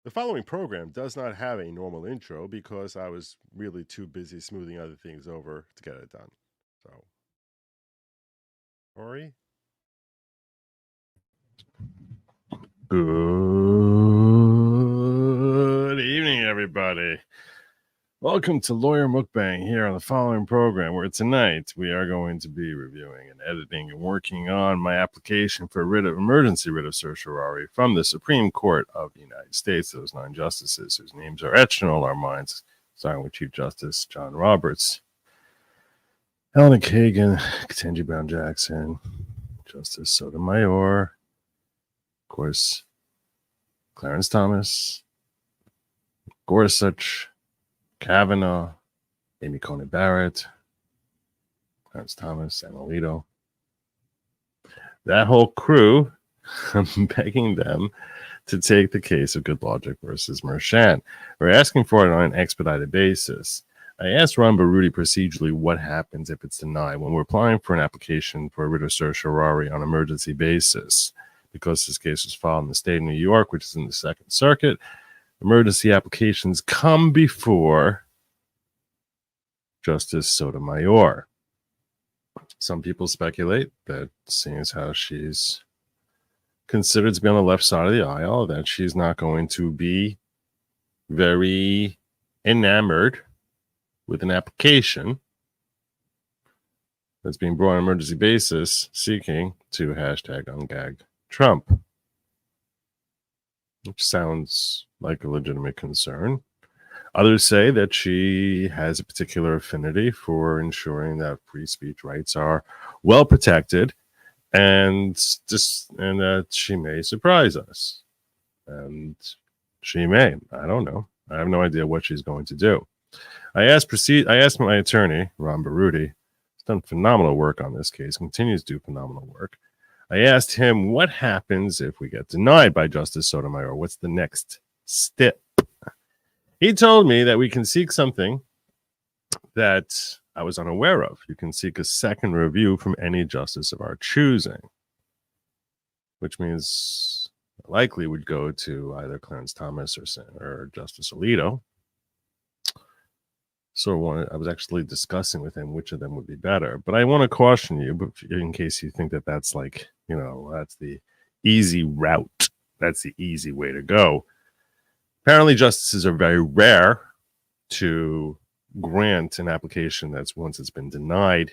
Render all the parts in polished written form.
The following program does not have a normal intro because I was really too busy smoothing other things over to get it done. So, Ori? Good evening, everybody. Welcome to Lawyer Mukbang here on the following program, where tonight we are going to be reviewing and editing and working on my application for emergency writ of certiorari from the Supreme Court of the United States. Those 9 justices whose names are etched in all our minds, starting with Chief Justice John Roberts, Helen Kagan, Ketanji Brown Jackson, Justice Sotomayor, of course, Clarence Thomas, Gorsuch, Kavanaugh, Amy Coney Barrett, Clarence Thomas, Sam Alito. That whole crew, I'm begging them to take the case of Good Lawgic versus Merchan. We're asking for it on an expedited basis. I asked Ron Baruti procedurally what happens if it's denied when we're applying for an application for a writ of certiorari on emergency basis. Because this case was filed in the state of New York, which is in the Second Circuit, emergency applications come before Justice Sotomayor. Some people speculate that, seeing as how she's considered to be on the left side of the aisle, that she's not going to be very enamored with an application that's being brought on an emergency basis seeking to #ungag Trump, which sounds like a legitimate concern. Others say that she has a particular affinity for ensuring that free speech rights are well protected, and that she may surprise us. And she may. I don't know. I have no idea what she's going to do. I asked my attorney, Ron Baruti, who's done phenomenal work on this case, continues to do phenomenal work. I asked him, what happens if we get denied by Justice Sotomayor? What's the next step? He told me that we can seek something that I was unaware of. You can seek a second review from any justice of our choosing, which means likely would go to either Clarence Thomas or Justice Alito. So I was actually discussing with him which of them would be better. But I want to caution you, but in case you think that that's like, that's the easy route. That's the easy way to go. Apparently, justices are very rare to grant an application that's once it's been denied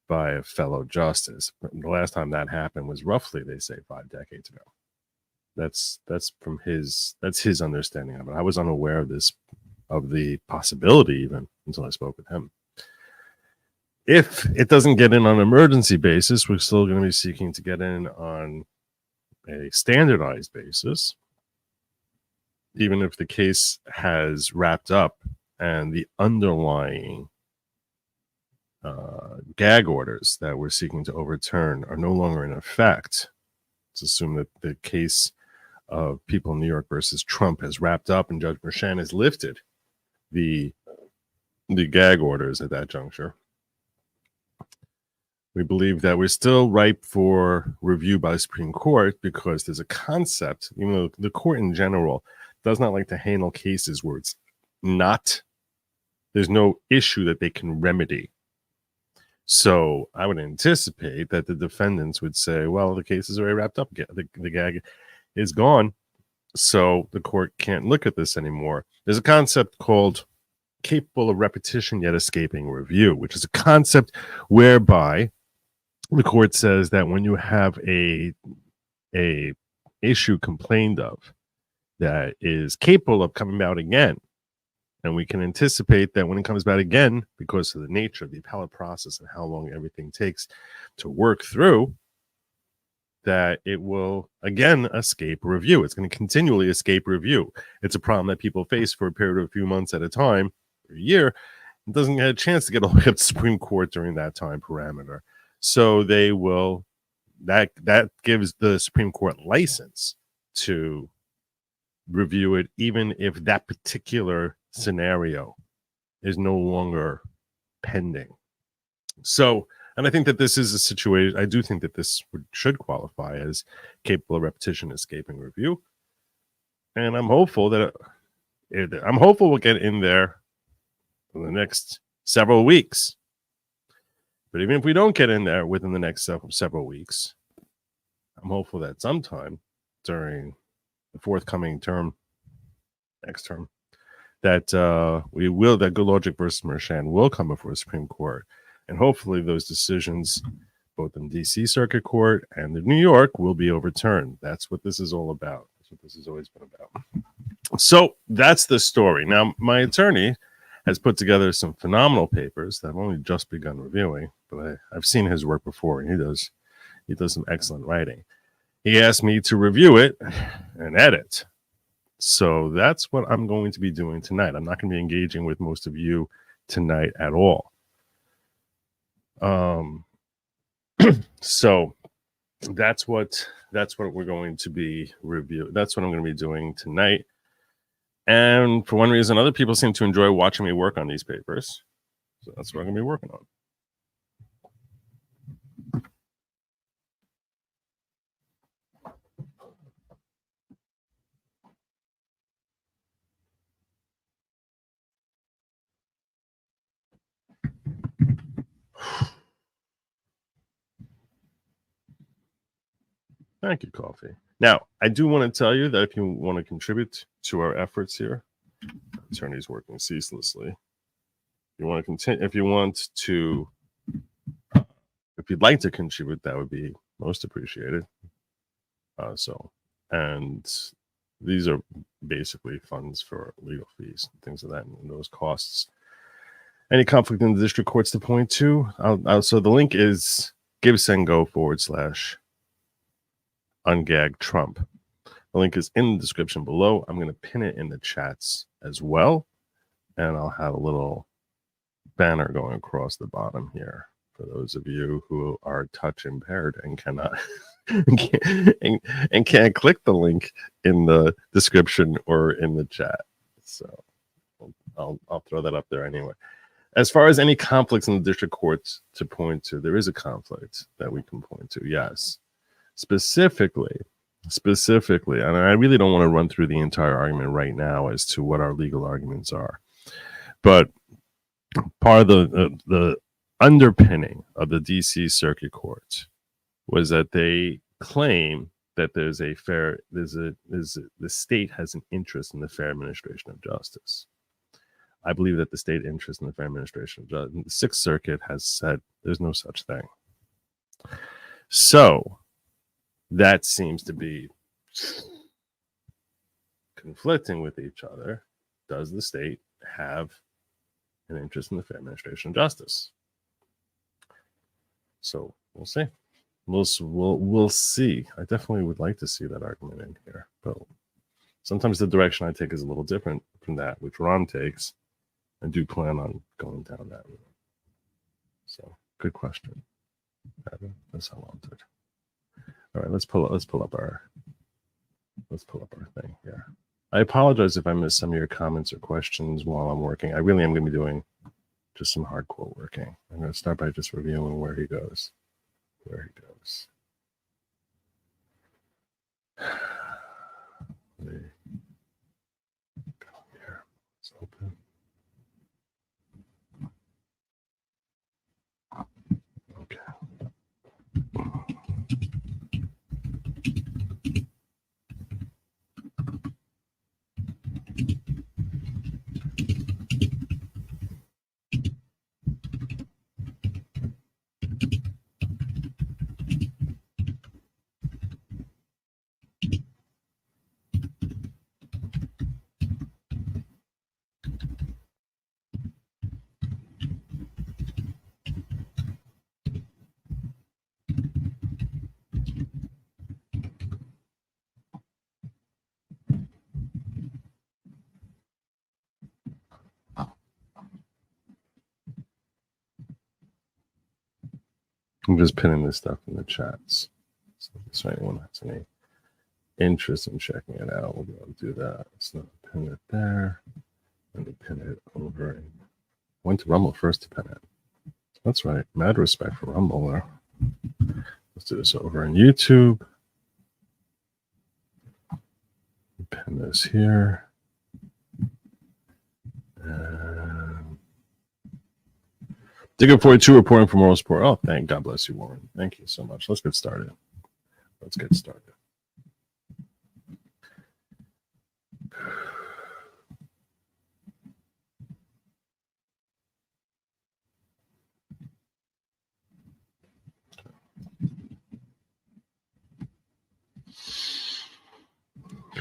by a fellow justice. The last time that happened was roughly, they say, 5 decades ago. That's his understanding of it. I was unaware of the possibility even until I spoke with him. If it doesn't get in on an emergency basis, we're still going to be seeking to get in on a standardized basis, even if the case has wrapped up and the underlying gag orders that we're seeking to overturn are no longer in effect. Let's assume that the case of People in New York versus Trump has wrapped up and Judge Merchan has lifted the gag orders at that juncture. We believe that we're still ripe for review by the Supreme Court because there's a concept, even though the court in general does not like to handle cases where there's no issue that they can remedy. So I would anticipate that the defendants would say, well, the case is already wrapped up. The gag is gone, so the court can't look at this anymore. There's a concept called capable of repetition yet escaping review, which is a concept whereby the court says that when you have a issue complained of that is capable of coming out again, and we can anticipate that when it comes back again, because of the nature of the appellate process and how long everything takes to work through, that it will again escape review. It's going to continually escape review. It's a problem that people face for a period of a few months at a time, or a year. It doesn't get a chance to get all the way up to Supreme Court during that time parameter. So they will, that gives the Supreme Court license to review it, even if that particular scenario is no longer pending. So, and I think that this is a situation, I do think that this should qualify as capable of repetition, escaping review. And I'm hopeful that we'll get in there in the next several weeks. But even if we don't get in there within the next several weeks, I'm hopeful that sometime during the forthcoming term, next term, that that Good Lawgic versus Mershon will come before the Supreme Court, and hopefully those decisions, both in D.C. Circuit Court and in New York, will be overturned. That's what this is all about. That's what this has always been about. So that's the story. Now, my attorney has put together some phenomenal papers that I've only just begun reviewing, but I've seen his work before, and he does some excellent writing. He asked me to review it and edit. So that's what I'm going to be doing tonight. I'm not going to be engaging with most of you tonight at all. So that's what we're going to be reviewing. That's what I'm going to be doing tonight. And for one reason, other people seem to enjoy watching me work on these papers. So that's what I'm going to be working on. Thank you, Coffee. Now, I do want to tell you that if you want to contribute to our efforts here, attorneys working ceaselessly. You want to continue. If you'd like to contribute, that would be most appreciated. And these are basically funds for legal fees, things of that, and those costs. Any conflict in the district courts to point to? So the link is GiveSendGo/ungag Trump. The link is in the description below. I'm going to pin it in the chats as well, and I'll have a little banner going across the bottom here for those of you who are touch impaired and cannot and can't click the link in the description or in the chat. So I'll throw that up there anyway. As far as any conflicts in the district courts to point to, there is a conflict that we can point to. Yes, specifically, and I really don't want to run through the entire argument right now as to what our legal arguments are, but part of the underpinning of the DC Circuit Court was that they claim that the state has an interest in the fair administration of justice. I believe that the state interest in the fair administration of justice, the Sixth Circuit has said there's no such thing. So that seems to be conflicting with each other. Does the state have an interest in the fair administration of justice? So we'll see. We'll see. I definitely would like to see that argument in here, but sometimes the direction I take is a little different from that which Ron takes. I do plan on going down that route. So good question. That's how long it took. All right, let's pull up our thing here. I apologize if I missed some of your comments or questions while I'm working. I really am going to be doing just some hardcore working. I'm going to start by just reviewing where he goes. Let me go here. Let's open. Okay. I'm just pinning this stuff in the chats. So if anyone has any interest in checking it out, we'll be able to do that. So pin it there. Let me pin it over. And went to Rumble first to pin it. That's right. Mad respect for Rumble there. Let's do this over on YouTube. Pin this here. Digger 42 reporting for moral support. Oh, thank God bless you, Warren. Thank you so much. Let's get started.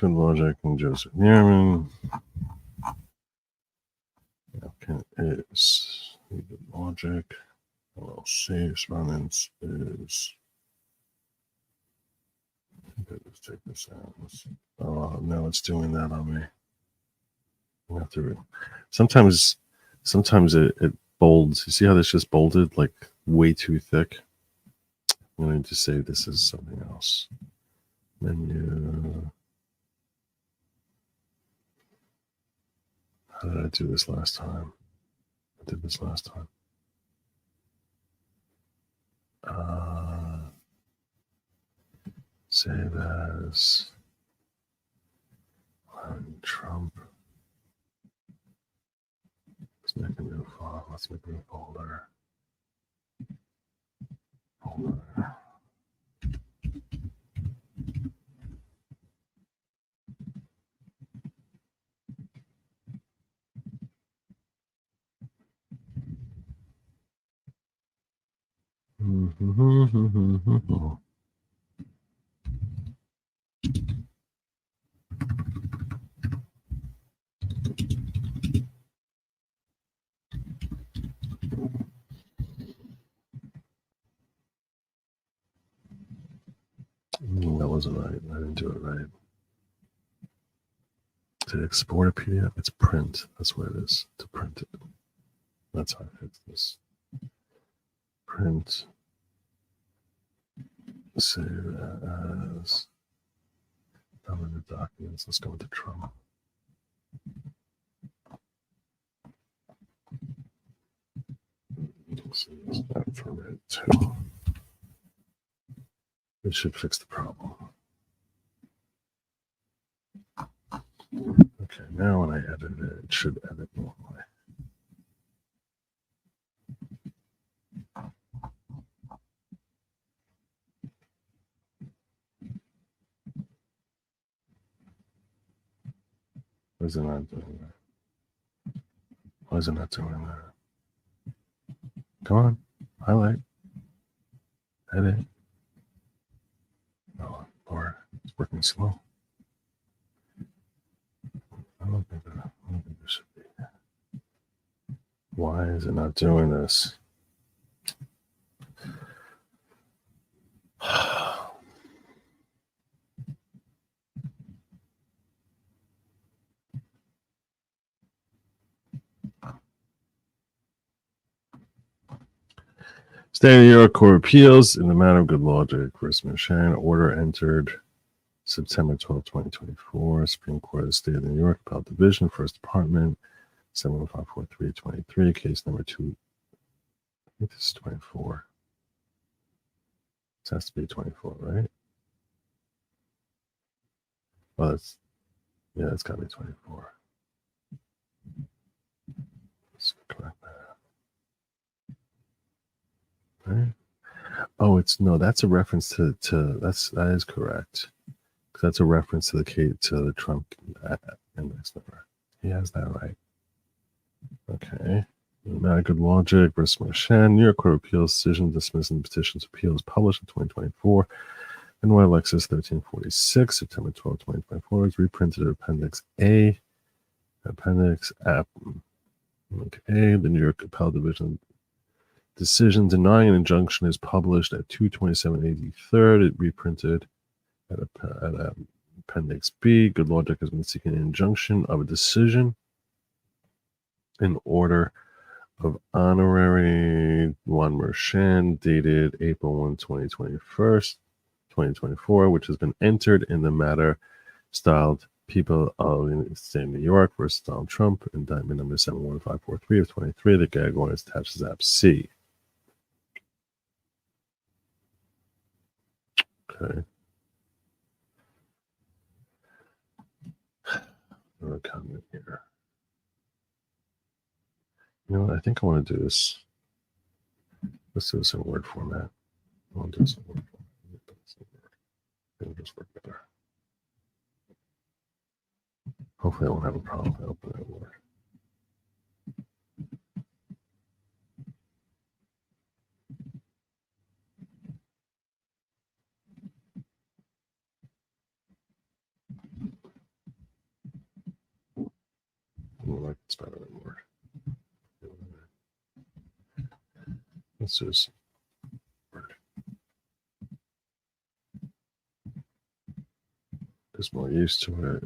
Good Lawgic and Joseph Neerman. Applicant is Good Lawgic. LLC. Respondents is. Let's take this out. Oh, now it's doing that on me. I have to. Sometimes it bolds. You see how this just bolded like way too thick? I'm going to say this is something else. Menu. How did I do this last time? I did this last time. Save as Trump. Let's make a new file. Let's make a new folder. That wasn't right. I didn't do it right. To export a PDF, it's print. That's what it is. To print it. That's how I fix this. Print. Save as. Downloaded documents. Let's go into Trump. Let's use that for Writ too. It should fix the problem. Okay, now when I edit it, it should edit normally. Why is it not doing that? Why is it not doing that? Come on, highlight, edit. Oh, Lord, it's working slow. I don't think this should be. Why is it not doing this? State of New York Court of Appeals in the matter of Good Lawgic versus Machan. Order entered September 12, 2024. Supreme Court of the State of New York Appellate Division, First Department, 7154323, case number 2. I think this is 24. This has to be 24, right? Well, it's got to be 24. Let's correct that. Right? Oh, that's a reference to that is correct. That's a reference to the Trump index number. He has that right. Okay. Good Lawgic versus Machan. New York Court of Appeals decision dismissing petitions appeals published in 2024. NY Lexus 1346, September 12, 2024 is reprinted at Appendix A. Appendix App. Okay. The New York Appellate Division decision denying an injunction is published at 22783rd. It reprinted at Appendix B. Good Lawgic has been seeking an injunction of a decision in order of honorary Juan Merchan dated April 1, 2024, which has been entered in the matter styled People of the State of New York versus Donald Trump, indictment number 71543 of 23. The gag order is attached as App C. Okay. comment here. You know what? I think I want to do this. Let's do this in Word format. I'll do this in Word format. It'll just work better. Hopefully I won't have a problem if I open that Word. Like it's better than Word. Let's do this Word. Just more used to it.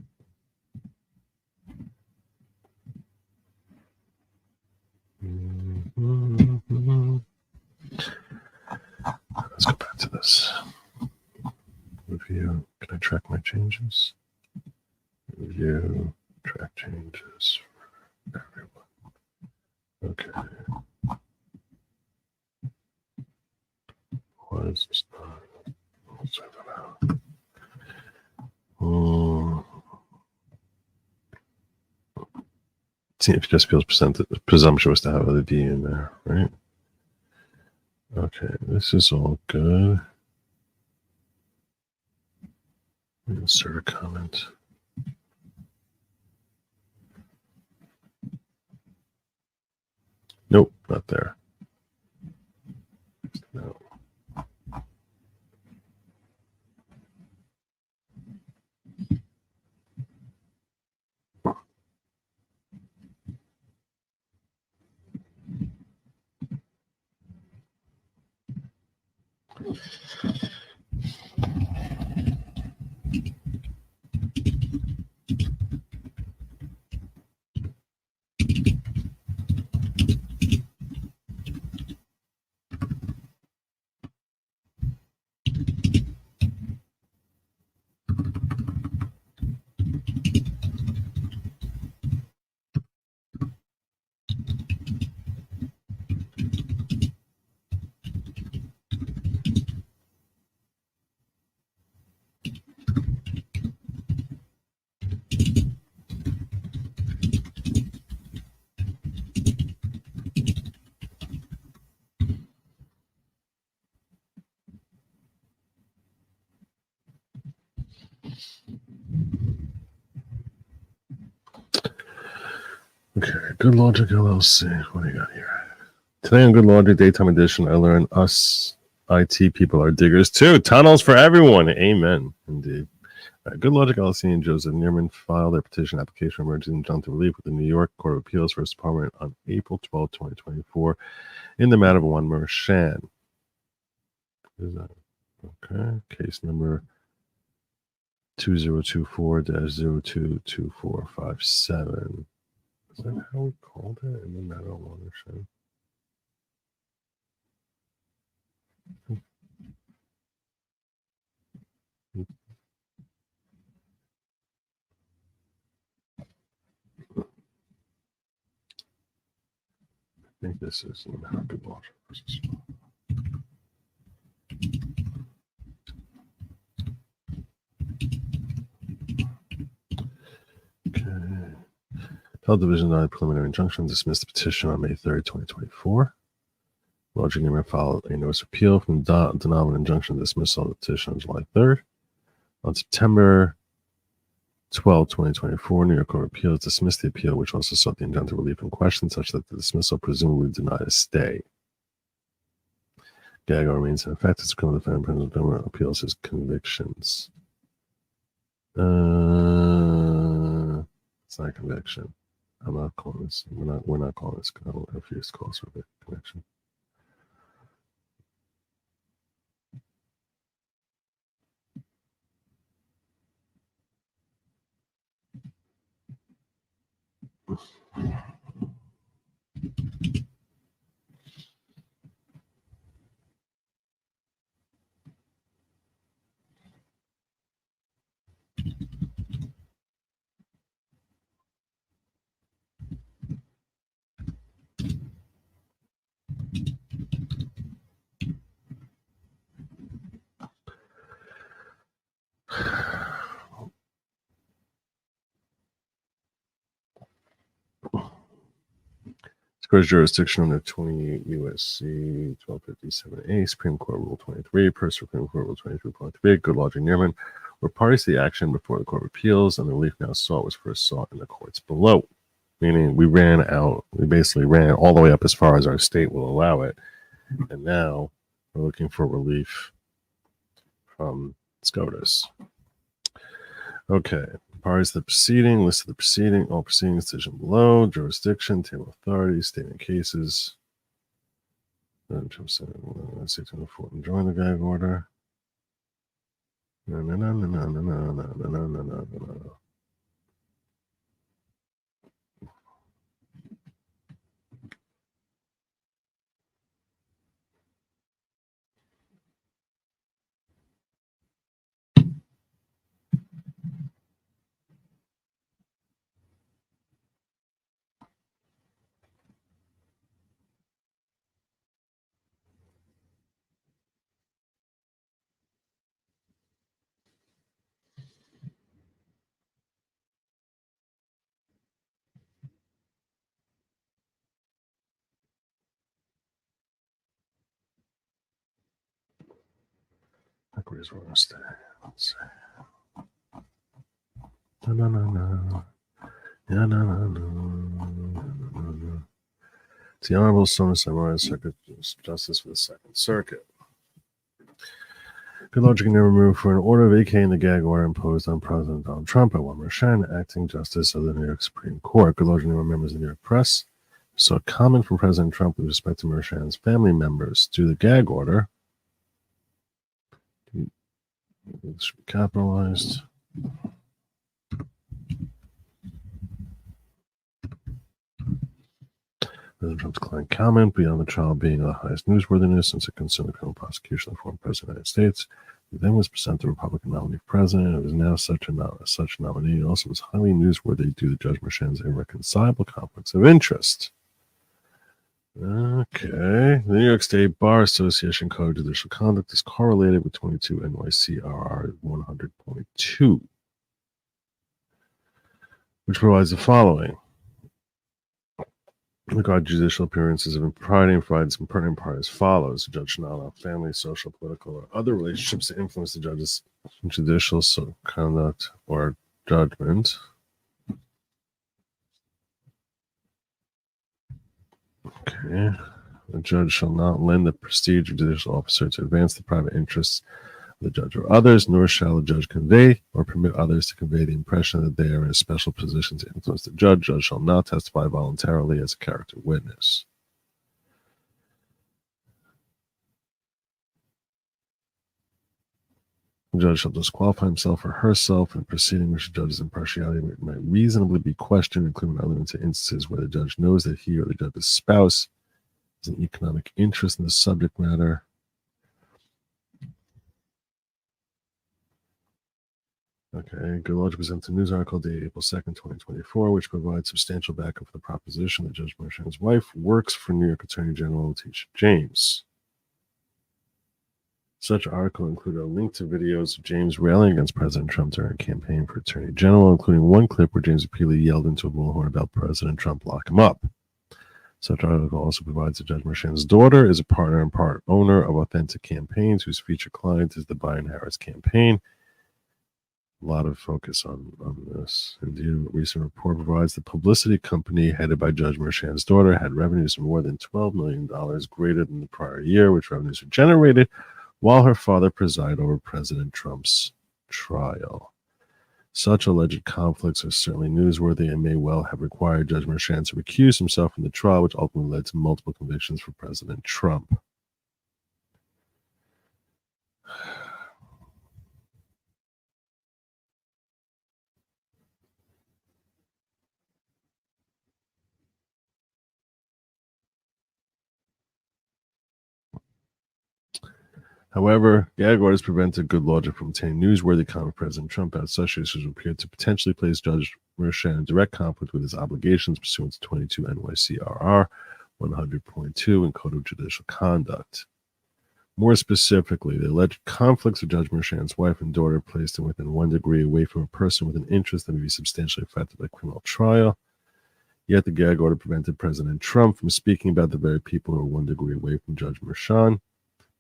Let's go back to this. Review. Can I track my changes? Review. Track changes for everyone. Okay. Why is this not? Let's check that out. See, it just feels presumptuous to have the D in there, right? Okay, this is all good. Insert a comment. Nope, not there. No. Okay, Good Logic LLC. What do you got here? Today on Good Logic Daytime Edition, I learned us IT people are diggers too. Tunnels for everyone. Amen. Indeed. Good Logic LLC and Joseph Neerman filed their petition application for emergency injunctive relief with the New York Court of Appeals First Department on April 12, 2024 in the matter of one Mershan. Is that okay? Case number 2024-022457. Is that how we called it in the matter of one Mershan? I think this is in the matter of Good Logic versus. Okay. Appellate Division denied preliminary injunction, dismissed the petition on May 3rd, 2024. Lawgic Neerman filed a notice of appeal from the denial of injunction dismissal of the petition on July 3rd. On September 12, 2024, New York Court of Appeals dismissed the appeal, which also sought the injunctive relief in question, such that the dismissal presumably denied a stay. Gago remains in effect as a criminal defendant. President Government appeals his convictions. It's not a conviction. I'm not calling this. We're not calling this. I don't refuse to call this a conviction. First jurisdiction under 28 U.S.C. 1257A, Supreme Court Rule 23, per Supreme Court Rule 23.3, Good Lawgic Nearman, were parties to the action before the Court of Appeals, and the relief now sought was first sought in the courts below. Meaning we basically ran all the way up as far as our state will allow it, and now we're looking for relief from SCOTUS. Okay, parties to the proceeding, list of the proceeding, all proceedings, decision below, jurisdiction, table of authority, statement cases. Join the gag order. No. Where's where I stay? Let's see. No. It's the Honorable Somerset Morris, Circuit Justice for the Second Circuit. Good Lawgic never moved for an order vacating the gag order imposed on President Donald Trump by Wilmer Shen, acting Justice of the New York Supreme Court. Good Lawgic never members of the New York Press sought comment from President Trump with respect to Mershan's family members to the gag order. It should be capitalized. President Trump's client comment beyond the trial being of the highest newsworthiness since it concerned the criminal prosecution of the former President of the United States, who then was presented the Republican nominee for president. It was now such nominee. It also was highly newsworthy due to Judge Mershan's irreconcilable conflicts of interest. Okay. The New York State Bar Association Code of Judicial Conduct is correlated with 22 NYCRR 100.2, which provides the following. Regard judicial appearances of impropriety and provides some pertinent part as follows. The judge should not allow family, social, political, or other relationships to influence the judge's judicial conduct or judgment. Okay. The judge shall not lend the prestige of judicial officer to advance the private interests of the judge or others, nor shall the judge convey or permit others to convey the impression that they are in a special position to influence the judge. Judge shall not testify voluntarily as a character witness. The judge shall disqualify himself or herself in proceeding which the judge's impartiality might reasonably be questioned, including other instances where the judge knows that he or the judge's spouse has an economic interest in the subject matter. Okay, Good Lawgic presents a news article dated April 2nd, 2024, which provides substantial backup for the proposition that Judge Mershan's wife works for New York Attorney General Letitia James. Such article included a link to videos of James railing against President Trump during a campaign for Attorney General, including one clip where James repeatedly yelled into a bullhorn about President Trump, lock him up. Such article also provides that Judge Mershan's daughter is a partner and part owner of Authentic Campaigns, whose featured client is the Biden-Harris campaign. A lot of focus on this. Indeed, a recent report provides the publicity company headed by Judge Mershan's daughter had revenues of more than $12 million greater than the prior year, which revenues were generated while her father presided over President Trump's trial. Such alleged conflicts are certainly newsworthy and may well have required Judge Mershan to recuse himself from the trial, which ultimately led to multiple convictions for President Trump. However, gag orders prevented Good Lawgic from obtaining newsworthy comment from President Trump as such issues appeared to potentially place Judge Mershan in direct conflict with his obligations pursuant to 22 NYCRR 100.2 and Code of Judicial Conduct. More specifically, the alleged conflicts of Judge Mershan's wife and daughter placed him within 1 degree away from a person with an interest that may be substantially affected by criminal trial. Yet the gag order prevented President Trump from speaking about the very people who are 1 degree away from Judge Merchan.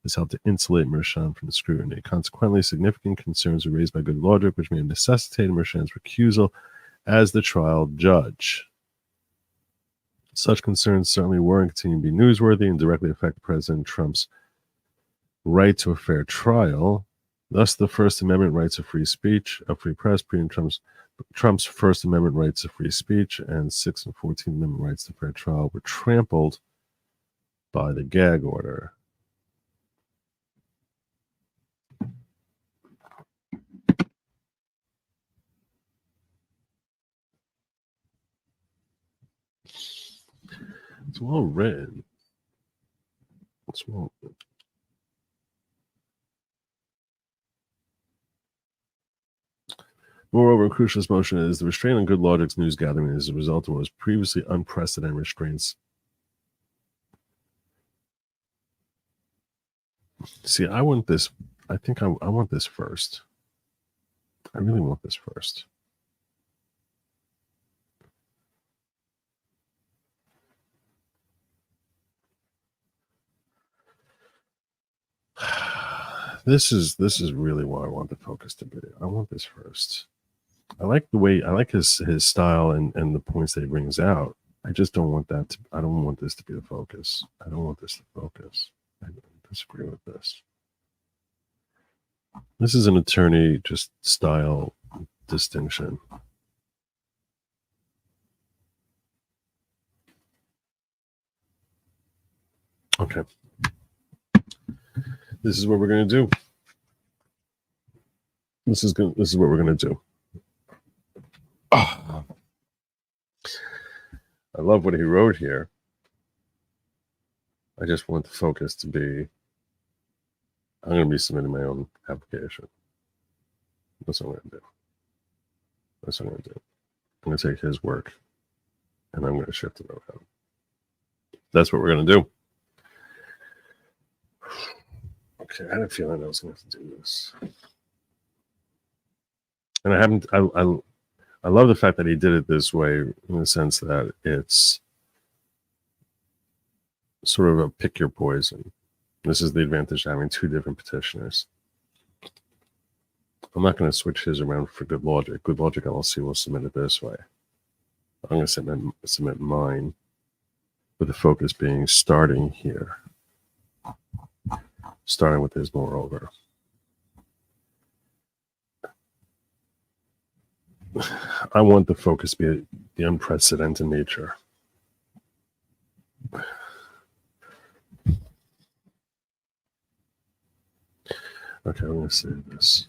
This helped to insulate Merchan from the scrutiny. Consequently, significant concerns were raised by good logic, which may have necessitated Merchan's recusal as the trial judge. Such concerns certainly were and continue to be newsworthy and directly affect President Trump's right to a fair trial. Thus, the First Amendment rights of free speech, of free press, Trump's First Amendment rights of free speech, and 6th and 14th Amendment rights to fair trial were trampled by the gag order. It's well written. It's well written. Moreover, crucial this motion is the restraint on good logic's news gathering as a result of what was previously unprecedented restraints. See, I want this. I think I want this first. I really want this first. This is really what I want the focus to be. I want this first. I like his style and the points that he brings out. I just don't want that to. I don't want this to be the focus. I don't want this to focus. I disagree with this. This is an attorney just style distinction. Okay. This is what we're going to do. This is what we're going to do. Oh. I love what he wrote here. I just want the focus to be, I'm going to be submitting my own application. That's what I'm going to do. That's what I'm going to do. I'm going to take his work and I'm going to shift it around. That's what we're going to do. Okay, I had a feeling I was going to have to do this. And I haven't, I love the fact that he did it this way in the sense that it's sort of a pick your poison. This is the advantage of having two different petitioners. I'm not going to switch his around for good logic. Good logic LLC will submit it this way. I'm going to submit mine with the focus being starting here. Starting with his moreover. I want the focus to be the unprecedented nature. Okay, I'm going to save this.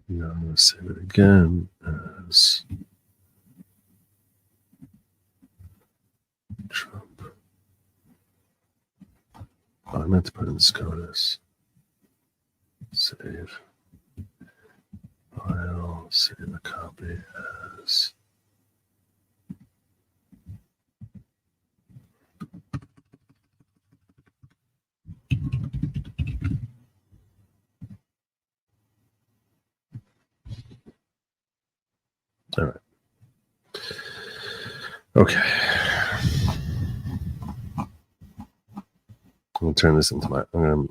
Now I'm going to save it again as Trump. Oh, I meant to put in SCOTUS. Save. I'll save a copy as all right. Okay. I'm gonna turn this into my. You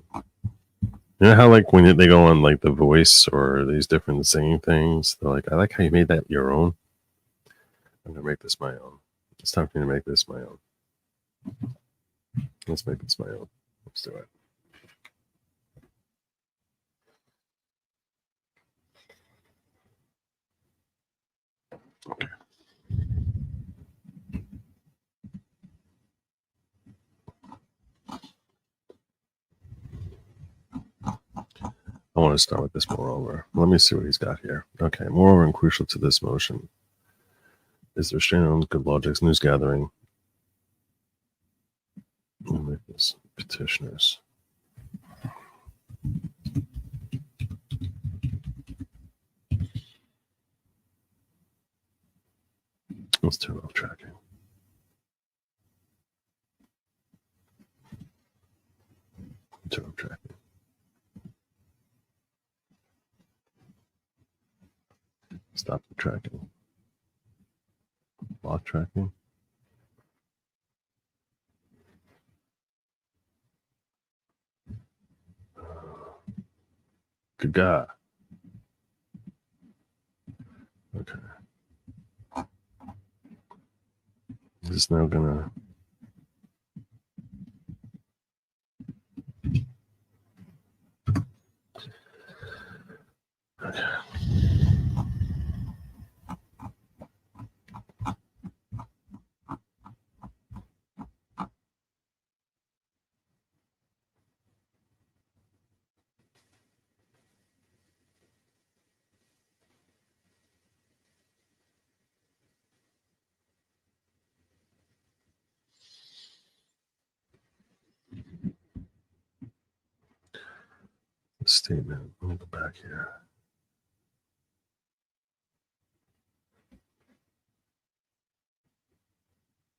know how like when they go on like The Voice or these different singing things, they're like, "I like how you made that your own." I'm gonna make this my own. It's time for me to make this my own. Let's make this my own. Let's do it. Okay. I want to start with this moreover. Let me see what he's got here. Okay, moreover and crucial to this motion is the restraint on good logic's news gathering petitioners. Let's turn off tracking. Turn off tracking. Stop the tracking. Block tracking. Good God. Okay. This is now gonna. Okay. Statement. Let me go back here.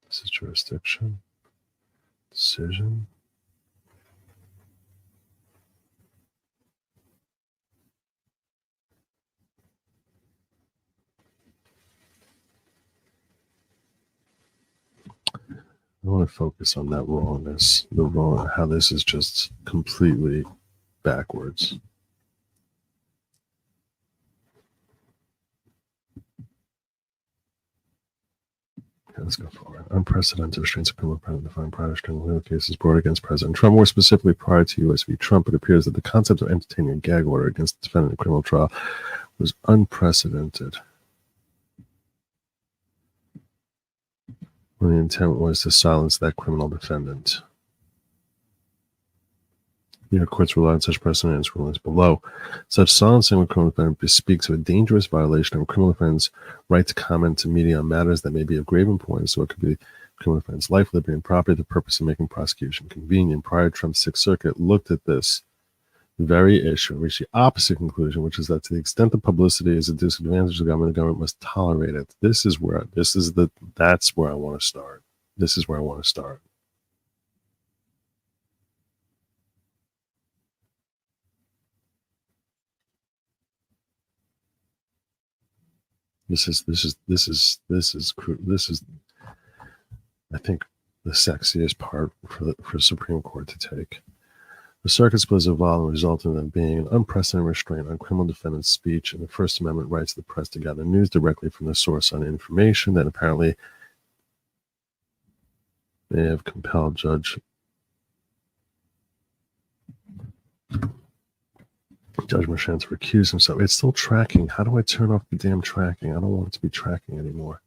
This is jurisdiction. Decision. I want to focus on that wrongness, the wrong, how this is just completely backwards. Okay, let's go forward. Unprecedented restraints of criminal penalty defined prior to legal cases brought against President Trump. More specifically, prior to U.S. v. Trump, it appears that the concept of entertaining a gag order against the defendant in a criminal trial was unprecedented, when the intent was to silence that criminal defendant. New York courts rely on such precedent in its rulings below. Such silencing of a criminal defendant bespeaks of a dangerous violation of a criminal defendant's right to comment to media on matters that may be of grave importance, so it could be criminal defendant's life, liberty, and property, the purpose of making prosecution convenient. Prior, Trump's Sixth Circuit looked at this very issue and reached the opposite conclusion, which is that to the extent the publicity is a disadvantage to the government must tolerate it. That's where I want to start. This is where I want to start. This is I think the sexiest part for Supreme Court to take. The circuit splits evolved and resulted in them being an unprecedented restraint on criminal defendants' speech and the First Amendment rights of the press to gather news directly from the source on information that apparently may have compelled Judge Merchan to recuse himself. It's still tracking. How do I turn off the damn tracking? I don't want it to be tracking anymore.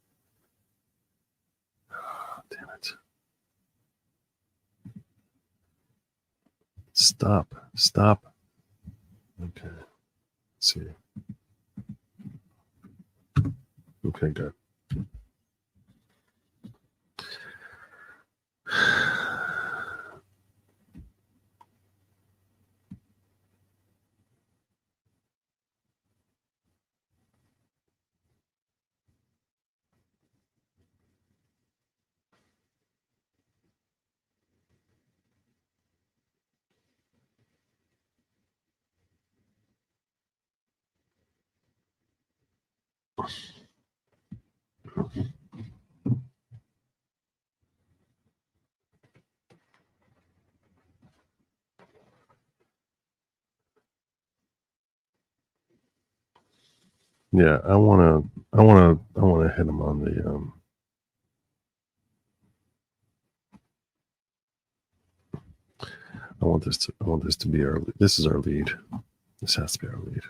Oh, damn it. Stop. Okay. Let's see. Okay, good. Yeah, I wanna hit him on the I want this to be our. This is our lead. This has to be our lead.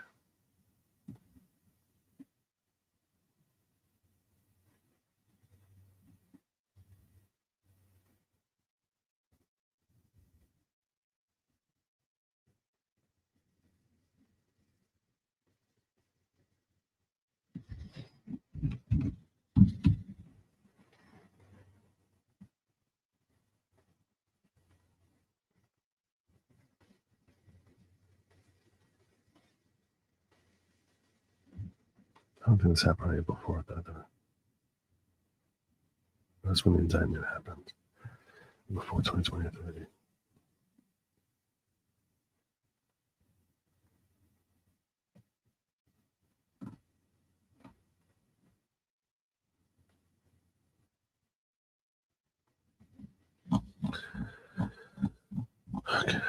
don't think this happened any before that. That's when the indictment happened. Before 2023. Okay.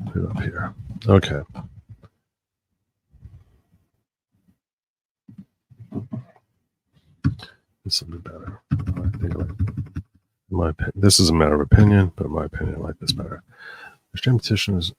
Put it up here. Okay. This will be better. I think this is a matter of opinion, but in my opinion, I like this better. Restraint petition is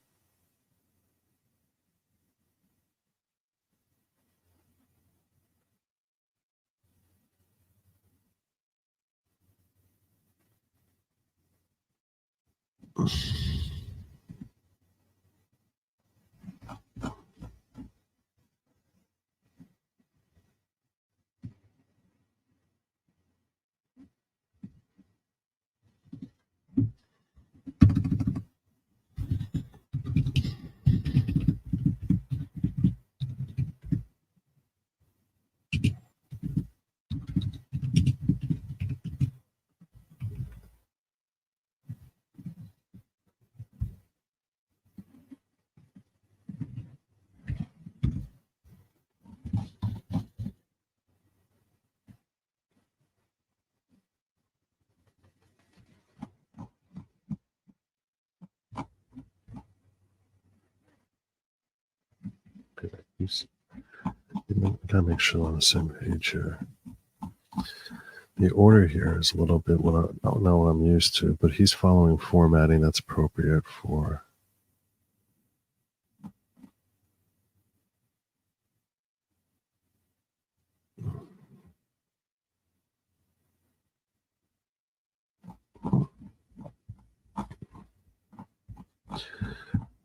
gotta make sure we're on the same page here. The order here is a little bit what I don't know what I'm used to, but he's following formatting that's appropriate for.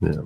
Yeah.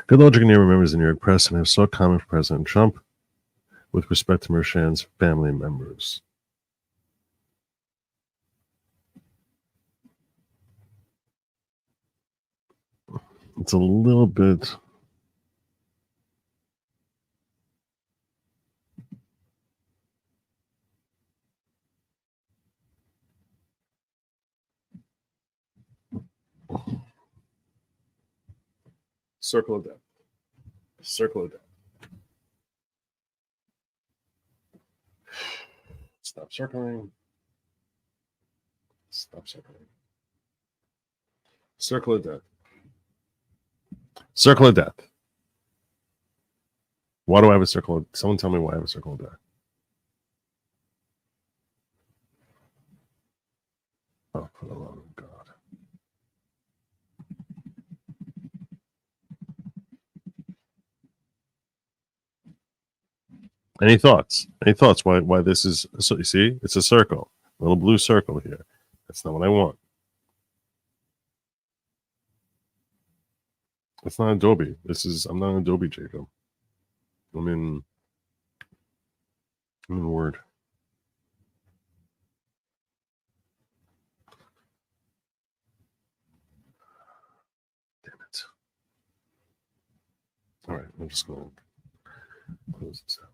Good Logic near members of the New York press and have sought comment for President Trump with respect to Merchand's family members. It's a little bit. Circle of death. Circle of death. Stop circling. Stop circling. Circle of death. Circle of death. Why do I have a circle of... Someone tell me why I have a circle of death. Oh, for the love of God. Any thoughts? Any thoughts why this is... So you see, it's a circle. A little blue circle here. That's not what I want. It's not Adobe. I'm not in Adobe, Jacob. I'm in Word. Damn it. All right, I'm just going to close this out.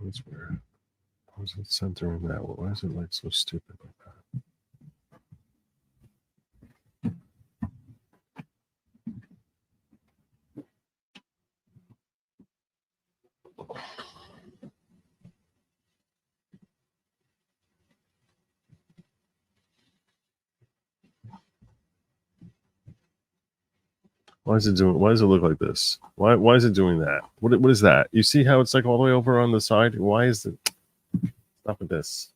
That's weird. Why is it centering that? Why is it like so stupid like that? Why is it doing? Why does it look like this? Why is it doing that? What is that? You see how it's like all the way over on the side? Why is it? Stop with this.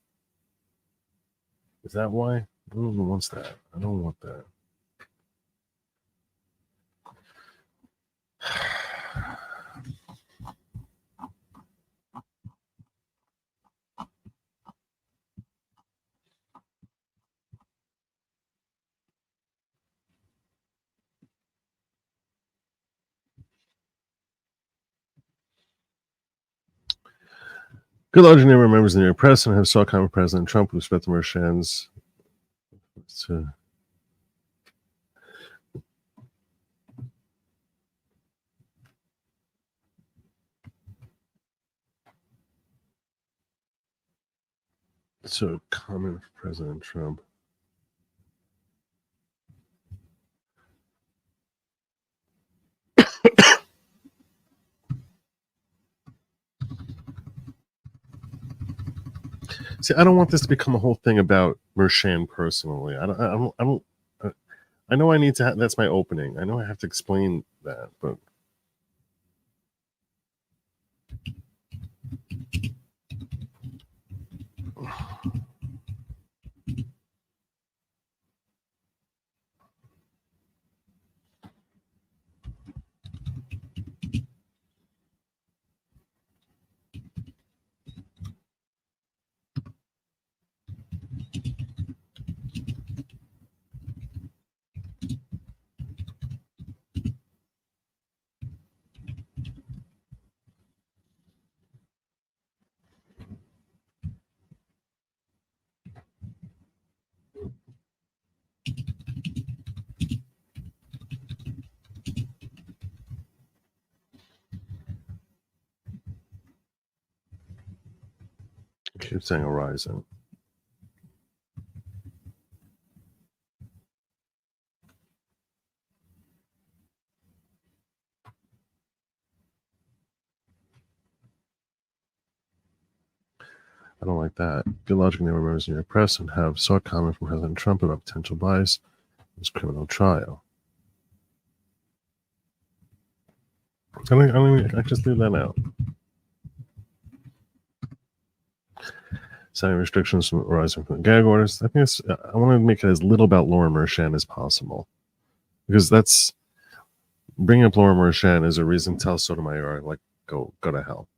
Is that why? Who wants that? I don't want that. Good Lord, neighbor members of the New York press and have saw comment President Trump with respect to Merchand's so comment for President Trump. See, I don't want this to become a whole thing about Mershand personally. I don't. I know I need to. That's my opening. I know I have to explain that, but I keep saying Horizon. I don't like that. Theologically, members in your press and have sought comment from President Trump about potential bias in his criminal trial. I just leave that out. Signing restrictions arising from the gag orders. I think I want to make it as little about Lauren Mershand as possible, because that's bringing up Lauren Mershand is a reason to tell Sotomayor like go to hell.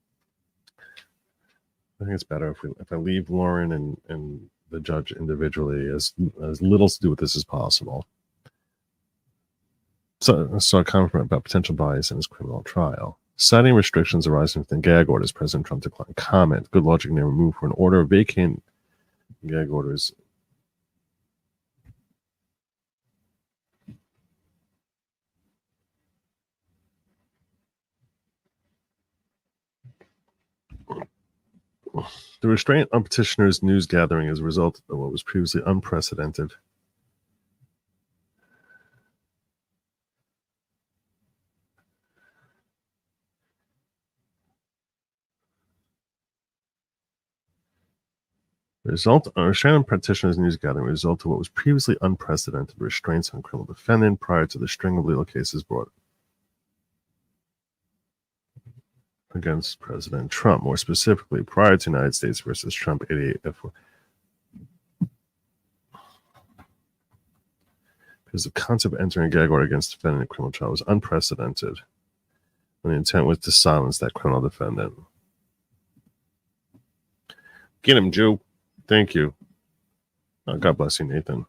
I think it's better if I leave Lauren and the judge individually as little to do with this as possible. So a comment about potential bias in his criminal trial. Citing restrictions arising from the gag orders, President Trump declined comment. Good Logic never moved for an order vacating gag orders. The restraint on petitioners' news gathering is a result of what was previously unprecedented. Restraint on petitioners' news gathering result of what was previously unprecedented restraints on criminal defendant prior to the string of legal cases brought against President Trump, more specifically prior to United States versus Trump 88F. Because the concept of entering a gag order against defendant in a criminal trial was unprecedented, and the intent was to silence that criminal defendant. Get him, Jew. Thank you. God bless you, Nathan.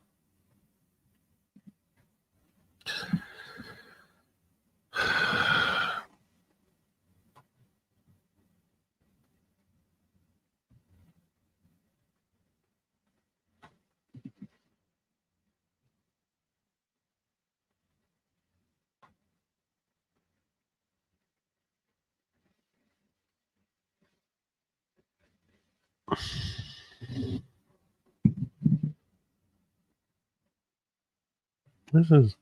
This is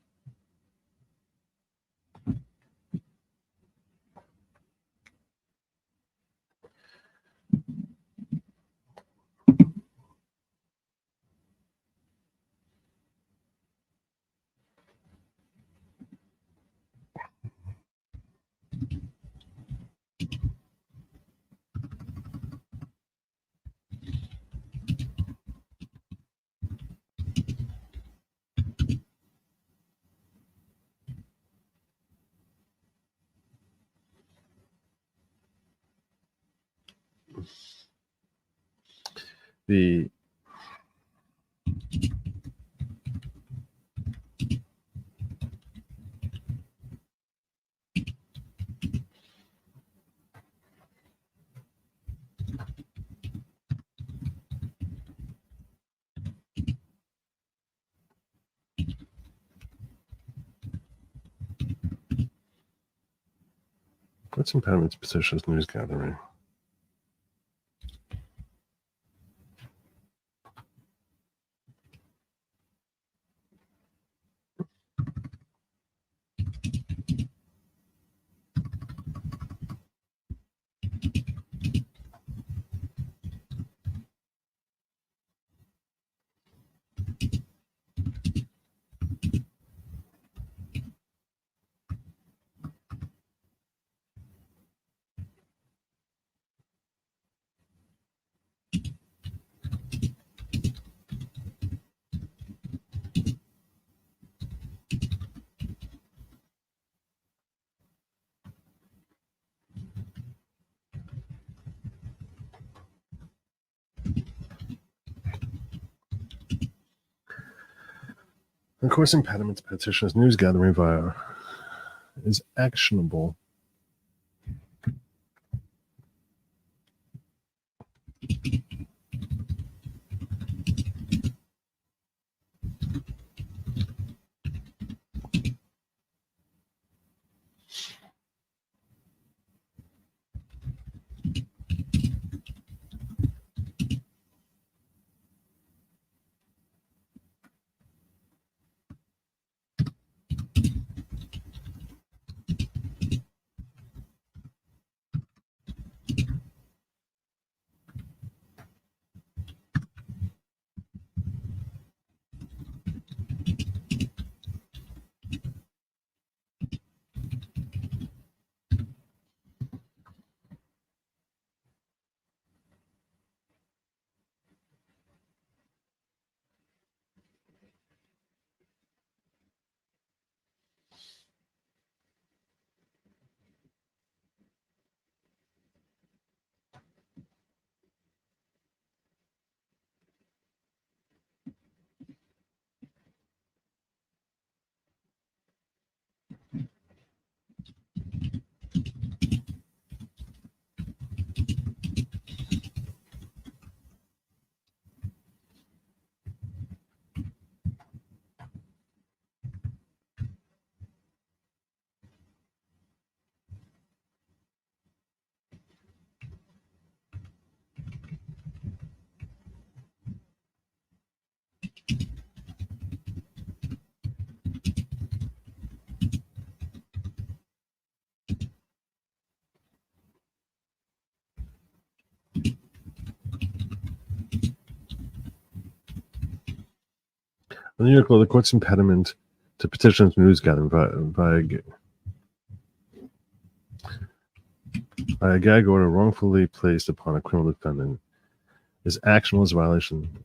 the what's impediments petitions news gathering. Of course, impediments petitions news gathering via is actionable. The New York law, the court's impediment to petitions news gathering by a gag order wrongfully placed upon a criminal defendant is actionable as a violation.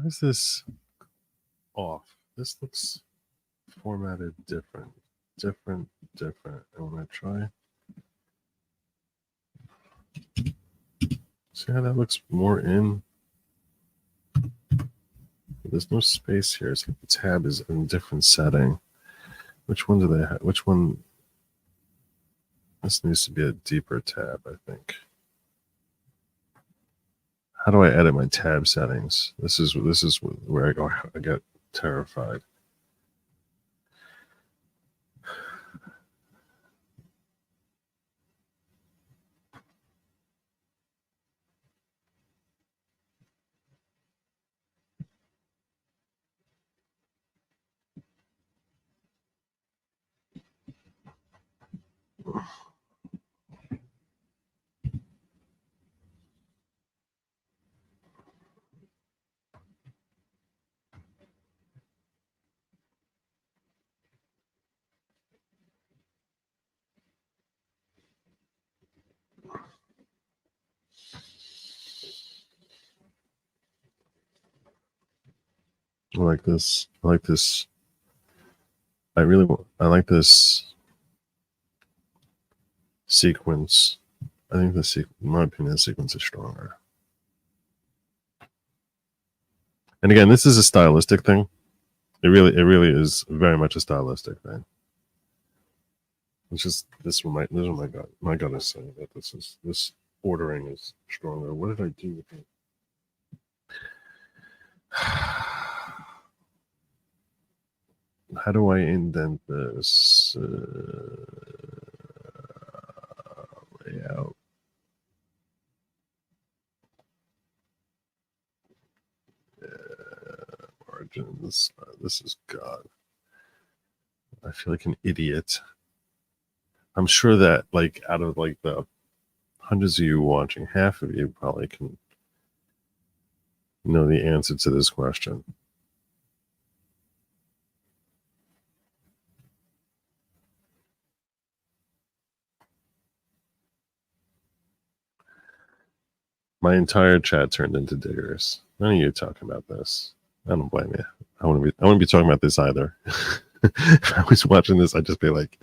is this off? This looks formatted different. I want to try. See how that looks more in? There's no space here. It's like the tab is in a different setting. Which one do they have? Which one? This needs to be a deeper tab, I think. How do I edit my tab settings? This is where I get terrified. I like this. I like this. I like this sequence. I think in my opinion, the sequence is stronger. And again, this is a stylistic thing. It really is very much a stylistic thing. It's just this one my gut is saying that this ordering is stronger. What did I do with it? How do I indent this layout? Margins. This is God. I feel like an idiot. I'm sure that like out of like the hundreds of you watching, half of you probably can know the answer to this question. My entire chat turned into diggers. None of you talking about this. I don't blame you. I wouldn't be talking about this either. If I was watching this, I'd just be like,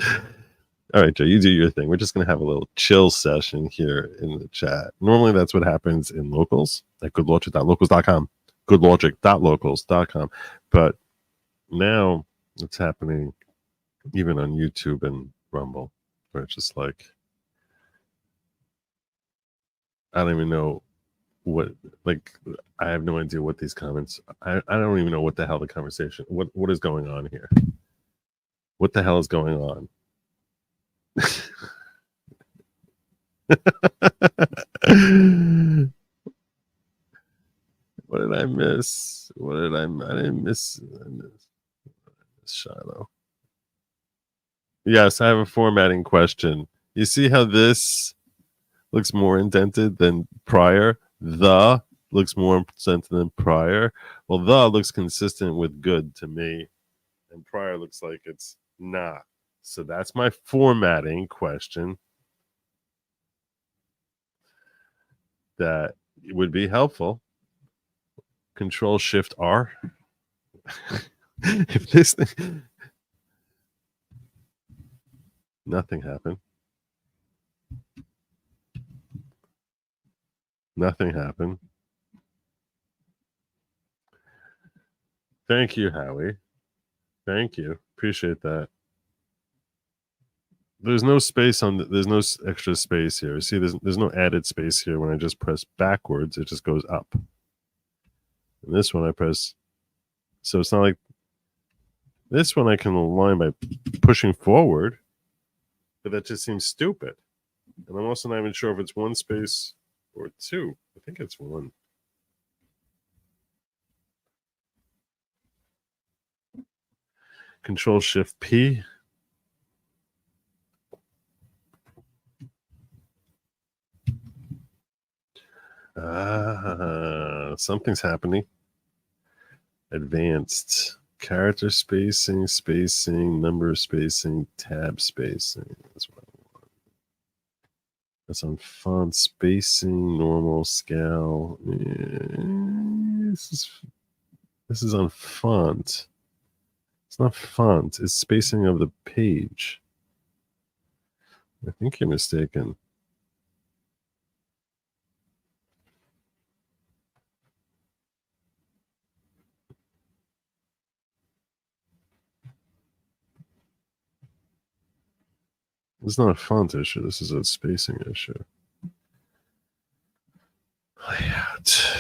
all right, Joe, you do your thing. We're just going to have a little chill session here in the chat. Normally, that's what happens in locals at goodlogic.locals.com, goodlogic.locals.com. But now it's happening even on YouTube and Rumble, where it's just like, I don't even know what, like, I have no idea what these comments, I don't even know what the hell the conversation, what is going on here? What the hell is going on? What did I miss? I didn't miss Shiloh. Yes, I have a formatting question. You see how this looks more indented than prior? The looks more indented than prior. Well, the looks consistent with good to me, and prior looks like it's not. So that's my formatting question. That would be helpful. Control Shift R. If this thing, nothing happened. Nothing happened. Thank you, Howie. Thank you. Appreciate that. There's no space there's no extra space here. See, there's no added space here. When I just press backwards, it just goes up. And this one I press, so it's not like this one I can align by pushing forward, but that just seems stupid. And I'm also not even sure if it's one space or two. I think it's one. Control Shift P. Something's happening. Advanced character spacing, number spacing, tab spacing. That's what I want. That's on font spacing, normal scale. This is This is on font. It's not font. It's spacing of the page. I think you're mistaken. This is not a font issue. This is a spacing issue. Layout.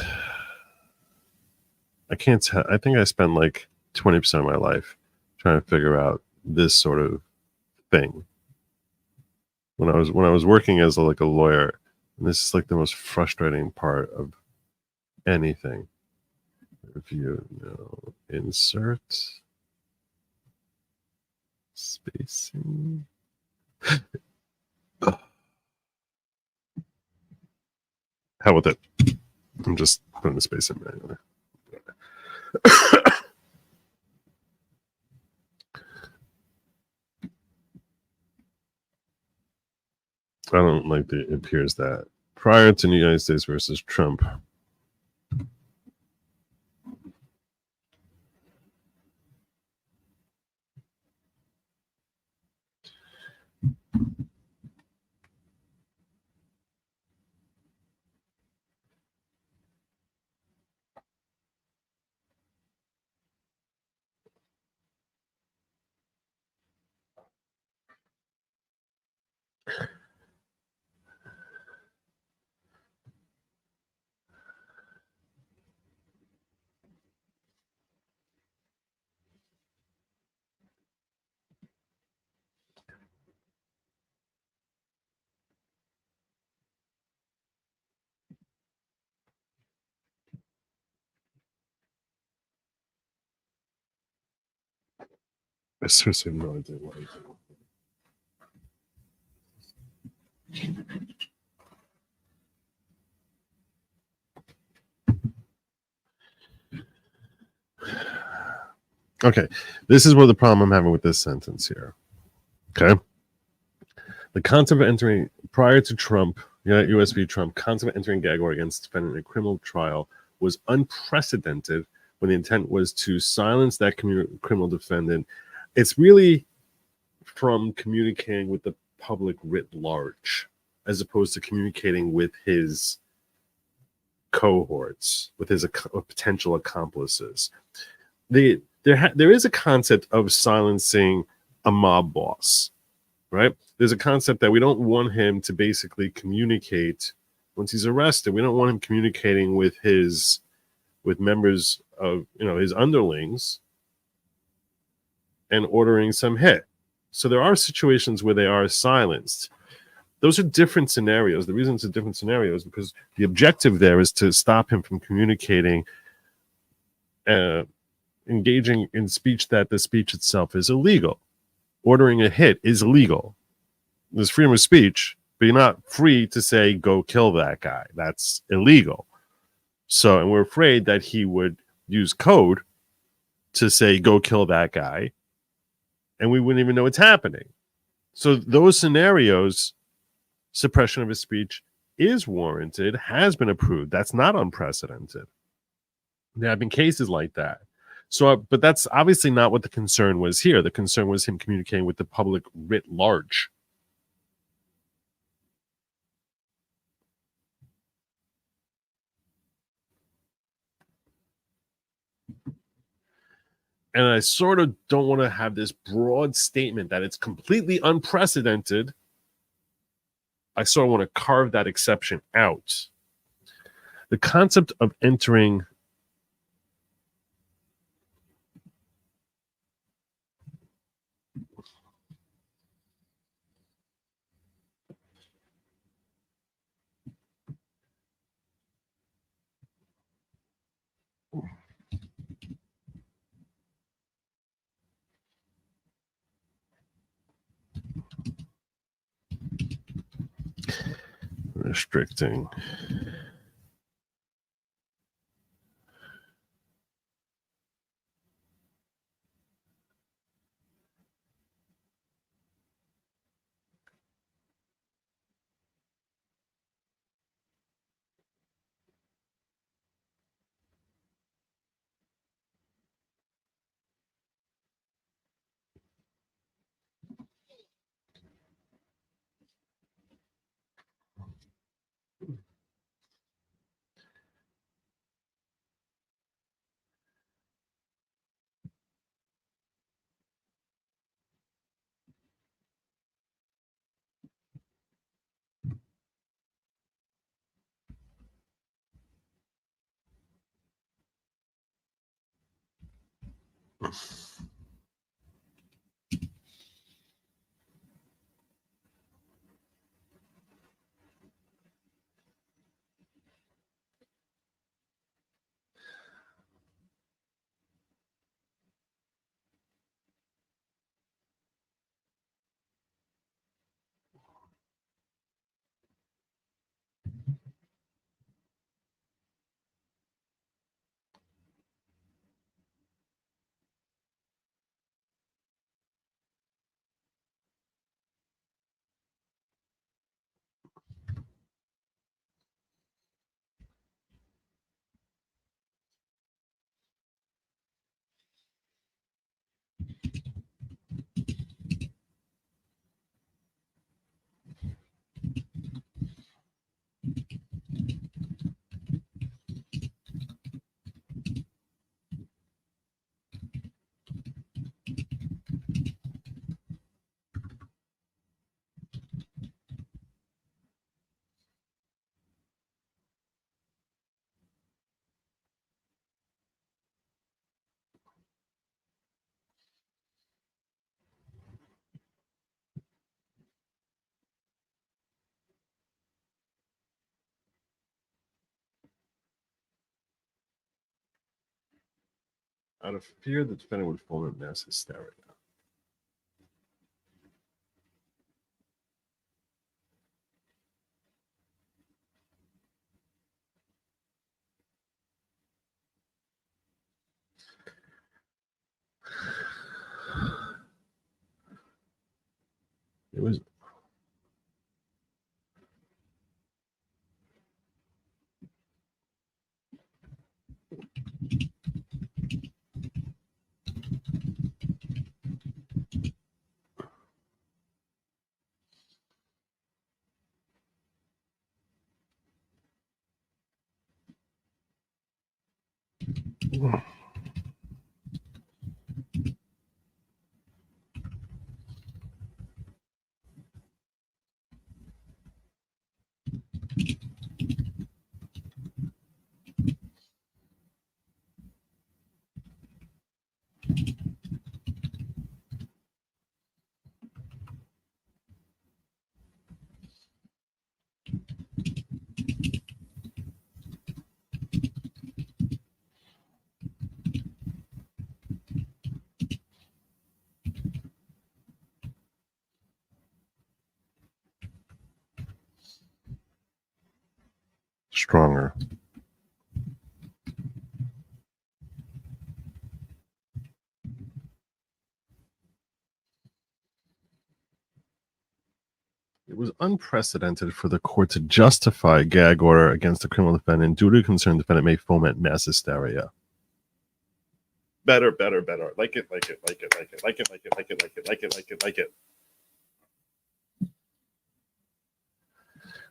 I can't tell. I think I spent like 20% of my life trying to figure out this sort of thing. When I was working as like a lawyer, and this is like the most frustrating part of anything. Review, no. Insert. Spacing. How about that? I'm just putting the space in manually. I don't like the it appears that prior to the United States versus Trump. I seriously have no idea what I do. Okay, this is where the problem I'm having with this sentence here. Okay, the concept of entering prior to Trump, U.S. v. Trump, concept of entering gag order against defendant in a criminal trial was unprecedented when the intent was to silence that criminal defendant. It's really from communicating with the public writ large, as opposed to communicating with his cohorts, with his potential accomplices. There is a concept of silencing a mob boss, right? There's a concept that we don't want him to basically communicate once he's arrested. We don't want him communicating with members of his underlings and ordering some hit. So there are situations where they are silenced. Those are different scenarios. The reason it's a different scenario is because the objective there is to stop him from communicating, engaging in speech that the speech itself is illegal. Ordering a hit is illegal. There's freedom of speech, but you're not free to say, go kill that guy. That's illegal. So, and we're afraid that he would use code to say, go kill that guy, and we wouldn't even know it's happening. So those scenarios, suppression of his speech is warranted, has been approved. That's not unprecedented. There have been cases like that. So, but that's obviously not what the concern was here. The concern was him communicating with the public writ large. And I sort of don't want to have this broad statement that it's completely unprecedented. I sort of want to carve that exception out. The concept of entering restricting Out of fear, the defendant would foment mass hysteria. It was stronger. It was unprecedented for the court to justify a gag order against a criminal defendant due to concern the defendant may foment mass hysteria. Better. Like it.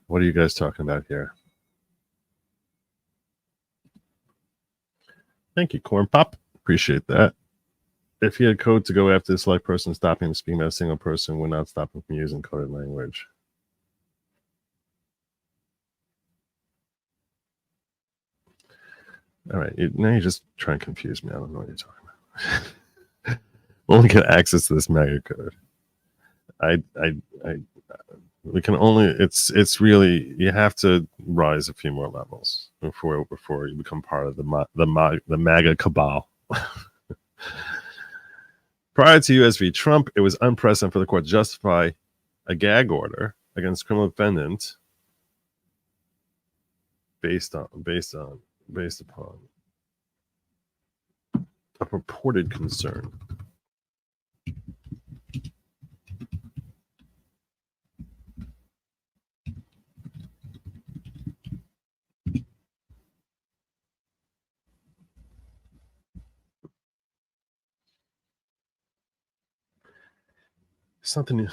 What are you guys talking about here? Thank you, Corn Pop. Appreciate that. If he had code to go after this select person, stopping him speaking about a single person would not stop him from using coded language. All right, now you just try and confuse me. I don't know what you're talking about. Only get access to this mega code. We can only. It's really, you have to rise a few more levels before you become part of the MAGA cabal. Prior to U.S. v. Trump, it was unprecedented for the court to justify a gag order against a criminal defendant based upon a purported concern. Something.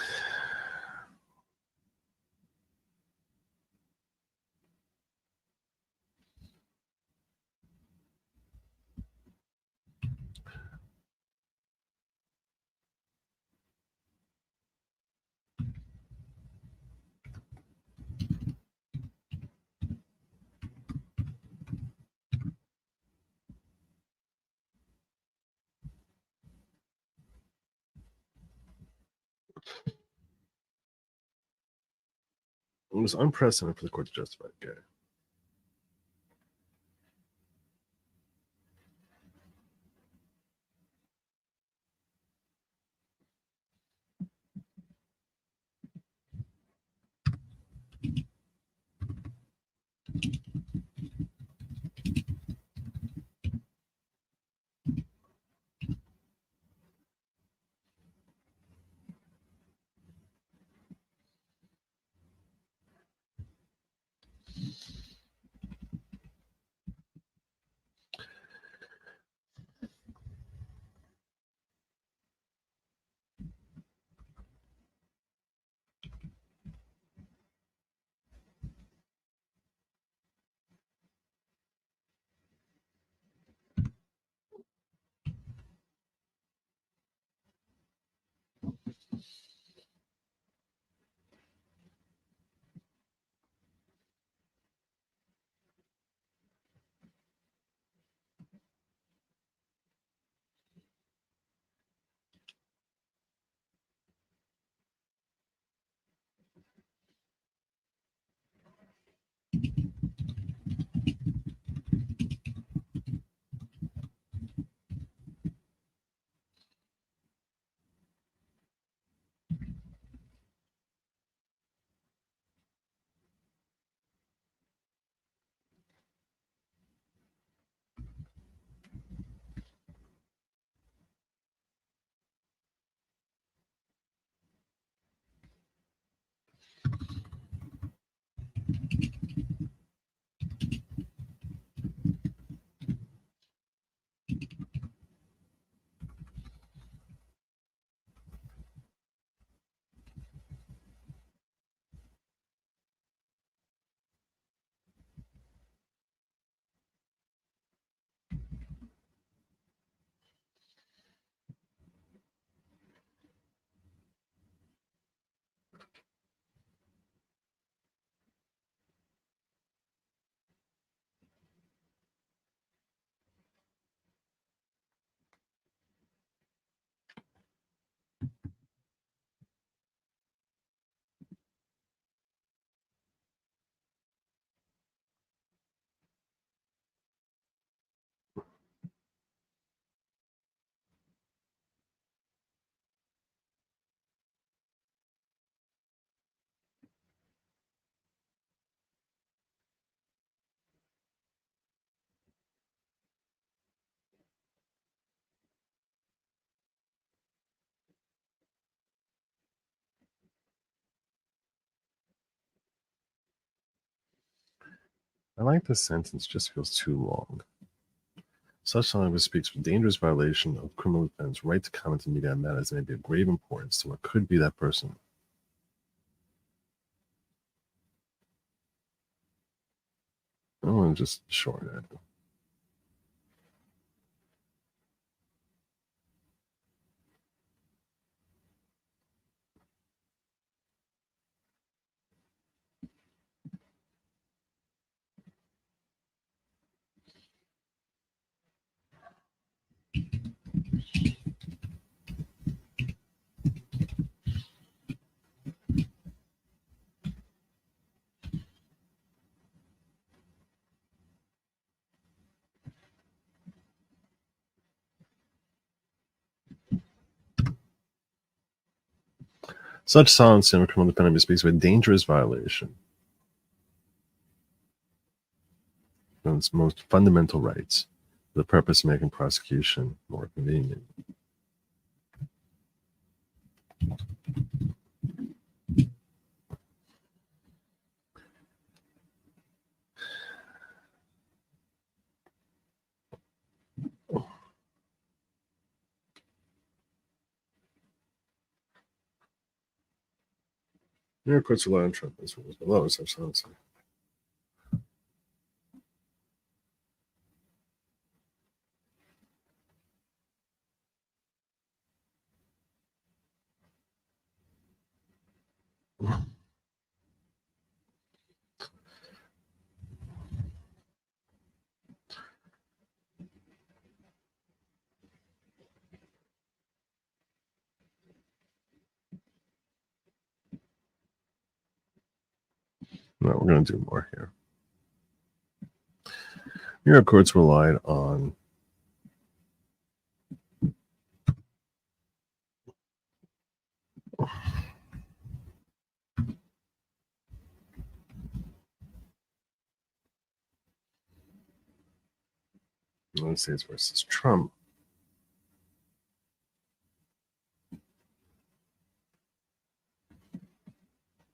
was unprecedented for the court to justify it. Okay. I like this sentence, just feels too long. Such language speaks with dangerous violation of criminal defendant's right to comment in media on matters that may be of grave importance to what could be that person. I want to just shorten it. Such silence in a criminal defendant speaks of a dangerous violation of its most fundamental rights for the purpose of making prosecution more convenient. New York courts rely on Trump as rules below such silence. No, we're going to do more here. New York courts relied on United States versus Trump.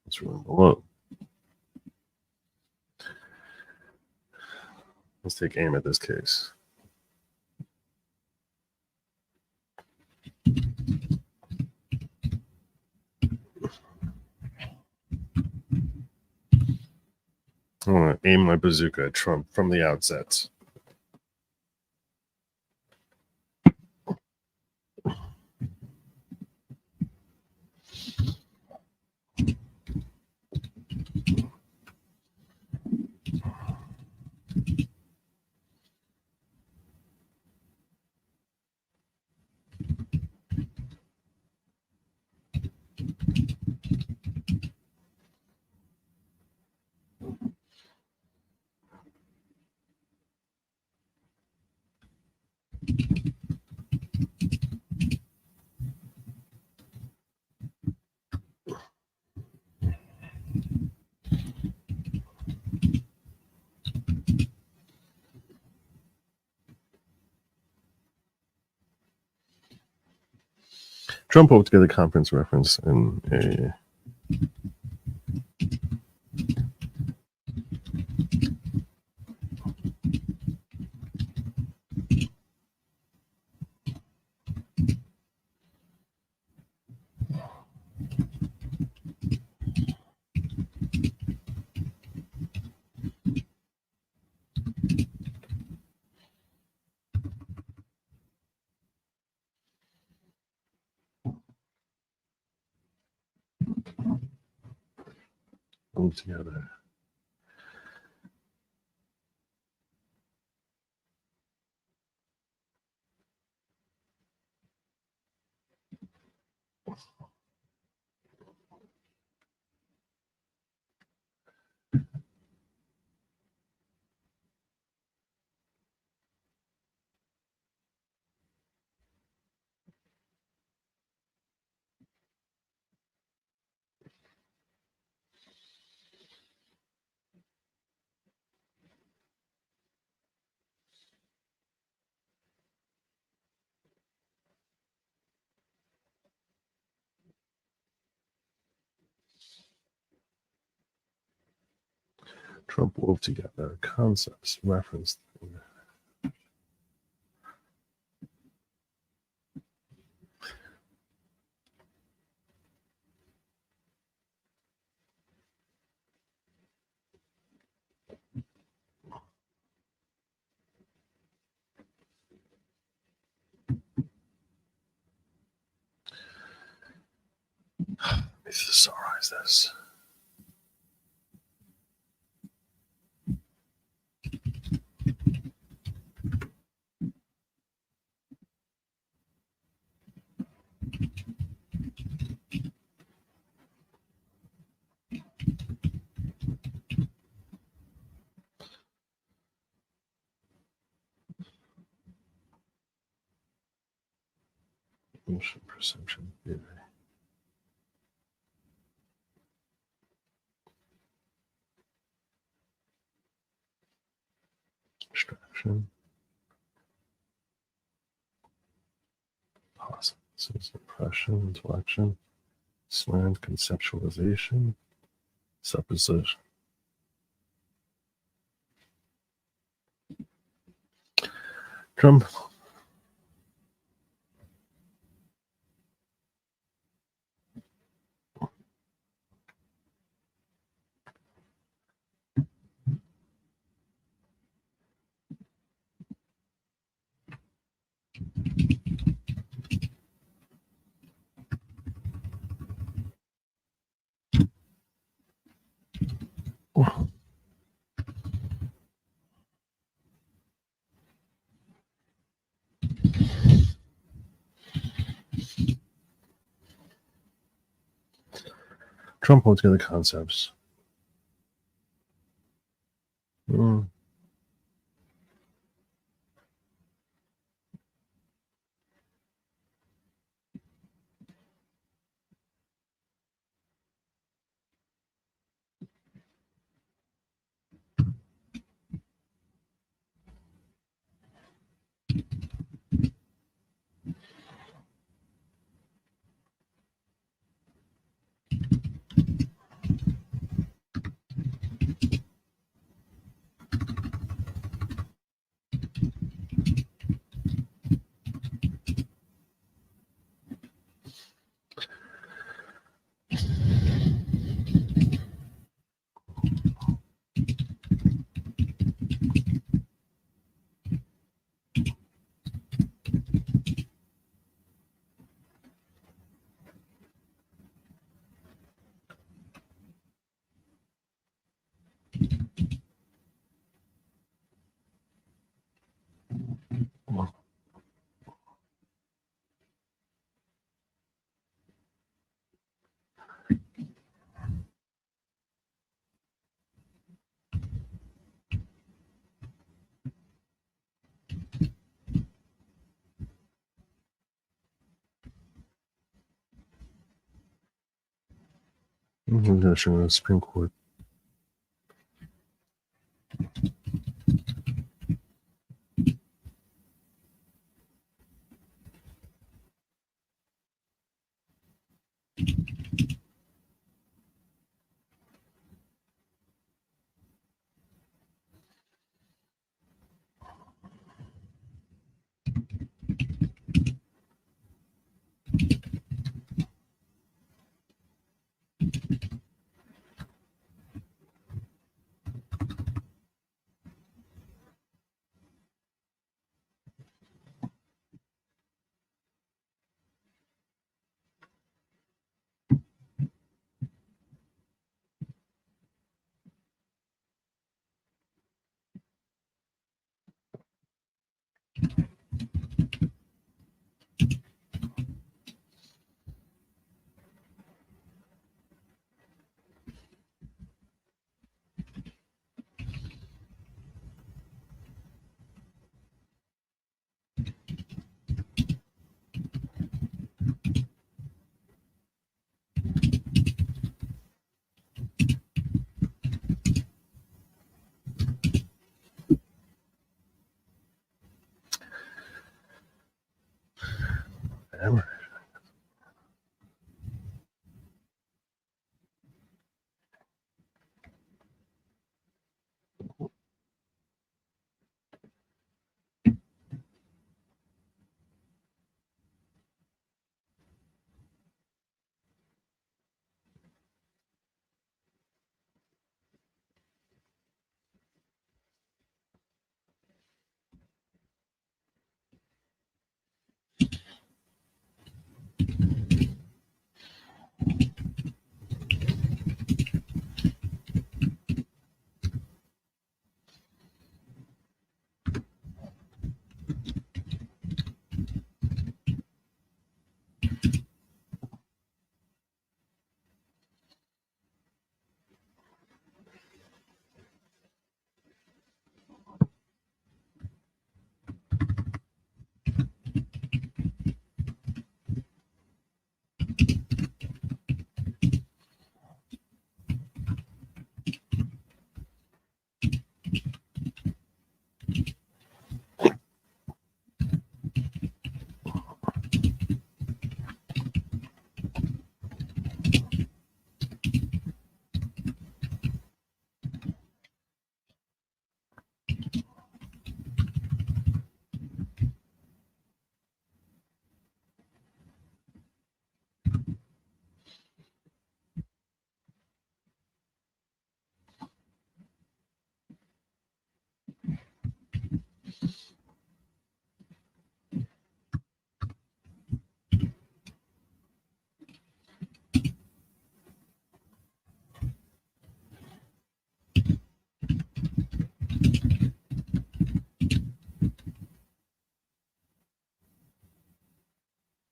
Let's run below. Let's take aim at this case. I want to aim my bazooka at Trump from the outset. Trump put together conference reference in a together. Trump wove together concepts referenced in Let me summarize this. Motion perception theory. Abstraction. Possibilities, impression, intellection, slant, conceptualization, supposition. Trump Trump put together concepts National Supreme Court. Hammer.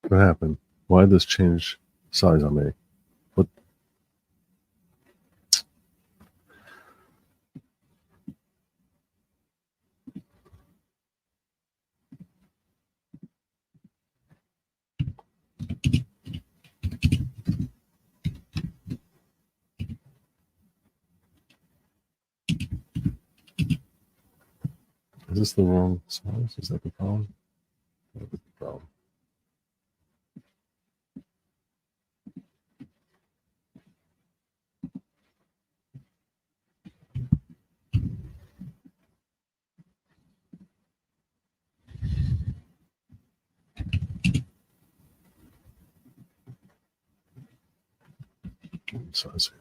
What happened? Why did this change size on me? What? Is this the wrong size? Is that the problem? That was the problem. Size.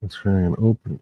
It's creating an open.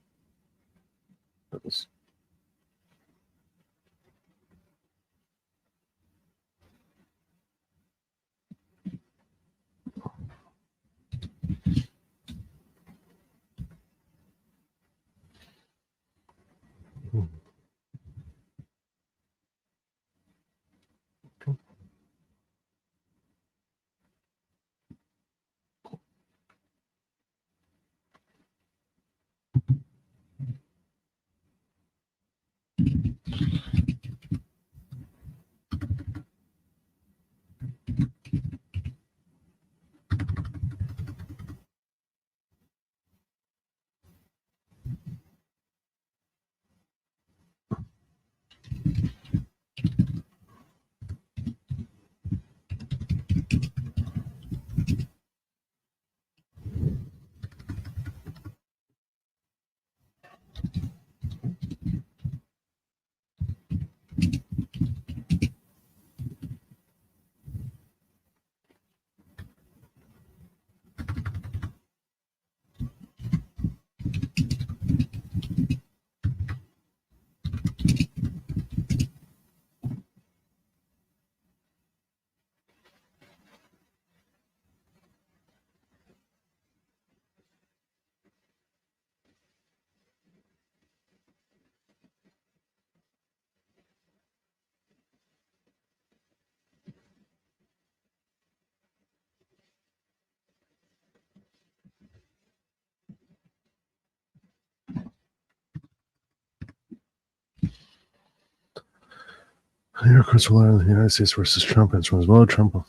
New York courts will allow the United States versus Trump and as well. Trump.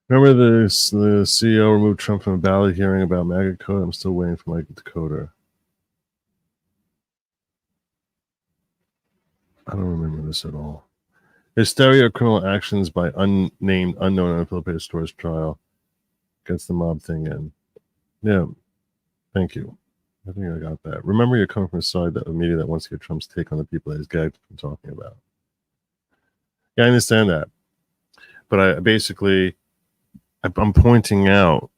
Remember the CEO removed Trump from a ballot hearing about MAGA code? I'm still waiting for my decoder. I don't remember this at all. Hysteria of criminal actions by unnamed, unknown on Philippine stores trial against the mob thing. And yeah, thank you. I think I got that. Remember, you're coming from a side that a media that wants to get Trump's take on the people that he's gagged from talking about. Yeah, I understand that. But I'm pointing out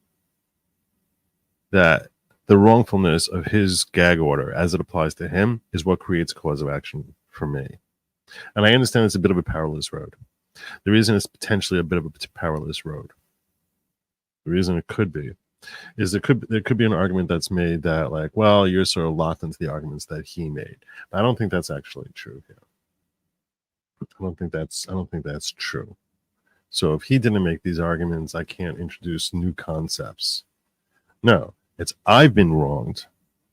that the wrongfulness of his gag order as it applies to him is what creates cause of action for me. And I understand it's a bit of a perilous road. The reason it's potentially a bit of a perilous road, the reason it could be, is there could be an argument that's made that, like, well, you're sort of locked into the arguments that he made. But I don't think that's actually true here. I don't think that's true. So if he didn't make these arguments, I can't introduce new concepts. No, it's I've been wronged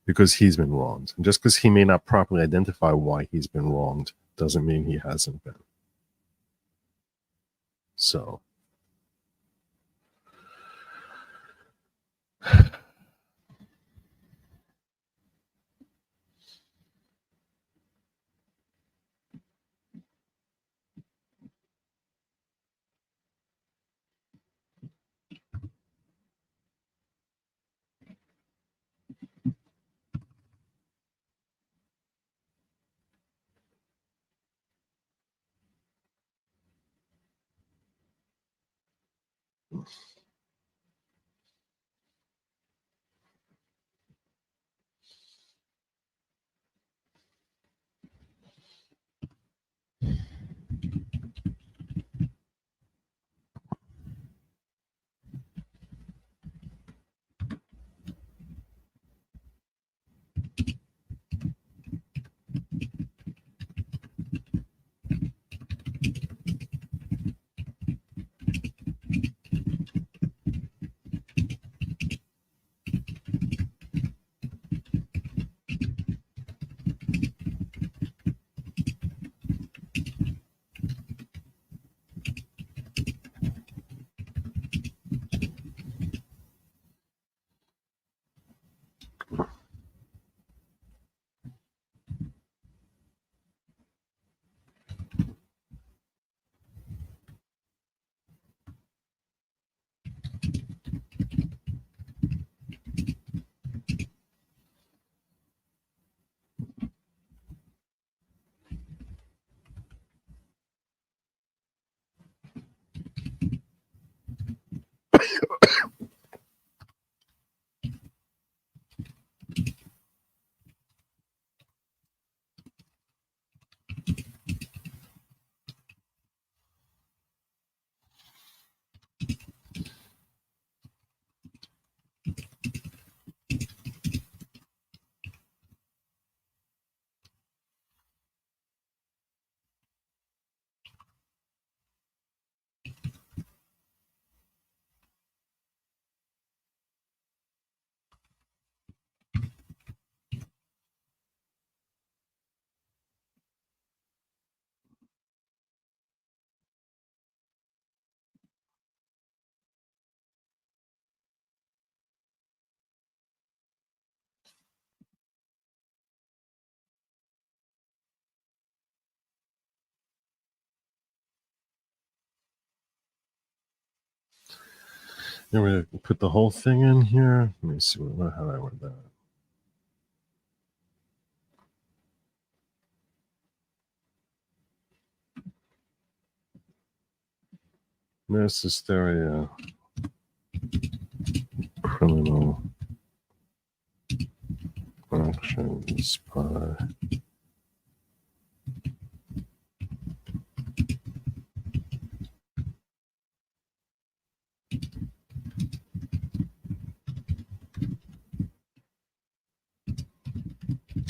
because he's been wronged. And just because he may not properly identify why he's been wronged doesn't mean he hasn't been. So Then we're gonna put the whole thing in here. Let me see how do I word that. Mass hysteria, criminal actions by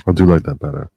I do like that better.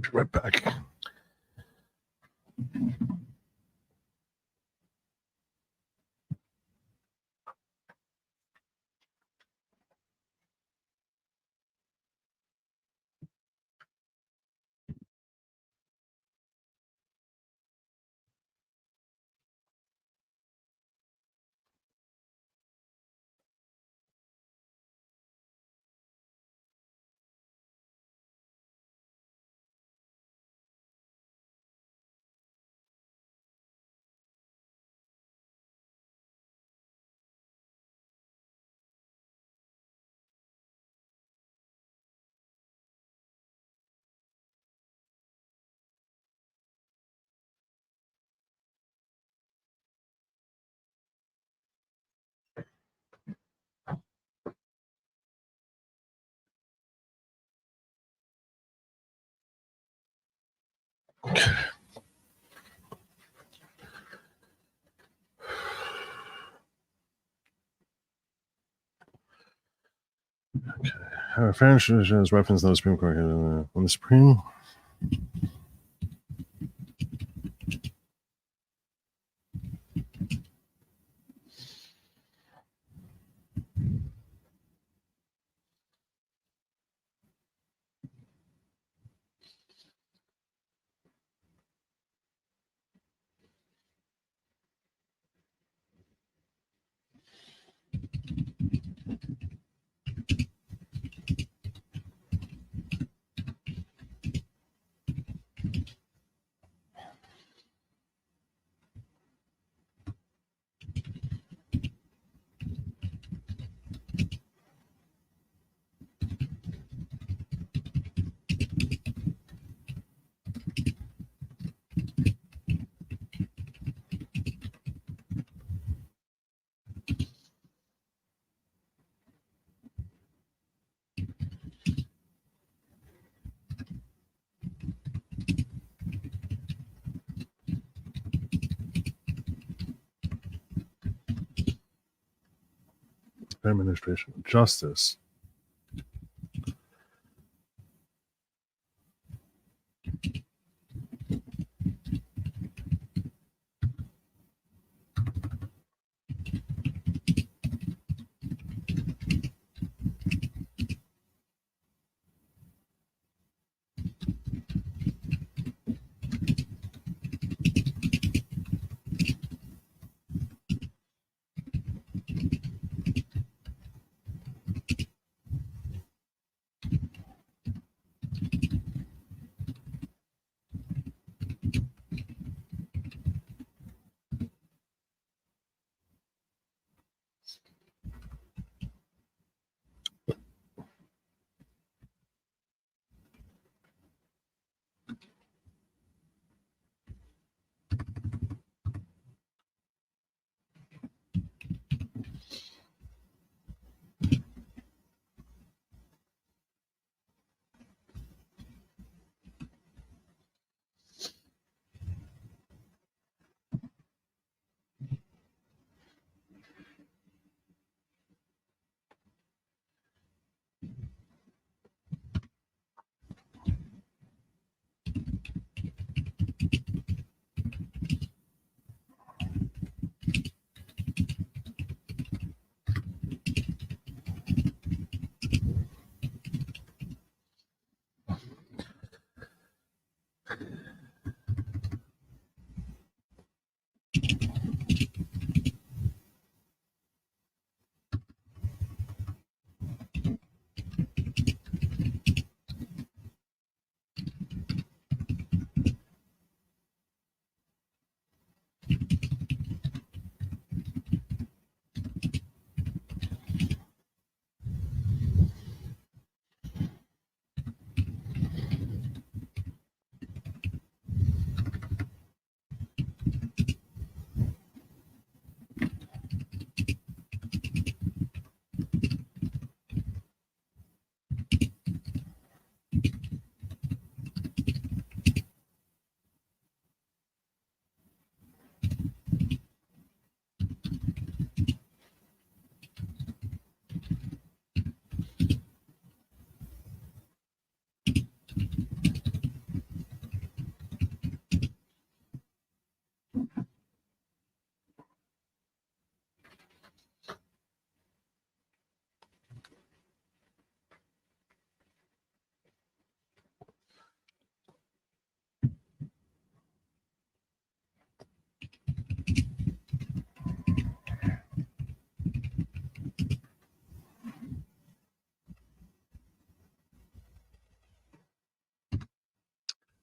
Be right back. Okay. Fair is reference to the Supreme Court on the Supreme. Administration of Justice.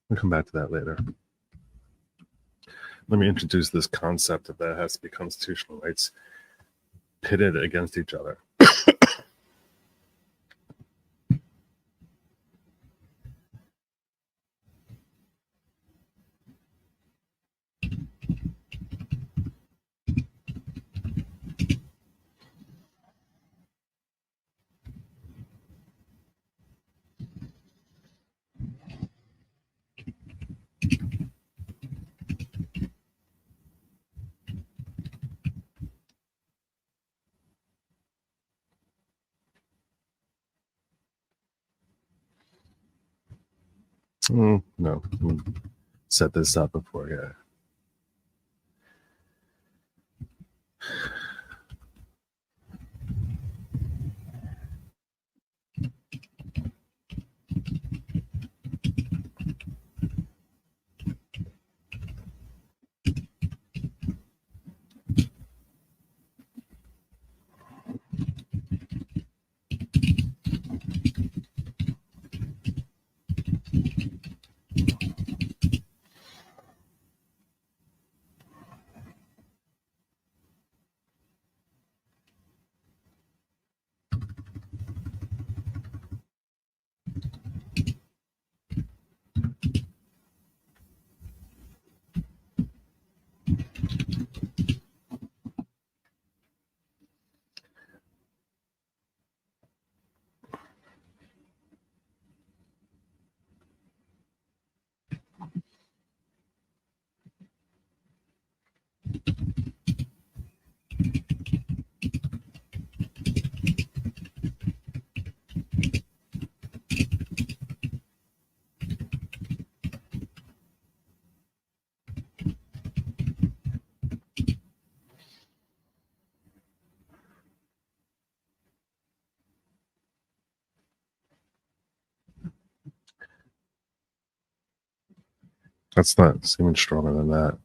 We'll come back to that later. Let me introduce this concept that has to be constitutional rights pitted against each other. No, set this up before, yeah. That's not even stronger than that.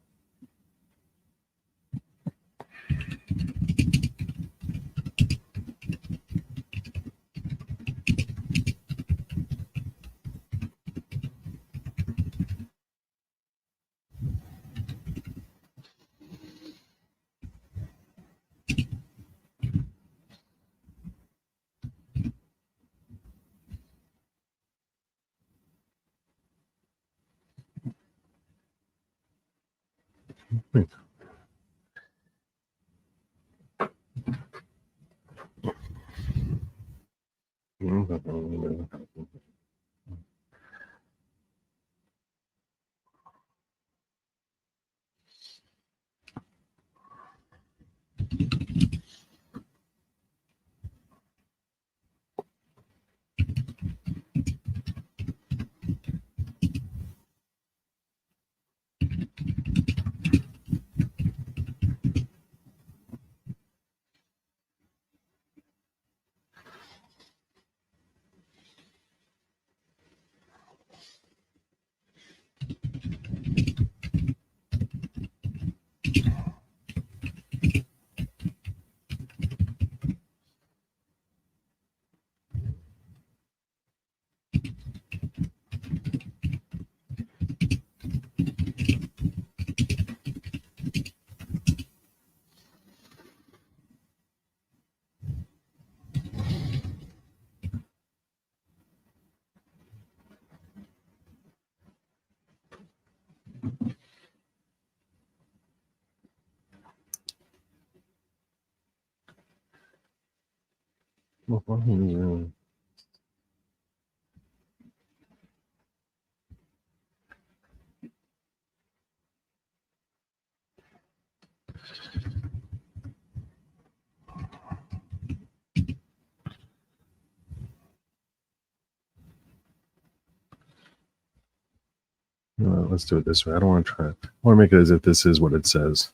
Let's do it this way. I don't want to try it. I want to make it as if this is what it says.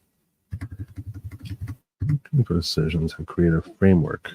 For decisions and create a framework.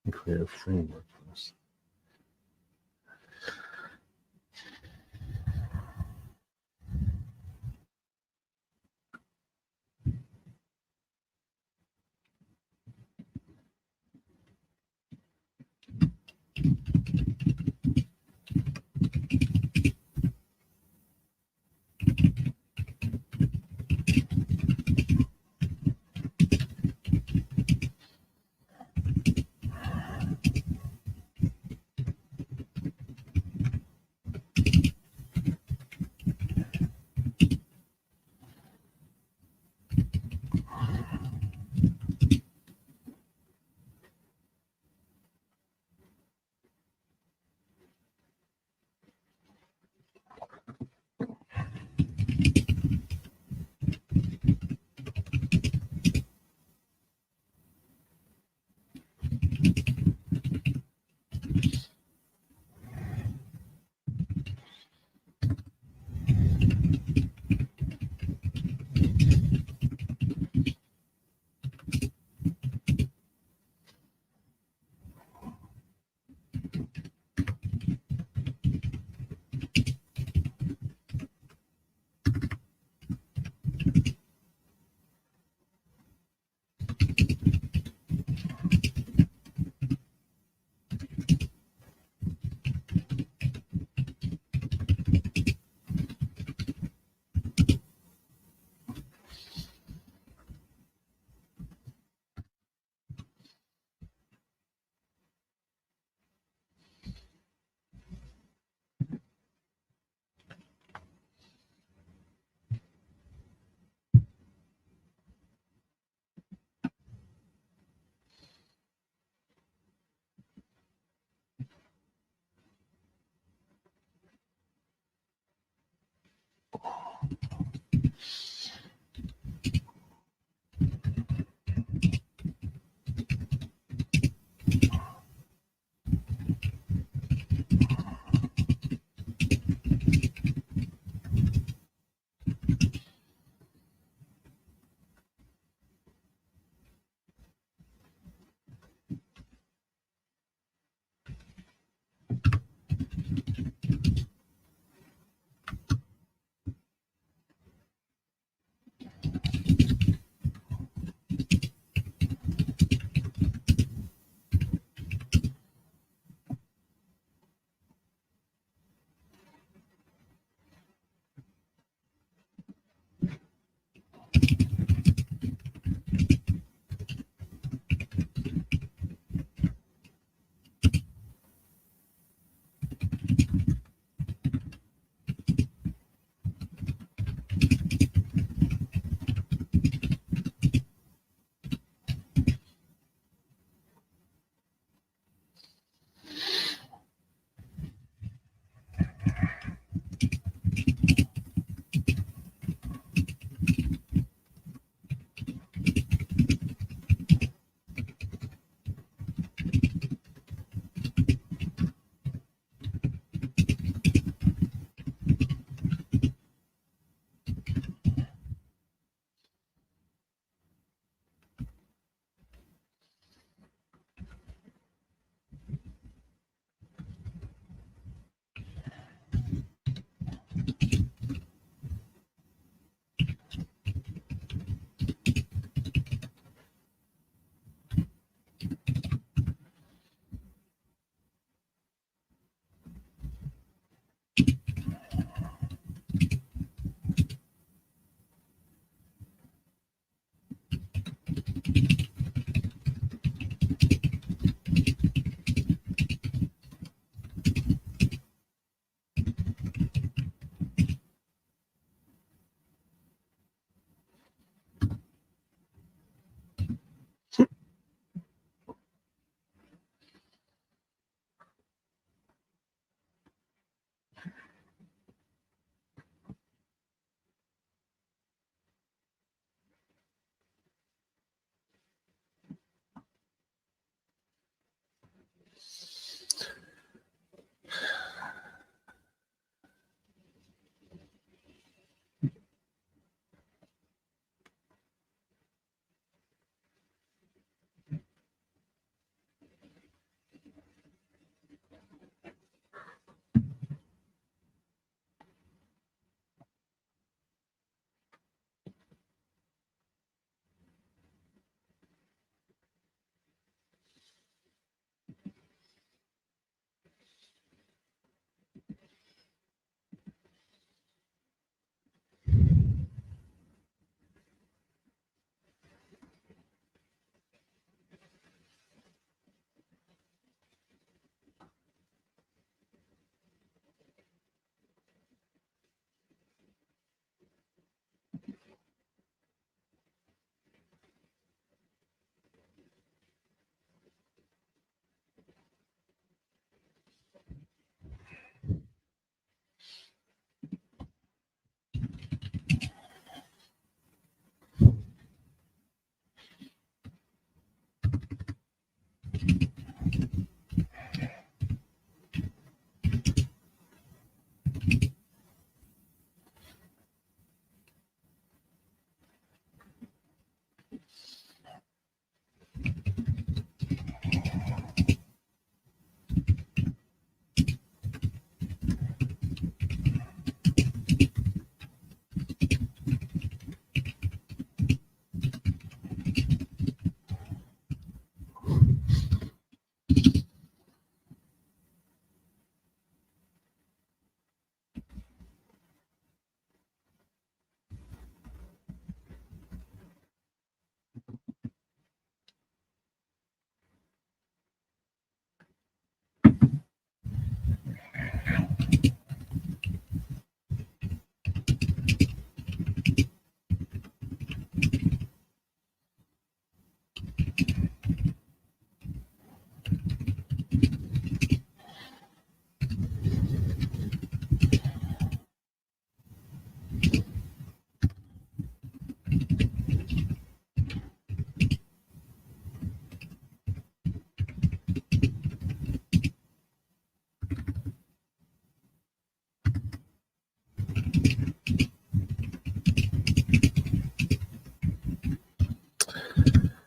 and create a framework for this.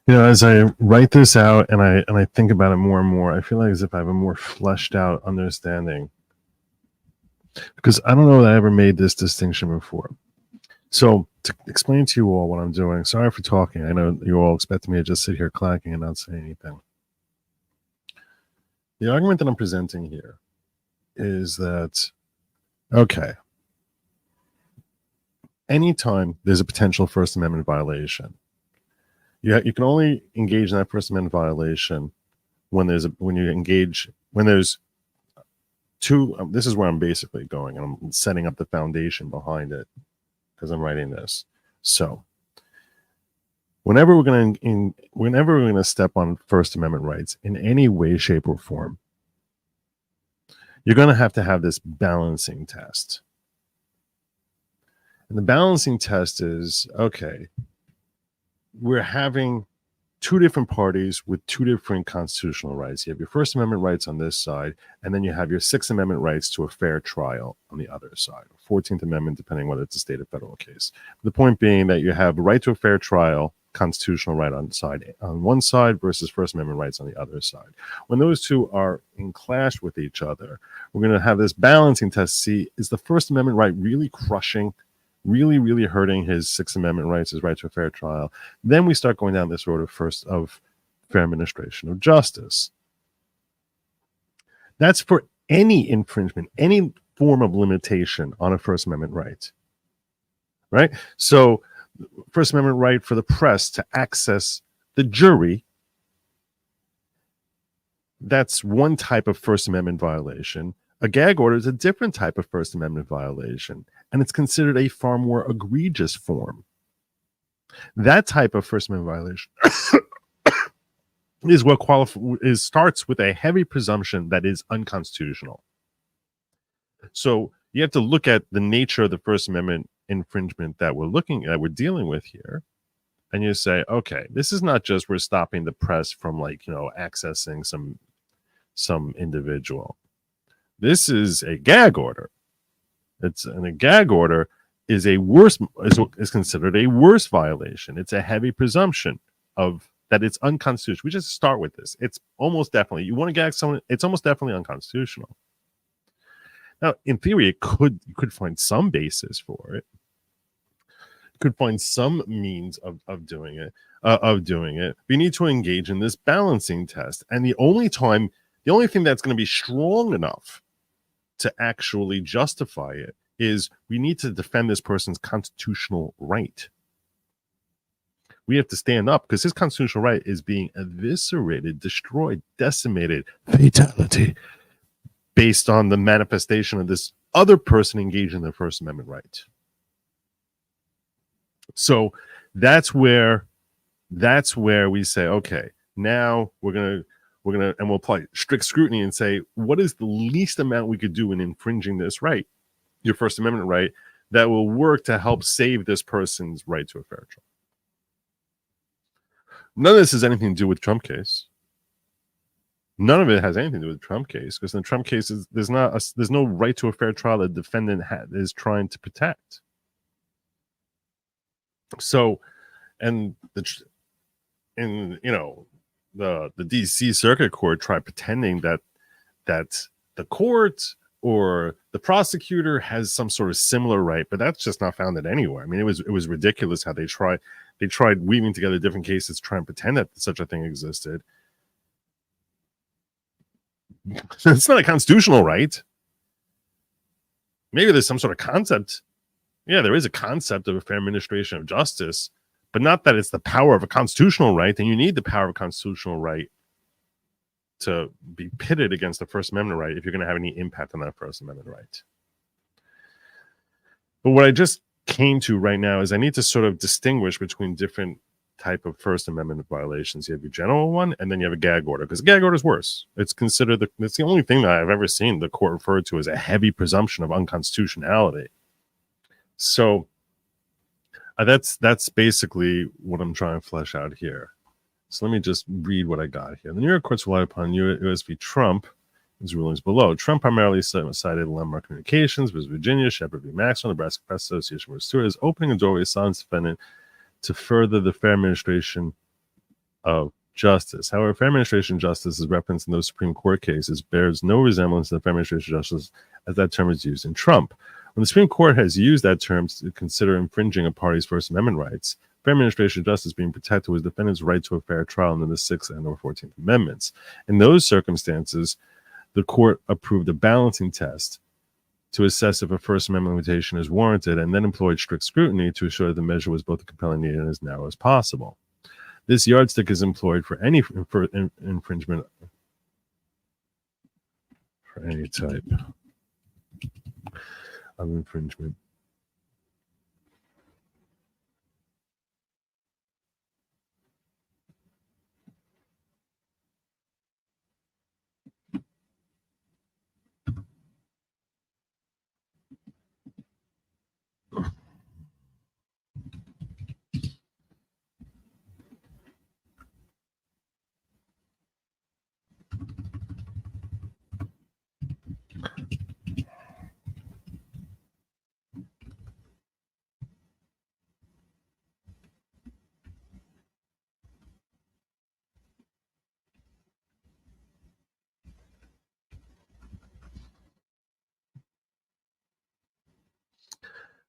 As I write this out and I think about it more and more, I feel like as if I have a more fleshed out understanding, because I don't know that I ever made this distinction before. So to explain to you all what I'm doing, sorry for talking. I know you all expect me to just sit here clacking and not say anything. The argument that I'm presenting here is that, okay, anytime there's a potential First Amendment violation, you can only engage in that First Amendment violation when there's two. This is where I'm basically going, and I'm setting up the foundation behind it because I'm writing this. So, whenever we're going to step on First Amendment rights in any way, shape, or form, you're going to have this balancing test. And the balancing test is, okay, we're having two different parties with two different constitutional rights. You have your First Amendment rights on this side, and then you have your Sixth Amendment rights to a fair trial on the other side, 14th Amendment, depending whether it's a state or federal case. The point being that you have a right to a fair trial, constitutional right on one side versus First Amendment rights on the other side. When those two are in clash with each other, we're going to have this balancing test. See, is the First Amendment right really crushing, really hurting his Sixth Amendment rights, his right to a fair trial? Then we start going down this road of fair administration of justice. That's for any infringement, any form of limitation on a First Amendment right? So First Amendment right for the press to access the jury, that's one type of First Amendment violation. A gag order is a different type of First Amendment violation, and it's considered a far more egregious form. That type of First Amendment violation is what starts with a heavy presumption that is unconstitutional. So you have to look at the nature of the First Amendment infringement that we're dealing with here, and you say, okay, this is not just we're stopping the press from accessing some individual. This is a gag order. A gag order is considered a worse violation. It's a heavy presumption of that it's unconstitutional. We just start with this. It's almost definitely, you want to gag someone, it's almost definitely unconstitutional. Now, in theory, you could find some basis for it. You could find some means of doing it. We need to engage in this balancing test. And the only thing that's going to be strong enough to actually justify it is we need to defend this person's constitutional right. We have to stand up because his constitutional right is being eviscerated, destroyed, decimated, fatality, based on the manifestation of this other person engaged in their First Amendment right. So that's where we say, okay, now we're gonna and we'll apply strict scrutiny and say, what is the least amount we could do in infringing this right, your First Amendment right, that will work to help save this person's right to a fair trial? None of this has anything to do with Trump case. None of it has anything to do with the Trump case, because in the Trump case, there's no right to a fair trial that the defendant is trying to protect. So, and the DC Circuit Court tried pretending that the court or the prosecutor has some sort of similar right, but that's just not founded anywhere. I mean, it was ridiculous how they tried weaving together different cases to try and pretend that such a thing existed. It's not a constitutional right. Maybe there's some sort of concept. Yeah, there is a concept of a fair administration of justice, but not that it's the power of a constitutional right. And you need the power of a constitutional right to be pitted against the First Amendment right if you're going to have any impact on that First Amendment right. But what I just came to right now is I need to sort of distinguish between different type of First Amendment violations. You have your general one, and then you have a gag order, because a gag order is worse. It's considered it's the only thing that I've ever seen the court refer to as a heavy presumption of unconstitutionality. So that's basically what I'm trying to flesh out here. So let me just read what I got here. The New York courts relied upon U.S. v. Trump, his rulings below. Trump primarily cited Landmark Communications versus Virginia, Shepard v. Maxwell, Nebraska Press Association versus Stewart as opening a doorway to silence defendant to further the fair administration of justice. However, fair administration justice, as referenced in those Supreme Court cases, bears no resemblance to the fair administration justice as that term is used in Trump. When the Supreme Court has used that term to consider infringing a party's First Amendment rights, fair administration justice being protected was defendant's right to a fair trial under the Sixth and or 14th Amendments. In those circumstances, the court approved a balancing test to assess if a First Amendment limitation is warranted, and then employed strict scrutiny to ensure that the measure was both a compelling need and as narrow as possible. This yardstick is employed for any infringement for any type of infringement.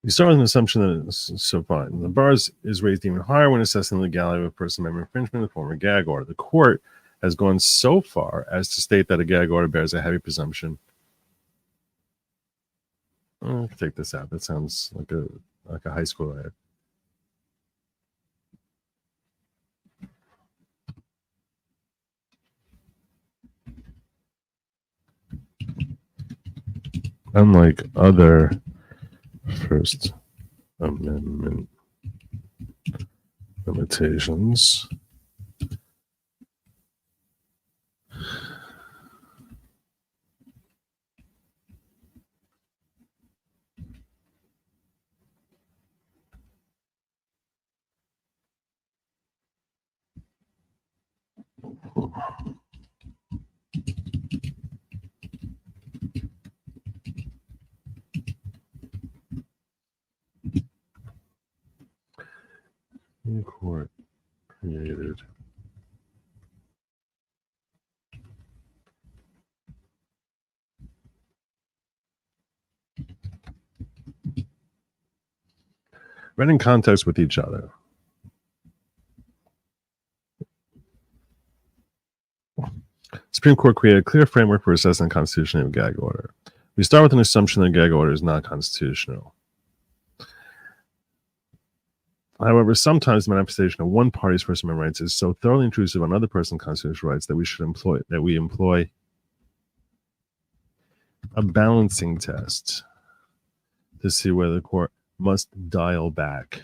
We start with an assumption that it's so fine. The bar is raised even higher when assessing the legality of a First Amendment infringement in the form of a gag order. The court has gone so far as to state that a gag order bears a heavy presumption. I can take this out. That sounds like a high school ad. Unlike other First Amendment limitations, the court created read in context with each other. Supreme Court created a clear framework for assessing the constitutionality of a gag order. We start with an assumption that a gag order is not constitutional. However, sometimes the manifestation of one party's First Amendment rights is so thoroughly intrusive on another person's constitutional rights that we employ a balancing test to see whether the court must dial back.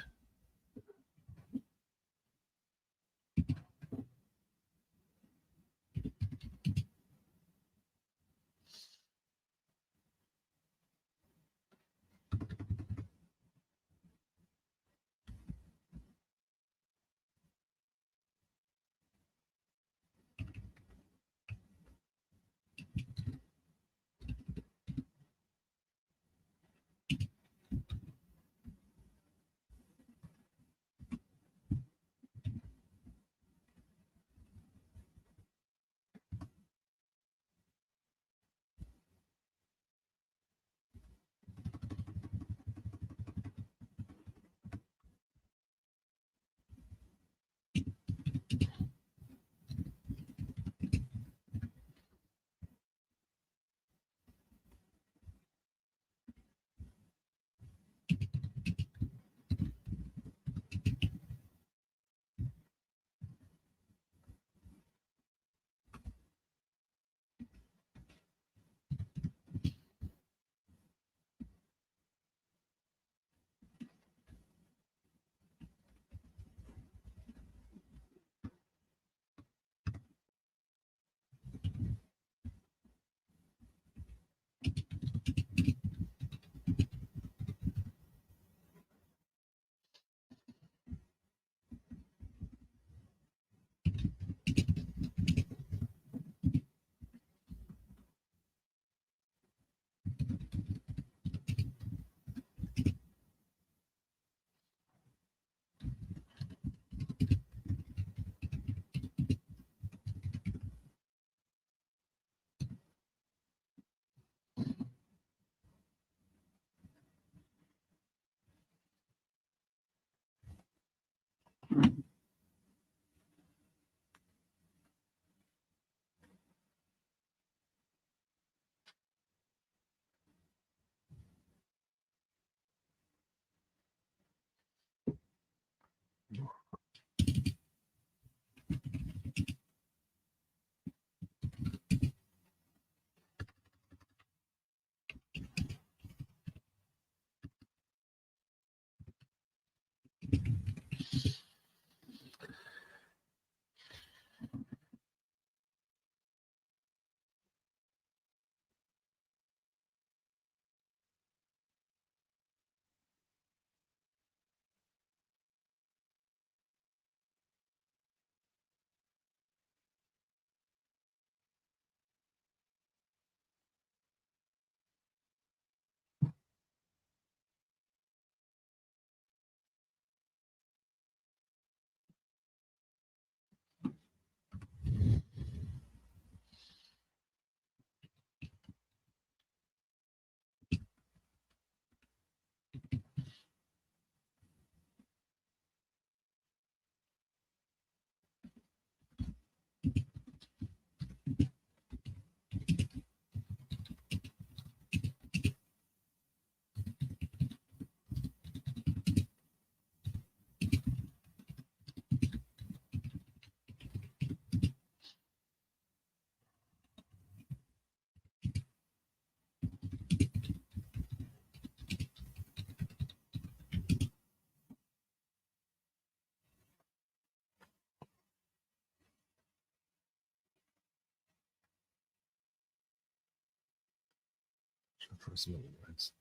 First Amendment rights.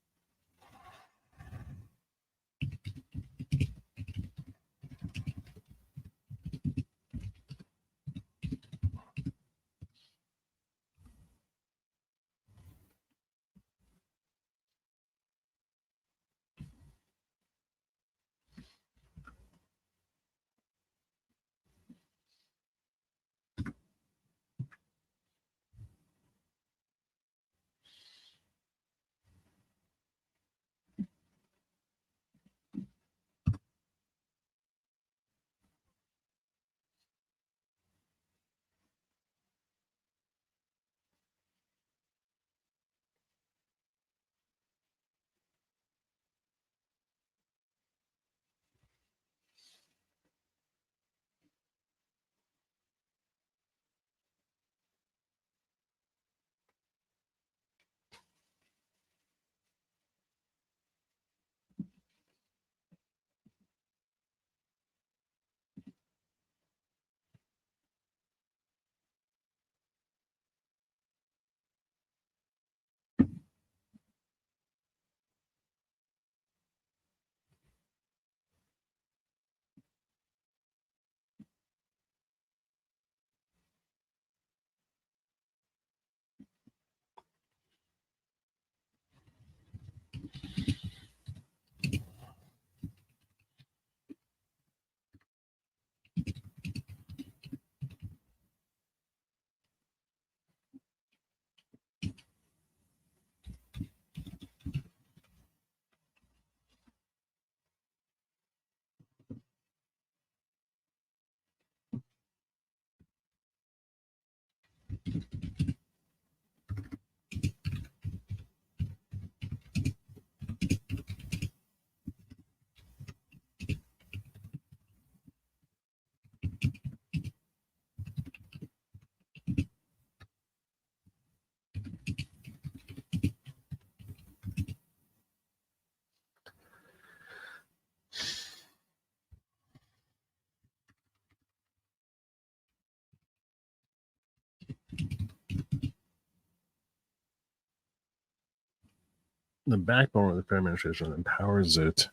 The backbone of the fair administration empowers it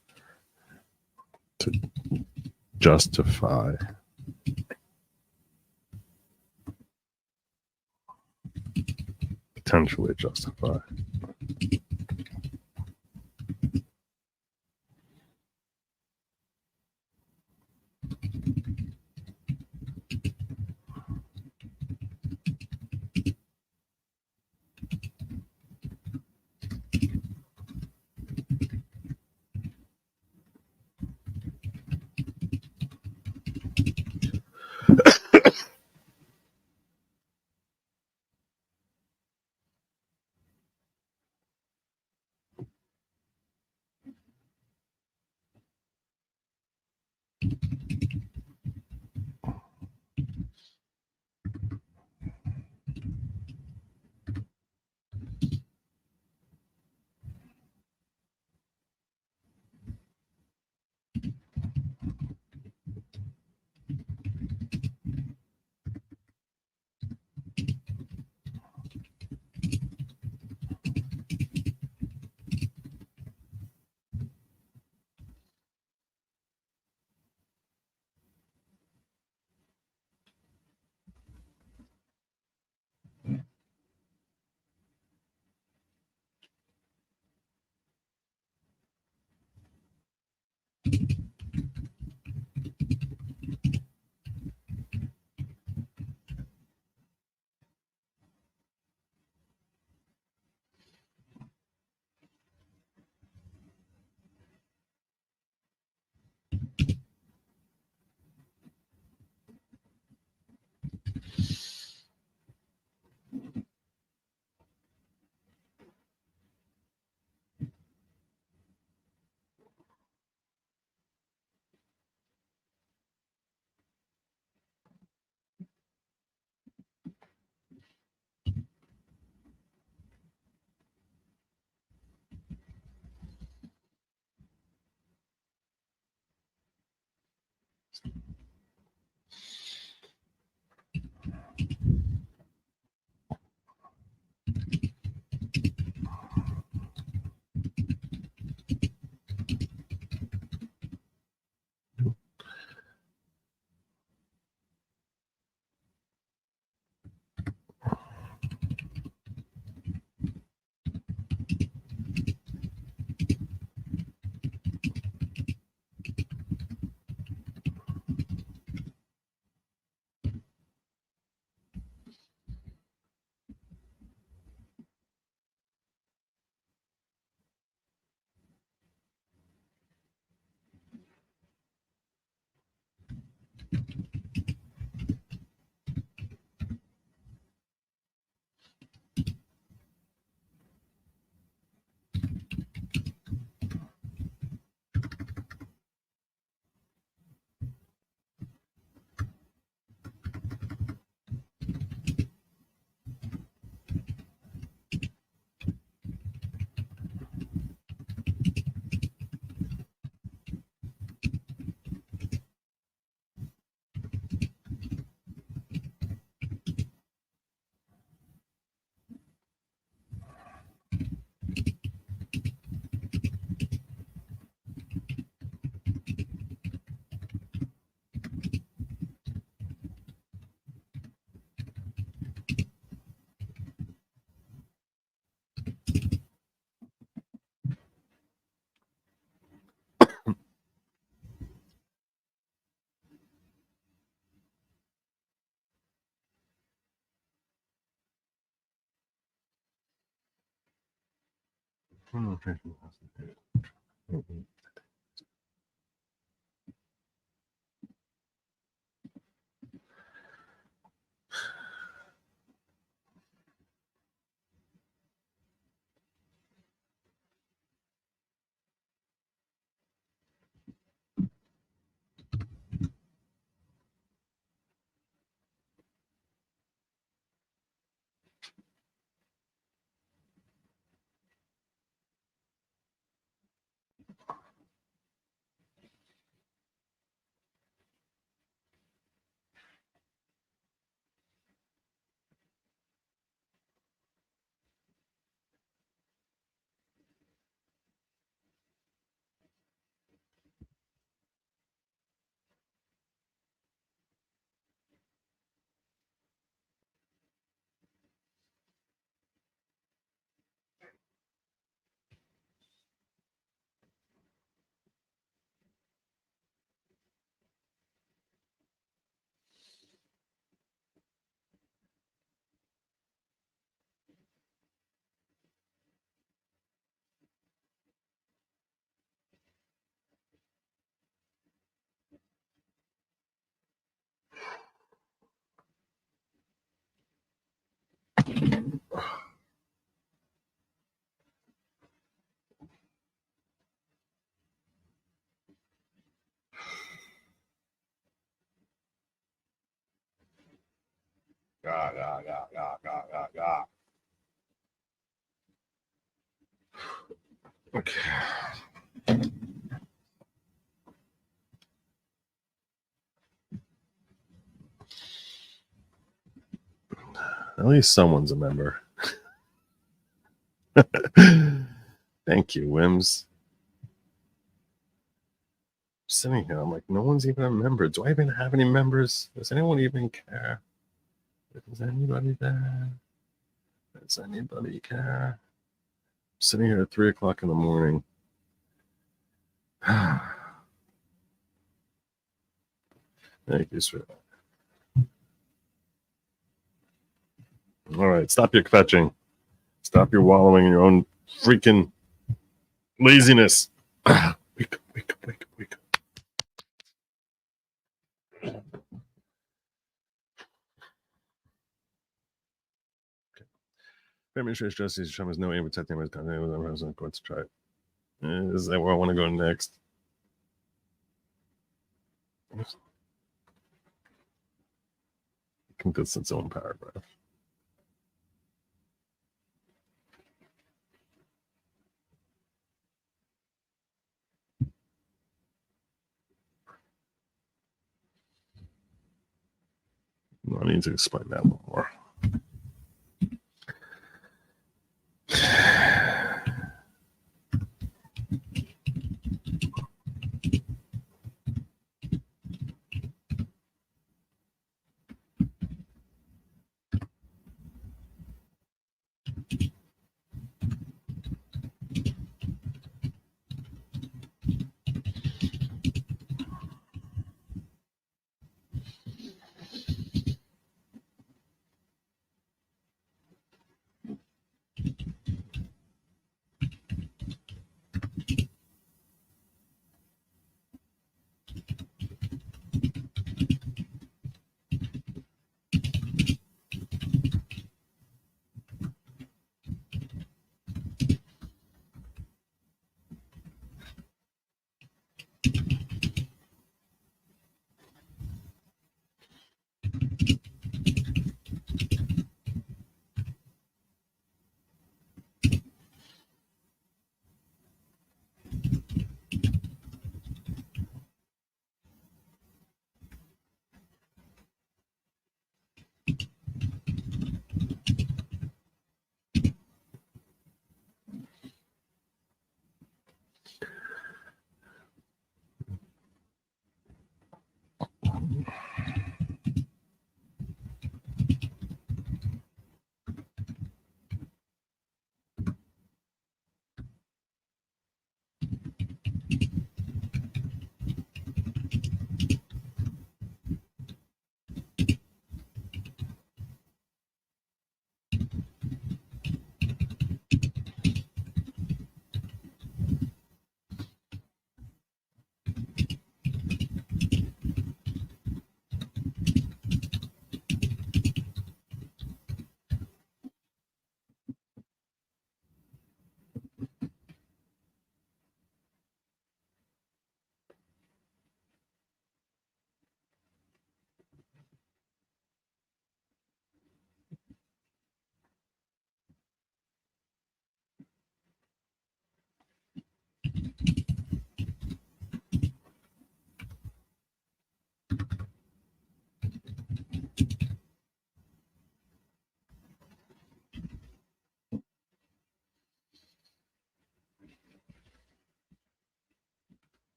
to justify potentially justify Okay. At least someone's a member. Thank you, Wims. Sitting here, I'm like, no one's even a member. Do I even have any members? Does anyone even care? Is anybody there? Does anybody care? I'm sitting here at 3:00 in the morning. Thank you, sir. All right, stop your fetching. Stop your wallowing in your own freaking laziness. Wake up, wake up, wake up, wake up. Administration justice Trump has no aim at protecting his content with the president court to try it. Is that where I want to go next? I think that's its own paragraph. I need to explain that one more.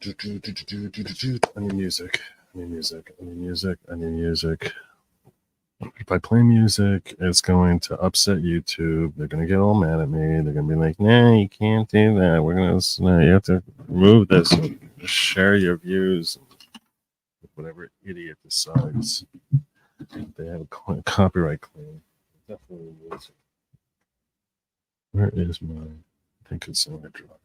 I need music. I need music. I need music. I need music. If I play music, it's going to upset YouTube. They're going to get all mad at me. They're going to be like, "Nah, you can't do that. We're going to, you have to remove this. Share your views." Whatever idiot decides they have a copyright claim. Definitely music. Where is my? I think it's in my drug.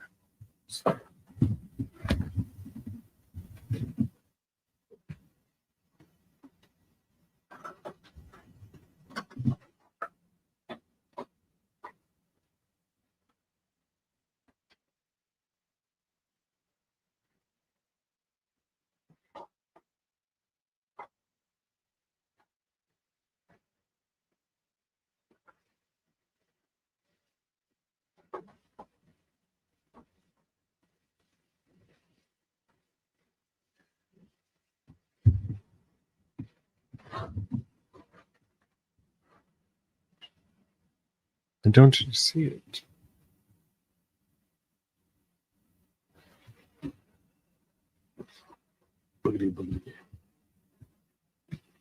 And don't you see it? Boogity boogity.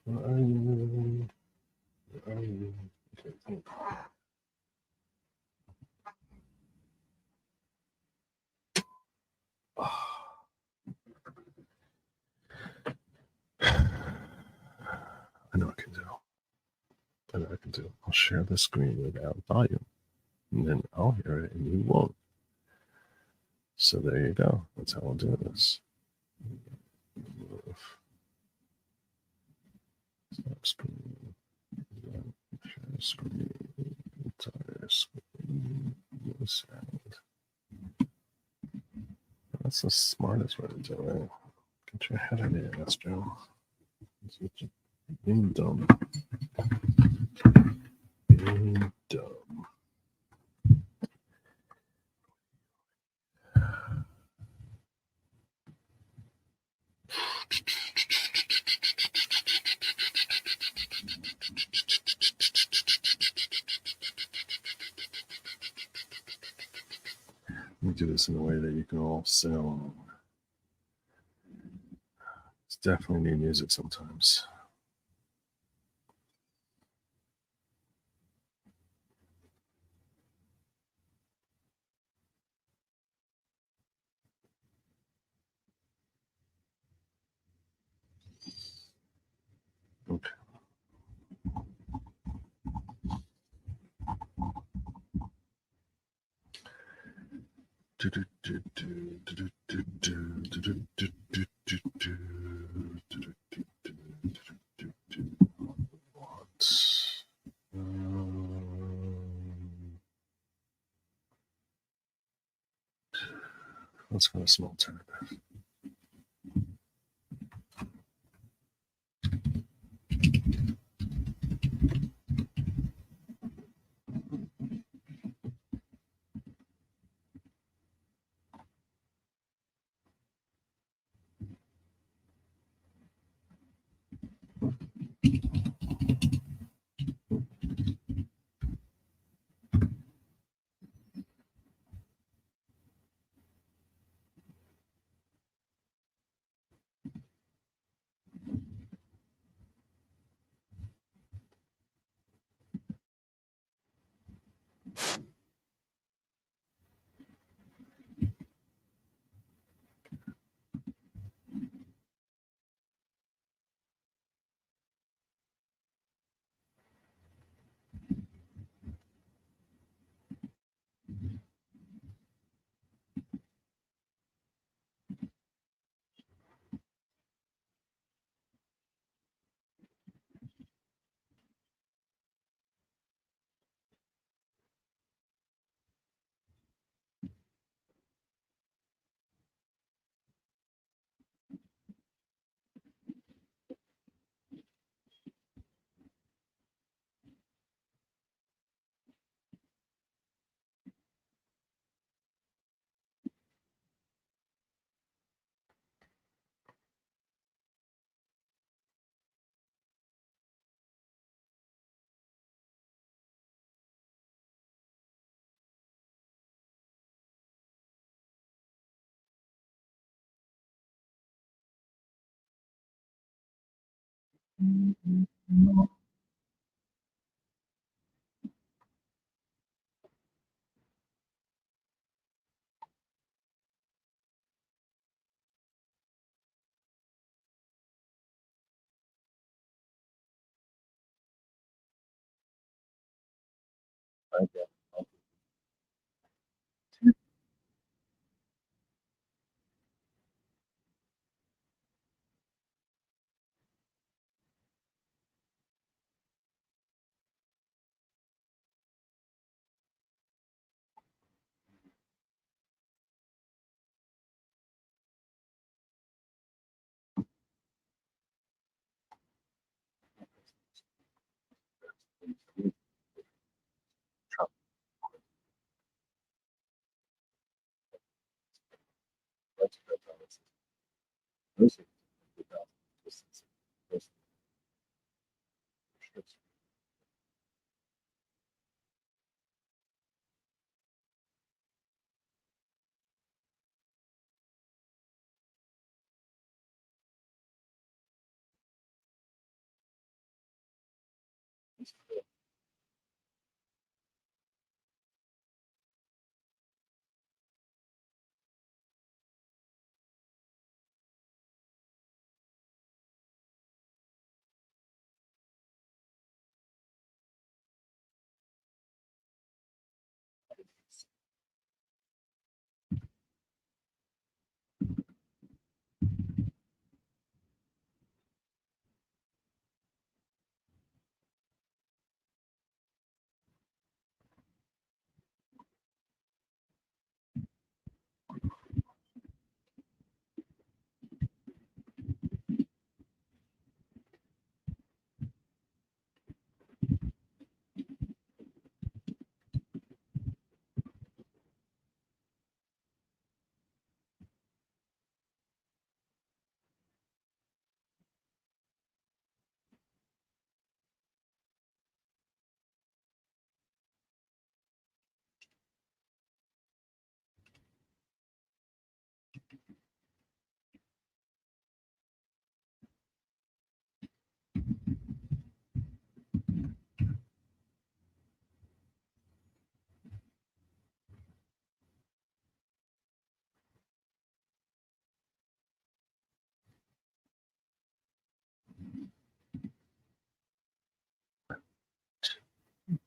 Where are you? Where are you? Okay. I know I can do. I know I can do. I'll share the screen without volume, and then I'll hear it, and you won't. So there you go. That's how I'll do this. Stop screen. Share screen. Entire screen. No sound. That's the smartest way to do it. Get your head out of here, that's Joe. Being dumb. Being dumb. Let me do this in a way that you can all sing along. It's definitely need music sometimes. Okay. Let's go to small alternative.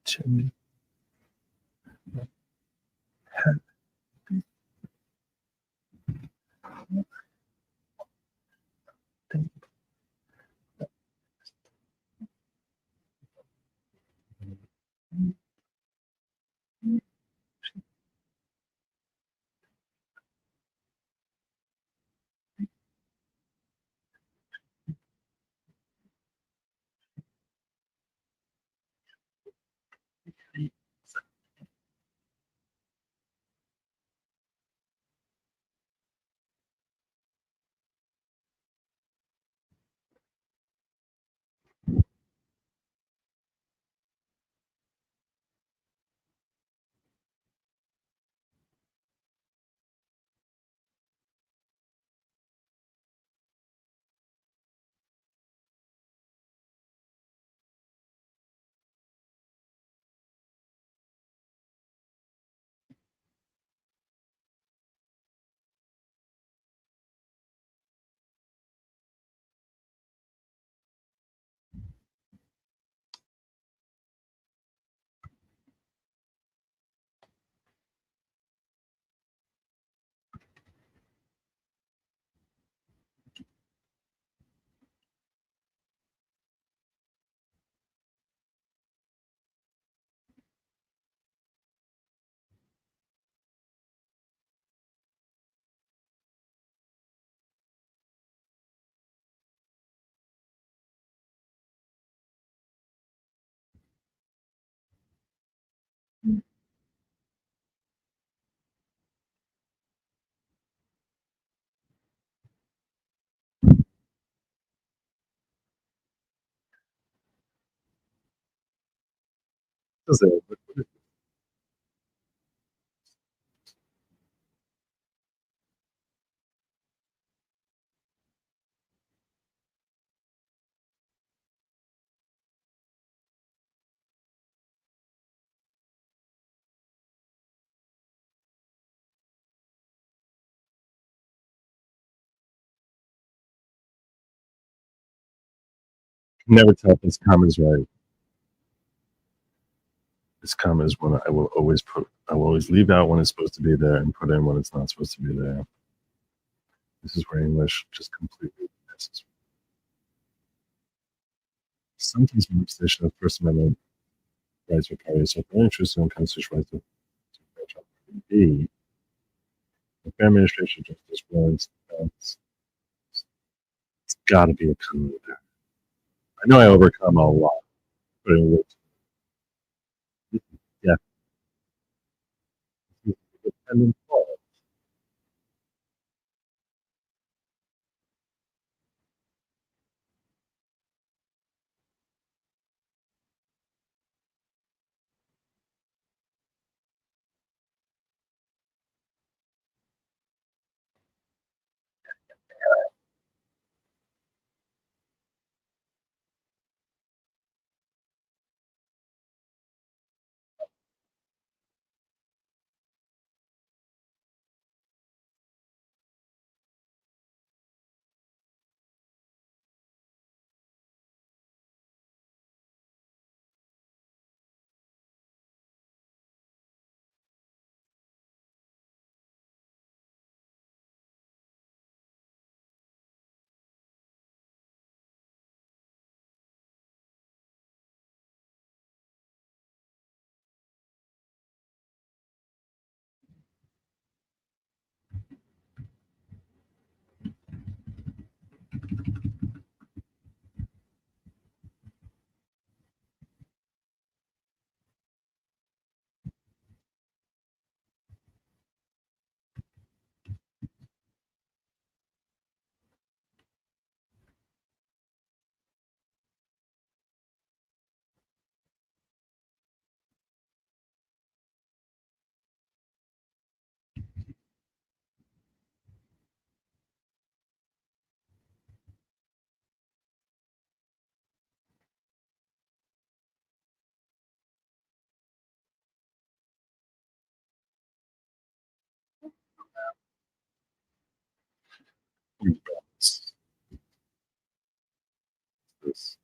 to Cos'è? Never tell if this comma is right. This comma is when I will always leave out when it's supposed to be there and put in when it's not supposed to be there. This is where English just completely misses. Sometimes manifestation of First Amendment rights or parties are very interested in constitutional rights to B. The fair administration of justice warrants it's got to be a comma there. I know I overcome a lot, but it works. Yeah, it's a dependent clause. This,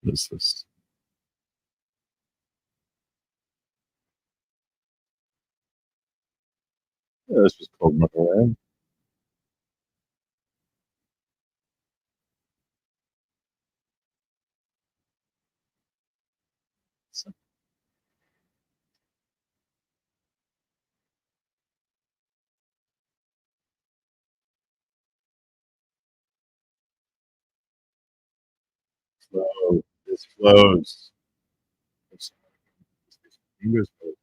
this, this. Yeah, this was called Motherland. So, flow. This flows. English flows.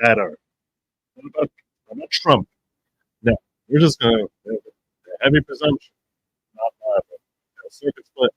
better. What about Trump? No, we're just going to heavy presumption, not liable. Circuit split.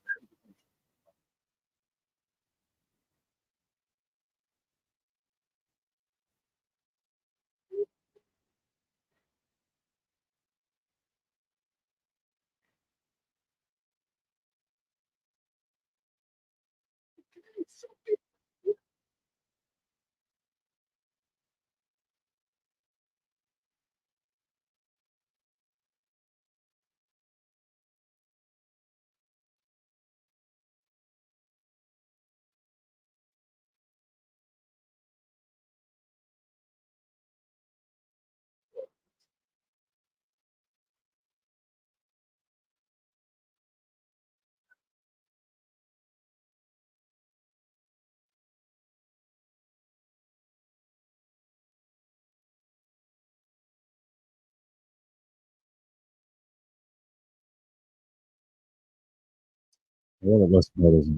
One of us brothers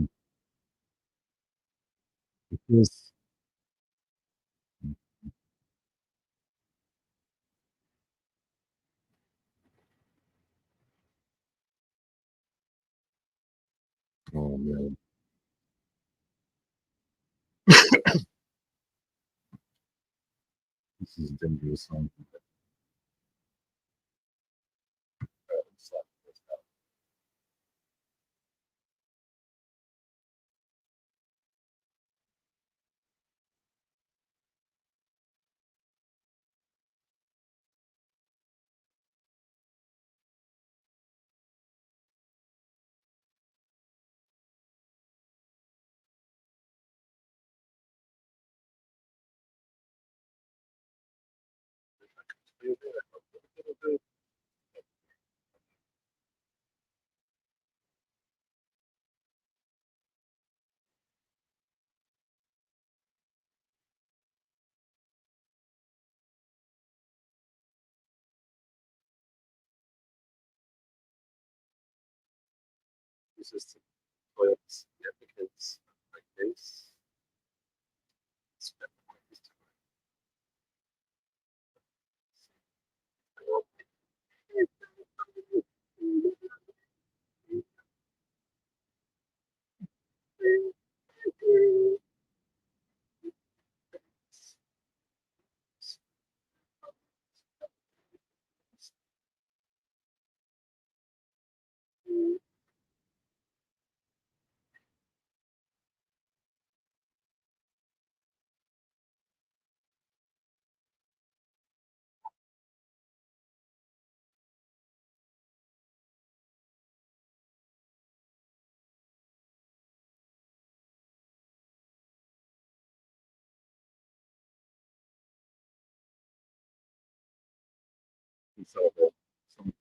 because oh man, this is a dangerous song. This is the significance of my case. And so some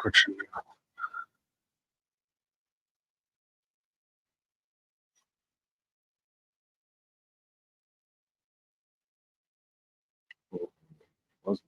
question was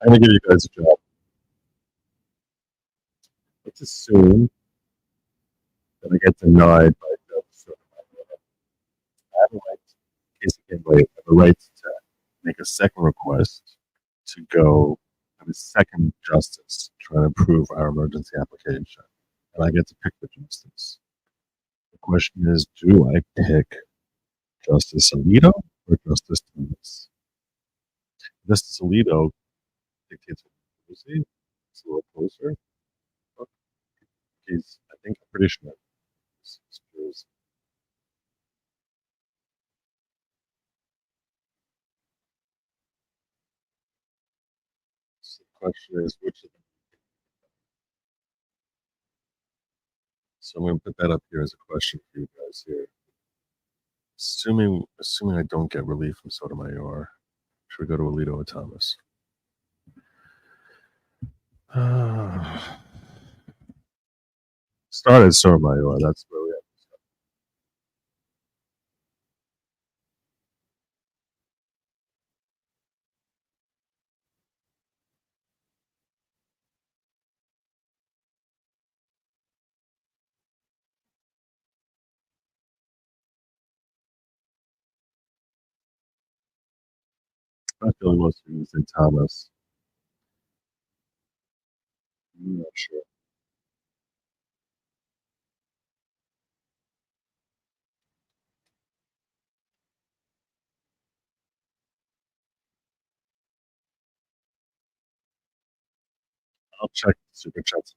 I'm gonna give you guys a job. Let's assume that I get denied by the sort of I have a right, in case I get late, I have a right to make a second request to go have a second justice trying to approve our emergency application. And I get to pick the justice. The question is, do I pick Justice Alito or Justice Thomas? Justice Alito dictates what policy. It's a little closer. He's, I think, I'm pretty sure he's so the question is, which of them? So I'm going to put that up here as a question for you guys here. Assuming I don't get relief from Sotomayor, should we go to Alito or Thomas? Start at Sotomayor. That's where we are. I feel most of you say Thomas. I'm not sure. I'll check the super chats.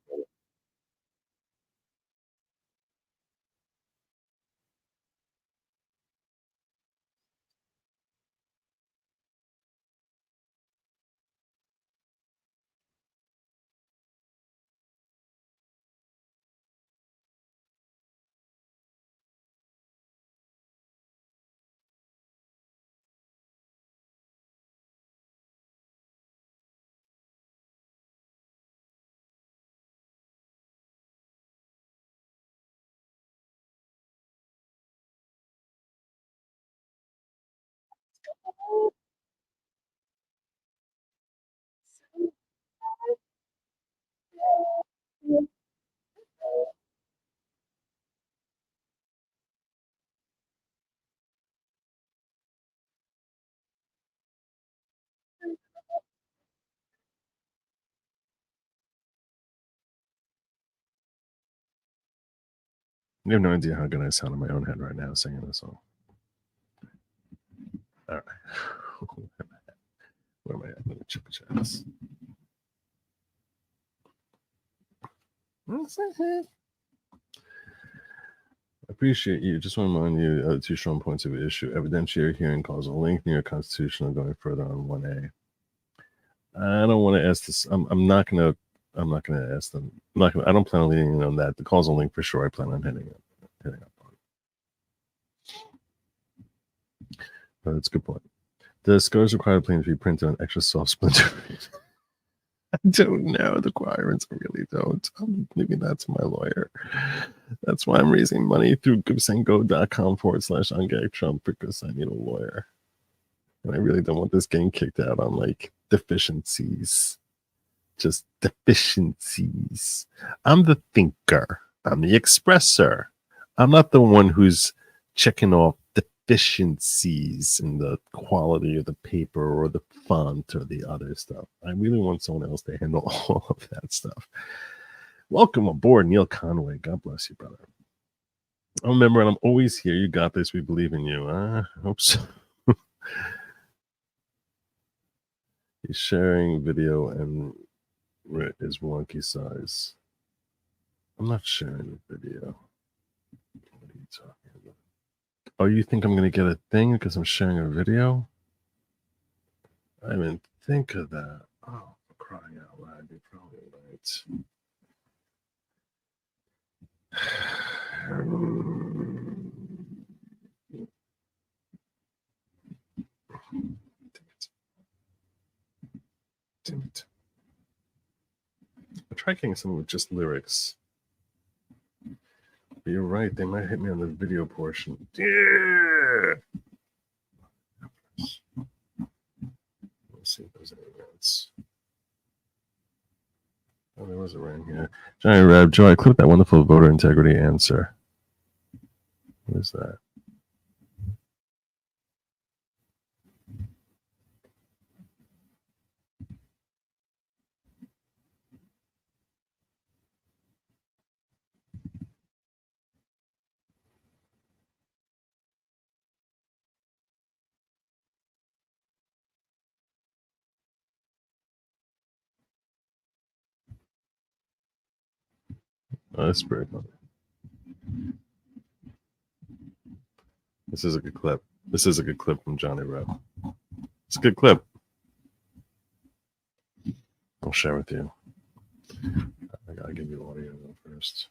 You have no idea how good I sound in my own head right now singing this song. All right. Where am I at? Let me check this. I appreciate you. Just want to remind you two strong points of issue. Evidentiary hearing calls a length near constitutional going further on 1A. I don't want to ask this. I'm not gonna ask them. I don't plan on leaning on that. The causal link for sure. I plan on hitting up on it. But that's a good point. The scores require planes to be printed on extra soft splinter. I don't know the requirements. I really don't. Maybe that's my lawyer. That's why I'm raising money through GoSendGo.com/ungagtrump because I need a lawyer. And I really don't want this getting kicked out on like deficiencies. Just deficiencies. I'm the thinker. I'm the expressor. I'm not the one who's checking off deficiencies in the quality of the paper or the font or the other stuff. I really want someone else to handle all of that stuff. Welcome aboard, Neil Conway. God bless you, brother. Remember, and I'm always here. You got this. We believe in you. I hope so. He's sharing video and Writ is wonky size. I'm not sharing the video. What are you talking about? Oh, you think I'm going to get a thing because I'm sharing a video? I didn't think of that. Oh, for crying out loud. You're probably right. Damn it. I tried getting some with just lyrics. But you're right, they might hit me on the video portion. Yeah. Let's see if there's any rants. Oh, there was a rant here. Johnny Reb, Joe, I clipped that wonderful voter integrity answer. What is that? Oh, that's very funny. This is a good clip. This is a good clip from Johnny Reb. It's a good clip. I'll share with you. I gotta give you audio though first.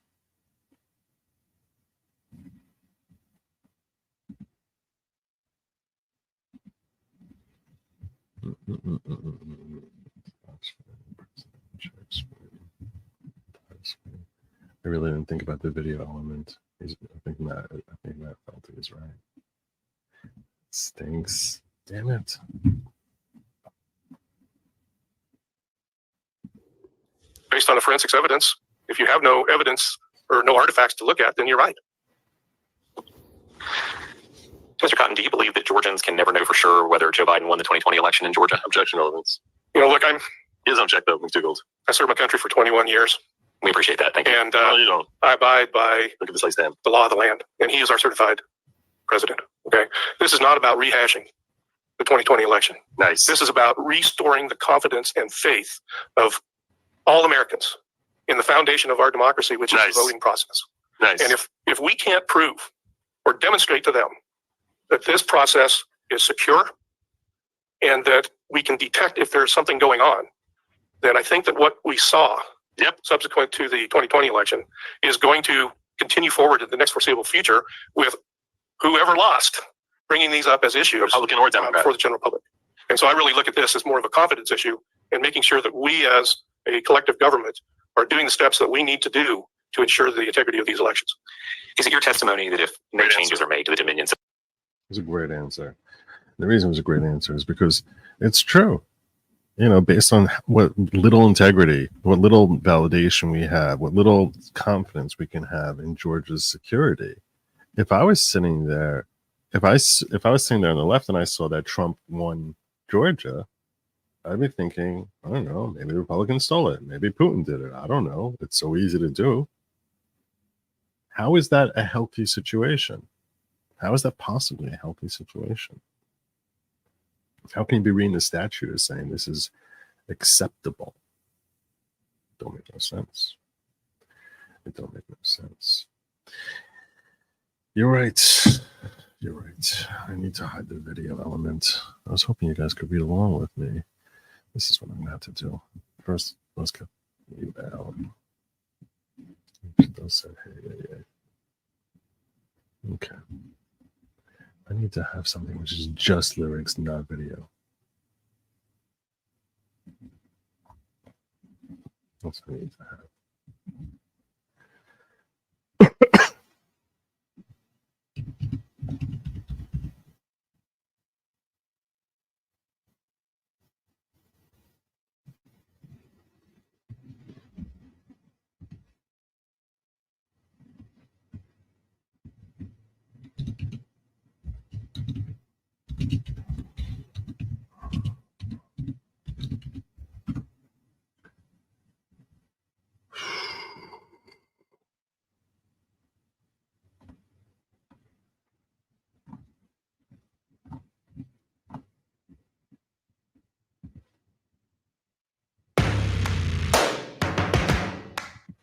I really didn't think about the video element. I think Matt felt he was right. It stinks. Damn it. Based on the forensics evidence, if you have no evidence or no artifacts to look at, then you're right. Mr. Cotton, do you believe that Georgians can never know for sure whether Joe Biden won the 2020 election in Georgia? Objection, elements. Look, He doesn't object though, McDougald. I served my country for 21 years. We appreciate that. Thank you. And No, you don't. I abide by Look at this like stand. the law of the land. And he is our certified president. Okay. This is not about rehashing the 2020 election. Nice. This is about restoring the confidence and faith of all Americans in the foundation of our democracy, which is Nice. the voting process. Nice. And if we can't prove or demonstrate to them that this process is secure and that we can detect if there's something going on, then I think that what we saw subsequent to the 2020 election is going to continue forward in the next foreseeable future with whoever lost bringing these up as issues, Republican or Democrat, for the general public. And so I really look at this as more of a confidence issue and making sure that we as a collective government are doing the steps that we need to do to ensure the integrity of these elections. Is it your testimony that if no changes are made to the Dominion? It's a great answer. The reason it was a great answer is because it's true. You know, based on what little integrity, what little validation we have, what little confidence we can have in Georgia's security. If I was sitting there, if I was sitting there on the left and I saw that Trump won Georgia, I'd be thinking, I don't know, maybe the Republicans stole it, maybe Putin did it. I don't know. It's so easy to do. How is that a healthy situation? How is that possibly a healthy situation? How can you be reading the statute as saying this is acceptable? Don't make no sense. It don't make no sense. You're right. You're right. I need to hide the video element. I was hoping you guys could read along with me. This is what I'm gonna have to do. First, let's get you out. They'll say, hey. Okay. I need to have something which is just lyrics, not video. That's what I need to have.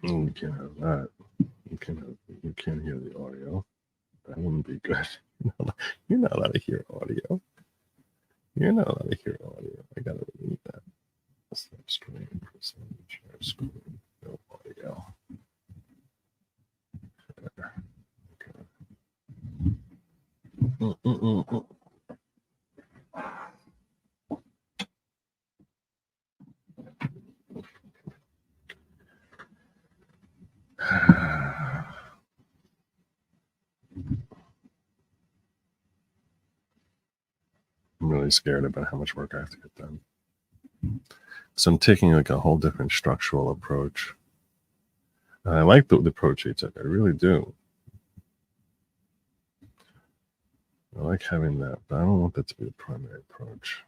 You can't have that. You can't hear the audio. That wouldn't be good. You're not allowed to hear audio. You're not allowed to hear audio. I gotta remove that. Stop screen, percentage, share screen, no audio. Okay. Mm-mm-mm-mm. I'm really scared about how much work I have to get done. So I'm taking like a whole different structural approach. I like the approach he took. I really do. I like having that, but I don't want that to be the primary approach.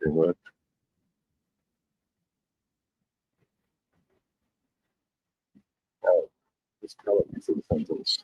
What? Just tell it in a sentence.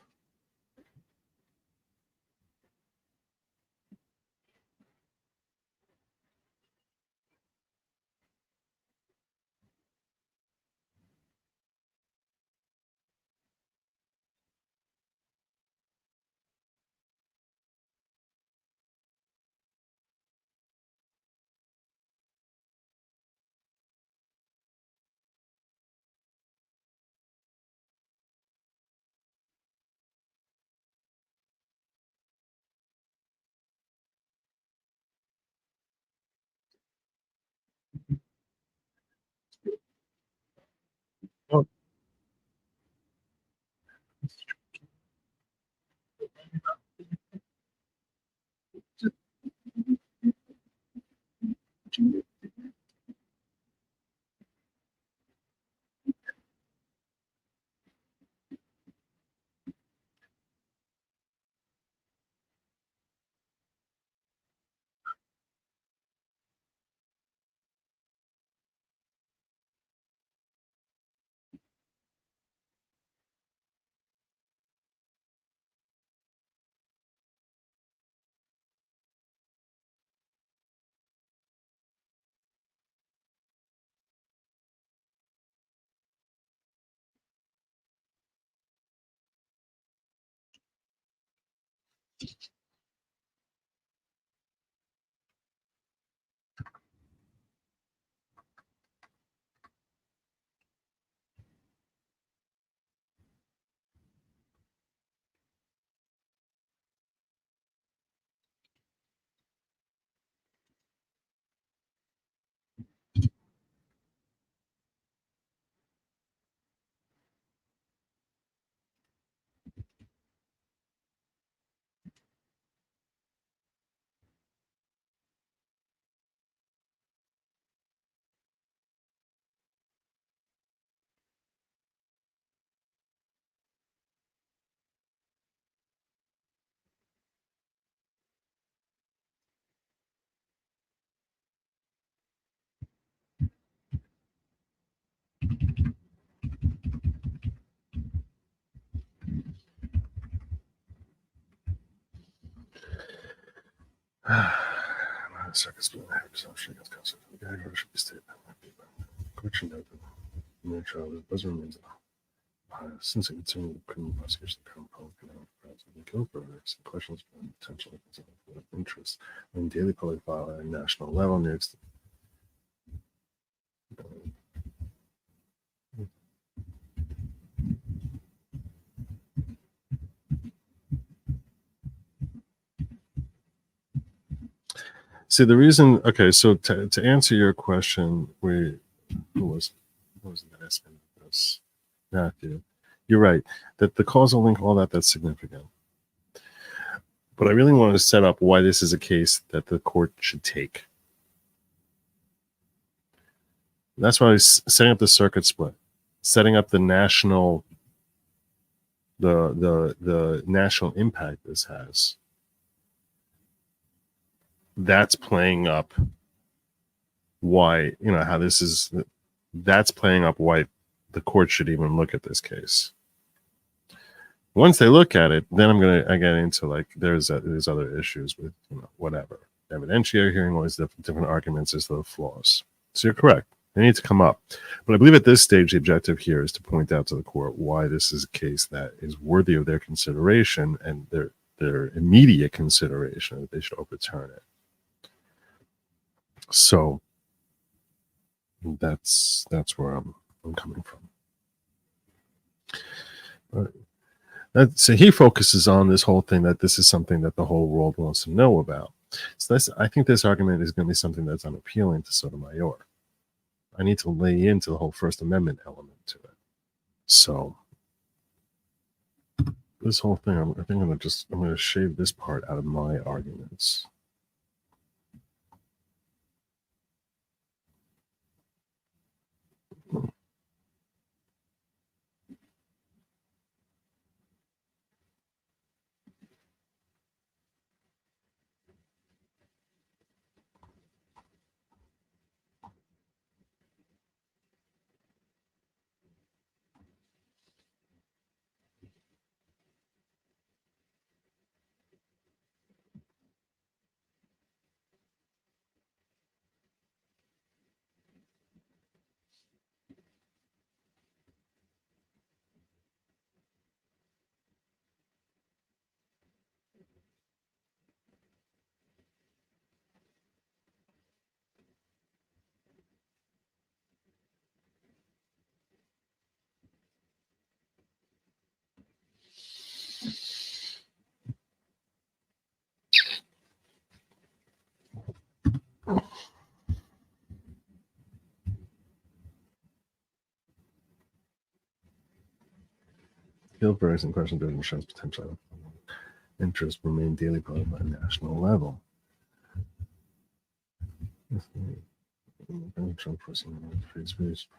Second split presumption against consent. The gag order should be stated. Correction note that no child does remains since it continued the criminal prosecution of the current public and guilt verdicts and questions of potential of interest on daily public file at a national level next. See the reason. Okay, so to answer your question, who was the asking this? Matthew, you're right that the causal link, all that's significant. But I really wanted to set up why this is a case that the court should take. That's why I was setting up the circuit split, setting up the national, the national impact this has. That's playing up why, how this is, that's playing up why the court should even look at this case. Once they look at it, then I get into like, there's other issues with, whatever. Evidentiary hearing, all these different arguments as to the flaws. So you're correct. They need to come up. But I believe at this stage, the objective here is to point out to the court why this is a case that is worthy of their consideration and their immediate consideration that they should overturn it. So that's where I'm coming from. But so he focuses on this whole thing that this is something that the whole world wants to know about. So I think this argument is going to be something that's unappealing to Sotomayor. I need to lay into the whole First Amendment element to it. So this whole thing, I think I'm going to shave this part out of my arguments. Guilt verdicts and question judgment shows potential interest remain daily public at a national level. Free speech.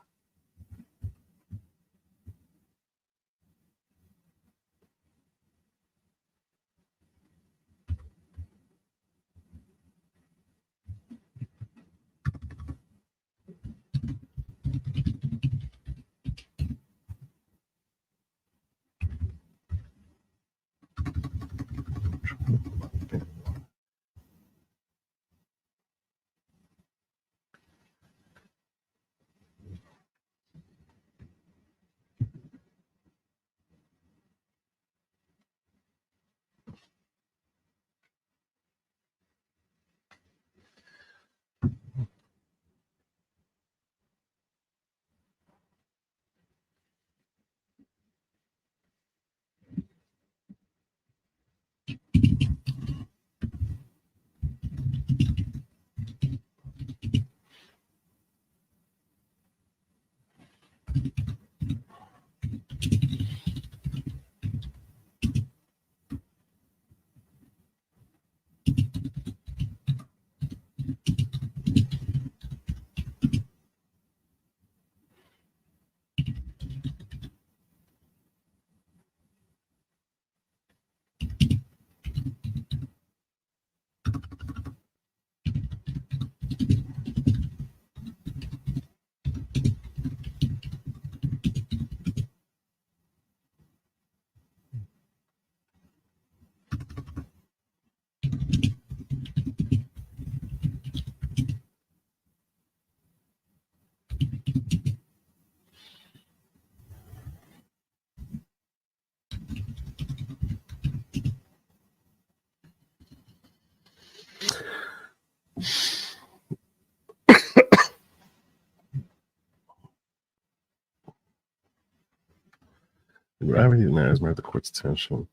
The gravity of the matter is the court's attention.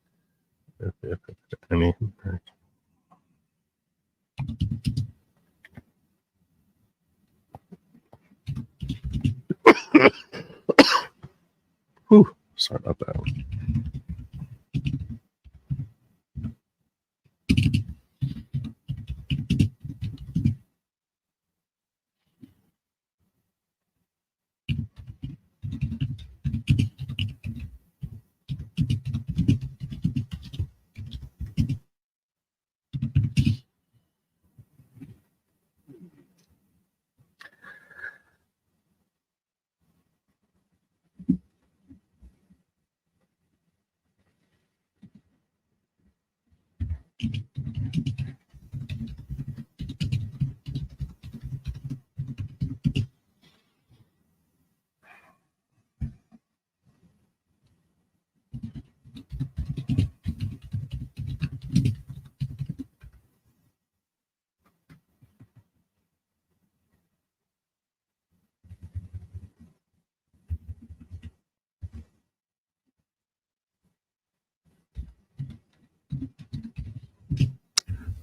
If any. Whew, sorry about that.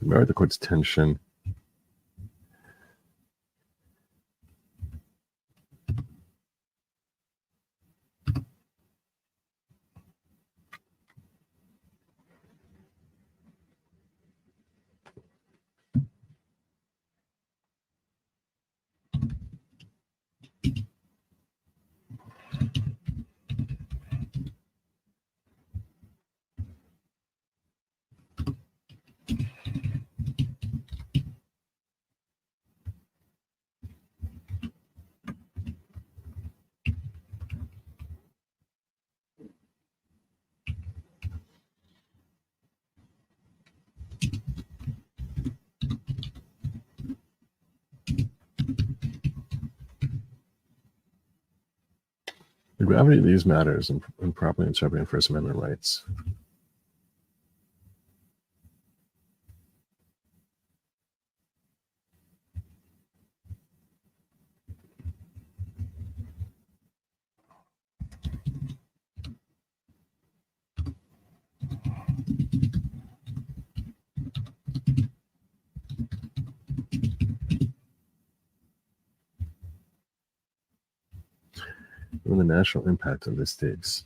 Remember the court's attention. The gravity of these matters in properly interpreting First Amendment rights. And the national impact of the stakes.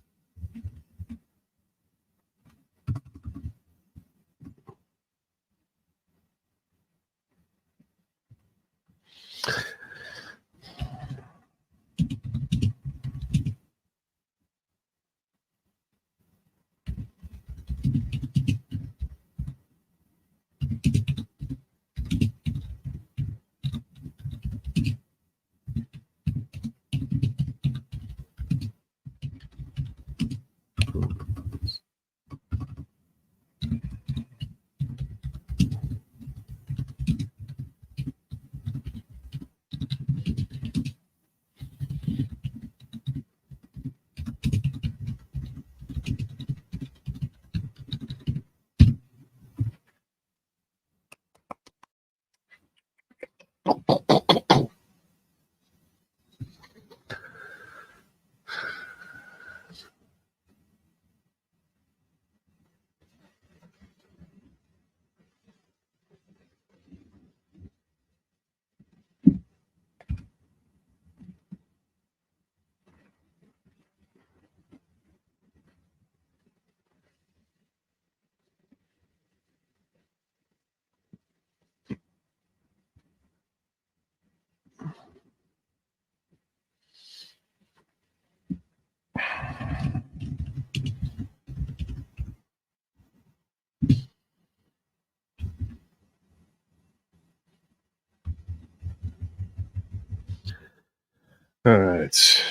right.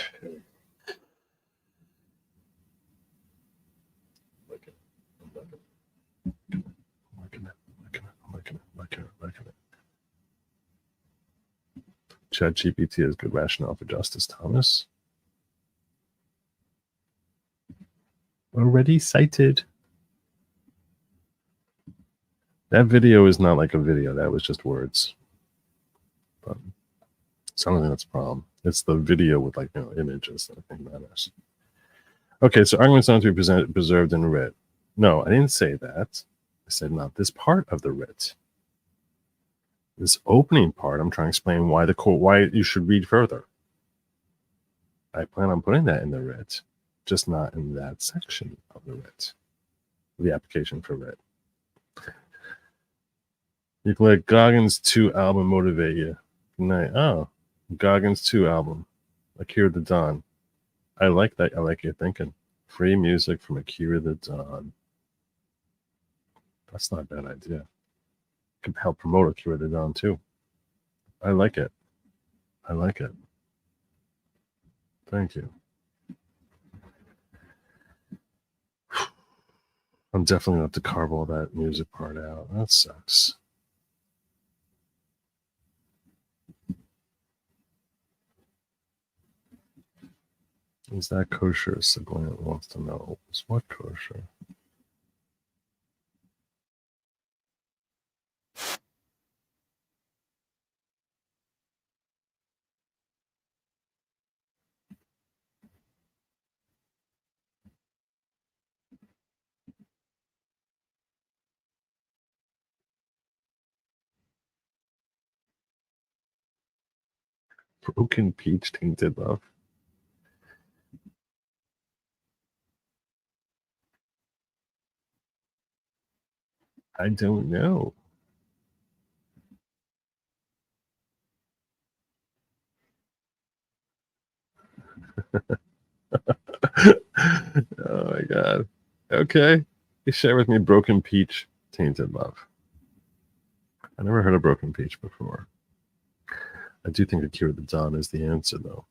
ChatGPT has good rationale for Justice Thomas. Already cited. That video is not like a video. That was just words. But I don't think that's a problem. It's the video with images that I think matters. Okay, so arguments not to be preserved in writ. No, I didn't say that. I said not this part of the writ. This opening part, I'm trying to explain why you should read further. I plan on putting that in the writ, just not in that section of the writ, the application for writ. You can let Goggins 2 album motivate you. Good night. Oh, Goggins 2 album, Akira the Don. I like that. I like your thinking. Free music from Akira the Don. That's not a bad idea. Could help promote Akira the Don too. I like it. I like it. Thank you. I'm definitely going to have to carve all that music part out. That sucks. Is that kosher? Siglant wants to know. Is what kosher? Broken peach tainted love. I don't know. Oh my god. Okay. You share with me Broken Peach Tainted Love. I never heard of Broken Peach before. I do think Akira the Don is the answer, though.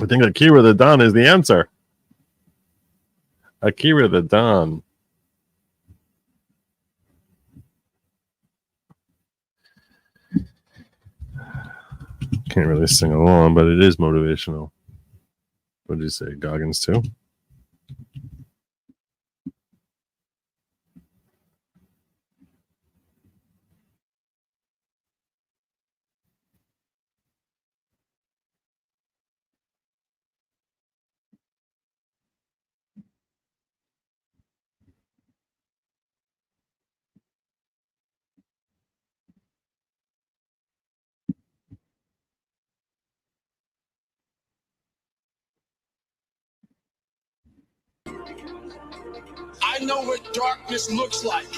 I think Akira the Don is the answer. Akira the Don. Can't really sing along, but it is motivational. What did you say? Goggins too? I know what darkness looks like.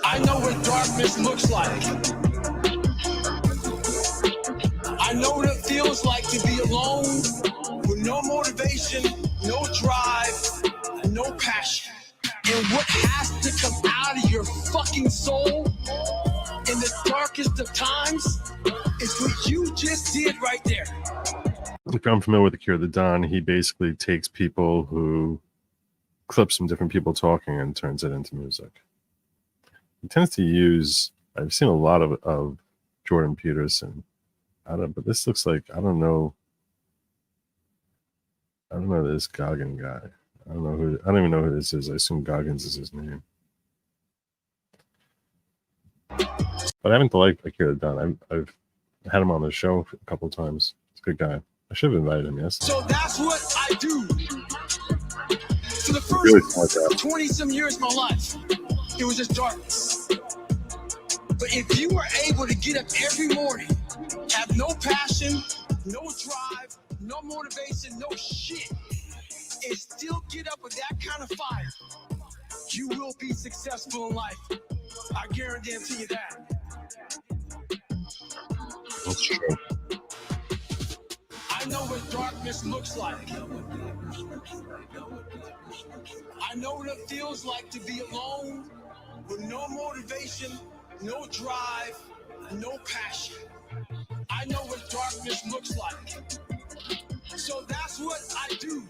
I know what darkness looks like. I know what it feels like to be alone with no motivation, no drive, no passion. And what has to come out of your fucking soul in the darkest of times is what you just did right there. If I'm familiar with Akira the Don, he basically takes people who clips from different people talking and turns it into music. He tends to use, I've seen a lot of Jordan Peterson. But this looks like, I don't know this Goggin guy. I don't even know who this is. I assume Goggins is his name. But I haven't liked Akira the Don. I've had him on the show a couple of times. He's a good guy. I should have invited him yesterday. So that's what I do. For the first 20-some years of my life, it was just darkness. But if you were able to get up every morning, have no passion, no drive, no motivation, no shit, and still get up with that kind of fire, you will be successful in life. I guarantee you that. That's true. I know what darkness looks like. I know what it feels like to be alone with no motivation, no drive, no passion. I know what darkness looks like. So that's what I do.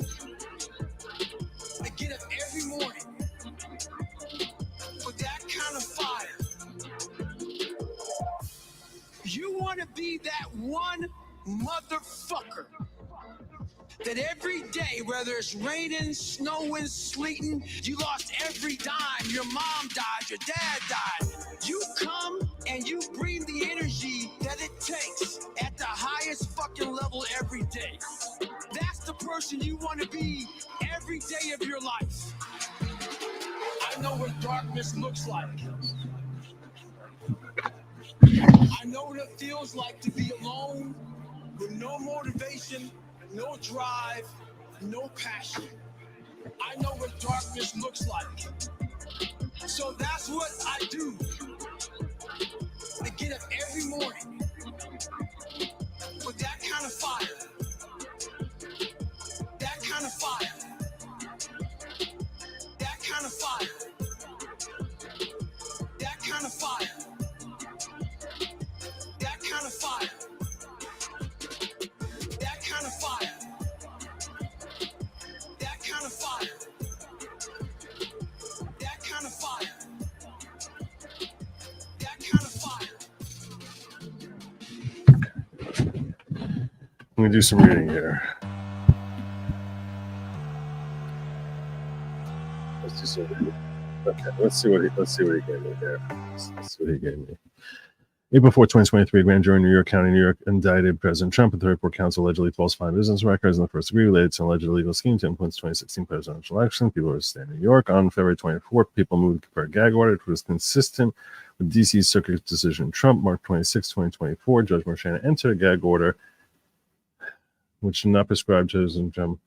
I get up every morning with that kind of fire. You want to be that one motherfucker that every day, whether it's raining, snowing, sleeting, you lost every dime, your mom died, your dad died. You come and you bring the energy that it takes at the highest fucking level every day. That's the person you want to be every day of your life. I know what darkness looks like. I know what it feels like to be alone with no motivation, no drive, no passion. I know what darkness looks like. So that's what I do. I get up every morning with that kind of fire. That kind of fire. That kind of fire. That kind of fire. That kind of fire. That kind of fire. That kind of fire. That kind of fire. That kind of fire. I'm gonna do some reading here. Let's do some reading. Okay, let's see what he gave me here. Let's see what he gave me. April 4, 2023, grand jury in New York County, New York, indicted President Trump and the report counsel allegedly falsifying business records in the first degree related to an alleged illegal scheme to influence 2016 presidential election. People were staying in New York. On February 24th, people moved for a gag order, which was consistent with D.C. Circuit decision. Trump, March 26, 2024, Judge Marchand entered a gag order, which did not prescribe President Trump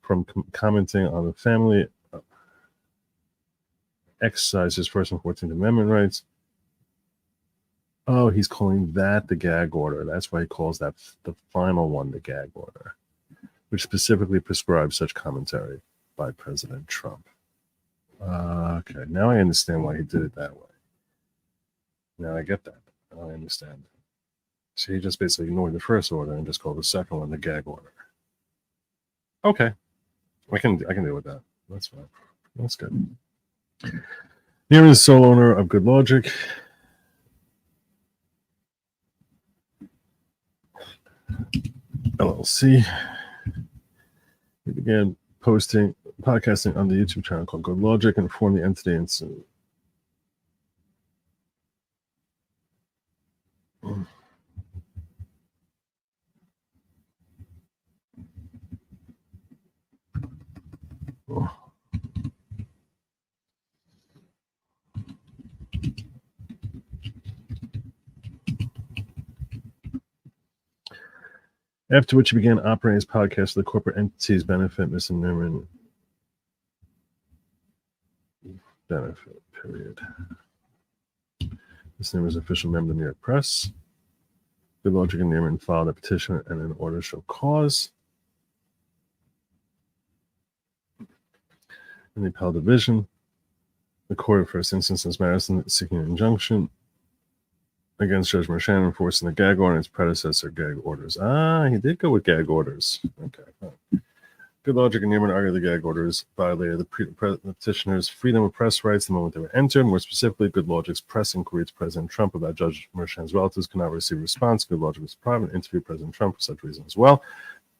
from commenting on the family, exercise his First and 14th Amendment rights. Oh, he's calling that the gag order. That's why he calls that the final one the gag order, which specifically prescribes such commentary by President Trump. Okay, now I understand why he did it that way. Now I get that. Now I understand. So he just basically ignored the first order and just called the second one the gag order. Okay, I can deal with that. That's fine. That's good. Here is sole owner of Good Lawgic. LLC. He began podcasting on the YouTube channel called Good Lawgic and formed the entity and after which he began operating his podcast for the corporate entity's benefit, Mr. Newman. Benefit, period. This name is official member of the New York Press. Good Lawgic and Newman filed a petition and an order to show cause in the appellate division. The court of first instance in Madison seeking an injunction against Judge Marchand enforcing the gag order and its predecessor gag orders. He did go with gag orders. Okay. Good Lawgic and Newman argued the gag orders violated the petitioner's freedom of press rights the moment they were entered. More specifically, Good Lawgic's press inquiry to President Trump about Judge Marchand's relatives could not receive a response. Good Lawgic was private interviewed President Trump for such reason as well.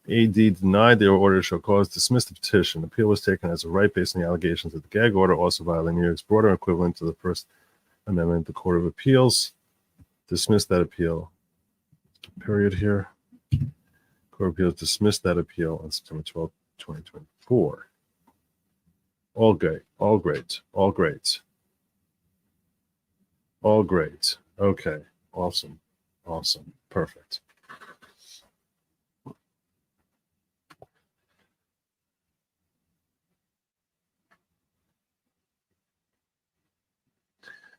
AD denied their order to show cause, dismissed the petition. The appeal was taken as a right based on the allegations that the gag order also violated New York's broader equivalent to the First Amendment. The Court of Appeals dismissed that appeal. Period here. Court of Appeals dismissed that appeal on September 12th, 2024. All great. All great. All great. All great. Okay. Awesome. Awesome. Perfect.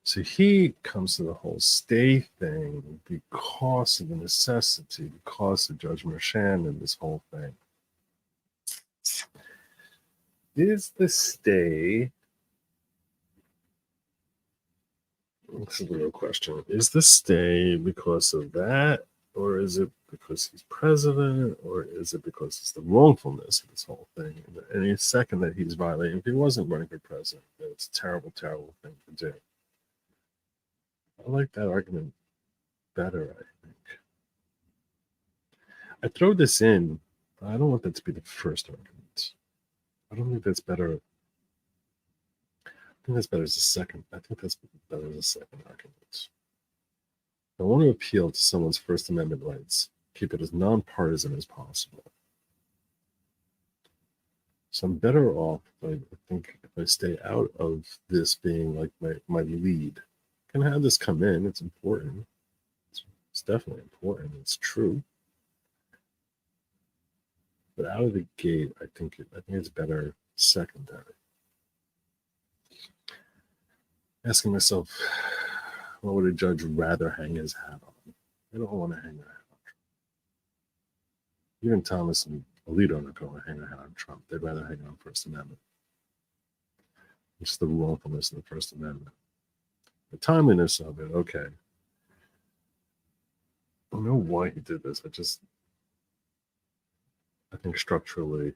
So he comes to the whole stay thing because of the necessity, because of Judge Marchand and this whole thing. Is the stay, this is the real question, is the stay because of that, or is it because he's president, or is it because it's the wrongfulness of this whole thing? And any second that he's violating, if he wasn't running for president, it's a terrible, terrible thing to do. I like that argument better, I think. I throw this in, but I don't want that to be the first argument. I don't think that's better. I think that's better as a second. I think that's better as a second argument. I want to appeal to someone's First Amendment rights, keep it as nonpartisan as possible. So I'm better off, I think, if I stay out of this being like my lead. I can have this come in, it's important. It's definitely important, it's true. But out of the gate, I think it's better secondary. Asking myself, what would a judge rather hang his hat on? I don't want to hang their hat on Trump. Even Thomas and Alito are not going to hang their hat on Trump. They'd rather hang on First Amendment. It's the wrongfulness of the First Amendment. The timeliness of it, okay. I don't know why he did this. I think structurally,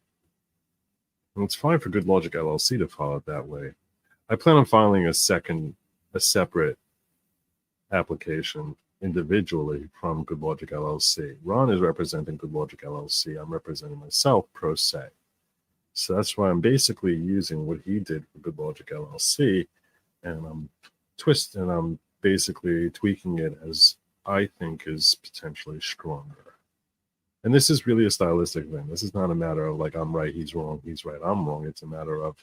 and it's fine for Good Lawgic LLC to file it that way. I plan on filing a separate application individually from Good Lawgic LLC. Ron is representing Good Lawgic LLC. I'm representing myself pro se. So that's why I'm basically using what he did for Good Lawgic LLC, and I'm basically tweaking it as I think is potentially stronger. And this is really a stylistic thing. This is not a matter of like, I'm right, he's wrong, he's right, I'm wrong. It's a matter of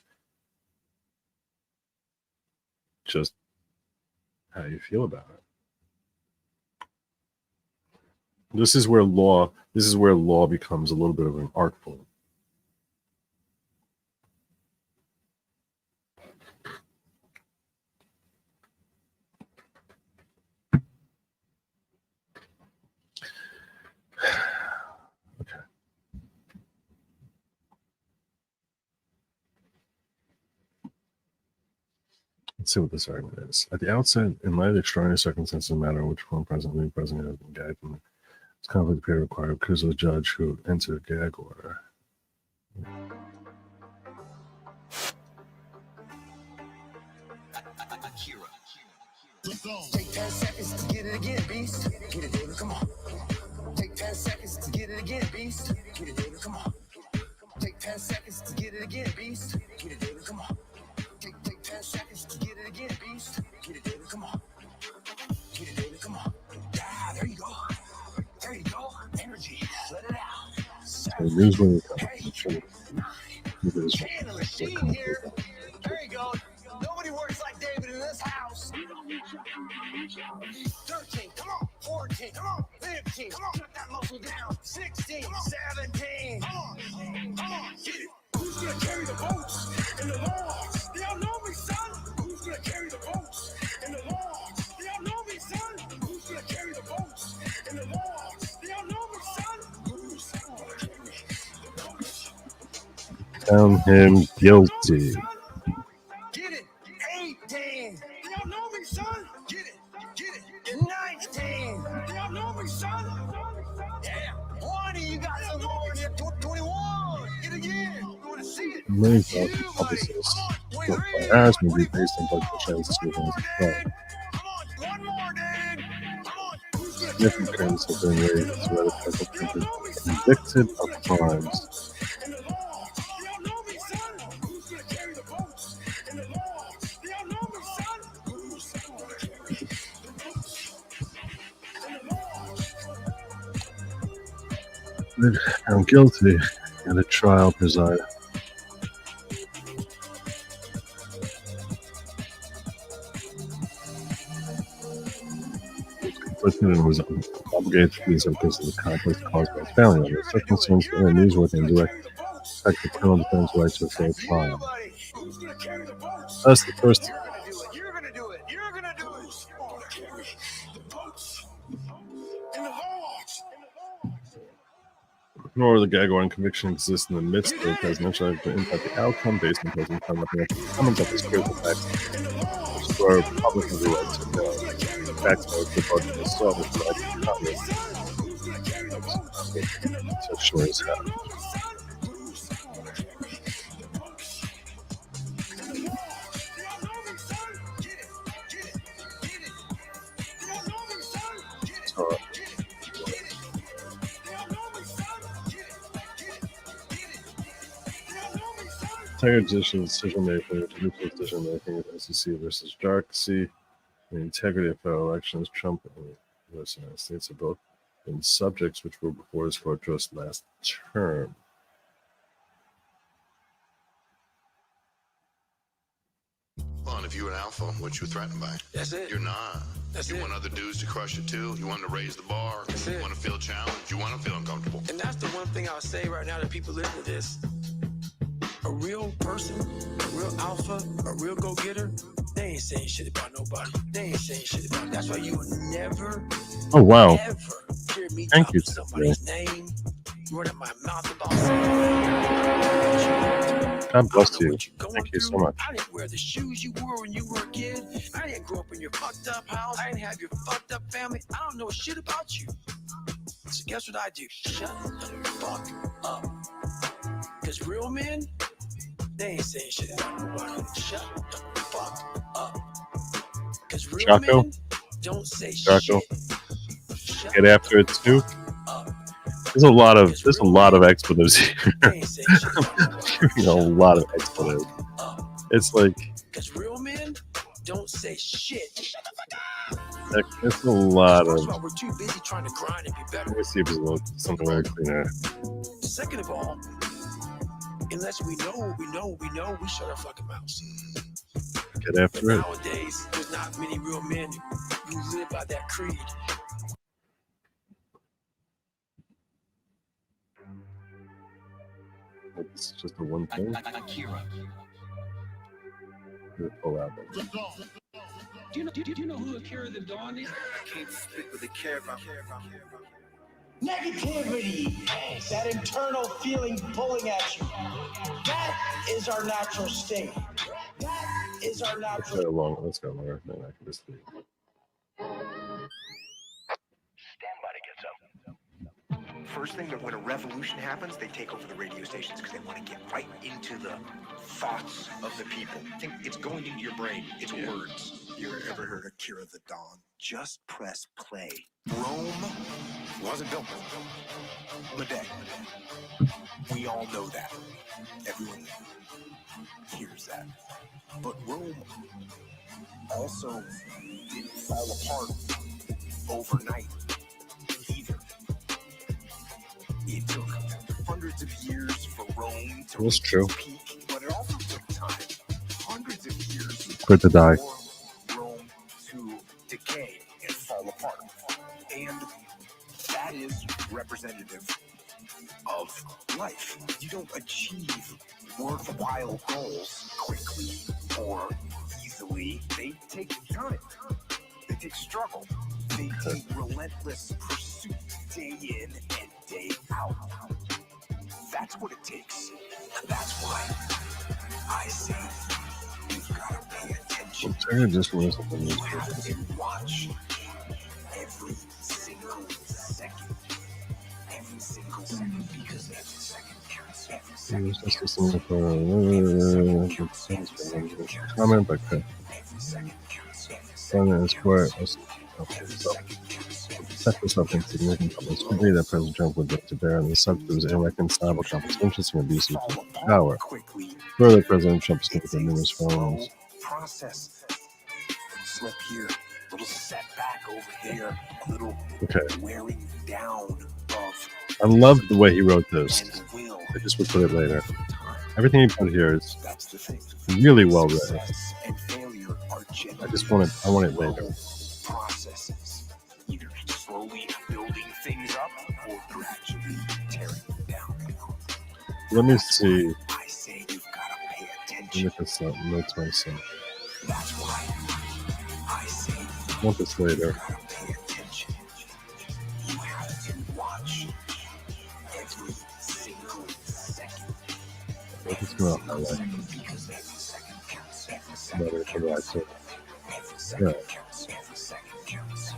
just how you feel about it. This is where law becomes a little bit of an art form. Let's see what this argument is. At the outset, in light of the extraordinary circumstances, no matter which form president has been gagged, and it's conflict period required because of the judge who entered a gag order. Take 10 seconds to get it again, beast. Get it, David, come on. Take 10 seconds to get it again, beast. Get it, David, come on. Take 10 seconds to get it again, beast. Get it, David, come on. Take 10 seconds to get it again, beast. Get it, David, come on. Get it, David, come on. Yeah, there you go. There you go. Energy. Let it out. 7, 8, 9, 10. The machine here. There you go. Nobody works like David in this house. 13, come on. 14, come on. 15, come on. Put that muscle down. 16, 17. Come on. Come on. Get it. Who's gonna carry the boats and the logs? They all know me, son. Who's gonna carry the boats and the logs? They all know me, son. Who's gonna carry the boats and the logs? They all know me, son. Who's gonna carry the boats? Found him guilty. Get it. 18. They all know me, son. Get it. Get it. 19. They all know me, son. Yeah. 20. You got some more. 21. Get again. Many publicists as may be based on Dr. Shell's statements as well. Different claims have been raised to other people convicted of crimes. Found guilty at a trial presided. And was obligated to do so because of the conflict caused by his family members. Such concerns that are newsworthy and direct affect the criminal defense rights to a fair trial. That's the first. You're gonna do it. You're gonna do it. Nor the gag order and conviction exists in the midst of presidential impact the outcome based on president comments of his critical facts, which were Republicans who right to know. Facts are the budget itself is right to Congress. So sure as hell. So, Tiger decision making, neutral decision making, SEC versus Darcy, the integrity of federal elections, Trump and the U.S. United States have both been subjects which were before his court just last term. Well, and if you were an alpha, what you were threatened by? That's it. You're not. That's you it. want other dudes to crush it too. You want to raise the bar. That's you it. want to feel challenged. You want to feel uncomfortable. And that's the one thing I'll say right now to people listening to this. A real person, a real alpha, a real go-getter, they ain't saying shit about nobody. They ain't saying shit about it. That's why you will never, Oh, wow. ever hear me Thank drop you, somebody's name, running my mouth about something. God bless you. Thank Thank you so much. I didn't wear the shoes you wore when you were a kid. I didn't grow up in your fucked up house. I didn't have your fucked up family. I don't know shit about you. So guess what I do? Shut the fuck up. Because real men, they ain't saying shit about nobody. Shut the fuck up. Because real Chaco? men don't say Chaco? shit. Shut Get after it too. up. There's a lot of expletives here. They ain't saying shit about nobody. A lot of expletives. It's like Because real men don't say shit. Shut the fuck up. it's a lot First of. of all, we're too busy trying to grind and be better. Let me see if there's something really cleaner. Second of all, unless we know what we know, we shut our fucking mouths. Get But after it. nowadays, there's not many real men who live by that creed. It's just the one thing. Akira. Pull out. Do you know who Akira the Dawn is? I can't speak with the care about. Negativity, that internal feeling pulling at you. That is our natural state. That is our natural. Let's go longer than I can just leave. First thing that when a revolution happens, they take over the radio stations because they want to get right into the thoughts of the people. Think it's going into your brain. It's words. You ever heard of Akira the Dawn? Just press play. Rome wasn't built in a day. We all know that. Everyone hears that. But Rome also didn't fall apart overnight either. It took hundreds of years for Rome to That's reach true. its peak, but it also took time, hundreds of years, For it to die. for Rome to decay and fall apart. And that is representative of life. You don't achieve worthwhile goals quickly or easily. They take time. They take struggle. They take relentless pursuit day in and day out. That's what it takes. That's why I say you've got to pay attention. Just listen to You have to watch every single second. Every single second, because every second counts. Every second counts. Comment, but Every second counts. President is for set this up in significant public scrutiny that President Trump would look to bear on the subject of his irreconcilable conflicts of interest and abuse of power. Further, President Trump has conducted numerous films. Process. Slip here, a little setback over there, a little wearing down of. I love the way he wrote this. And will. I just would put it later. Everything he put here is That's the thing. really well written. Success and failure are I want it later. processes, either slowly building things up or gradually tearing them down. Let me see. I say you've got to pay Let attention. me put some notes myself. That's why I say I want this later. you've got to pay attention. You have to watch every single second. I'm just going to highlight. Because every second counts. Every second Better for that, so. Every second counts. Every second counts.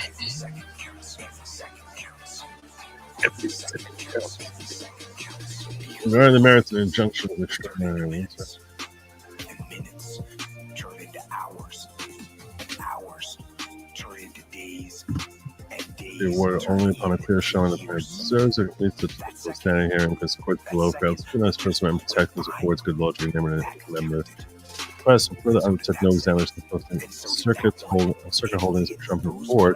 Every second counts. Every second counts. Every second counts. Regarding the merits of the injunction of extraordinary release. And minutes turn into hours. Hours turn into days. And days. The award only upon a clear showing that the plaintiff deserves it, at least the people standing here, and because the court below fails to scrutinize First Amendment protections affords good law to be named member. Plus, further undertook no examination of the circuit holdings of Trump Board,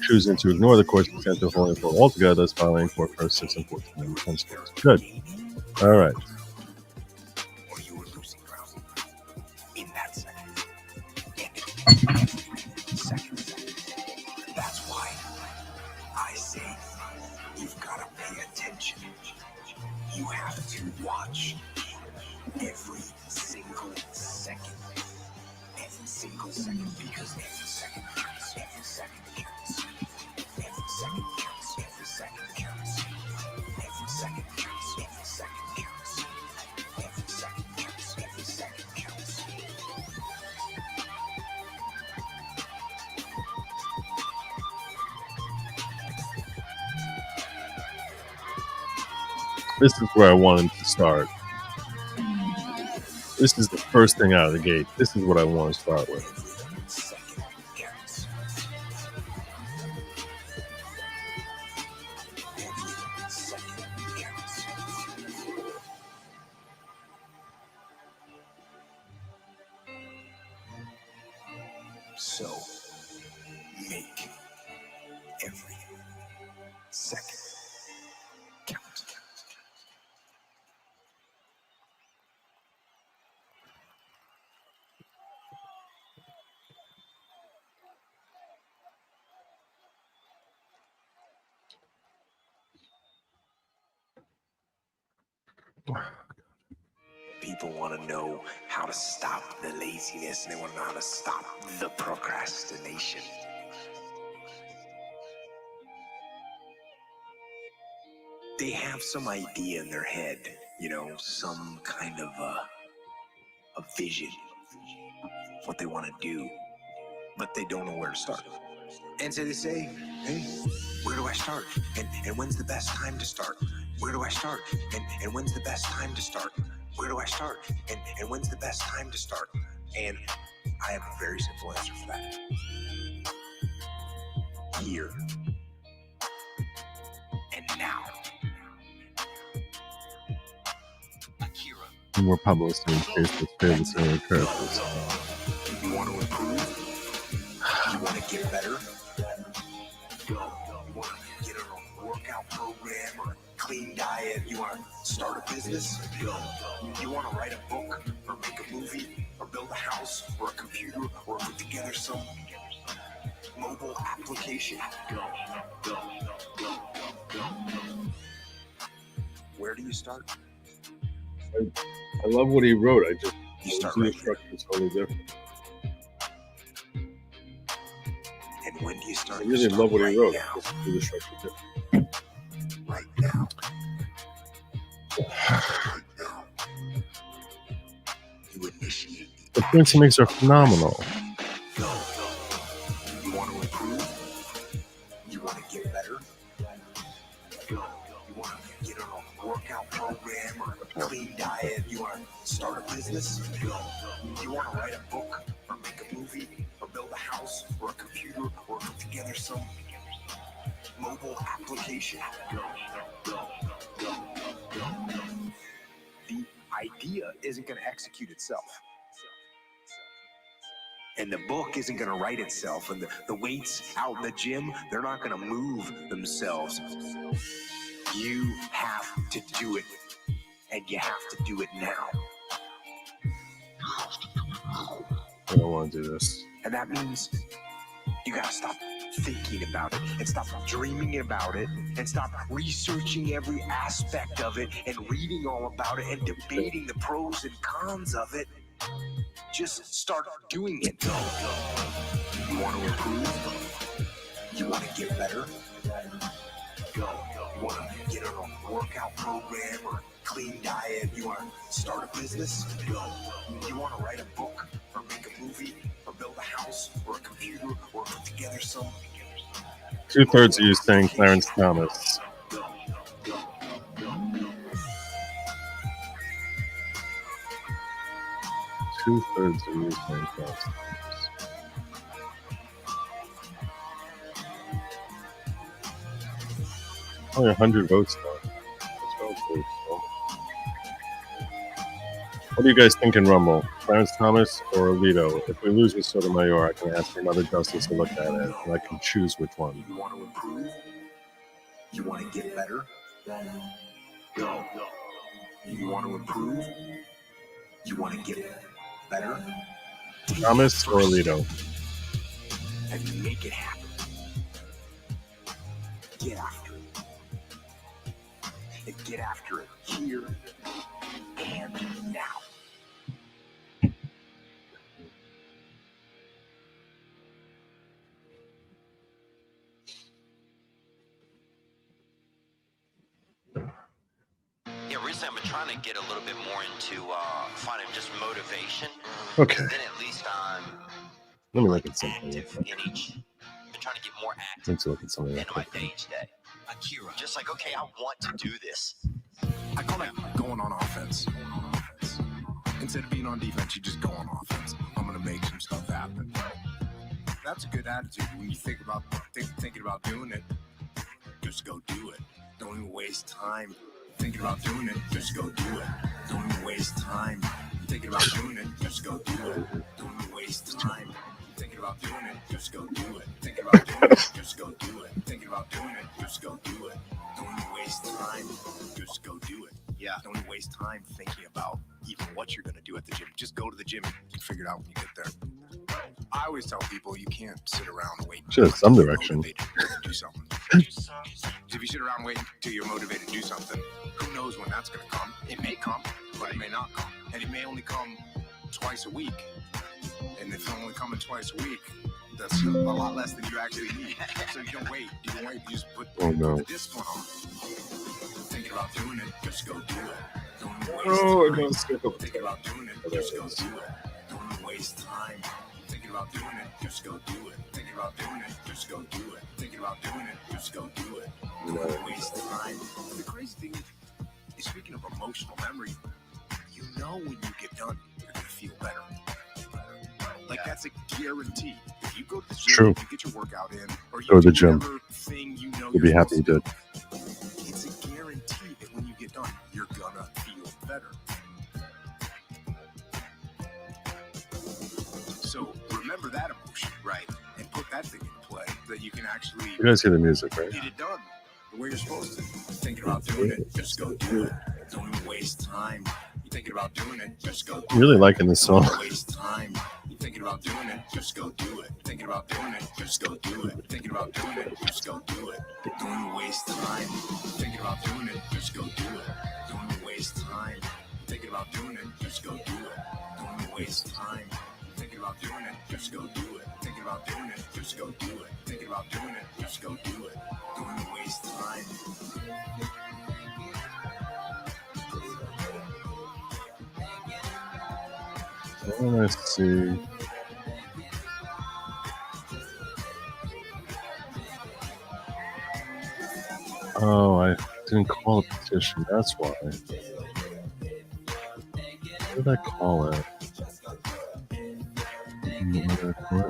choosing to ignore the court's consent to holding for altogether, thus violating Court First 6 and 14 Amendment principles. Good. All right. Or you were losing ground in that second. And every second. That's why I say you've got to pay attention. You have to watch every single second. Every single second, because every second counts. Every second counts. Every second counts. Every second counts. Every second counts. Every second counts. Every second counts. Every second counts. This is where I wanted to start. This is the first thing out of the gate. This is what I want to start with. So, make every second count. People want to know how to stop the laziness, and they want to know how to stop the procrastination. They have some idea in their head, some kind of a vision, what they want to do, but they don't know where to start. And so they say, hey, where do I start? And when's the best time to start? Where do I start? And when's the best time to start? Where do I start? And when's the best time to start? And I have a very simple answer for that. Here and now. More publicity in case this fails to occurs. You want to improve? You want to get better? You want to get on a workout program or a clean diet? You want to start a business? You want to write a book or make a movie or build a house or a computer or put together some mobile application? Where do you start? I love what he wrote. I just You start the right structure is totally different. And when do you start? I really You start love what right he wrote. now. Just do the structure different. Right now. Right now. You initiate The points he makes are phenomenal. You want to improve? You want to get better? You want to get on a workout program or a clean diet? You want to start a business? You want to write a book or make a movie or build a house or a computer or put together some mobile application? The idea isn't going to execute itself. And the book isn't going to write itself. And the weights out in the gym, they're not going to move themselves. You have to do it. And you have to do it now. I don't want to do this. And that means you got to stop thinking about it and stop dreaming about it and stop researching every aspect of it and reading all about it and debating the pros and cons of it. Just start doing it. You want to improve? You want to get better? You want to get on a workout program or clean diet? You want to start a business? You want to write a book or make a movie or build a house or a computer or put together some... 2/3 of you saying Clarence Thomas. 2/3 of these Minecraft. Only 100 votes though. That's relatively slow. What do you guys think in Rumble? Clarence Thomas or Alito? If we lose with Sotomayor, I can ask for another justice to look at it, and I can choose which one. You want to improve? You want to get better? Go. You want to improve? You want to get better? Thomas or Alito? And make it happen. Get after it. And get after it here and now. Yeah, recently I've been trying to get a little bit more into finding just motivation. Okay. Then at least I'm Let me look at something. active in each. Been trying to get more active Let's look at something. in my day to day. Akira, just like, okay, I want to do this. I call that going on offense. Instead of being on defense, you just go on offense. I'm gonna make some stuff happen. That's a good attitude when you think about thinking about doing it. Just go do it. Don't even waste time thinking about doing it. Just go do it. Don't even waste time thinking about doing it. Just go do it. Don't even waste time thinking about doing it. Just go do it. Thinking about doing it. Just go do it. Thinking about doing it. Just go do it. Don't even waste time. Just go do it. Yeah. Don't even waste time thinking about even what you're gonna do at the gym. Just go to the gym and figure it out when you get there. I always tell people you can't sit around and wait. Sure, some direction. To do something. If you sit around waiting until you're motivated to do something, who knows when that's going to come? It may come, but it may not come. And it may only come twice a week. And if it's only coming twice a week, that's a lot less than you actually need. So you don't wait. You don't wait. You just put the discipline on. Thinking about doing it, just go do it. Don't waste time. Thinking about doing it, just go do it. Don't waste time. Thinking about doing it, just go do it. Thinking about doing it, just go do it. Thinking about doing it, just go do it. Don't waste time. The crazy thing is, speaking of emotional memory, you know when you get done, you're gonna feel better. Like that's a guarantee. If you go to the gym, True. you get your workout in, or you Go to the do gym. whatever thing you know You'll be you're happy you supposed did. to do, it's a guarantee that when you get done, you're gonna feel better. So remember that emotion, right? And put that thing in play that you can actually You guys hear the music, right? get it done the way you're supposed to. Thinking about doing it, just go do it. Don't even waste time. You thinking about doing it, just go do I'm really liking this song. Don't waste time. You thinking about doing it, just go do it. Thinking about doing it, just go do it. Thinking about doing it, just go do it. Don't even waste time. Thinking about doing it, just go do it. Don't even waste time. Thinking about doing it, just go do it. Don't even waste time. Thinking about doing it, just go do it. Thinking about doing it, just go do it. Thinking about doing it, just go do it. Don't even waste time. Let's see. Oh, I didn't call a petition. That's why. What did I call it?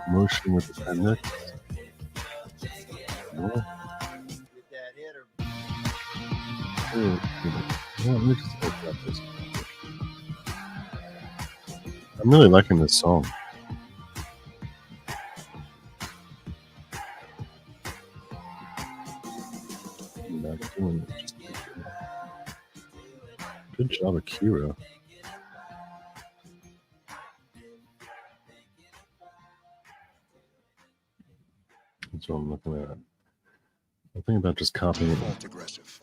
Motion with appendix. No. Let me just open up this. I'm really liking this song. I'm not doing it. Just good job, Akira. That's what I'm looking at. I'm thinking about just copying it. Fault aggressive.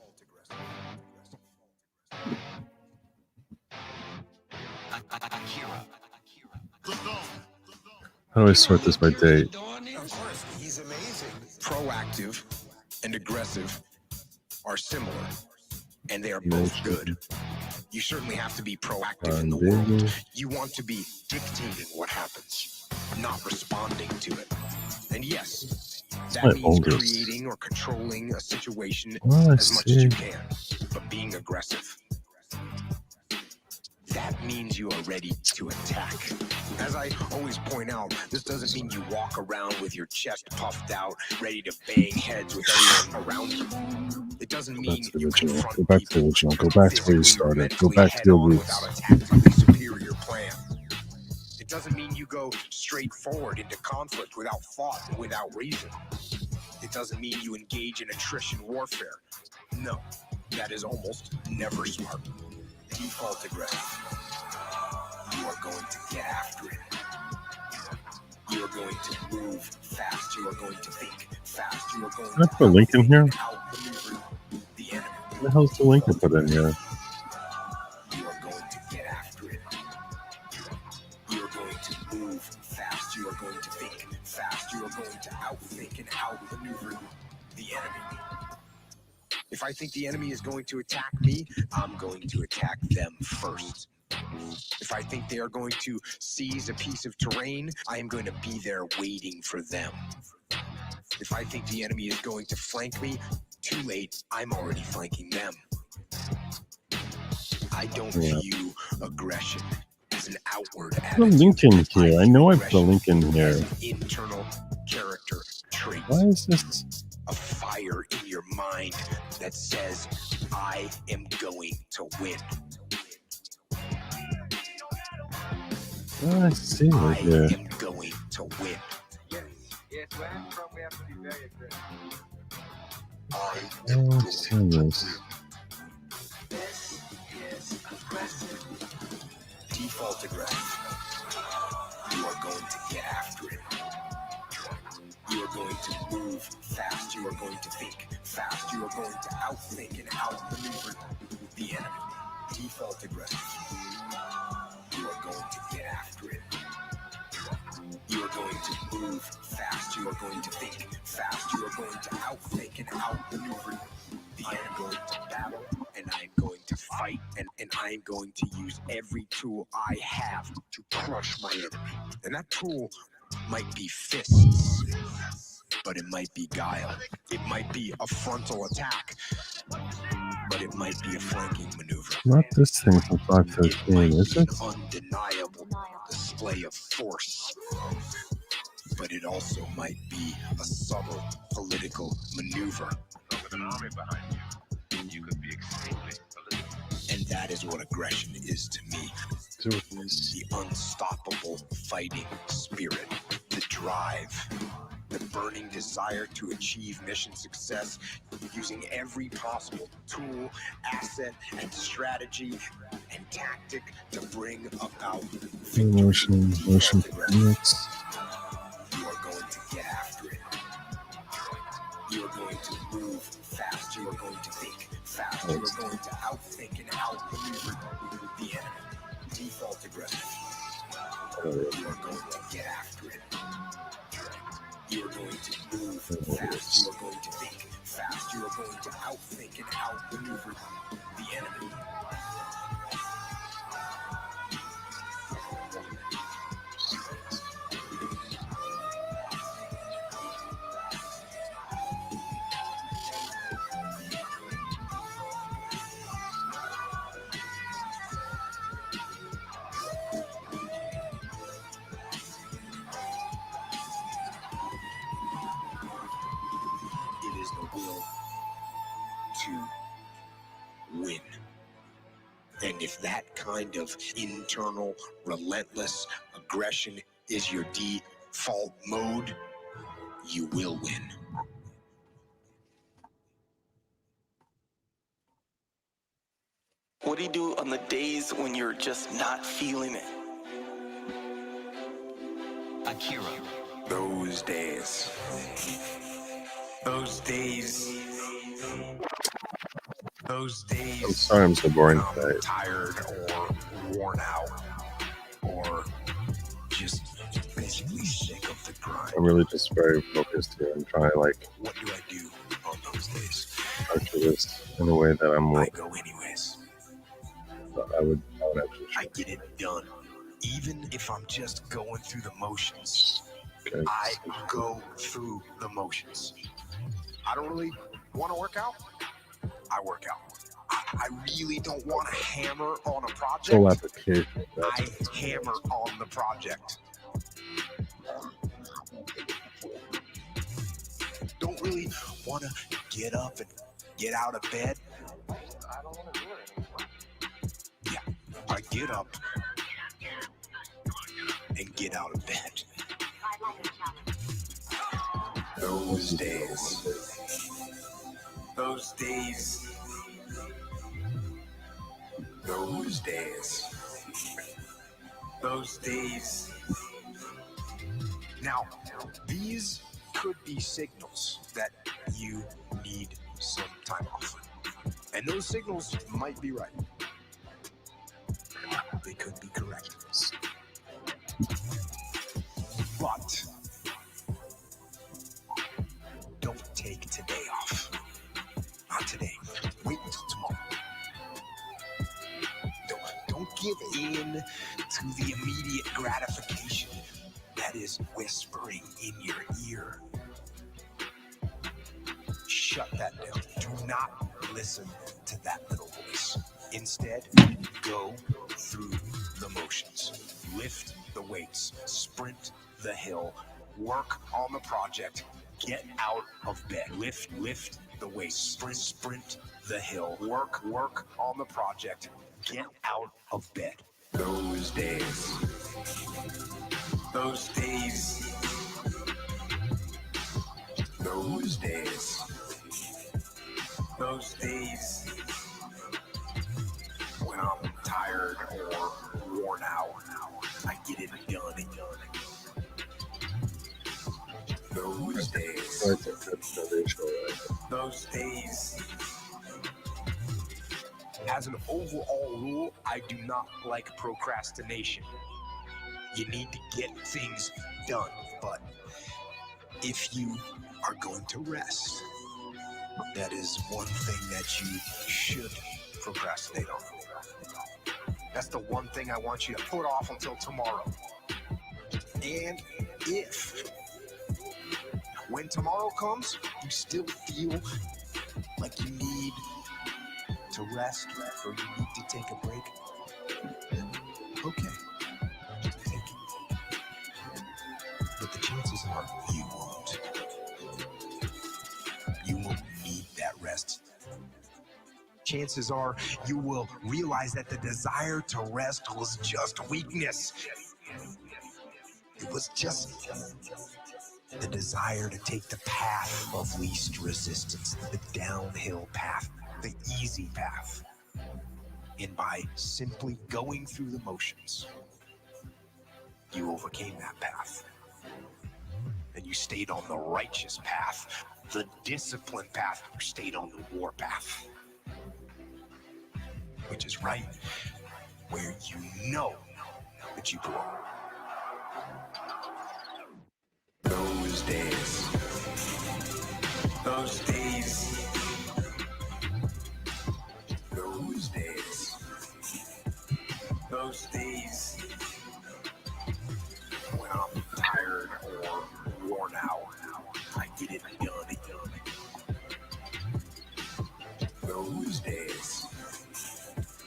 How do I sort this by date? Of course, he's amazing. Proactive and aggressive are similar, and they are both good. You certainly have to be proactive in the world. You want to be dictating what happens, not responding to it. And yes, that means creating or controlling a situation as much as you can, but being aggressive. that means you are ready to attack. As I always point out, this doesn't mean you walk around with your chest puffed out, ready to bang heads with everyone around you. It doesn't mean you confront Go back to the people original. Go back to where you physically or started. Go mentally back to head your on roots. without a tactically superior plan. It doesn't mean you go straight forward into conflict without thought and without reason. It doesn't mean you engage in attrition warfare. No, that is almost never smart. Default aggressive. You are going to get after it. You are going to move fast. You are going to think fast. You are going Can I put a link in here? outmaneuver the enemy. What the hell's the link I put in here? You are going to get after it. You are going to move fast. You are going to think fast. You are going to outthink and outmaneuver the enemy. If I think the enemy is going to attack me, I'm going to attack them first. If I think they are going to seize a piece of terrain, I am going to be there waiting for them. If I think the enemy is going to flank me, too late, I'm already flanking them. I don't view aggression as an outward Put a attitude. link in here. I know I put a Aggression link in here. as an internal character trait. Why is this? A fire in your mind that says, I am going to win. I see I right here. am going to win. Yes, where I'm from, we have to be very aggressive. I am Oh, going I've seen this. This is aggressive. Default aggressive. You are going to get after it. You are going to move fast. You are going to think fast. You are going to outthink and outmaneuver the enemy. Default aggressive. You are going to get after it. You are going to move fast. You are going to think fast. You are going to outthink and outmaneuver the enemy. I am going to battle and I am going to fight and I am going to use every tool I have to crush my enemy. And that tool might be fists, but it might be guile. It might be a frontal attack, but it might be a flanking maneuver. Not this thing from It might 513, is be it? an undeniable display of force, but it also might be a subtle political maneuver. With an army behind you, you could be extremely political. And that is what aggression is to me. The unstoppable fighting spirit, the drive, the burning desire to achieve mission success using every possible tool, asset, and strategy and tactic to bring about victory. Motion Default aggressive. Phoenix. You are going to get after it. You are going to move fast. You are going to think fast. You are going to outthink and outmaneuver the enemy. Default aggressive. You are going to get after it. You are going to move fast. You are going to think fast. You are going to outthink and outmaneuver the enemy. It is the will to win. And if that kind of internal, relentless aggression is your default mode, you will win. What do you do on the days when you're just not feeling it? Akira. Those days. Those days. Those days. I'm sorry I'm so boring when I'm today. tired or worn out or just basically sick of the grind. I'm really just very focused here. I'm trying to like What do I do on those days? structure this in a way that I'm more. I go anyways. I would actually. I get it done. Even if I'm just going through the motions. Okay. I go through the motions. I don't really want to work out. I work out. I really don't want to hammer on a project. Full application. I hammer on the project. Don't really want to get up and get out of bed. I don't want to do it anymore. Yeah, I get up and get out of bed. Those days. Those days. Those days. Those days. Now, these could be signals that you need some time off. And those signals might be right. They could be correct. But don't take today off. Not today. Wait until tomorrow. Don't give in to the immediate gratification that is whispering in your ear. Shut that down. Do not listen to that little voice. Instead, go through the motions. Lift the weights. Sprint the hill. Work on the project. Get out of bed. Lift the weights. Sprint the hill. Work on the project. Get out of bed. Those days. Those days. Those days. Those days. When I'm tired or worn out, I get it done. Those days. Those days. As an overall rule, I do not like procrastination. You need to get things done, but if you are going to rest, that is one thing that you should procrastinate on. That's the one thing I want you to put off until tomorrow. And if, when tomorrow comes, you still feel like you need to rest or you need to take a break, okay, take it. But the chances are you won't. You won't need that rest. Chances are you will realize that the desire to rest was just weakness. It was just the desire to take the path of least resistance, the downhill path, the easy path. And by simply going through the motions, you overcame that path. And you stayed on the righteous path, the disciplined path, or stayed on the war path. Which is right where you know that you belong. Those days. Those days. Those days. Those days. When I'm tired or worn out, I get it done. Those days.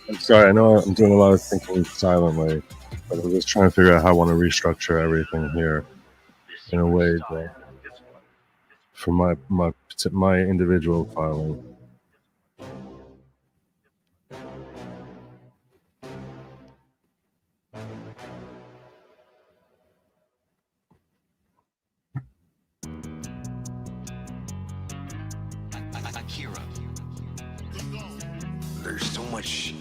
I'm sorry, I know I'm doing a lot of thinking silently, but I'm just trying to figure out how I want to restructure everything here in a way that for my individual filing. There's so much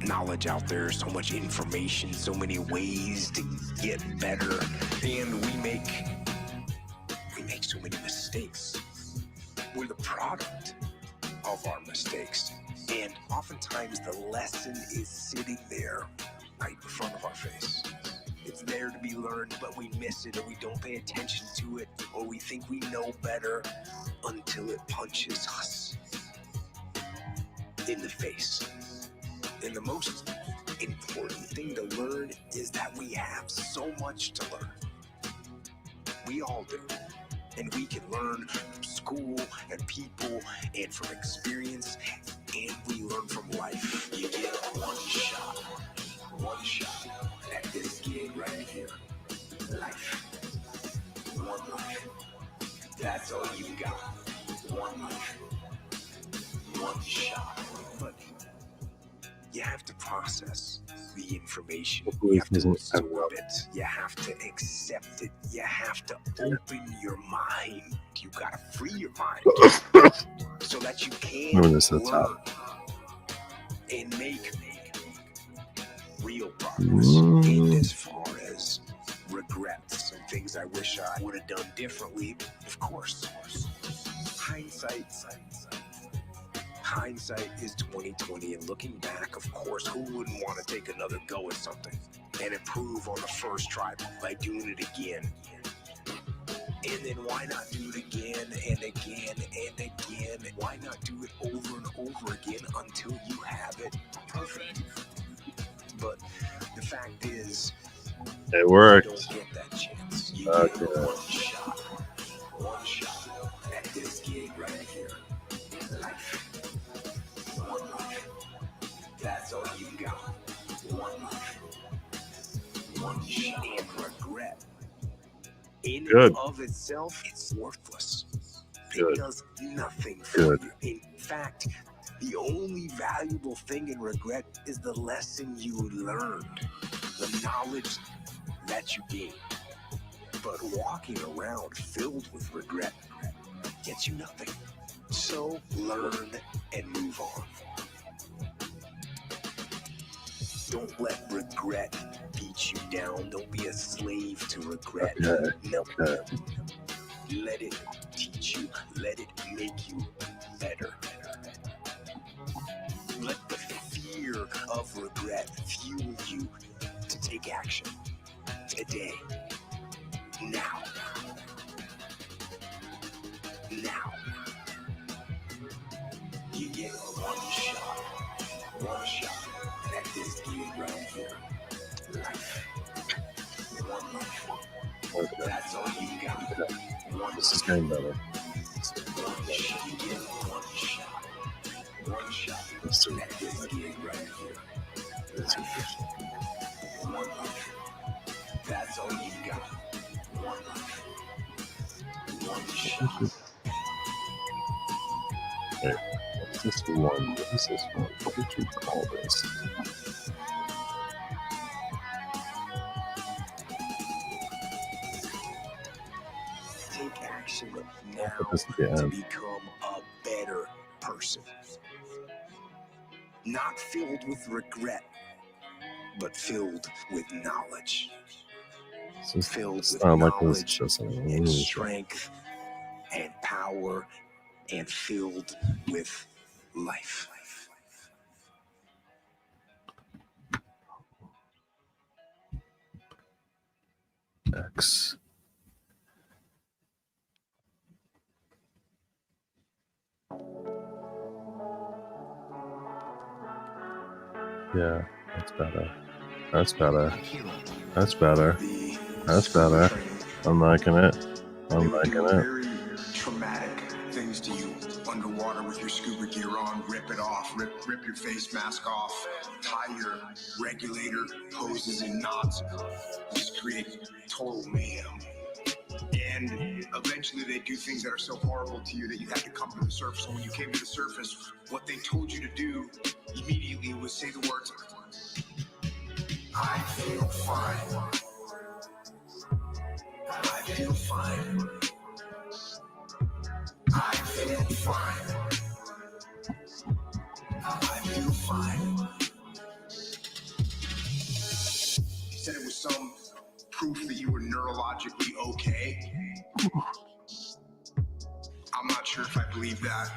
knowledge out there, so much information, so many ways to get better, and we make so many mistakes. We're the product of our mistakes, and oftentimes the lesson is sitting there right in front of our face. It's there to be learned, but we miss it, or we don't pay attention to it, or we think we know better until it punches us in the face. And the most important thing to learn is that we have so much to learn. We all do. And we can learn from school and people and from experience and relearn from life. You get one shot at this gig right here. Life. One life. That's all you got. One life. One shot. But you have to process the information. You have to absorb it. You have to accept it. You have to open your mind. You gotta free your mind so that you can learn and make real progress. And as far as regrets and things I wish I would have done differently, of course, hindsight is 20/20, and looking back, of course, who wouldn't want to take another go at something and improve on the first try by doing it again? And then why not do it again and again and again? Why not do it over and over again until you have it perfect? But the fact is, it worked. You don't get that chance. You get one shot at this gig right here. Life. One life. That's all you got. One life. One shot. And regret, in and of itself, it's worthless. It does nothing for you. In fact, the only valuable thing in regret is the lesson you learned, the knowledge that you gained. But walking around filled with regret gets you nothing. So learn and move on. Don't let regret beat you down. Don't be a slave to regret. No. Let it teach you. Let it make you better. Let the fear of regret fuel you to take action today. Now. You get one shot at this gig right here. Life. One life. Okay. That's all you got. Okay. This is getting better. You get one shot. One shot at this gig right here. Life. One life. That's all you got. One life. One shot. Hey, what's this one? What is this one? What did you call this? Take action now to become a better person. Not filled with regret, but filled with knowledge. Filled with knowledge and strength and power, and filled with life. X. Yeah, that's better. That's better. That's better. That's better. I'm liking it. I'm liking it. Very traumatic things to you. Underwater with your scuba gear on, rip it off, rip your face mask off, tie your regulator hoses in knots, just create total mayhem. And eventually they do things that are so horrible to you that you have to come to the surface. And when you came to the surface, what they told you to do immediately was say the words, I feel fine. I feel fine. I feel fine. I feel fine. He said it was some proof that you were neurologically okay. I'm not sure if I believe that.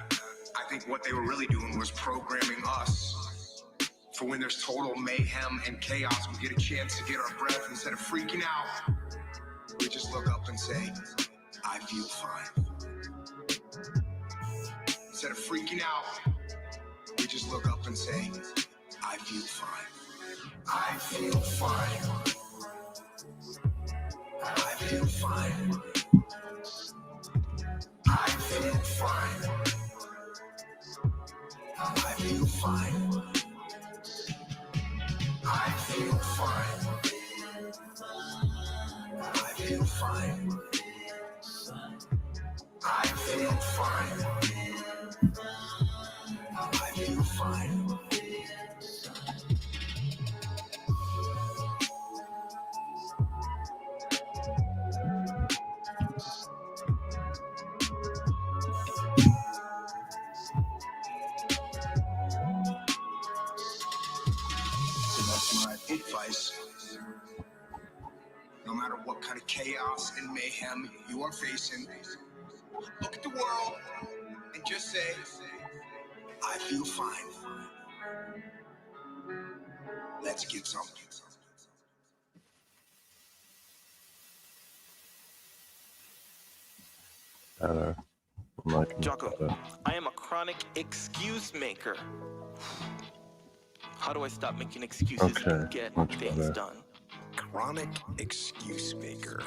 I think what they were really doing was programming us for when there's total mayhem and chaos, we get a chance to get our breath. Instead of freaking out, we just look up and say, I feel fine. Instead of freaking out, we just look up and say, I feel fine. I feel fine. I feel fine. I feel fine. I feel fine. I feel fine. I feel fine. I feel fine. So that's my advice. No matter what kind of chaos and mayhem you are facing, look at the world and just say, I feel fine. Let's get something. I'm liking Jocko, that. I am a chronic excuse maker. How do I stop making excuses and get things done? Chronic excuse maker.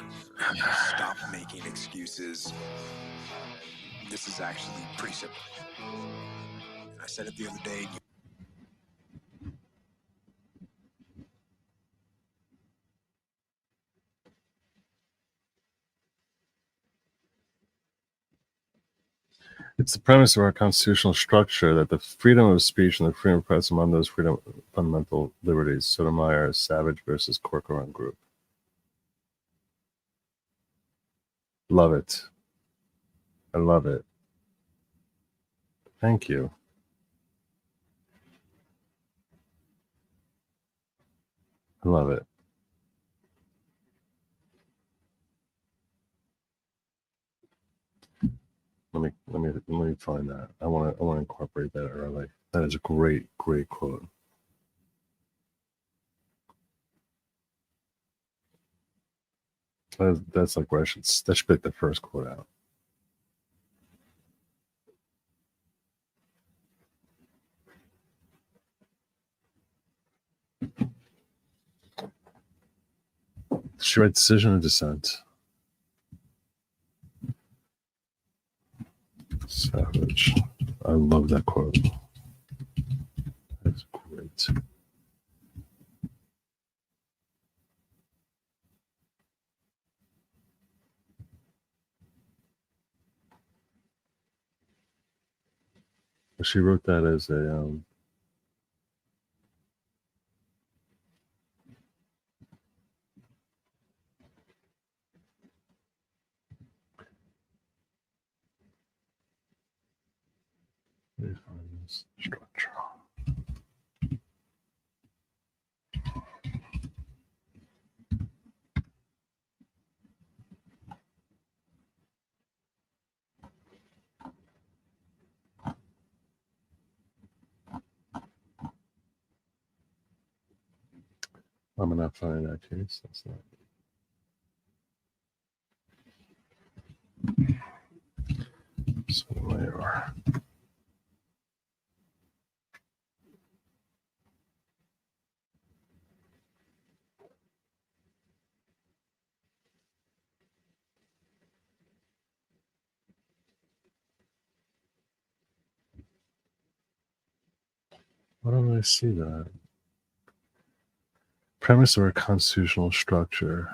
Stop making excuses. This is actually pretty simple. I said it the other day. It's the premise of our constitutional structure that the freedom of speech and the freedom of press among those fundamental liberties. Sotomayor, Savage versus Corcoran Group. Love it. I love it. Thank you. I love it. Let me find that. I want to incorporate that early. That is a great quote. That's like where that should be like the first quote out. She write decision of dissent. Savage. I love that quote. That's great. She wrote that as a structure. I'm not finding that case. That's not. So Sotomayor. Why don't I see that? Premise of our constitutional structure.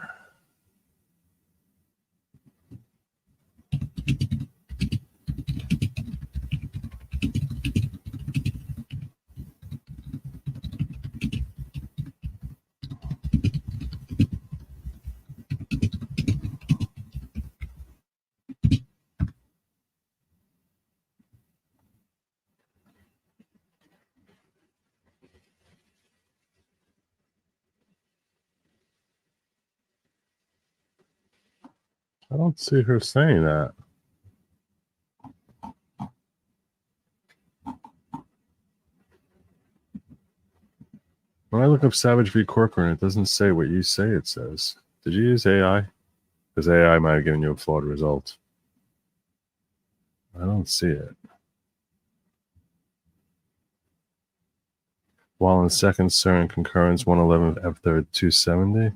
I don't see her saying that. When I look up Savage v. Corcoran, it doesn't say what you say it says. Did you use AI? Because AI might have given you a flawed result. I don't see it. While in second CERN concurrence 111 F3rd 270.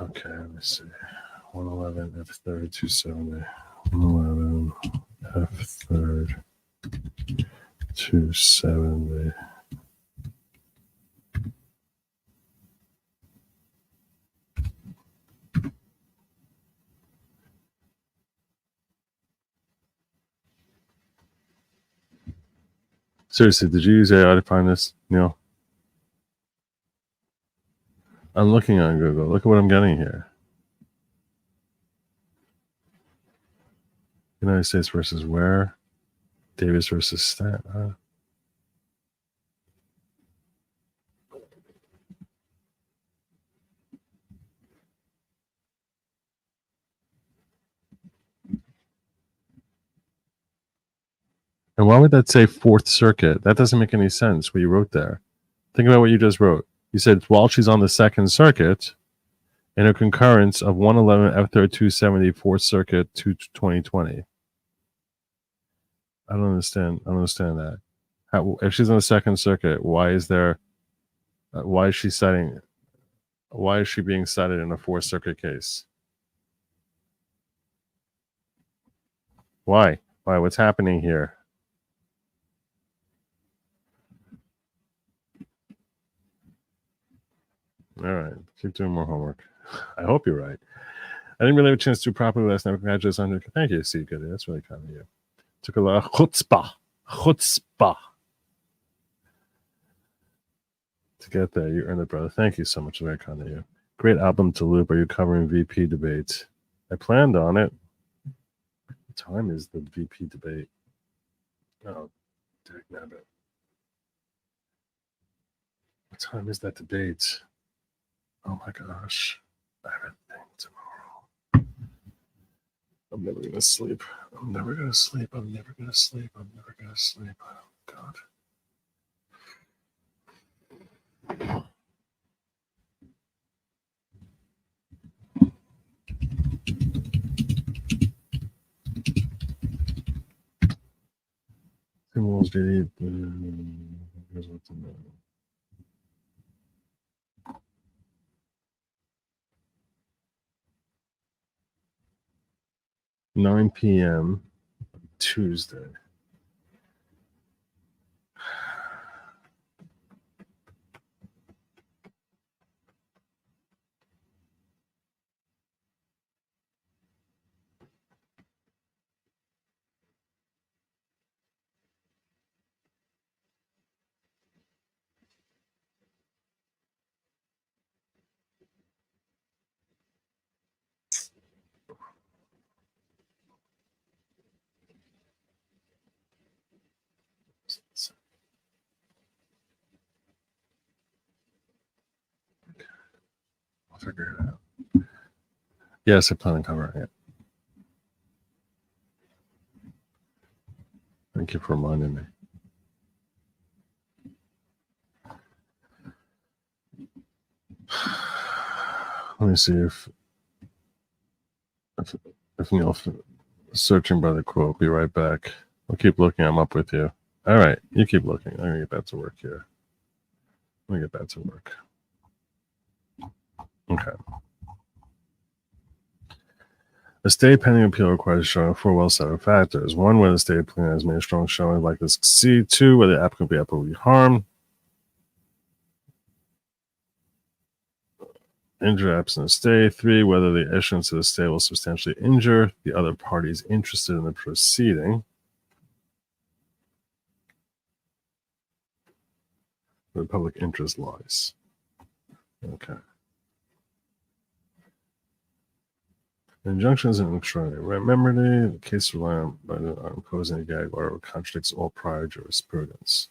Okay, let me see. 111 F3rd 270. 111 F3rd 270. Seriously, did you use AI to find this, Neil? I'm looking on Google. Look at what I'm getting here. United States versus where? Davis versus Stat. And why would that say Fourth Circuit? That doesn't make any sense what you wrote there. Think about what you just wrote. You said while she's on the Second Circuit, in a concurrence of 111 F3rd 270 Fourth Circuit to 2020. I don't understand. I don't understand that. How, if she's on the Second Circuit, why is there? Why is she citing? Why is she being cited in a Fourth Circuit case? Why? Why? What's happening here? All right, keep doing more homework. I hope you're right. I didn't really have a chance to do properly last night. Congratulations on it. Thank you, Steve. Good. That's really kind of you. Took a lot of chutzpah to get there. You earned it, brother. Thank you so much. Very kind of you. Great album to loop. Are you covering VP debate? I planned on it. What time is the VP debate? Oh, dagnabbit. What time is that debate? Oh my gosh. I have a thing tomorrow. I'm never gonna sleep. I'm never gonna sleep. I'm never gonna sleep. I'm never gonna sleep. Oh God. Symbols, JD. Here's what's in there. 9 p.m. Tuesday. I'll figure it out. Yes, I plan on covering it. Thank you for reminding me. Let me see if Neil's searching by the quote. Be right back. I'll keep looking. I'm up with you. All right, you keep looking. I'm gonna get back to work here. Let me get back to work. Okay. A state pending appeal requires showing of 4 well-settled factors. 1, whether the state plan has made a strong showing like to succeed. 2, whether the applicant will be equitably harmed. Injure absent of stay. 3, whether the issuance of the stay will substantially injure the other parties interested in the proceeding. Where the public interest lies. Okay. Injunction is an extraordinary remedy. The case reliant on imposing a gag order contradicts all prior jurisprudence.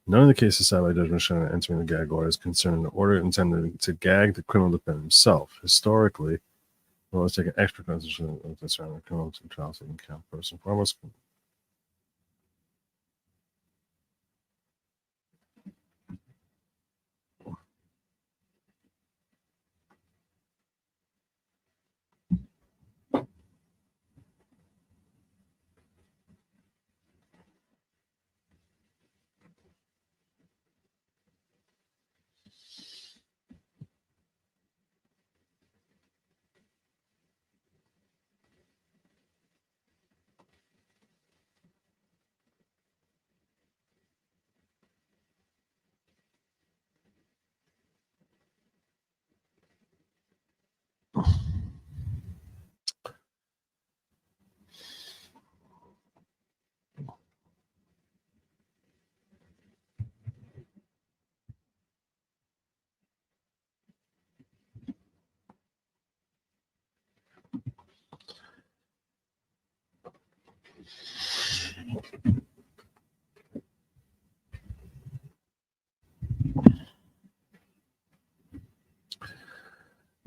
None of the cases cited by judgment showing that entering the gag order is concerned in the order intended to gag the criminal defendant himself. Historically, the law has taken extra consideration concerning the criminal trial in count first and foremost.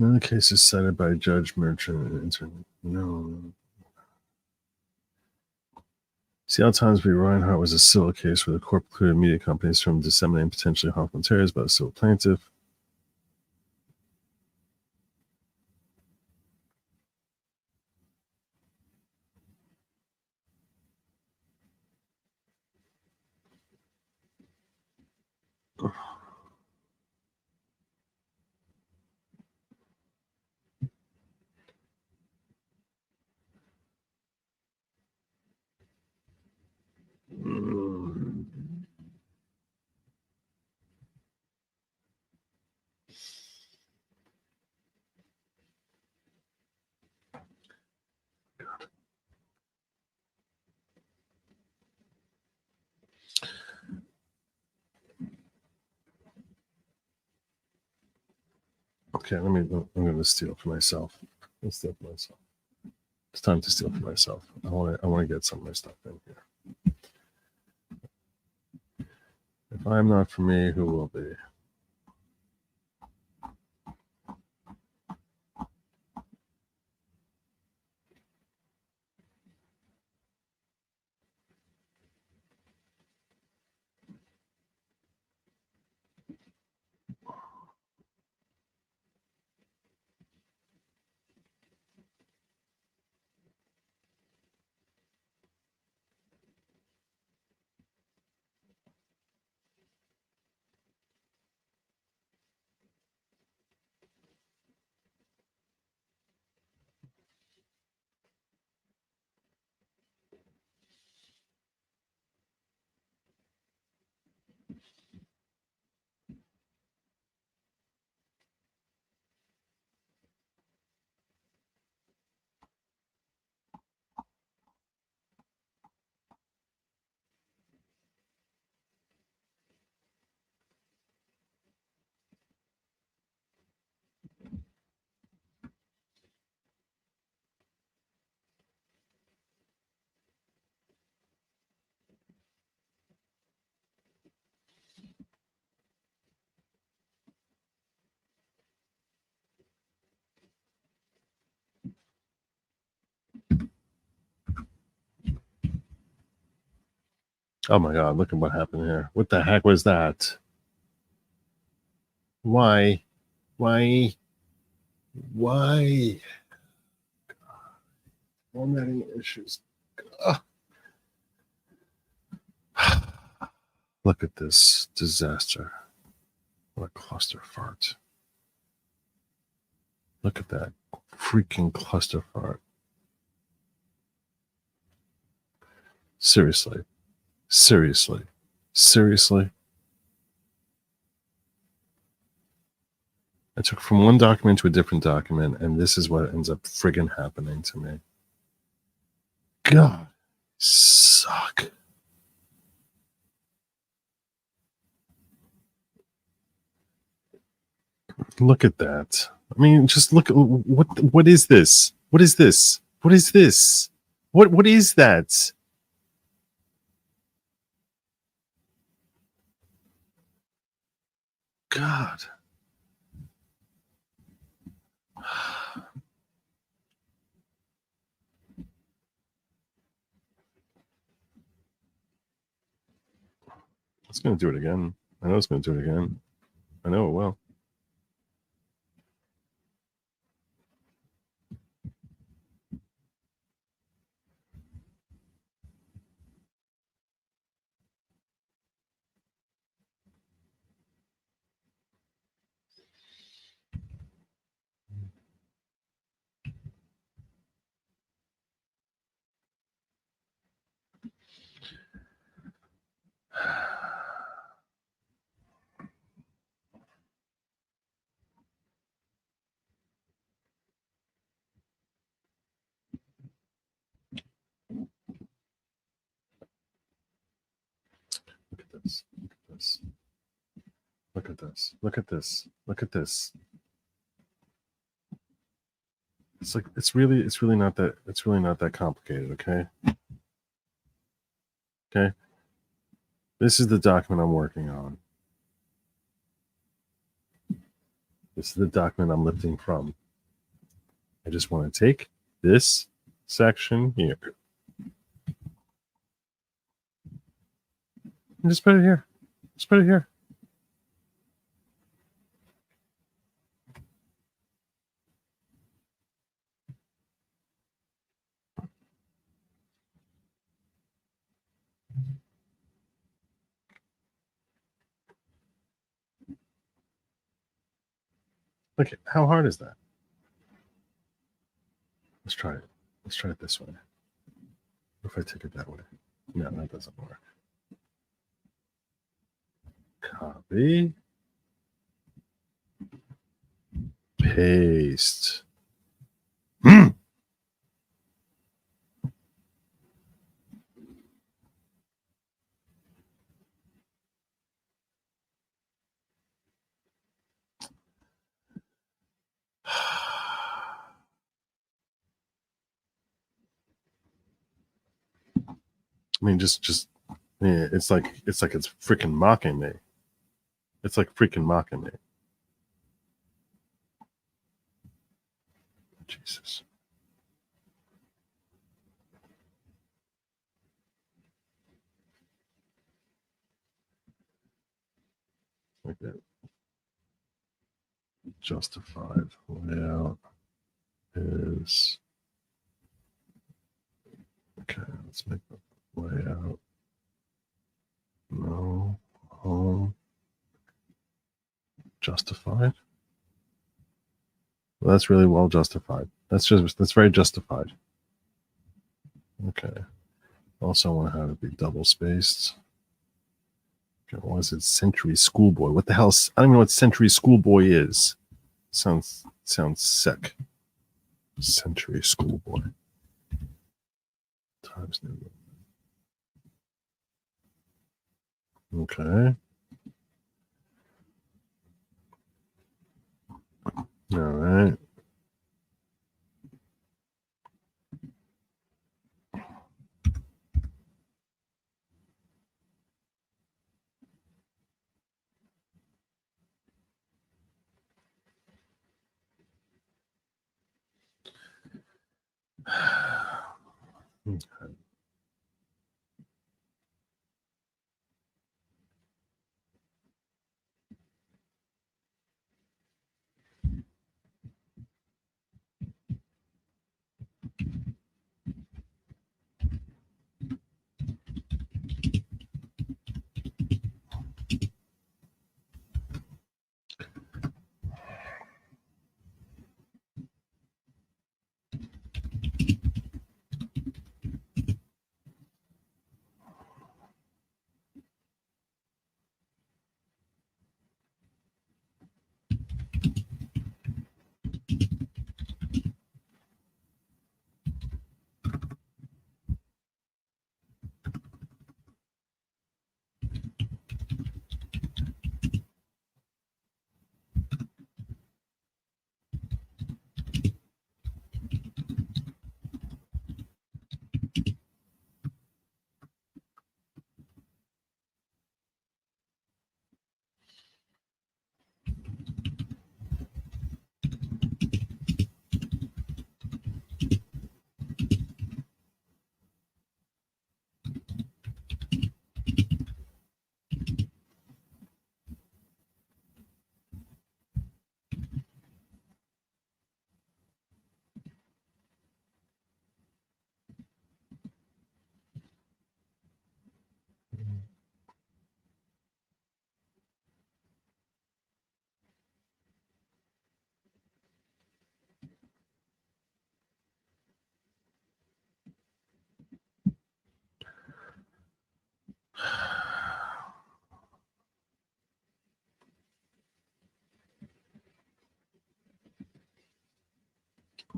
Another case is cited by Judge Merchant. No. Seattle Times v. Reinhart was a civil case where the court precluded media companies from disseminating potentially harmful materials by a civil plaintiff. Okay, I'm going to steal for myself. Let's steal for myself. It's time to steal for myself. I want to get some of my stuff in here. If I'm not for me, who will be? Oh my God, look at what happened here. What the heck was that? Why? Formatting issues. Ugh. Look at this disaster. What a cluster fart. Look at that freaking cluster fart. Seriously. I took from one document to a different document, and this is what ends up friggin' happening to me. God, suck. Look at that. I mean, just look at what is this? What is this? What is this? What is that? God. It's going to do it again. I know it's going to do it again. I know it will. Look at this. Look at this. Look at this. Look at this. Look at this. It's like it's really not that complicated, okay? Okay. This is the document I'm working on. This is the document I'm lifting from. I just want to take this section here and just put it here. Just put it here. Okay, how hard is that? Let's try it. Let's try it this way. What if I take it that way? No, that doesn't work. Copy. Paste. I mean, yeah, it's like it's freaking mocking me. It's like freaking mocking me. Jesus. Like that. Justified layout is okay. Let's make the layout. No, home. Justified. Well, that's really well justified. That's very justified. Okay. Also want to have it be double spaced. Okay, what is it? Century Schoolboy. What the hell? I don't even know what Century Schoolboy is. Sounds sick. Century Schoolboy. Times New. Okay. All right. Okay.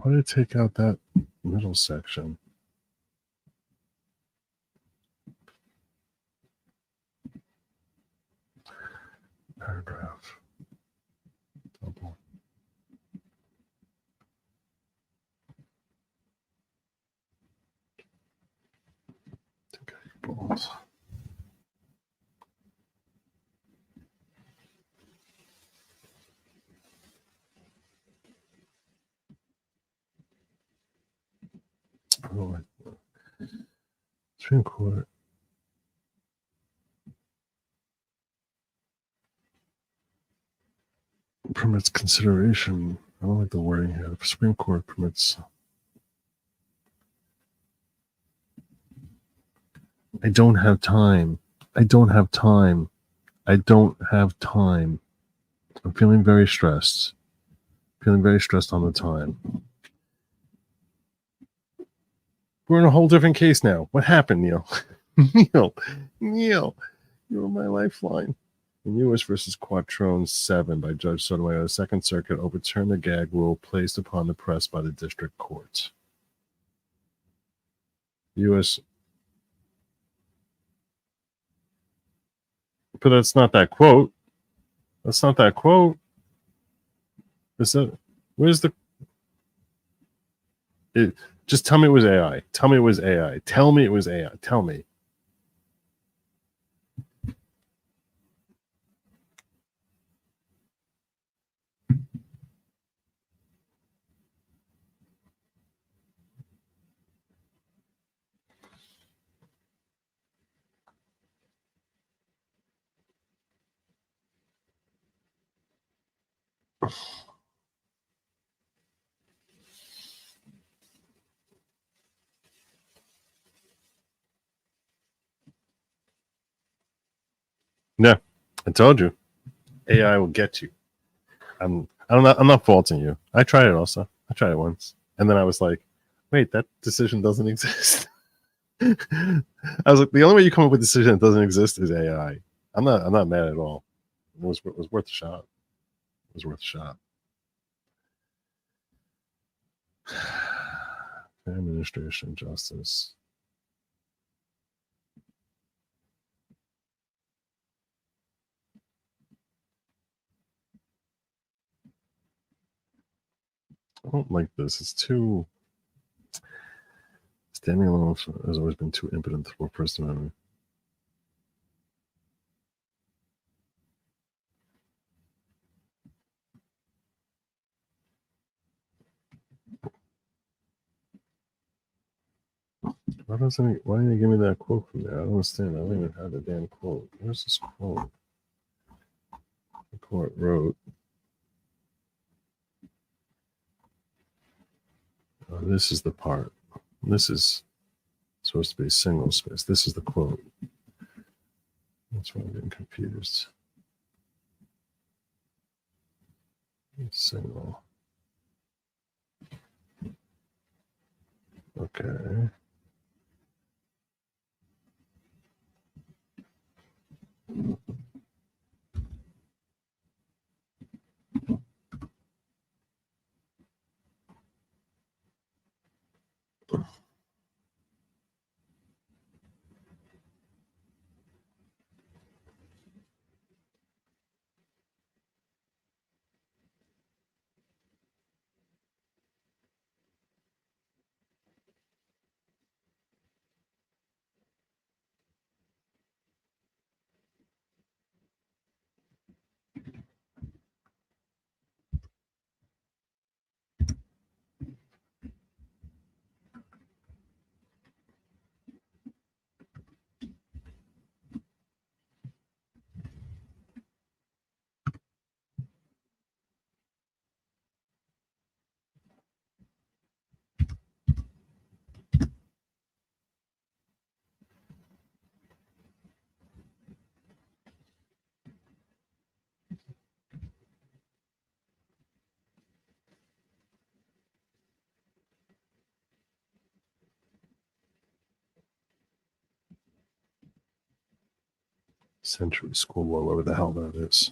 Why did I take out that middle section? Paragraph. Double. Bold. Oh, Supreme Court. Permits consideration. I don't like the wording here. The Supreme Court permits. I don't have time. I don't have time. I don't have time. I'm feeling very stressed. Feeling very stressed on the time. We're in a whole different case now. What happened, Neil? Neil, you were my lifeline. In U.S. versus Quattrone 7 by Judge Sotomayor, the Second Circuit overturned the gag rule placed upon the press by the district courts. U.S. But that's not that quote. That's not that quote. Is that? Where's the? Just tell me it was AI. Tell me it was AI. Tell me it was AI. Tell me. No, I told you. AI will get you. I'm not faulting you. I tried it also. I tried it once. And then I was like, wait, that decision doesn't exist. I was like, the only way you come up with a decision that doesn't exist is AI. I'm not mad at all. It was worth a shot. It was worth a shot. Administration, justice. I don't like this. It's too standing alone has always been too impotent for First Amendment. Why didn't he give me that quote from there? I don't understand. I don't even have the damn quote. Where's this quote? The court wrote. This is the part. This is supposed to be single space. This is the quote. That's why I'm getting confused. Single. Okay. Century School, whatever the hell that is.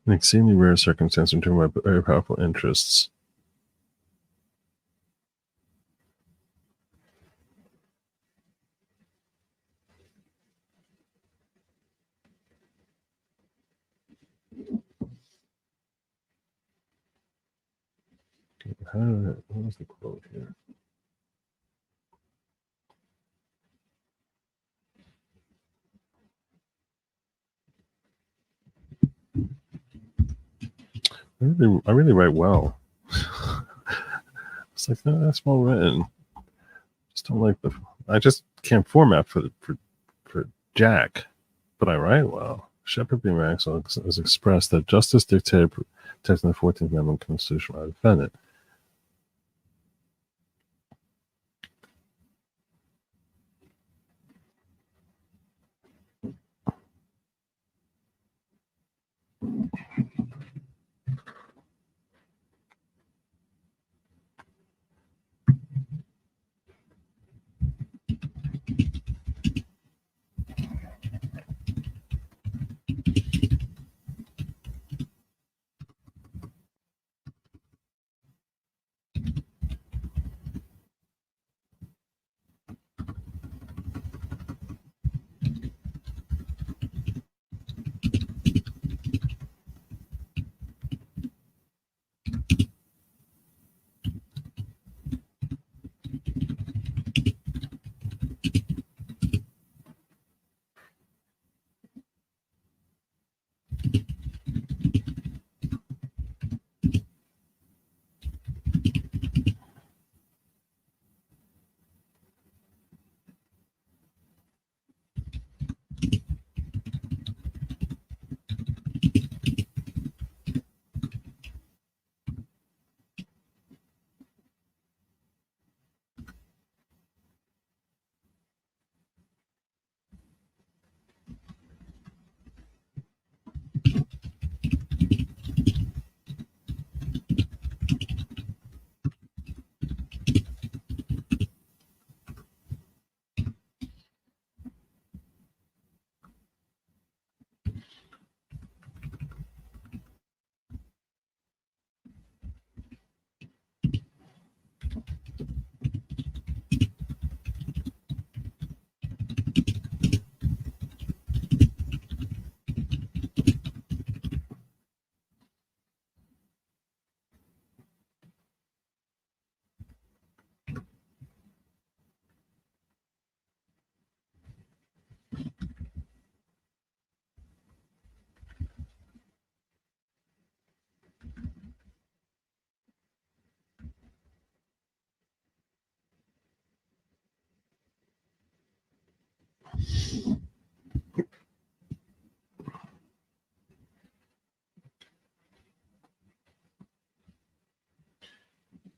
An exceedingly rare circumstance driven by very powerful interests. What was the quote here? I really write well. It's like, no, that's well written. Just don't like I just can't format for Jack, but I write well. Shepard B. Maxwell has expressed that justice dictated protecting the 14th Amendment Constitution by the defendant.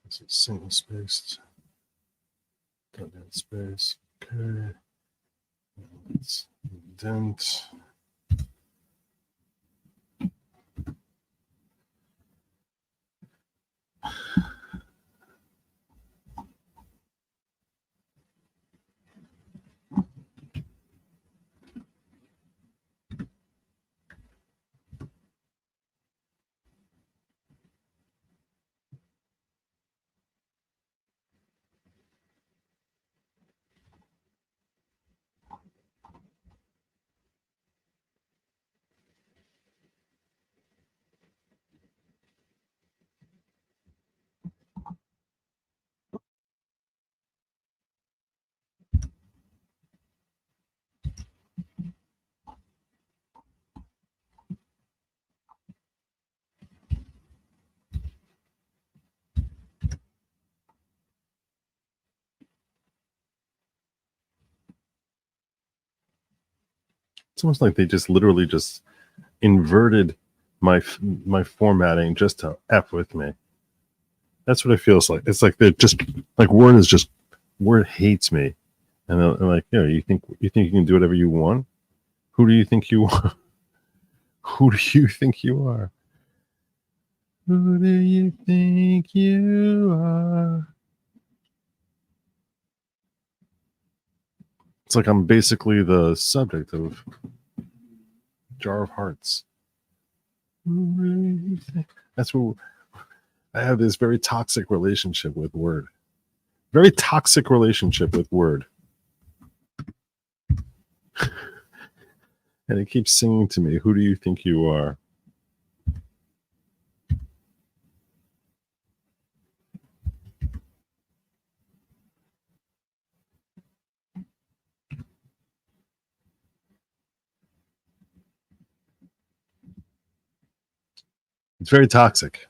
This is single spaced. Done in space. Okay. Let's indent. It's almost like they just literally just inverted my formatting just to F with me. That's what it feels like. It's like they're just like Word hates me, and they're like, you think you can do whatever you want? Who do you think you are? Who do you think you are? Who do you think you are? It's like I'm basically the subject of Jar of Hearts. That's what I have, this very toxic relationship with Word. Very toxic relationship with Word. And it keeps singing to me, who do you think you are? It's very toxic.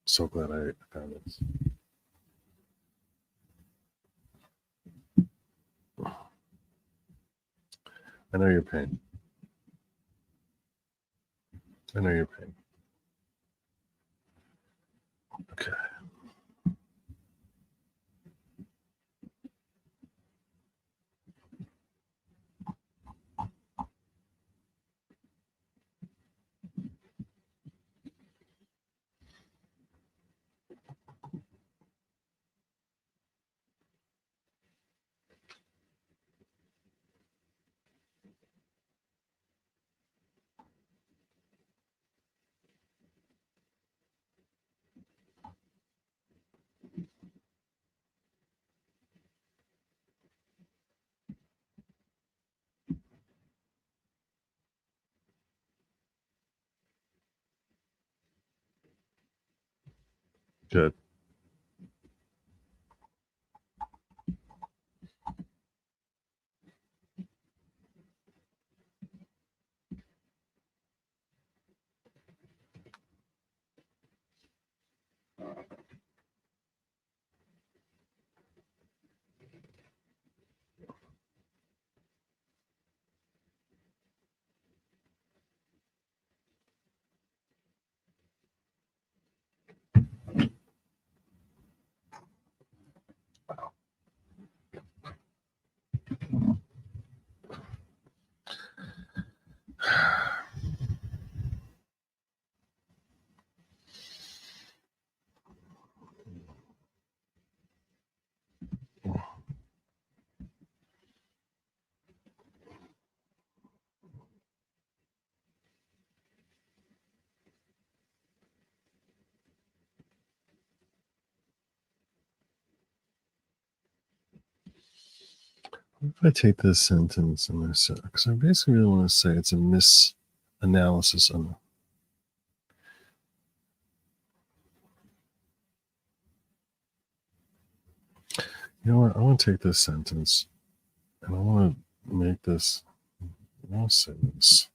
So glad I found this. I know your pain. I know your pain. Okay. Good. If I take this sentence and I say, because I basically really want to say it's a misanalysis on. You know what? I want to take this sentence and I want to make this. I want to say this.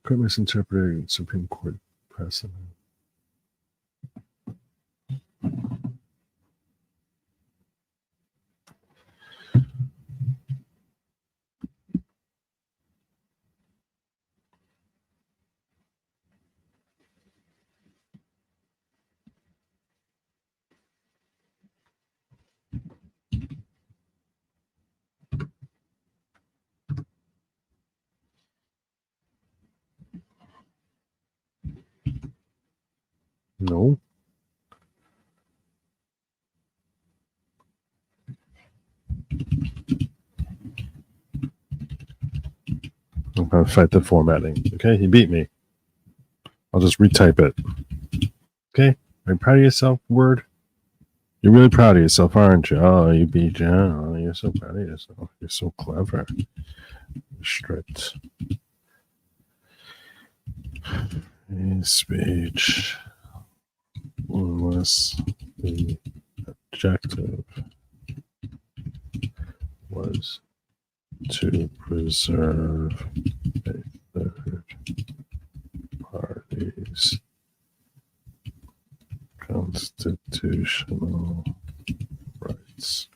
Court misinterpreted Supreme Court precedent. No. I'm going to fight the formatting. Okay, he beat me. I'll just retype it. Okay, are you proud of yourself, Word? You're really proud of yourself, aren't you? Oh, you beat Jen. Oh, you're so proud of yourself. You're so clever. Strict. Free speech. Unless the objective was to preserve a third party's constitutional rights.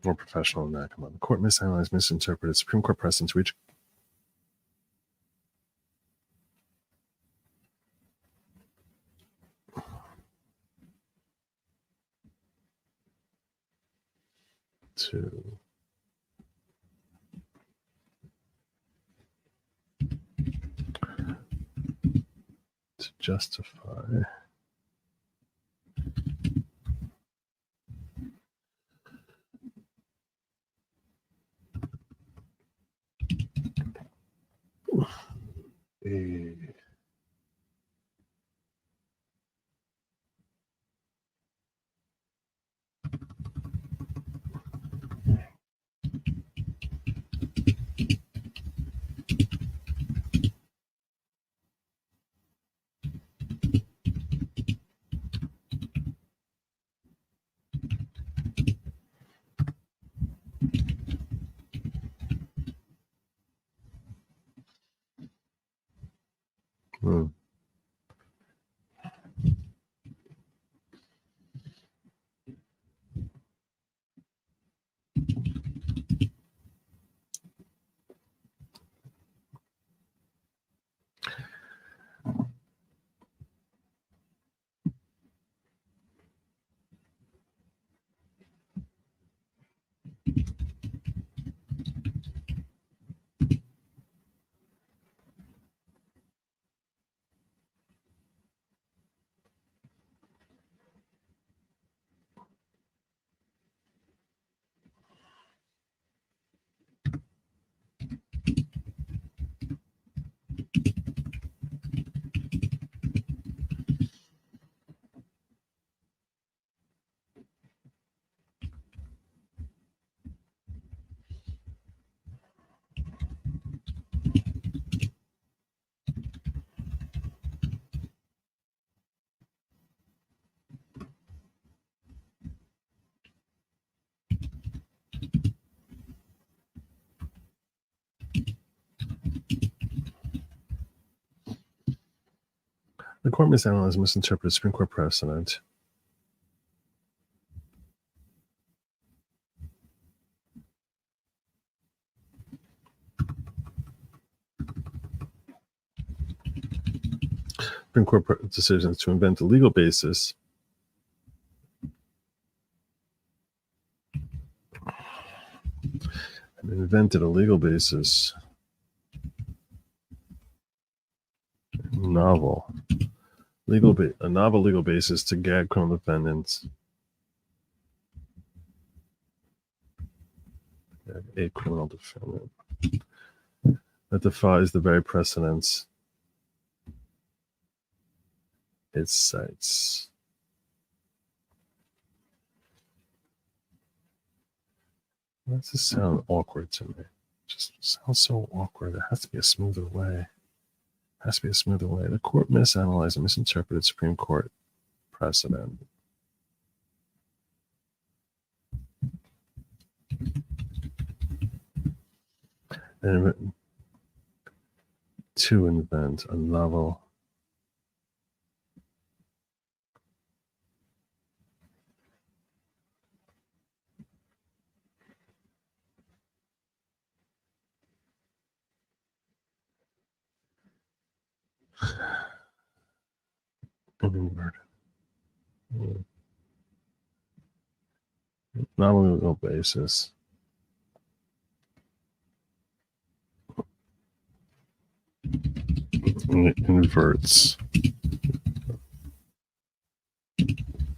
More professional than that. Come on. The court misanalyzed, misinterpreted Supreme Court precedents reach to justify a the court misanalyzed, misinterpreted Supreme Court precedent. Supreme Court decisions to invent a legal basis invented a legal basis. A novel legal basis to gag criminal defendants. A criminal defendant that defies the very precedents it cites. Why does this sound awkward to me? It just sounds so awkward. There has to be a smoother way. The court misanalyzed and misinterpreted Supreme Court precedent. And to invent a novel novel legal basis. And it inverts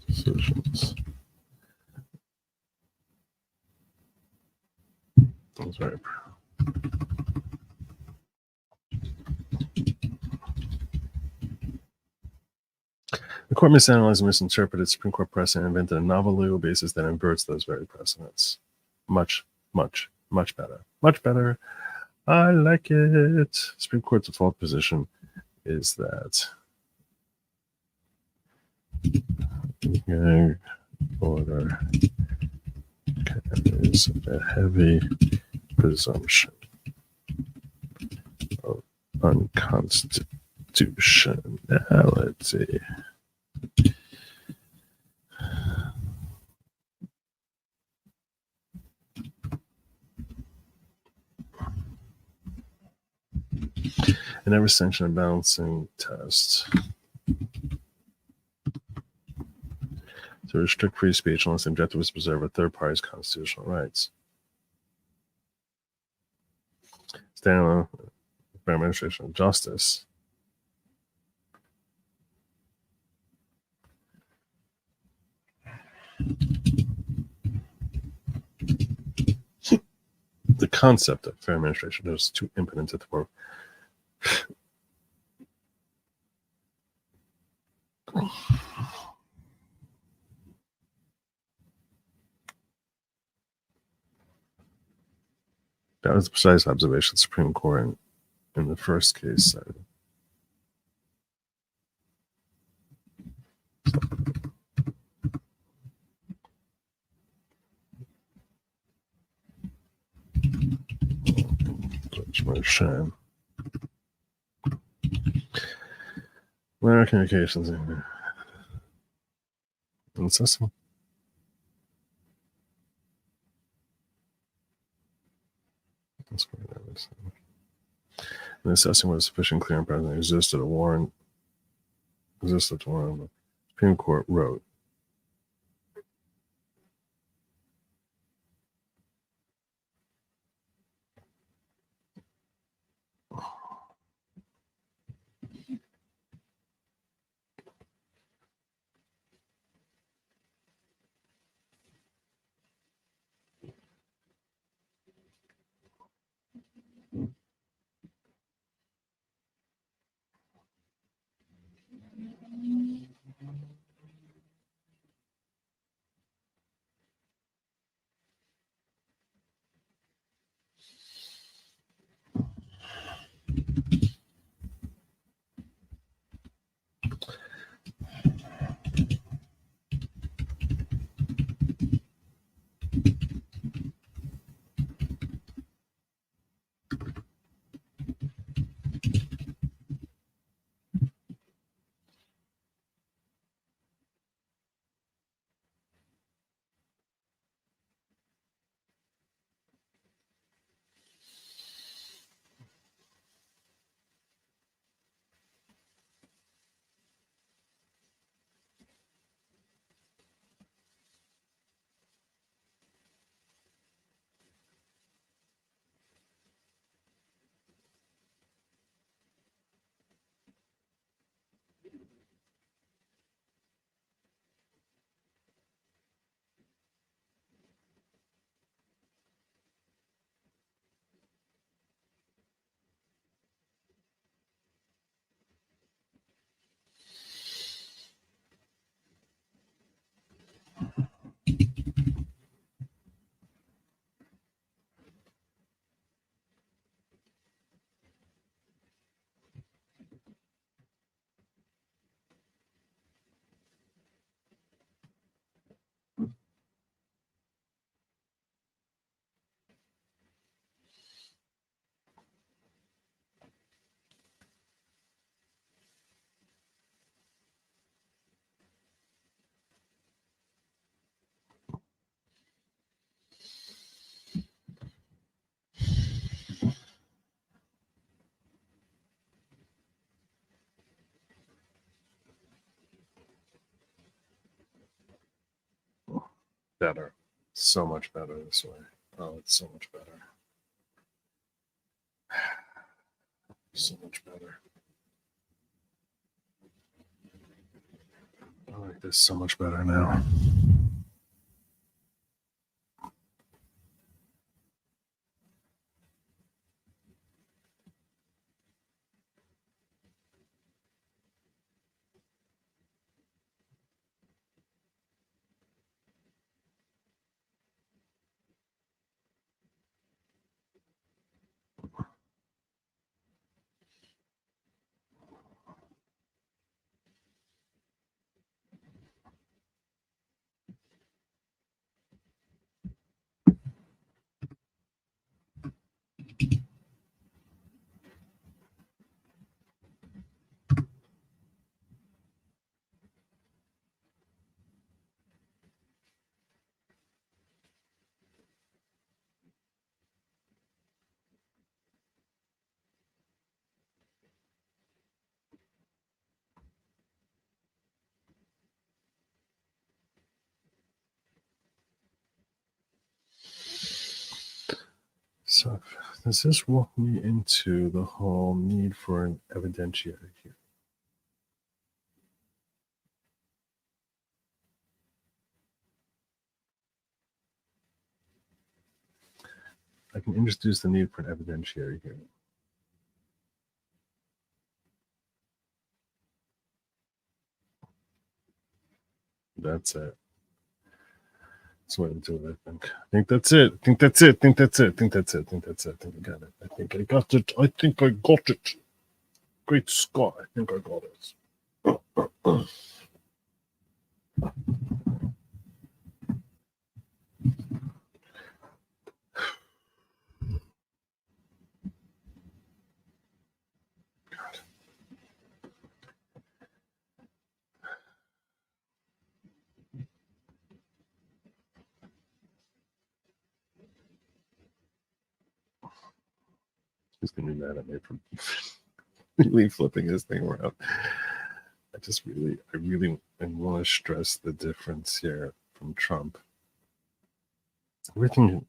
decisions. That's right. The court misanalyzed and misinterpreted Supreme Court precedent and invented a novel legal basis that inverts those very precedents. Much better. Much better. I like it. Supreme Court's default position is that gag order carries a heavy presumption of unconstitutionality. And every sanction and balancing test to restrict free speech unless the objective is to preserve a third party's constitutional rights. Standing on fair administration of justice. The concept of fair administration is too impotent at the word. That was the precise observation of the Supreme Court in the first case. Shame. Where are communications in here? Assessing. And assessing whether sufficient clear and present existed to warrant the Supreme Court wrote. better. So much better this way. Oh, it's so much better. So much better. I like this so much better now. So, does this walk me into the whole need for an evidentiary here? I can introduce the need for an evidentiary here. That's it. That's what I do, I think. I think that's it. I think that's it. I think that's it. I think that's it. I think that's it. I think I got it. I think I got it. I think I got it. Great Scott. I think I got it. He's gonna be mad at me for really flipping this thing around. I really want to stress the difference here from Trump. Everything.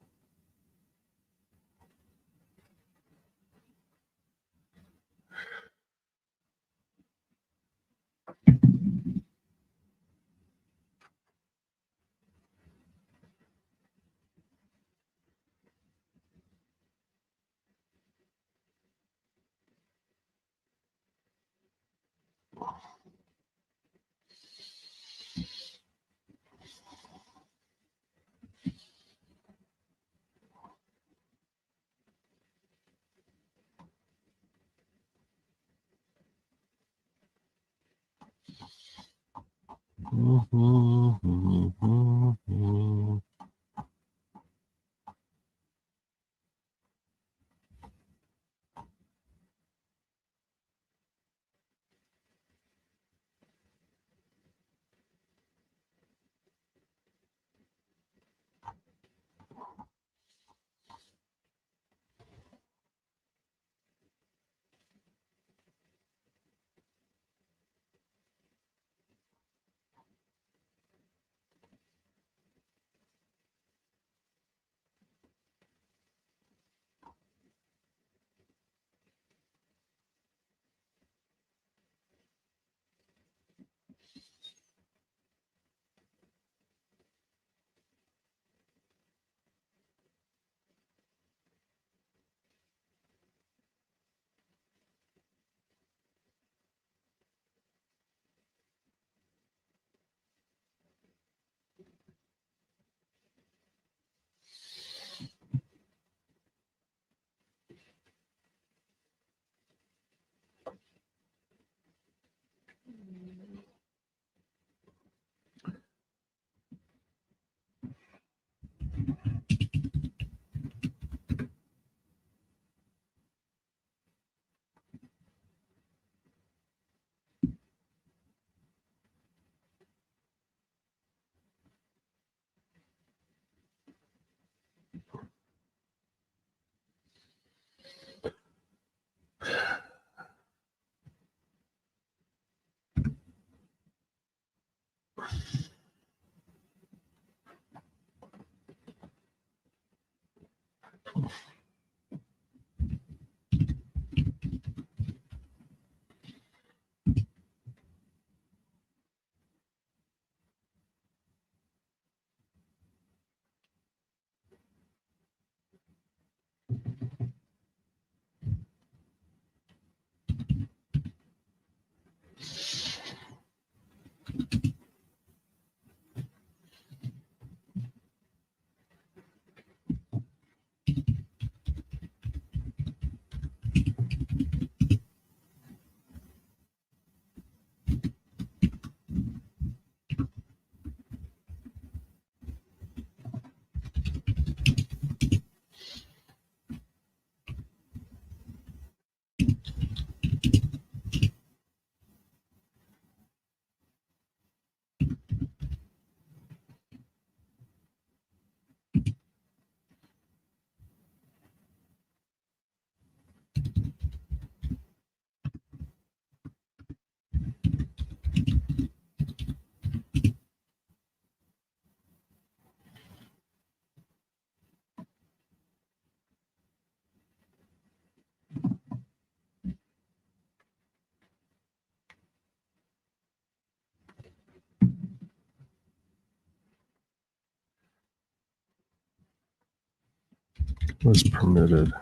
was permitted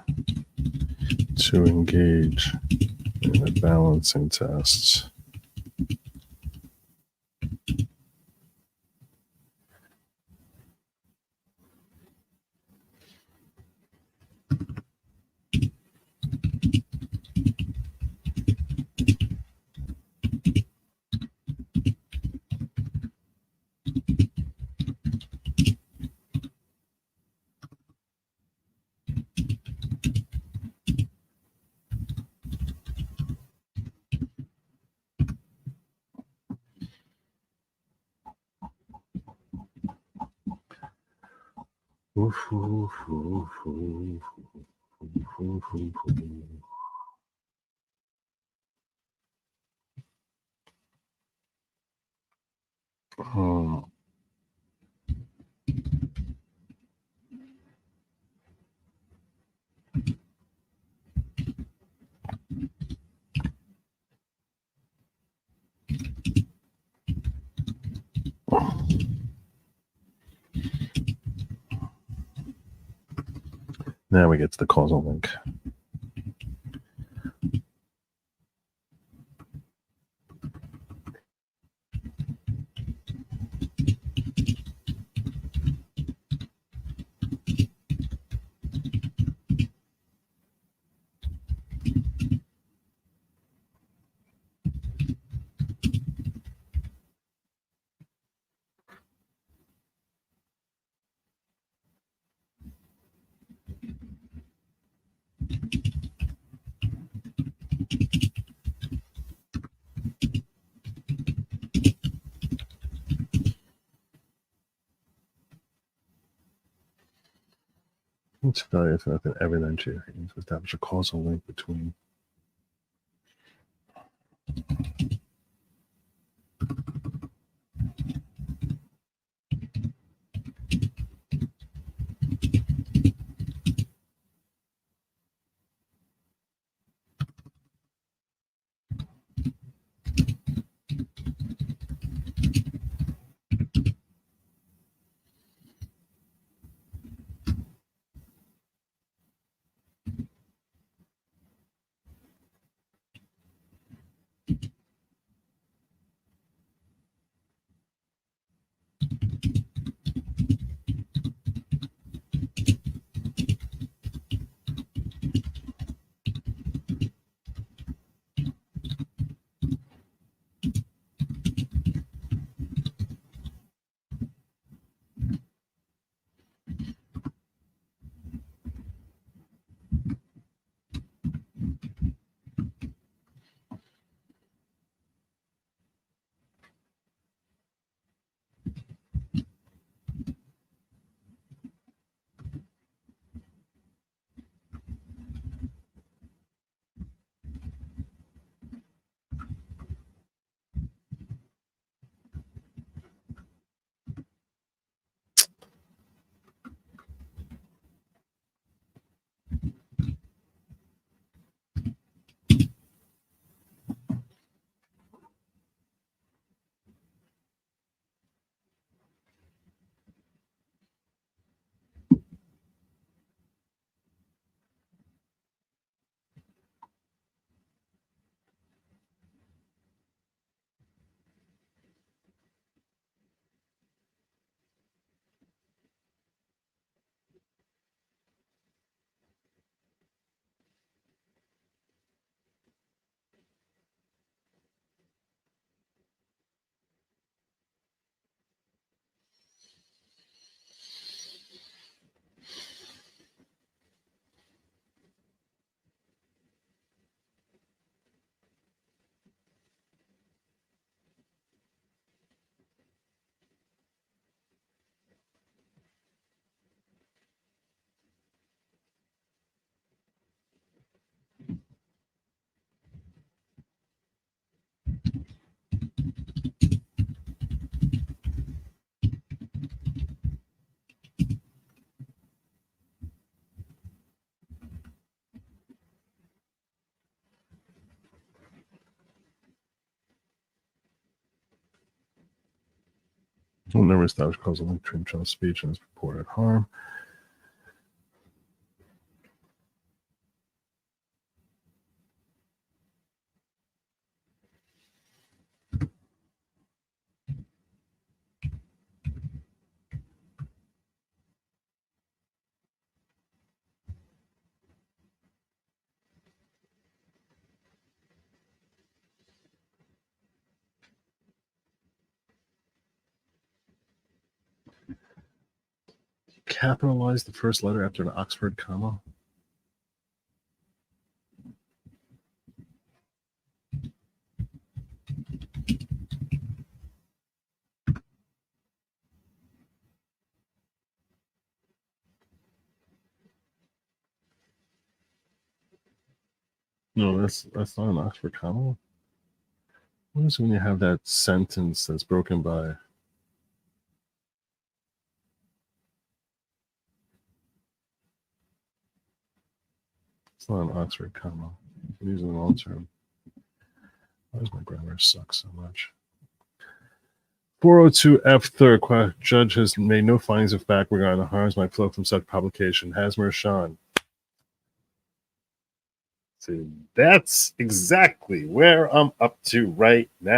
to engage in a balancing test. Oof, oof, oof, oof, oof, oof, oof, oof. Now we get to the causal link. Its value is nothing evidentiary to establish a causal link between will never establish causal link between child's speech and its purported harm. capitalize the first letter after an Oxford comma? No, that's not an Oxford comma. What is when you have that sentence that's broken by? It's not an Oxford comma. I'm using the wrong term. Why does my grammar suck so much? 402 F third. Judge has made no findings of fact regarding the harms might flow from such publication. Hasmer Sean. See, that's exactly where I'm up to right now.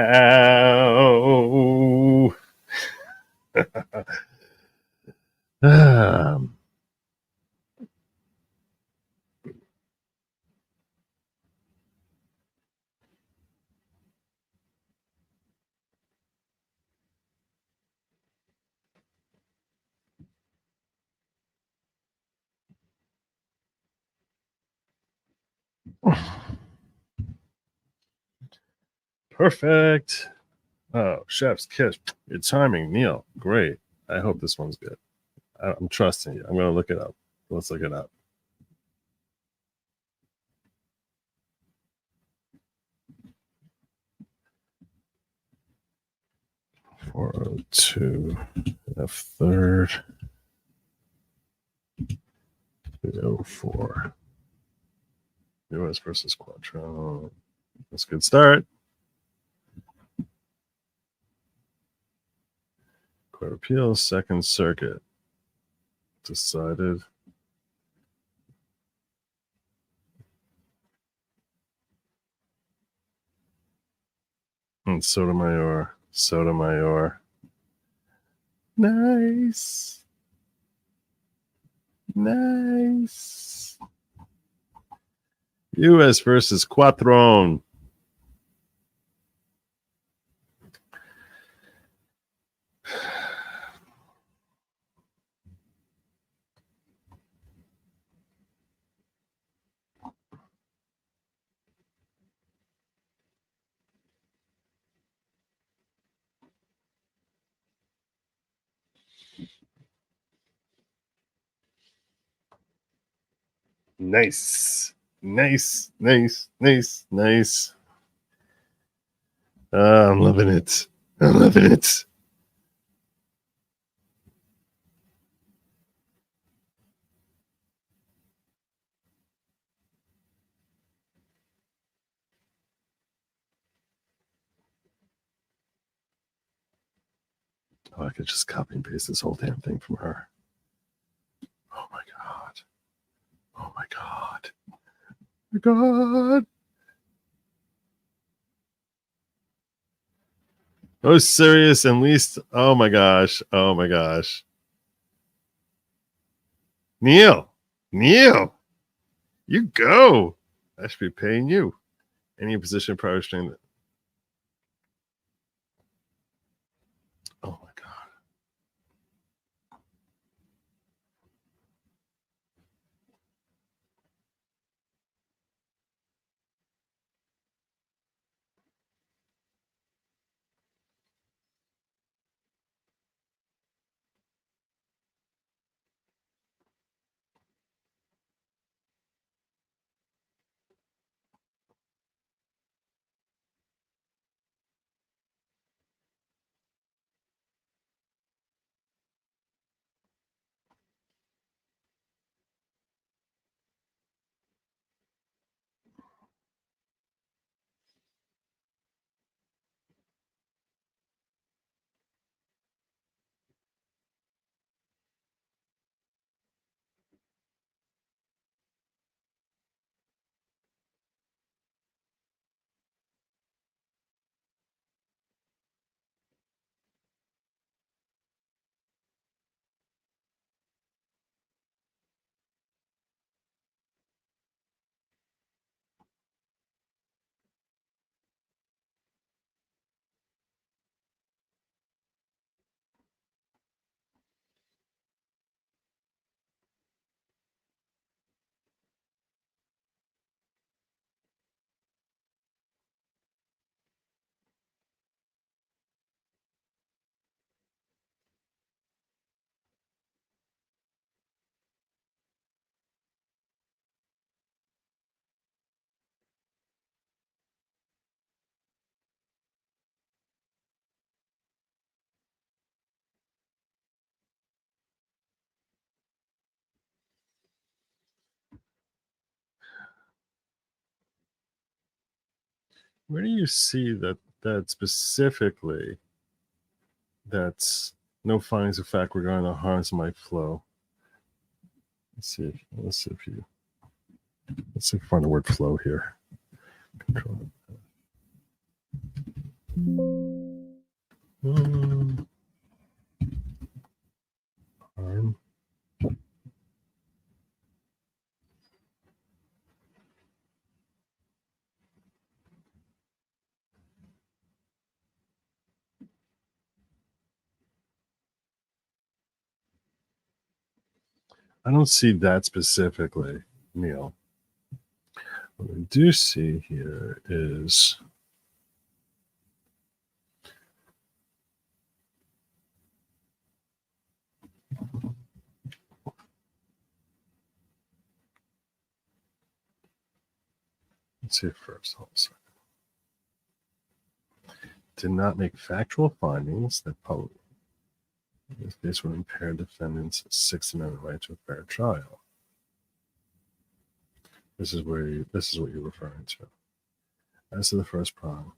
Perfect. Oh, chef's kiss. Your timing, Neil. Great. I hope this one's good. I'm trusting you. I'm going to look it up. Let's look it up. (402) F third. 304. U.S. versus Quattro. That's a good start. Court of Appeals, Second Circuit. Decided. And Sotomayor. Sotomayor. Nice. Nice. U.S. versus Quattrone. Nice. Nice. Nice. Nice. Nice. I'm loving it. I'm loving it. Oh, I could just copy and paste this whole damn thing from her. Oh my God. Oh my God. Oh my God. Most serious and least. Oh my gosh. Oh my gosh. Neil. Neil. You go. I should be paying you. Any position prior to that. Oh my God. Where do you see that specifically? That's no findings of fact regarding the harms might flow. Let's see if you find the word flow here. Control. Harm. I don't see that specifically, Neil. What I do see here is let's see first. Hold on a second. Did not make factual findings that public this case would impair defendant's Sixth Amendment right to a fair trial. This is what you're referring to. As to the first prong.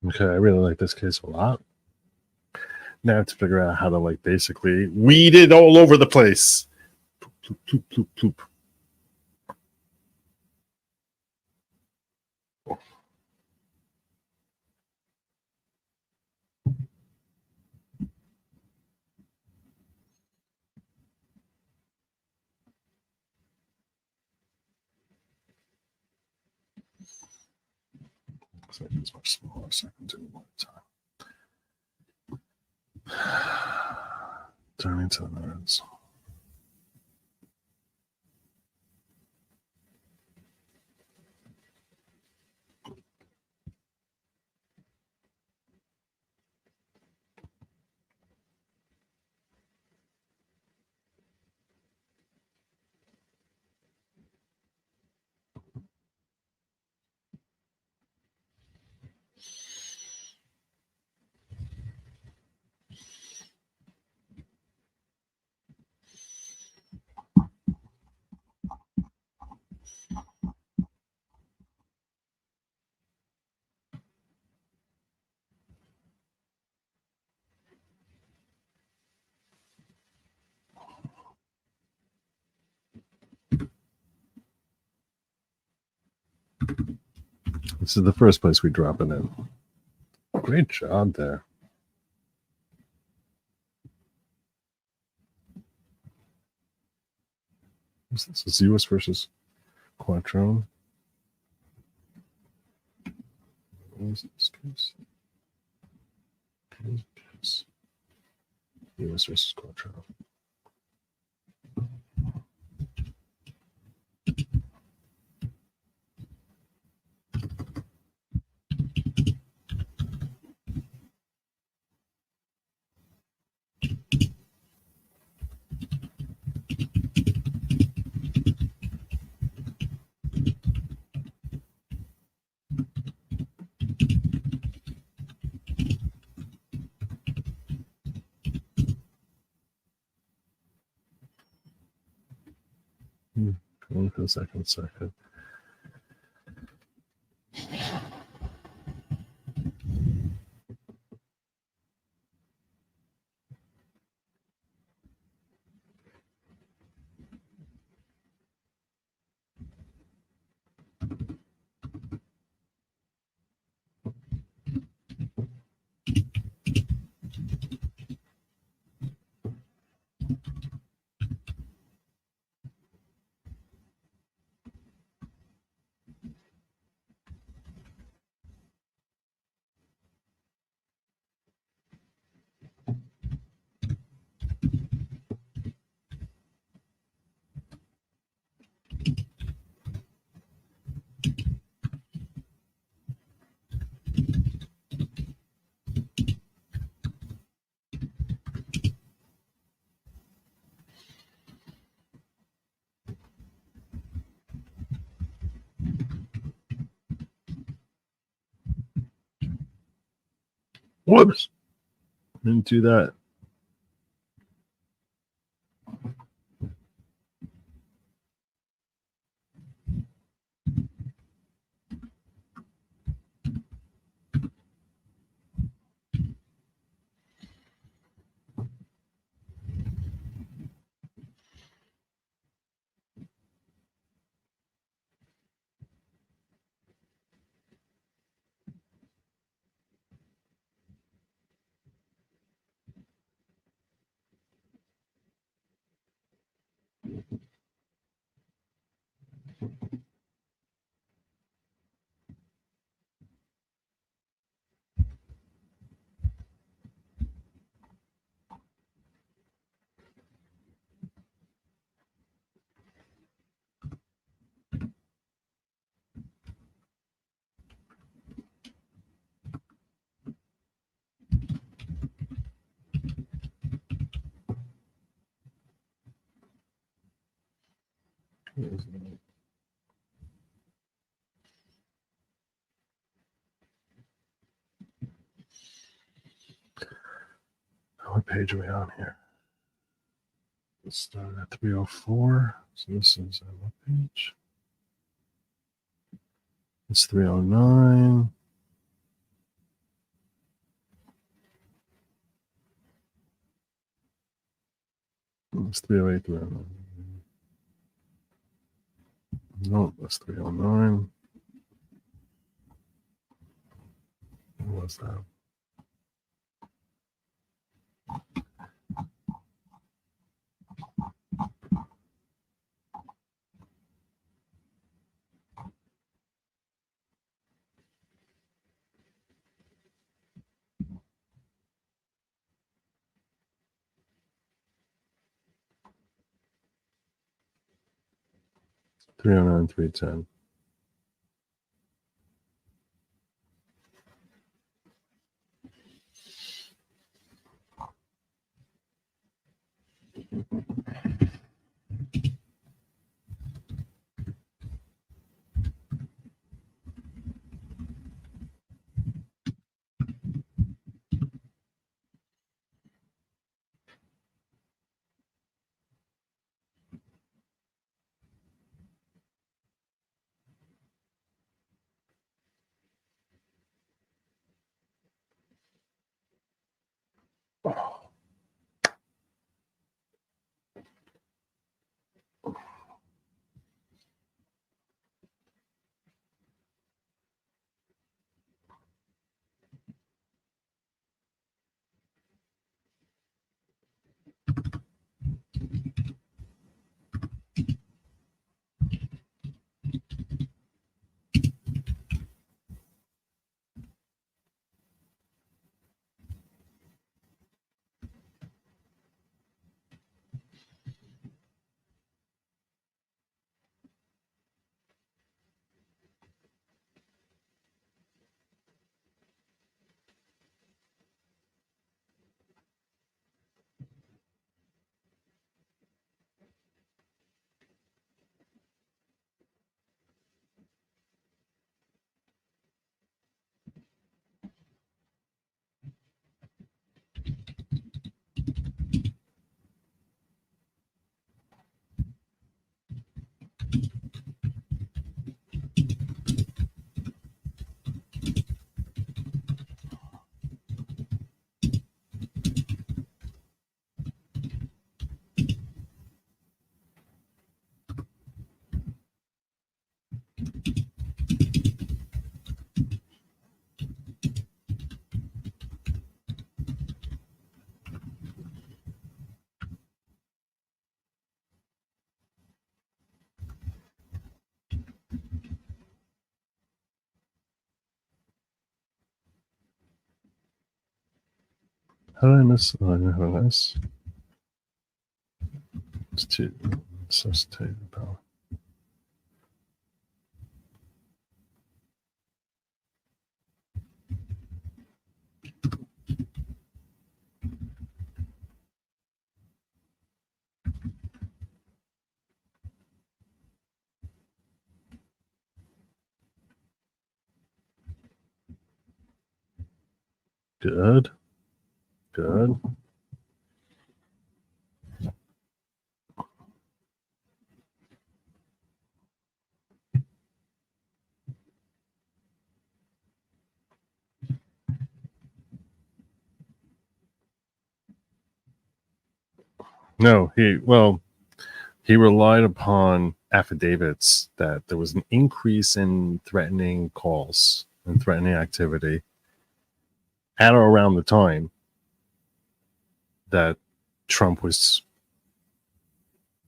Okay, I really like this case a lot. Now I have to figure out how to basically weed it all over the place. Ploop, ploop, ploop, ploop. Looks like it's much smaller, so I can do it one at a time. Turning to the nerds. This is the first place we drop it in. Great job there. This is US versus Quattrone. What was this case? US versus Quattrone. for a second. Whoops. Didn't do that. What page are we on here? Let's start at 304. So this is what page? It's 309. It's 308, 309. No, that's 309. What was that? Three oh nine, 310. How did I miss? Oh, I know this. It's to sustain the power. Good. Good. No, he relied upon affidavits that there was an increase in threatening calls and threatening activity at or around the time that Trump was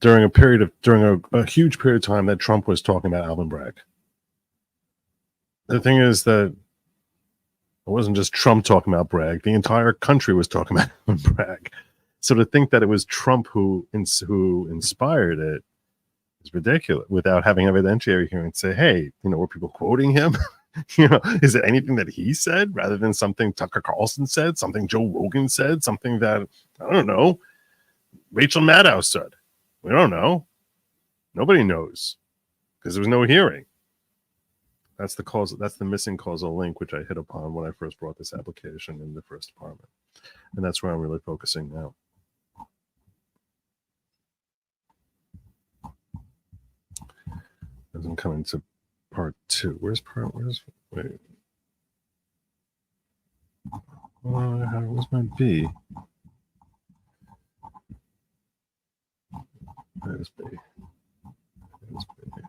during a huge period of time that Trump was talking about Alvin Bragg. The thing is that it wasn't just Trump talking about Bragg; the entire country was talking about Alvin Bragg. So to think that it was Trump who inspired it is ridiculous. Without having evidentiary hearing, say, "Hey, were people quoting him? Is it anything that he said rather than something Tucker Carlson said, something Joe Rogan said, something that I don't know, Rachel Maddow said? We don't know. Nobody knows because there was no hearing." That's the cause. That's the missing causal link, which I hit upon when I first brought this application in the first department, and that's where I'm really focusing now. As I'm coming to part 2. Where's wait? Where's my B? There's B. There's B.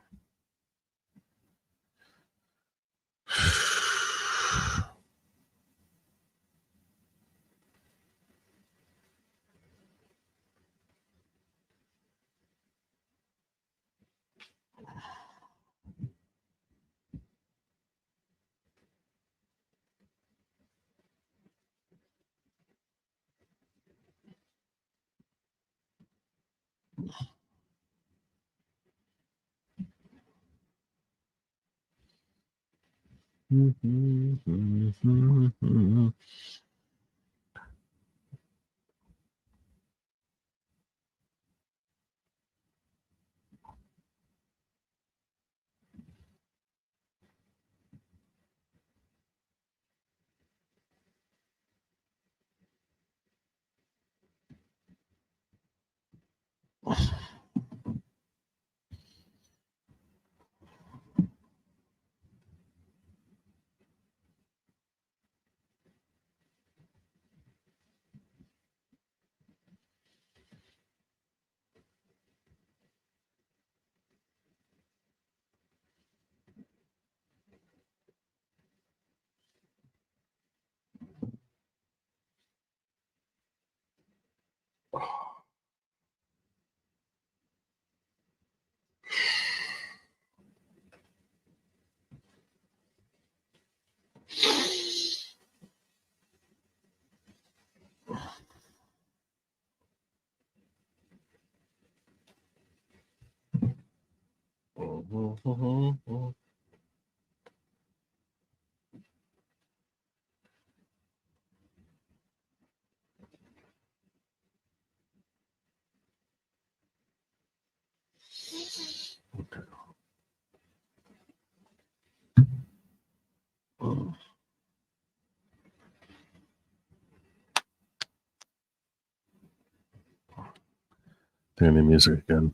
Doing the music again.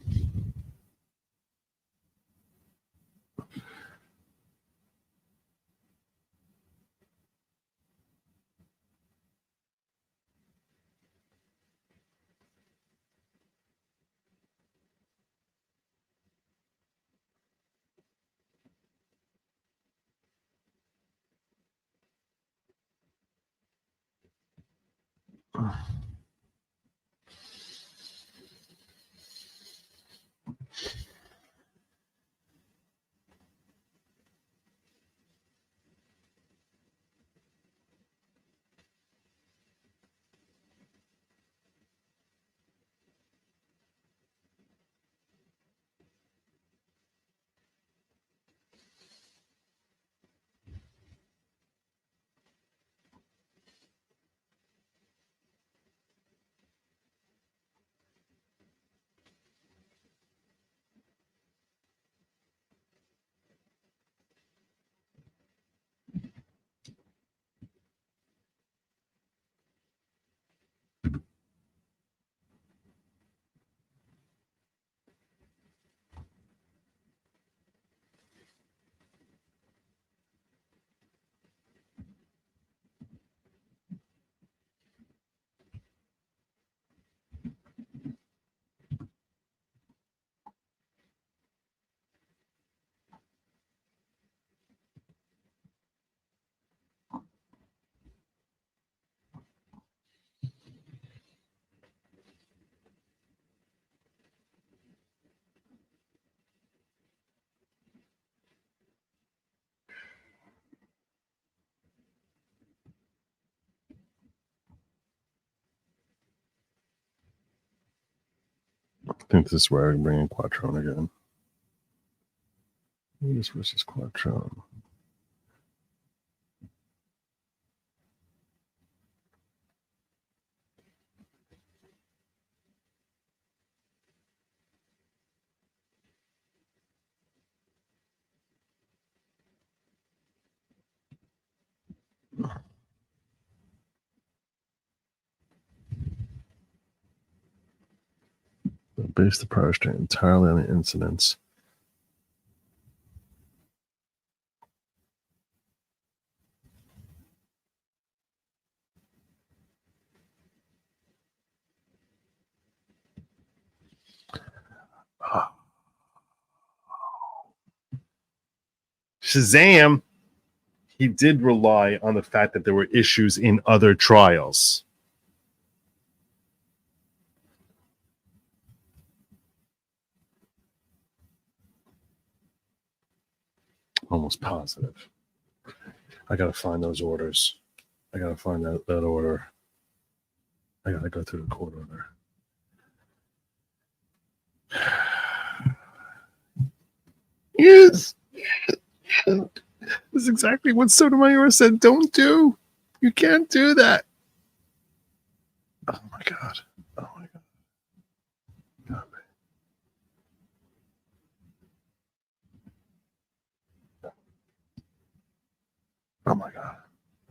think this is where I bring in Quattrone again. This versus Quattrone. Base the prior restraint entirely on the incidents. Shazam! He did rely on the fact that there were issues in other trials. Almost positive. I gotta find those orders. I gotta find that order. I gotta go through the court order. Yes. This is exactly what Sotomayor said. Don't do. You can't do that. Oh my God. Oh my God. Oh my God.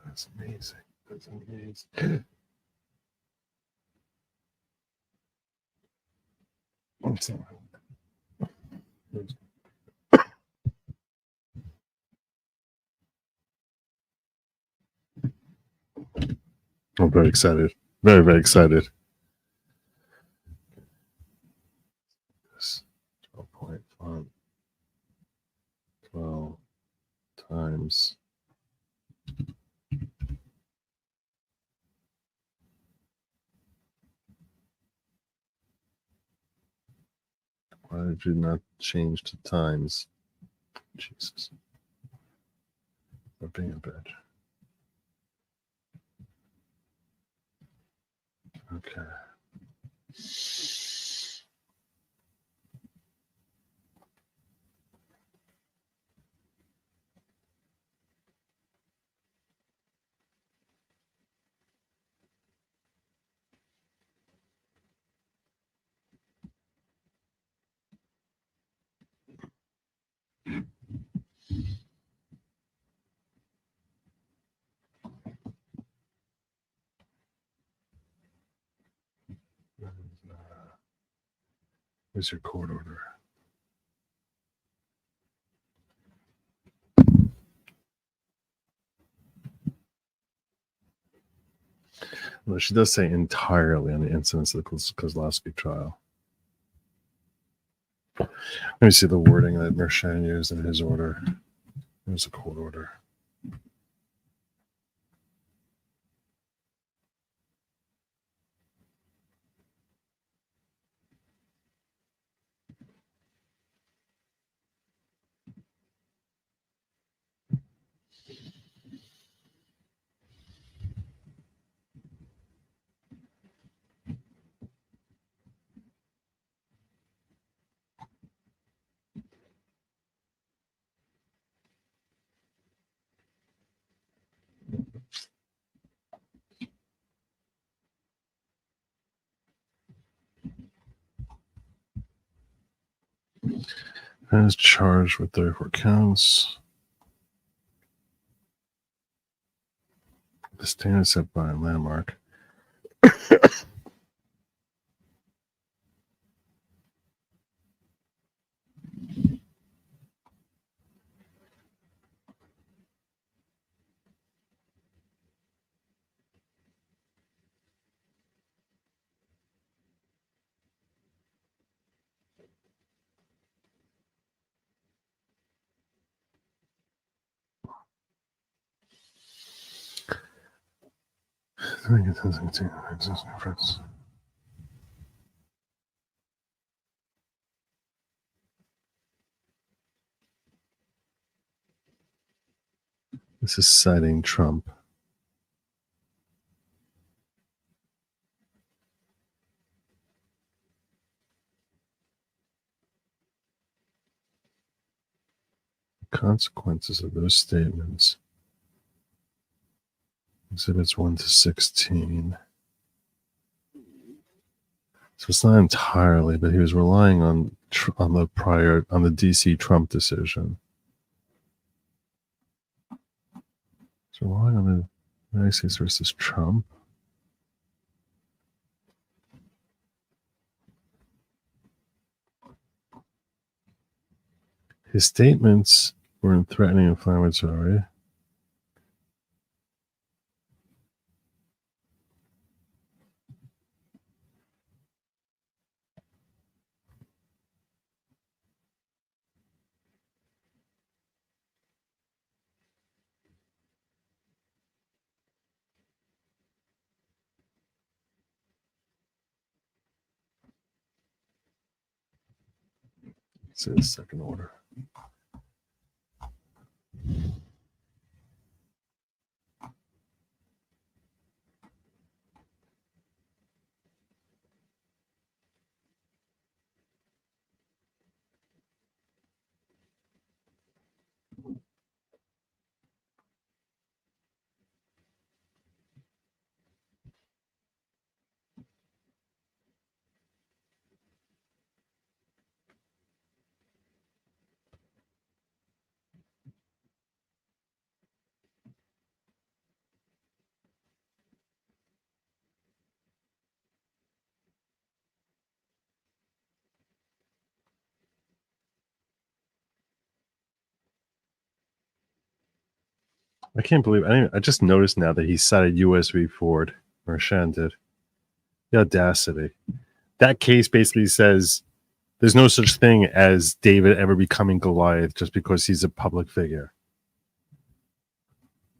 That's amazing. That's amazing. I'm sorry. I'm very excited. Very, very excited. 12.5. 12 times. Why did you not change to times? Jesus. I'm being a bitch. Okay. Where's your court order? Well, she does say entirely on the incidents of the Kozlowski trial. Let me see the wording that Mershan used in his order. It was a court order. As charged with 34 counts. The standard set by Landmark. This is citing Trump. Consequences of those statements. Exhibits 1 to 16. So it's not entirely, but he was relying on the DC Trump decision. So relying on the United States versus Trump. His statements were threatening and inflammatory. It's in second order. I can't believe I just noticed now that he cited U.S. v. Ford. Mershon did. The audacity. That case basically says there's no such thing as David ever becoming Goliath just because he's a public figure.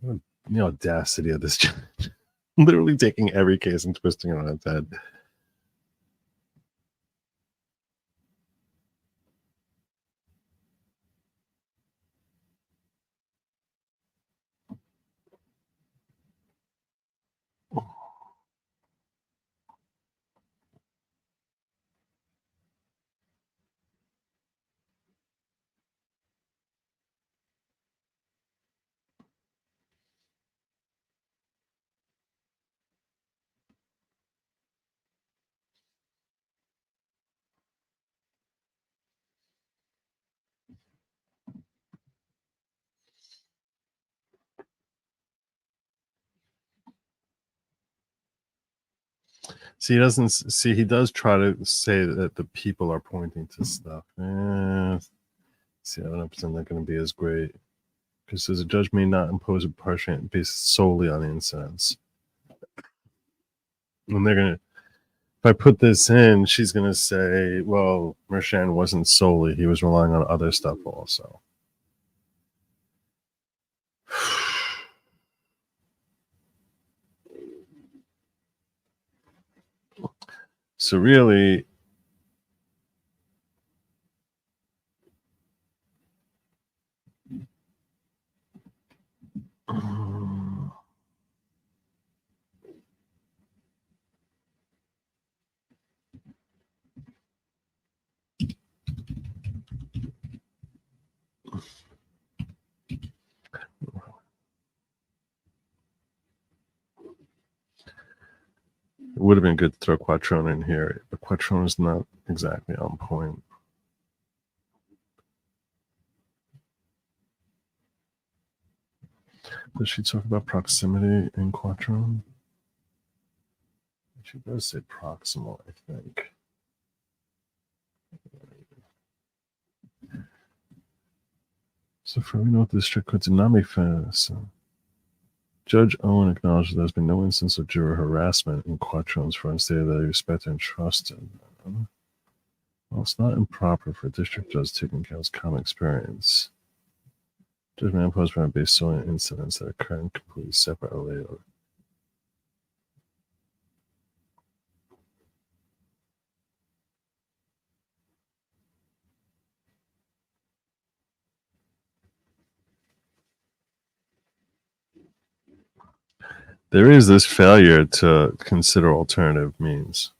The audacity of this judge. Literally taking every case and twisting it on its head. See, he does try to say that the people are pointing to stuff. See, I don't know if it's not going to be as great. Because a judge may not impose a punishment based solely on incidents. And they're going to, if I put this in, she's going to say, well, Mershon wasn't solely, he was relying on other stuff also. So really, it would have been good to throw Quattrone in here, but Quattrone is not exactly on point. Does she talk about proximity in Quattrone? She does say proximal, I think. So for we know the district court did not make fairness. Judge Owen acknowledged there has been no instance of juror harassment in Quattrone's front, stated that he respected and trusted. Well, it's not improper for a district judge taking into account common experience. Judgment imposed by based solely on incidents that occur in completely separate or related. There is this failure to consider alternative means.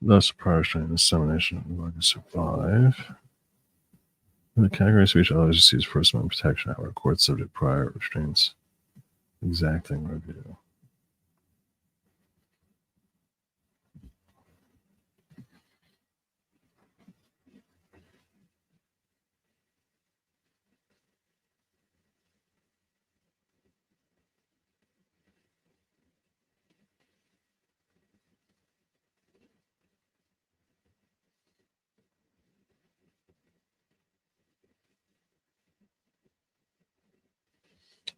Thus, prior restraint and dissemination will survive. In the category of speech, others receives First Amendment protection. However, courts subject prior restraints exacting review.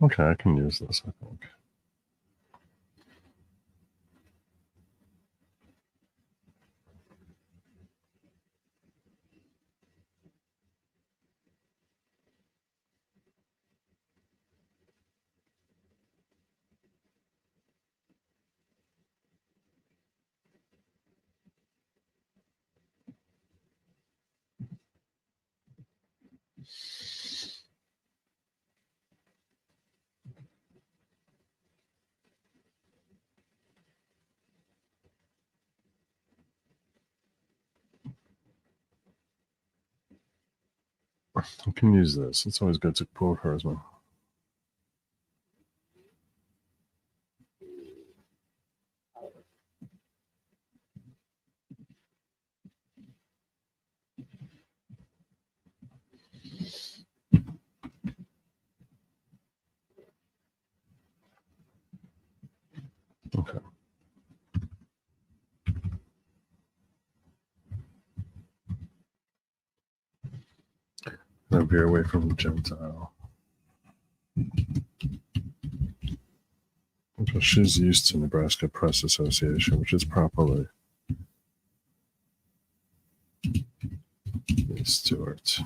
Okay, I can use this, I think. I can use this. It's always good to quote her as well. Okay. Now veer away from Gentile. So she's used to Nebraska Press Association, which is properly Stewart.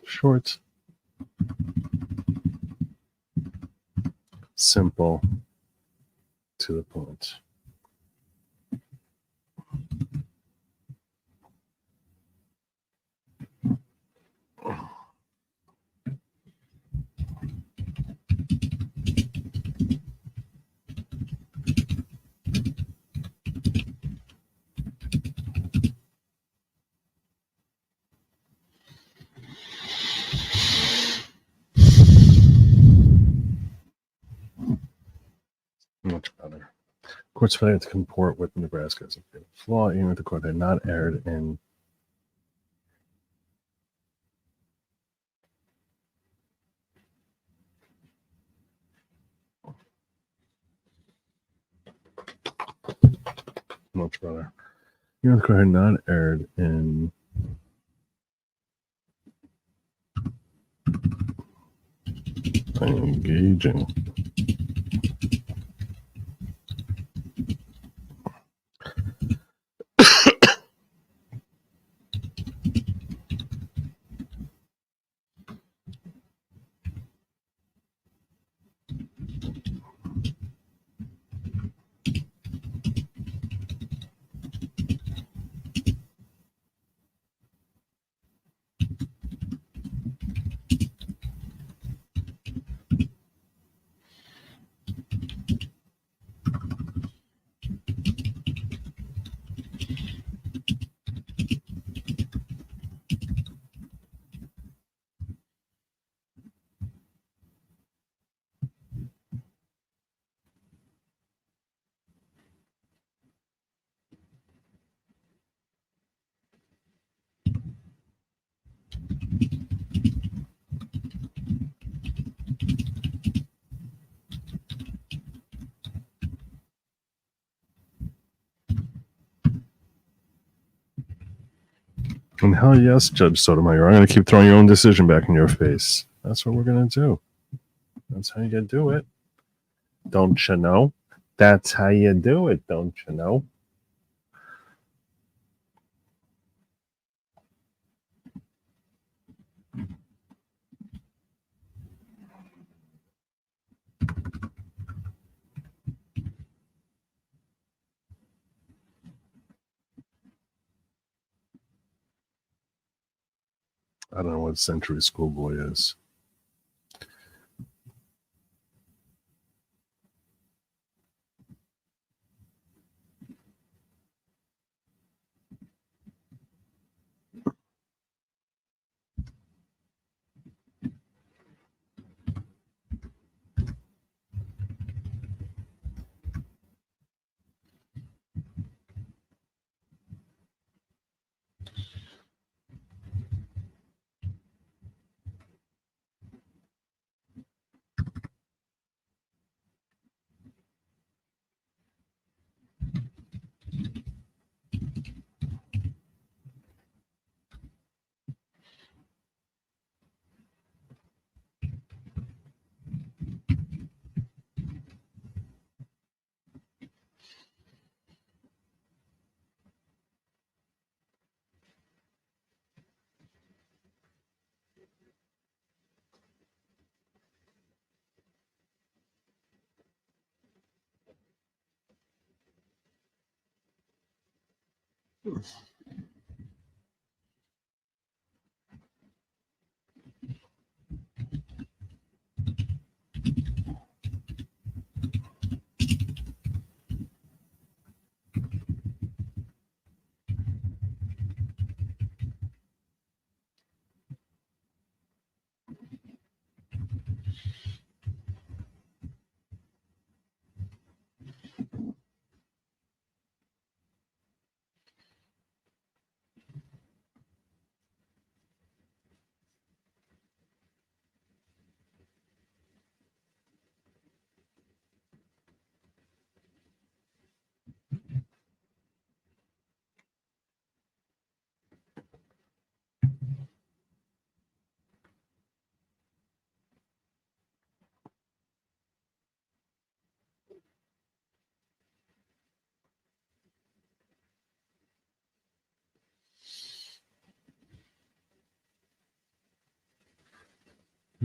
Short, simple, to the point. Much better. Court's failure to comport with Nebraska is a fatal flaw, even if the court had not erred in much better. Even if the court had not erred in engaging And hell yes, Judge Sotomayor, I'm going to keep throwing your own decision back in your face. That's what we're going to do. That's how you do it. Don't you know? That's how you do it, don't you know? I don't know what Century Schoolboy is.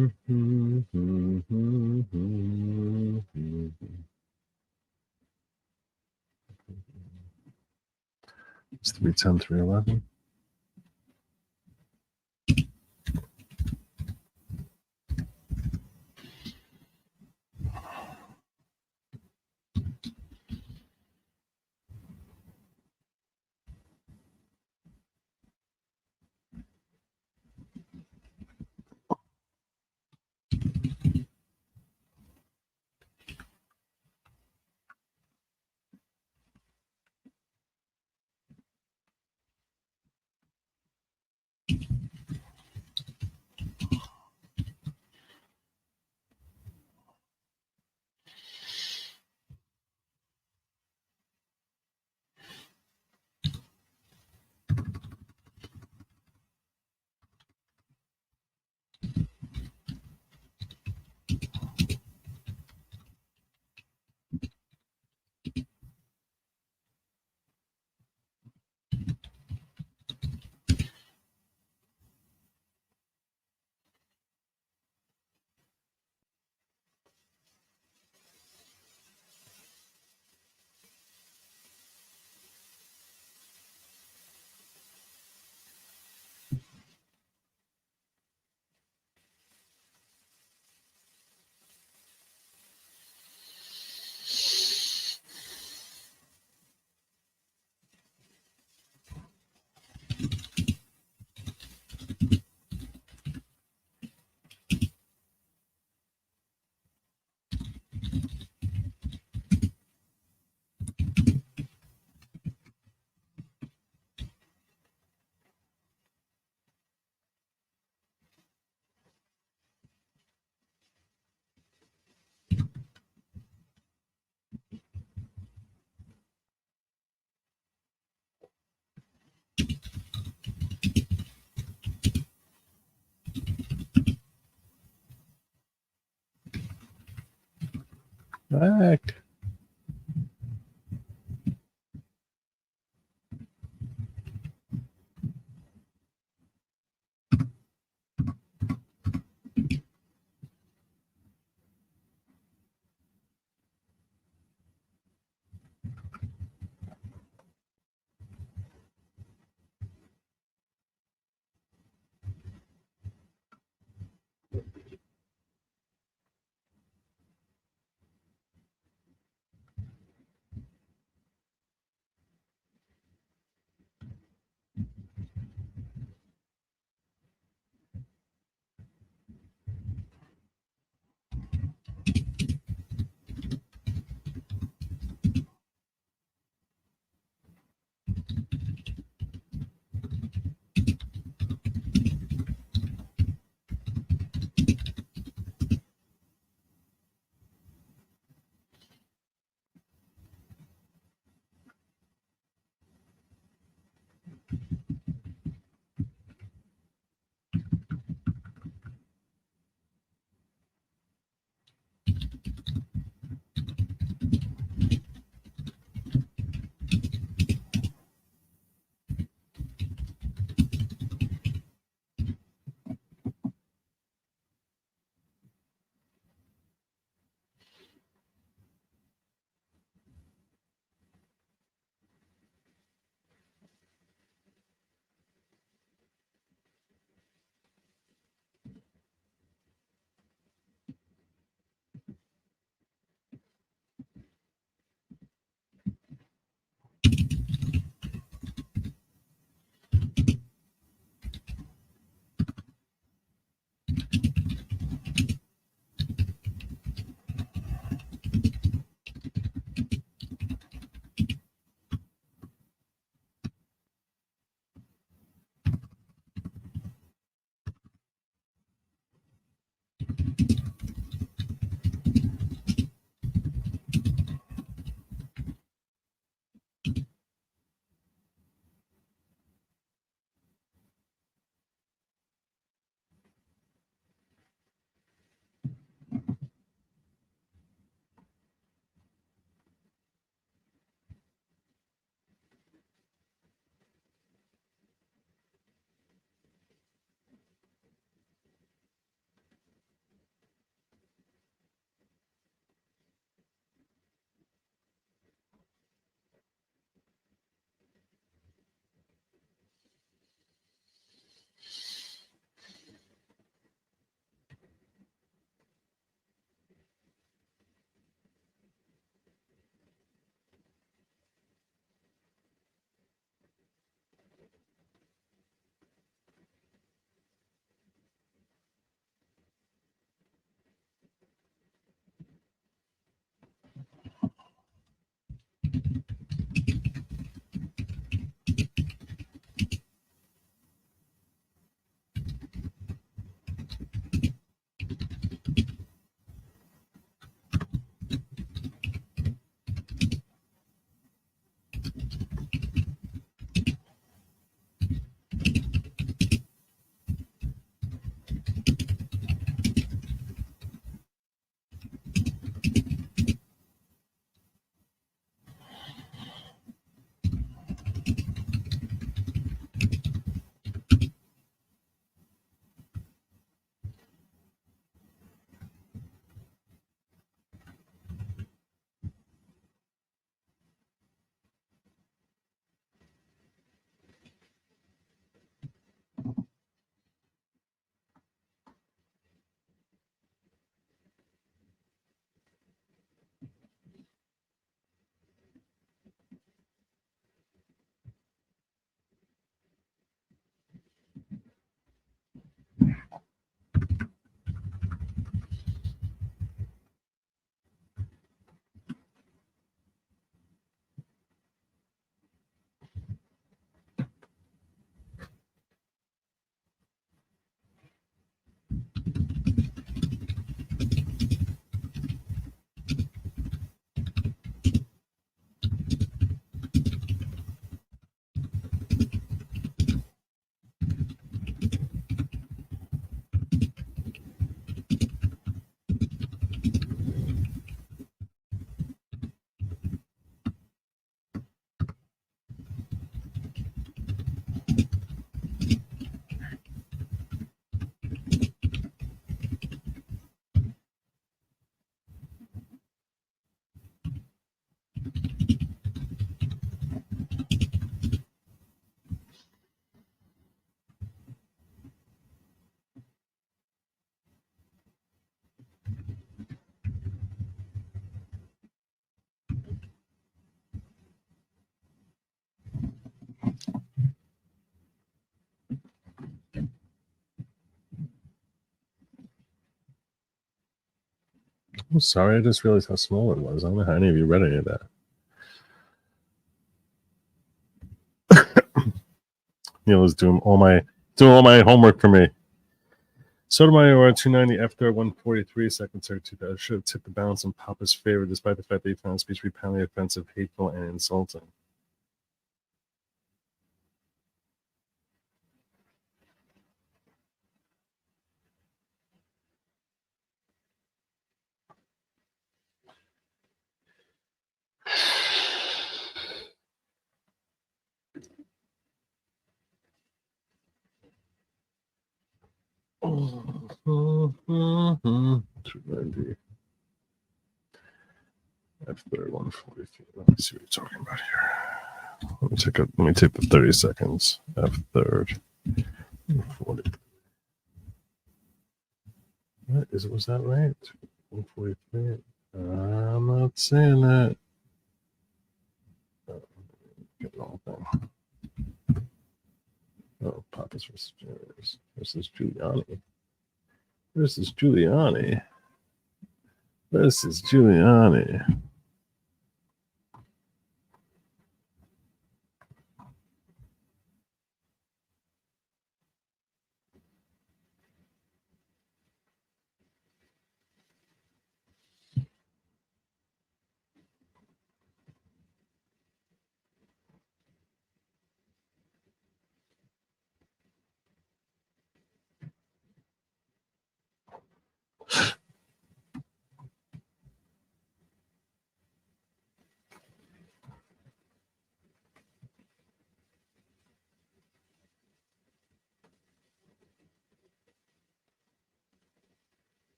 It's 310, 311. Back. I'm sorry, I just realized how small it was. I don't know how any of you read any of that. Neil is doing all my homework for me. Sotomayor 290 F3 143 second Cert 2000 should have tipped the balance in Papa's favor, despite the fact that he found speech repeatedly offensive, hateful, and insulting. F3 143. Let me see what you're talking about here. Let me take the 30 seconds. F3 40. Was that right? 143. I'm not saying that. Get the whole thing. Oh, Pappas versus Giuliani. Versus Giuliani.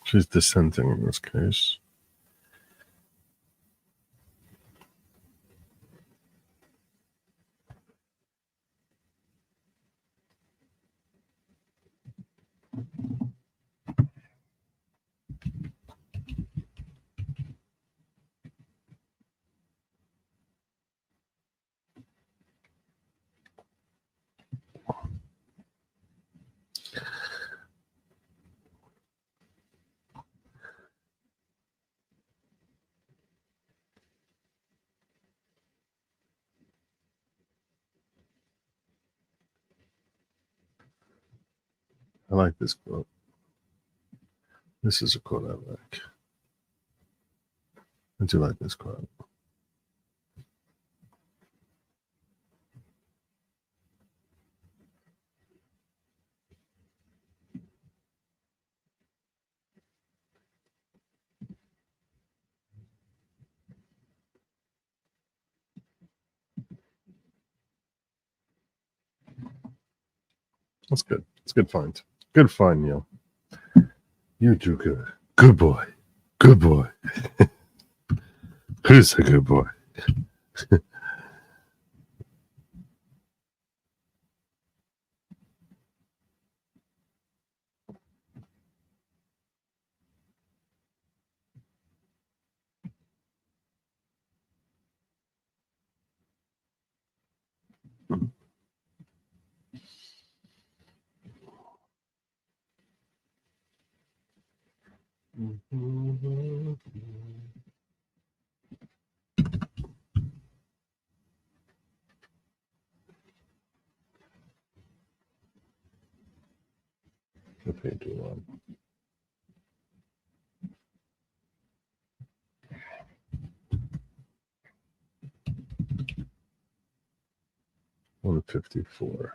She's dissenting in this case. I like this quote. This is a quote I like. I do like this quote. That's good. It's a good find. Good find, Neil. You do good. Good boy. Good boy. Who's a good boy? Okay, do one. $154.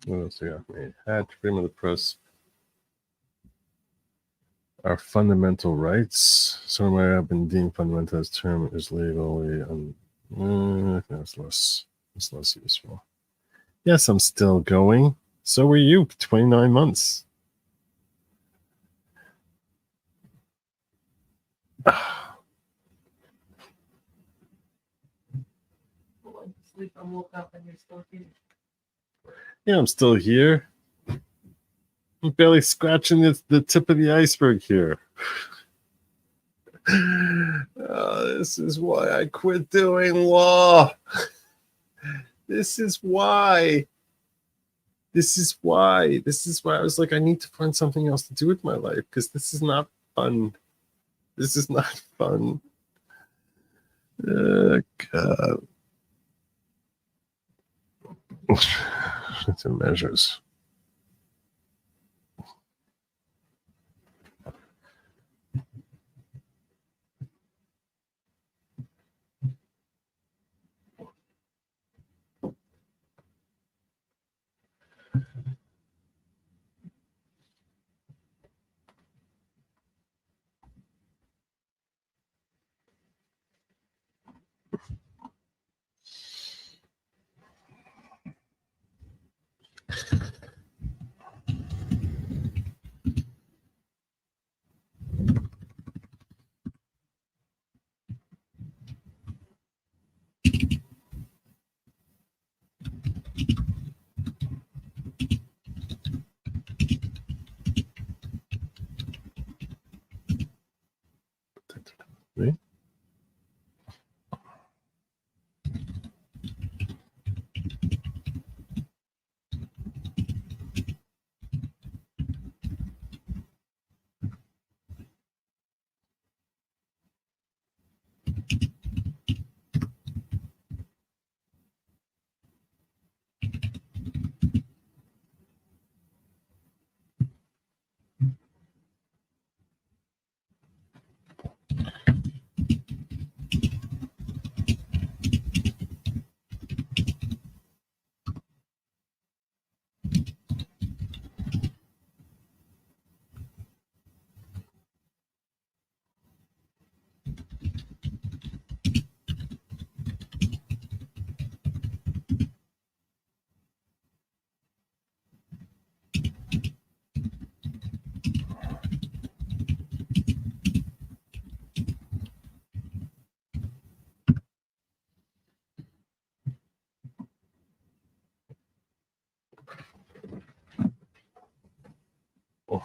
What else we got? Hat, freedom of the press. Our fundamental rights. Somewhere have been deemed fundamental as term is legally that's less useful. Yes, I'm still going. So were you. 29 months. Yeah, I'm still here. I'm barely scratching the tip of the iceberg here. This is why I quit doing law. This is why. This is why I was like, I need to find something else to do with my life because this is not fun. This is not fun. God. It's in measures. Right? Oh.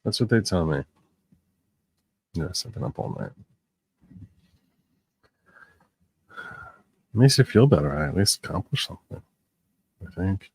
That's what they tell me. Yes, I've been up all night. Makes you feel better. I at least accomplished something, I think.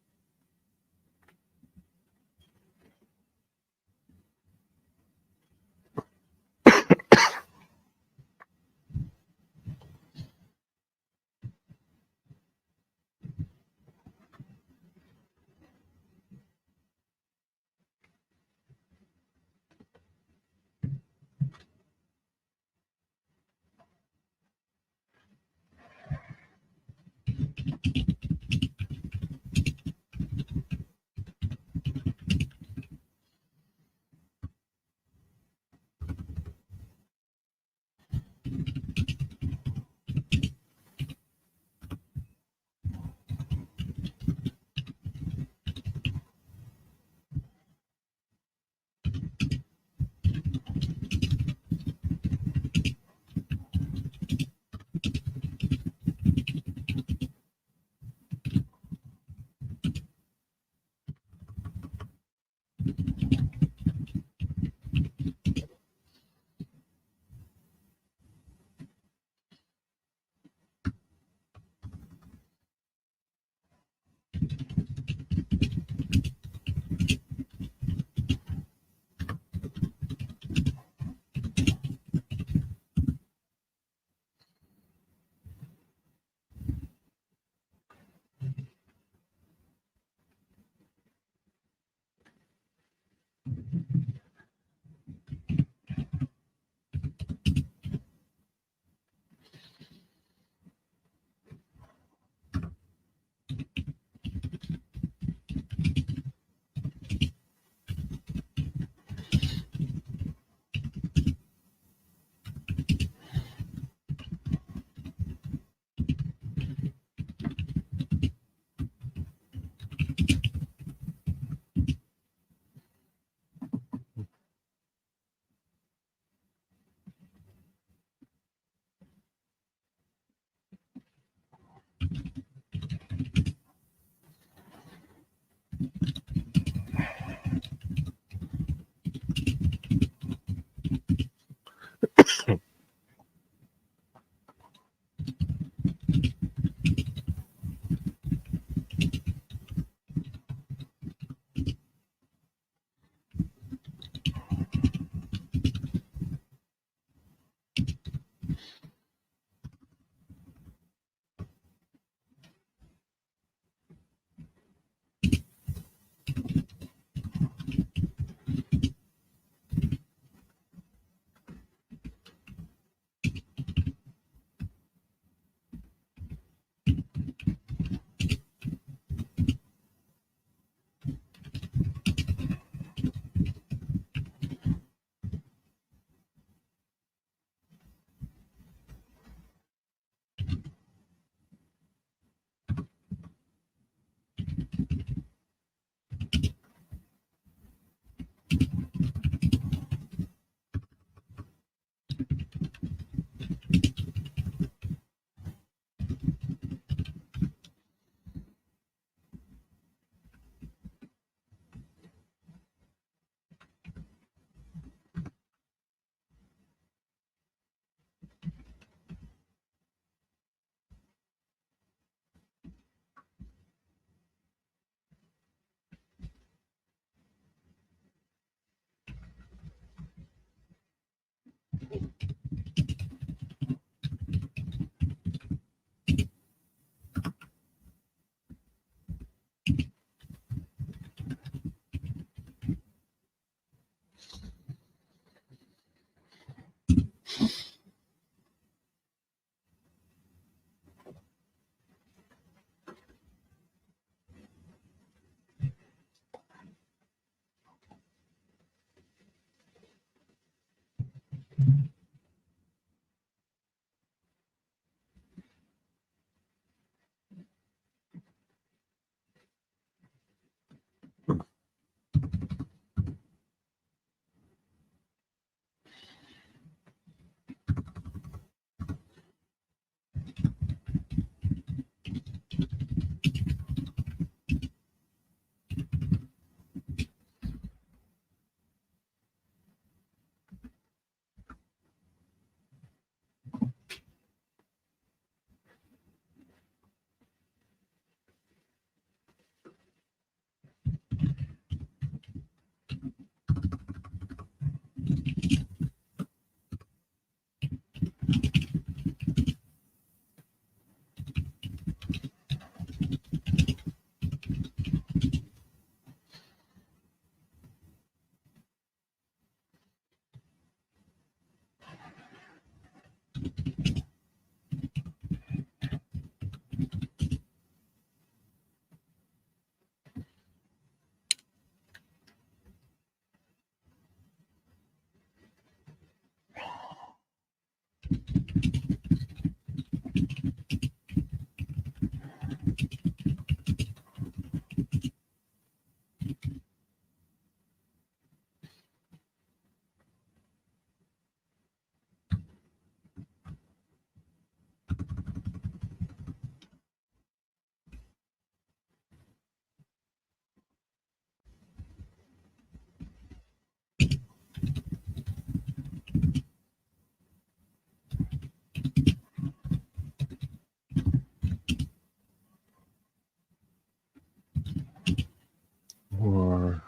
Or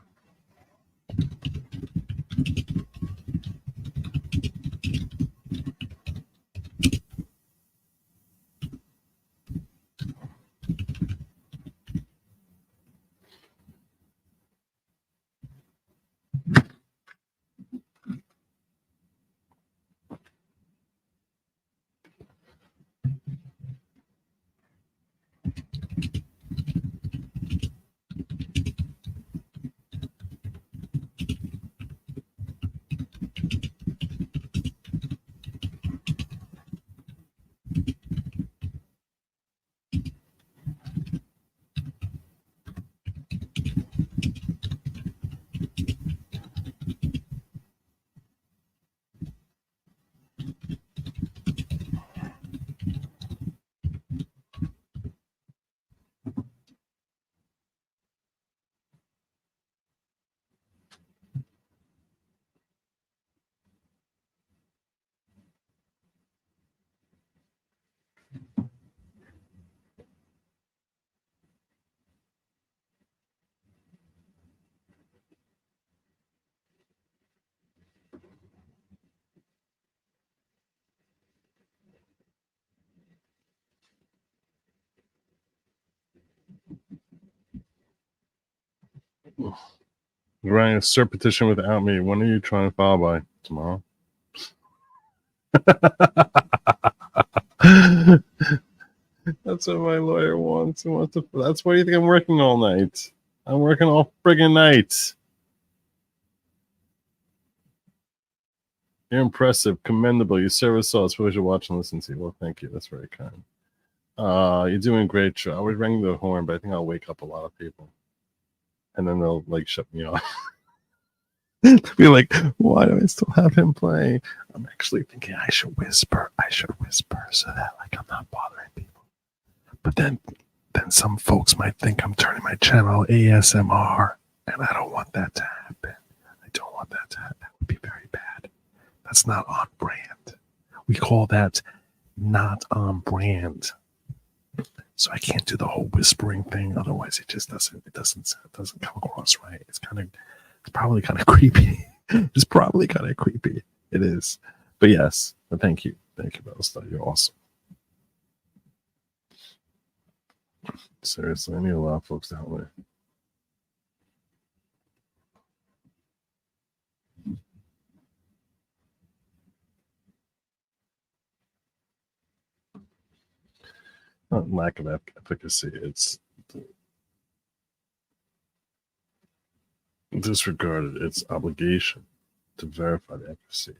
you're writing a cert petition without me. When are you trying to file by? Tomorrow? That's what my lawyer wants. He wants to. That's why you think I'm working all night. I'm working all friggin' night. You're impressive, commendable. You serve us all. That's what we should watch and listen to. Well, thank you. That's very kind. You're doing a great job. I would ring the horn, but I think I'll wake up a lot of people. And then they'll like shut me off. Be like, why do I still have him playing? I'm actually thinking I should whisper so that like I'm not bothering people. But then some folks might think I'm turning my channel ASMR, and I don't want that to happen. I don't want that to happen. That would be very bad. That's not on brand. We call that not on brand. So I can't do the whole whispering thing. Otherwise, it doesn't come across right. It's probably kind of creepy. It's probably kind of creepy. It is. But yes, but thank you. Thank you, Battlestar. You're awesome. Seriously, I need a lot of folks to help me. Not lack of efficacy. It's disregarded its obligation to verify the accuracy.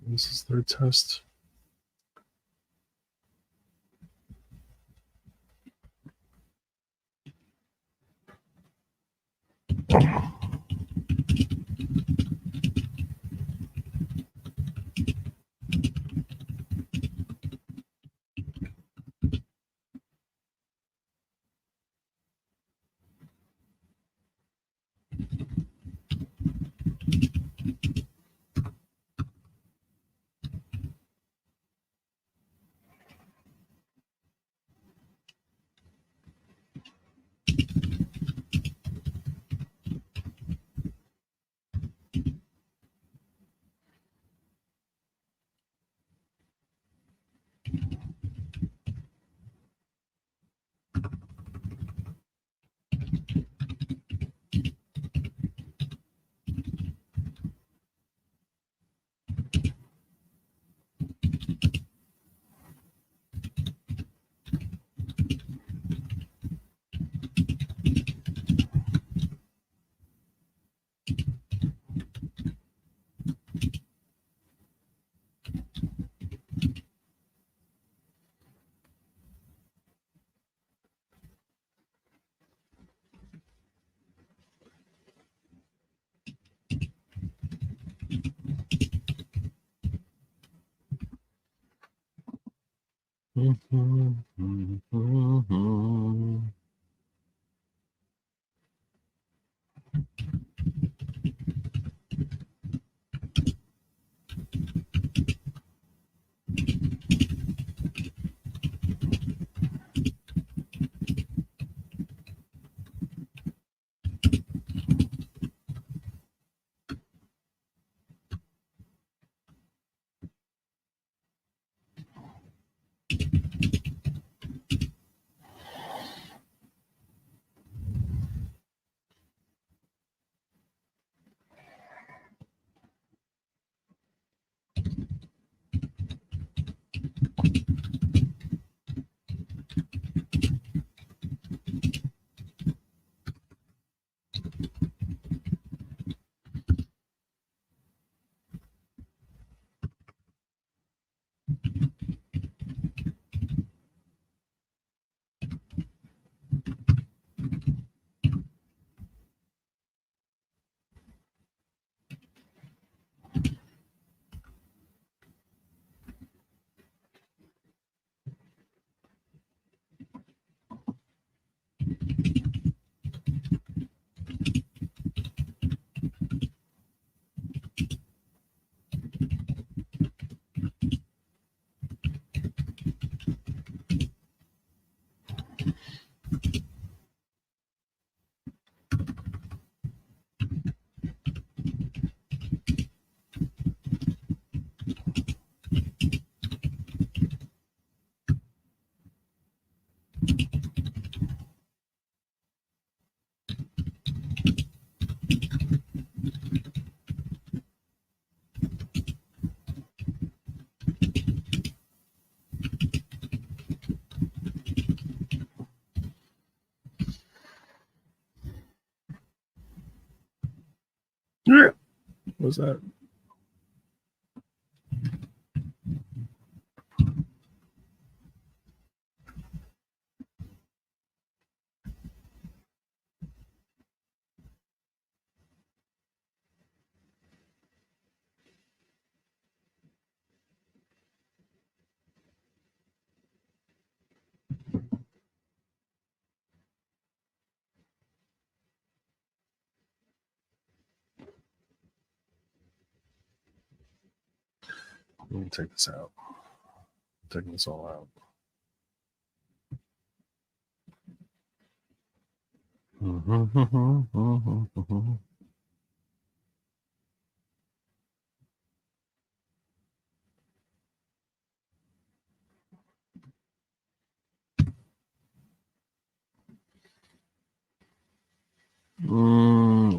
This is their test. Yeah. What's that? Let me take this out. I'm taking this all out.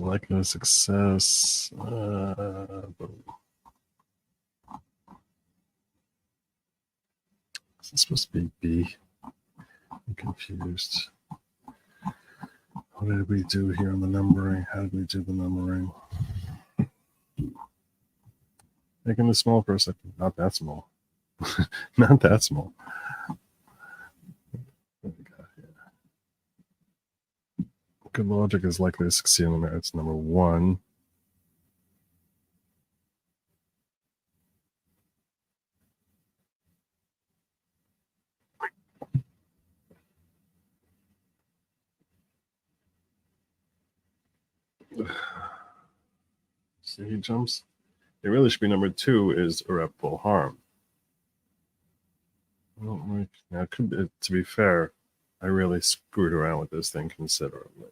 Likelihood of success. Is this supposed to be B? I'm confused. What did we do here on the numbering? How did we do the numbering? Making it small for a second. Not that small. Not that small. What we got here? Good logic is likely to succeed on the merits. Number 1. See, he jumps. It really should be number 2 is irreparable harm. I don't like. Now, it could be, to be fair, I really screwed around with this thing considerably.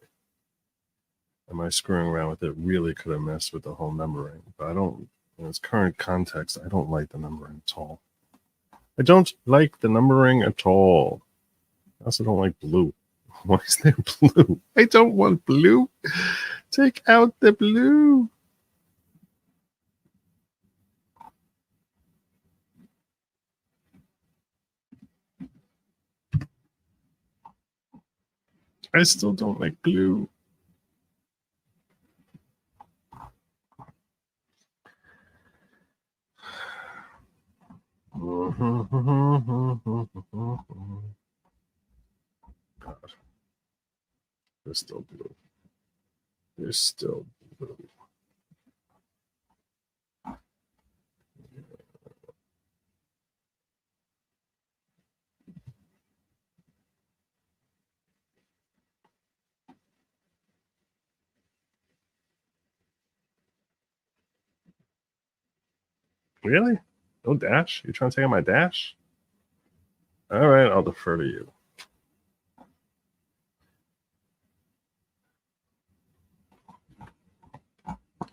And my screwing around with it really could have messed with the whole numbering. But I don't, in its current context, I don't like the numbering at all. I don't like the numbering at all. I also don't like blue. Why is there blue? I don't want blue. Take out the blue. I still don't like blue. God. There's still blue. There's still blue. Really? No dash? You trying to take out my dash? All right, I'll defer to you.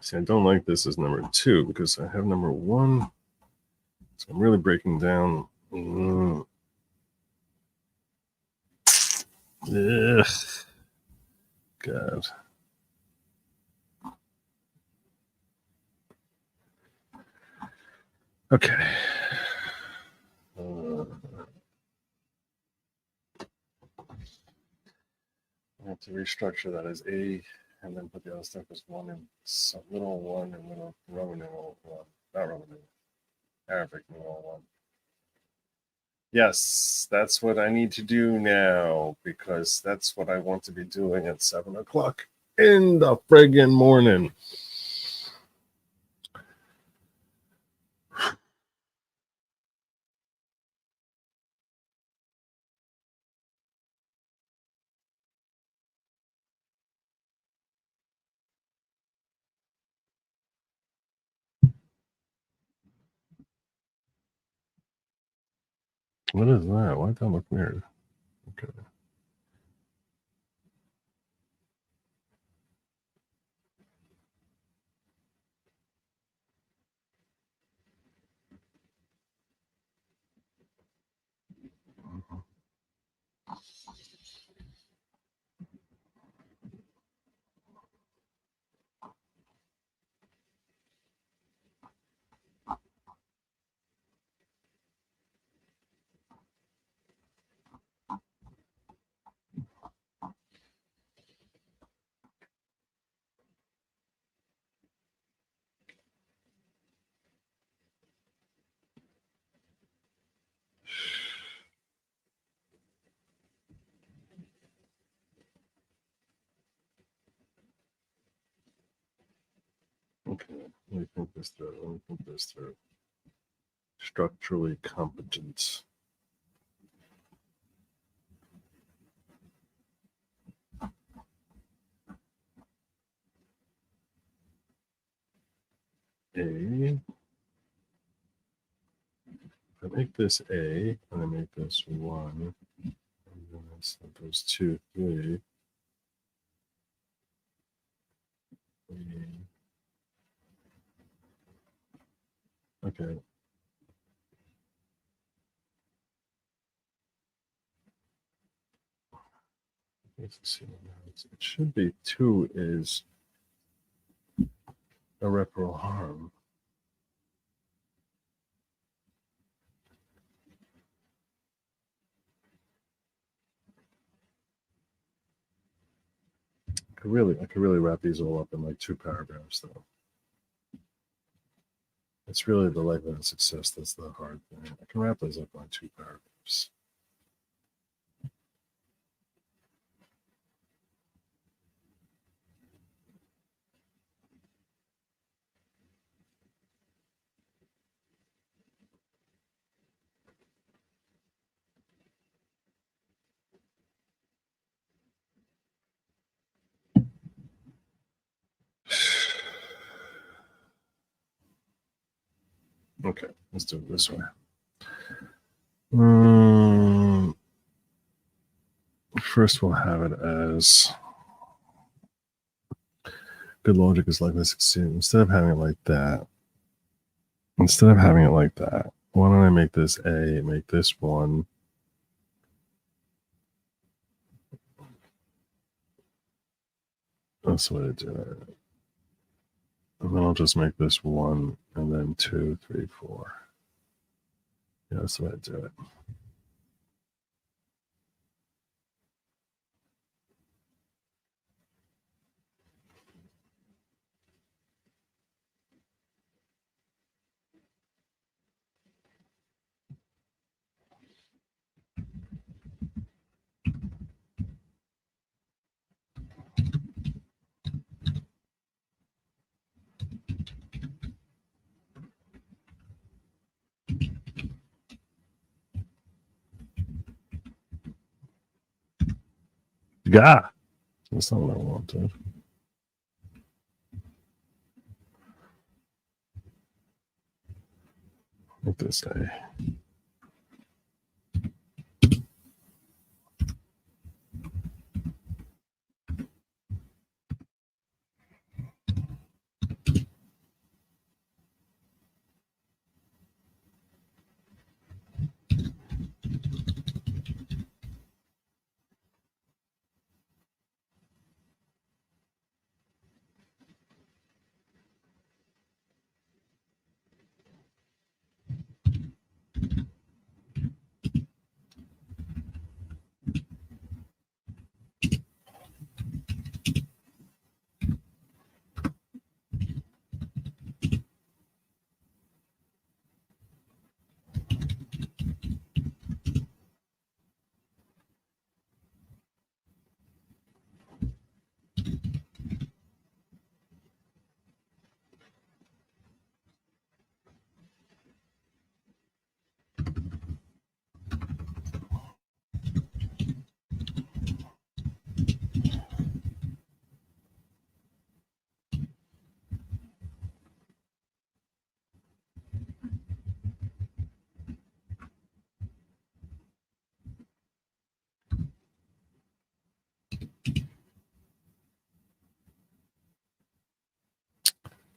See, I don't like this as number 2 because I have number 1. So I'm really breaking down. Ugh. God. Okay. I have to restructure that as A and then put the other stuff as 1 and some little 1 and little Roman numeral 1. Not Roman numeral. Arabic numeral 1. Yes, that's what I need to do now because that's what I want to be doing at 7 o'clock in the friggin' morning. What is that? Why does that look weird? Okay. Okay, let me think this through. Structurally competent. A. If I make this A, and I make this 1, and then I set those 2, 3. Okay. Let's see. It should be 2 is irreparable harm. I could really wrap these all up in like 2 paragraphs though. It's really the likelihood of success that's the hard thing. I can wrap those up in 2 paragraphs. Okay, let's do it this way. First, we'll have it as good logic is likely to succeed. Instead of having it like that, why don't I make this A, make this 1. That's the way to do it. And then I'll just make this 1 and then 2, 3, 4. Yeah, that's the way to do it. Gah! That's not what I wanted. what they say.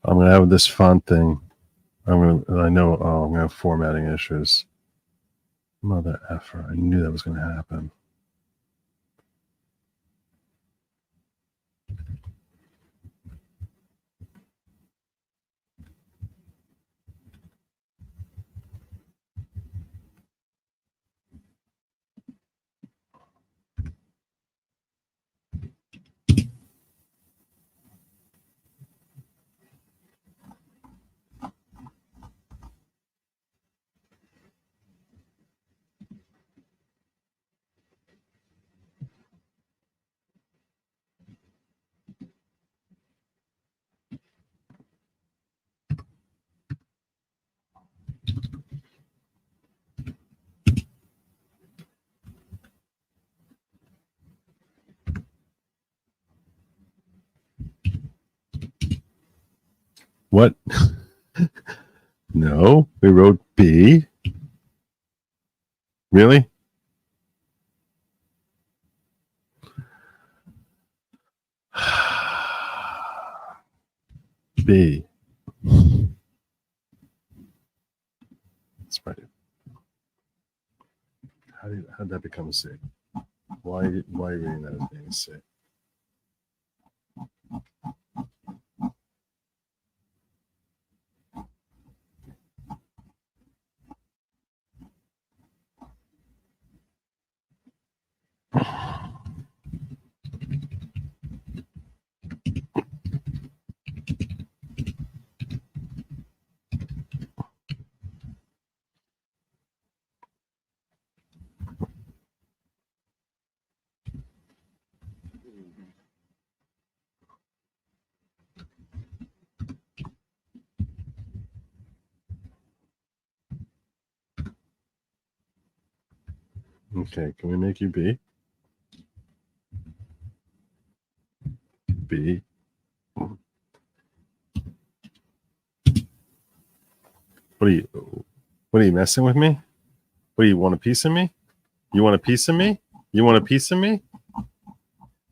I'm gonna have this font thing. I'm gonna have formatting issues. Mother effer! I knew that was gonna happen. What? No, we wrote B. Really? B. That's right. How did that become a C? Why are you reading that as being a C? Okay, can we make you B? B. What are you messing with me? What do you want, a piece of me? You want a piece of me? You want a piece of me?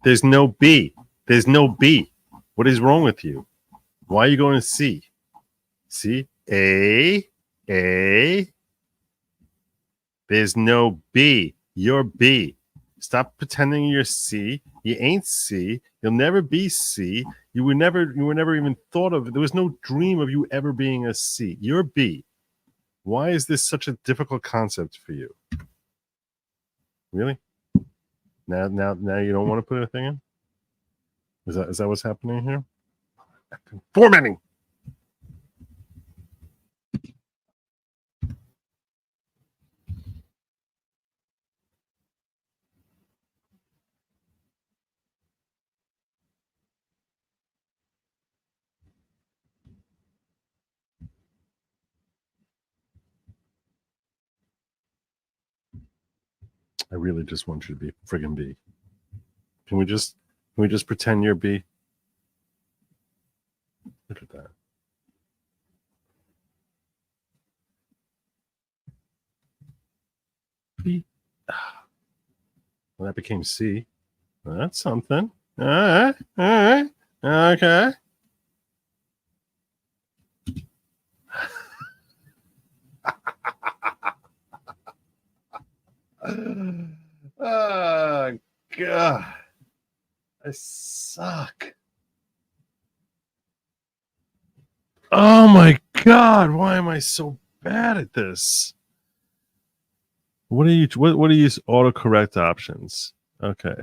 There's no B. There's no B. What is wrong with you? Why are you going to C? C? A. There's no B. You're B. Stop pretending you're C. You ain't C. You'll never be C. You were never even thought of. There was no dream of you ever being a C. You're B. Why is this such a difficult concept for you? Really? Now you don't want to put a thing in? Is that what's happening here? Formatting. I really just want you to be friggin' B. Can we just pretend you're B? Look at that. Well, that became C. Well, that's something. All right. All right. Okay. Oh, God. I suck. Oh, my God. Why am I so bad at this? What are you autocorrect options? Okay.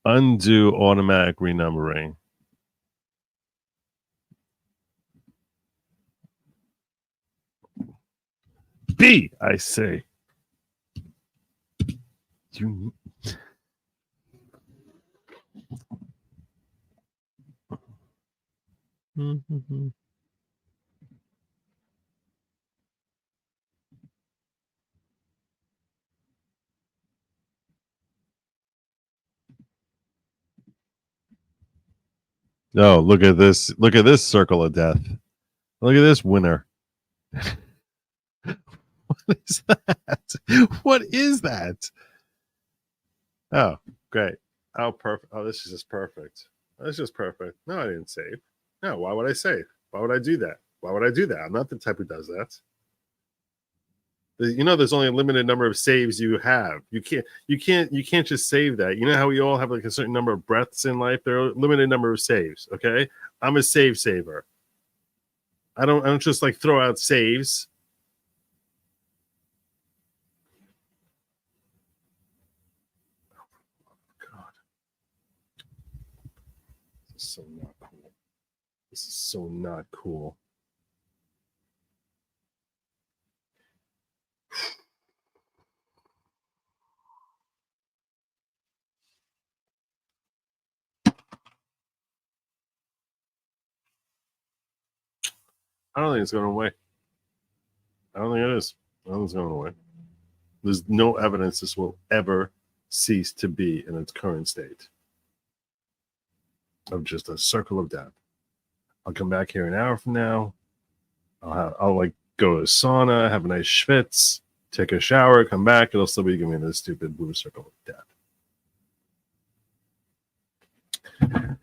Undo automatic renumbering. B, I say. You. Mm-hmm. Oh, look at this. Look at this circle of death. Look at this winner. What is that? What is that? Oh, great. Oh, perfect. Oh, this is just perfect. That's just perfect. No, I didn't save. No, why would I save? Why would I do that? Why would I do that? I'm not the type who does that. You know, there's only a limited number of saves you have. You can't just save that. You know how we all have like a certain number of breaths in life? There are a limited number of saves. Okay. I'm a save saver. I don't just like throw out saves. God. This is so not cool. This is so not cool. I don't think it's going away. I don't think it is. I don't think it's going away. There's no evidence this will ever cease to be in its current state of just a circle of death. I'll come back here an hour from now. I'll like go to a sauna, have a nice schwitz, take a shower, come back. It'll still be giving me this stupid blue circle of death. God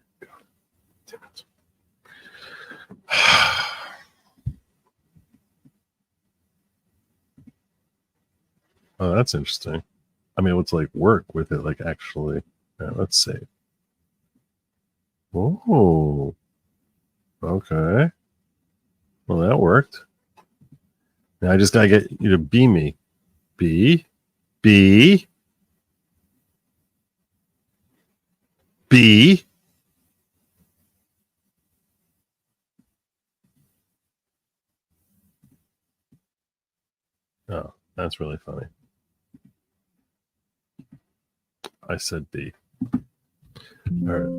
damn it. Oh, that's interesting. I mean, let's like work with it, like actually. Let's see. Oh, okay. Well, that worked. Now I just gotta get you to B me. B. Oh, that's really funny. I said B. All right.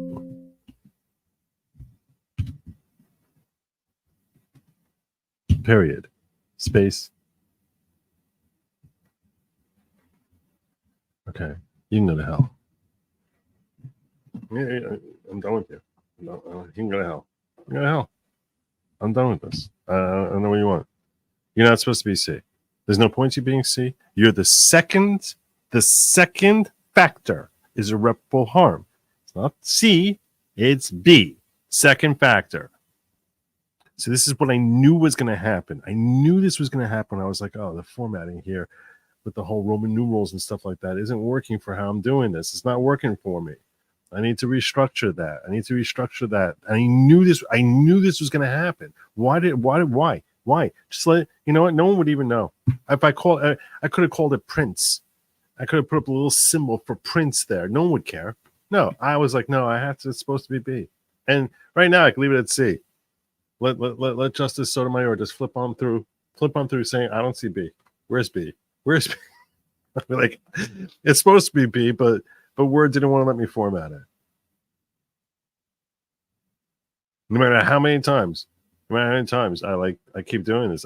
Period. Space. Okay. You can go to hell. Yeah, I'm done with you. No, you can go to hell. Go to hell. I'm done with this. I don't know what you want. You're not supposed to be C. There's no point you being C. You're the second. The second factor is irreparable harm. It's not C. It's B. Second factor. So this is what I knew was going to happen. I knew this was going to happen. I was like, oh, the formatting here with the whole Roman numerals and stuff like that isn't working for how I'm doing this. It's not working for me. I need to restructure that. And I knew this was going to happen. Why? Just let you know what? No one would even know. If I could have called it Prince. I could have put up a little symbol for Prince there. No one would care. No, I was like, no, it's supposed to be B. And right now I can leave it at C. Let Justice Sotomayor just flip on through saying, I don't see B. Where's B? Where's B? I'd be like, it's supposed to be B, but Word didn't want to let me format it. No matter how many times I keep doing this.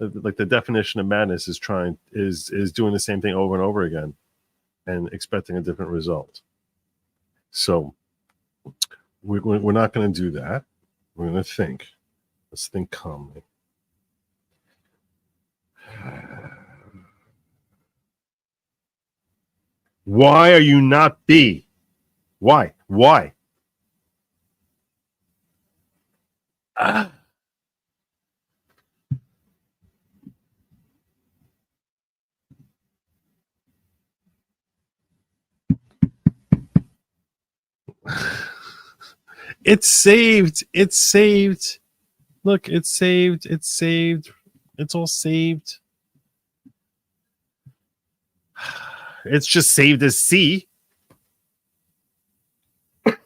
Like the definition of madness is doing the same thing over and over again and expecting a different result. So we're not going to do that. We're going to think. Let's think calmly. Why are you not B? Why? Why? Ah. It's saved. It's saved. Look, it's saved. It's saved. It's all saved. It's just saved as C. How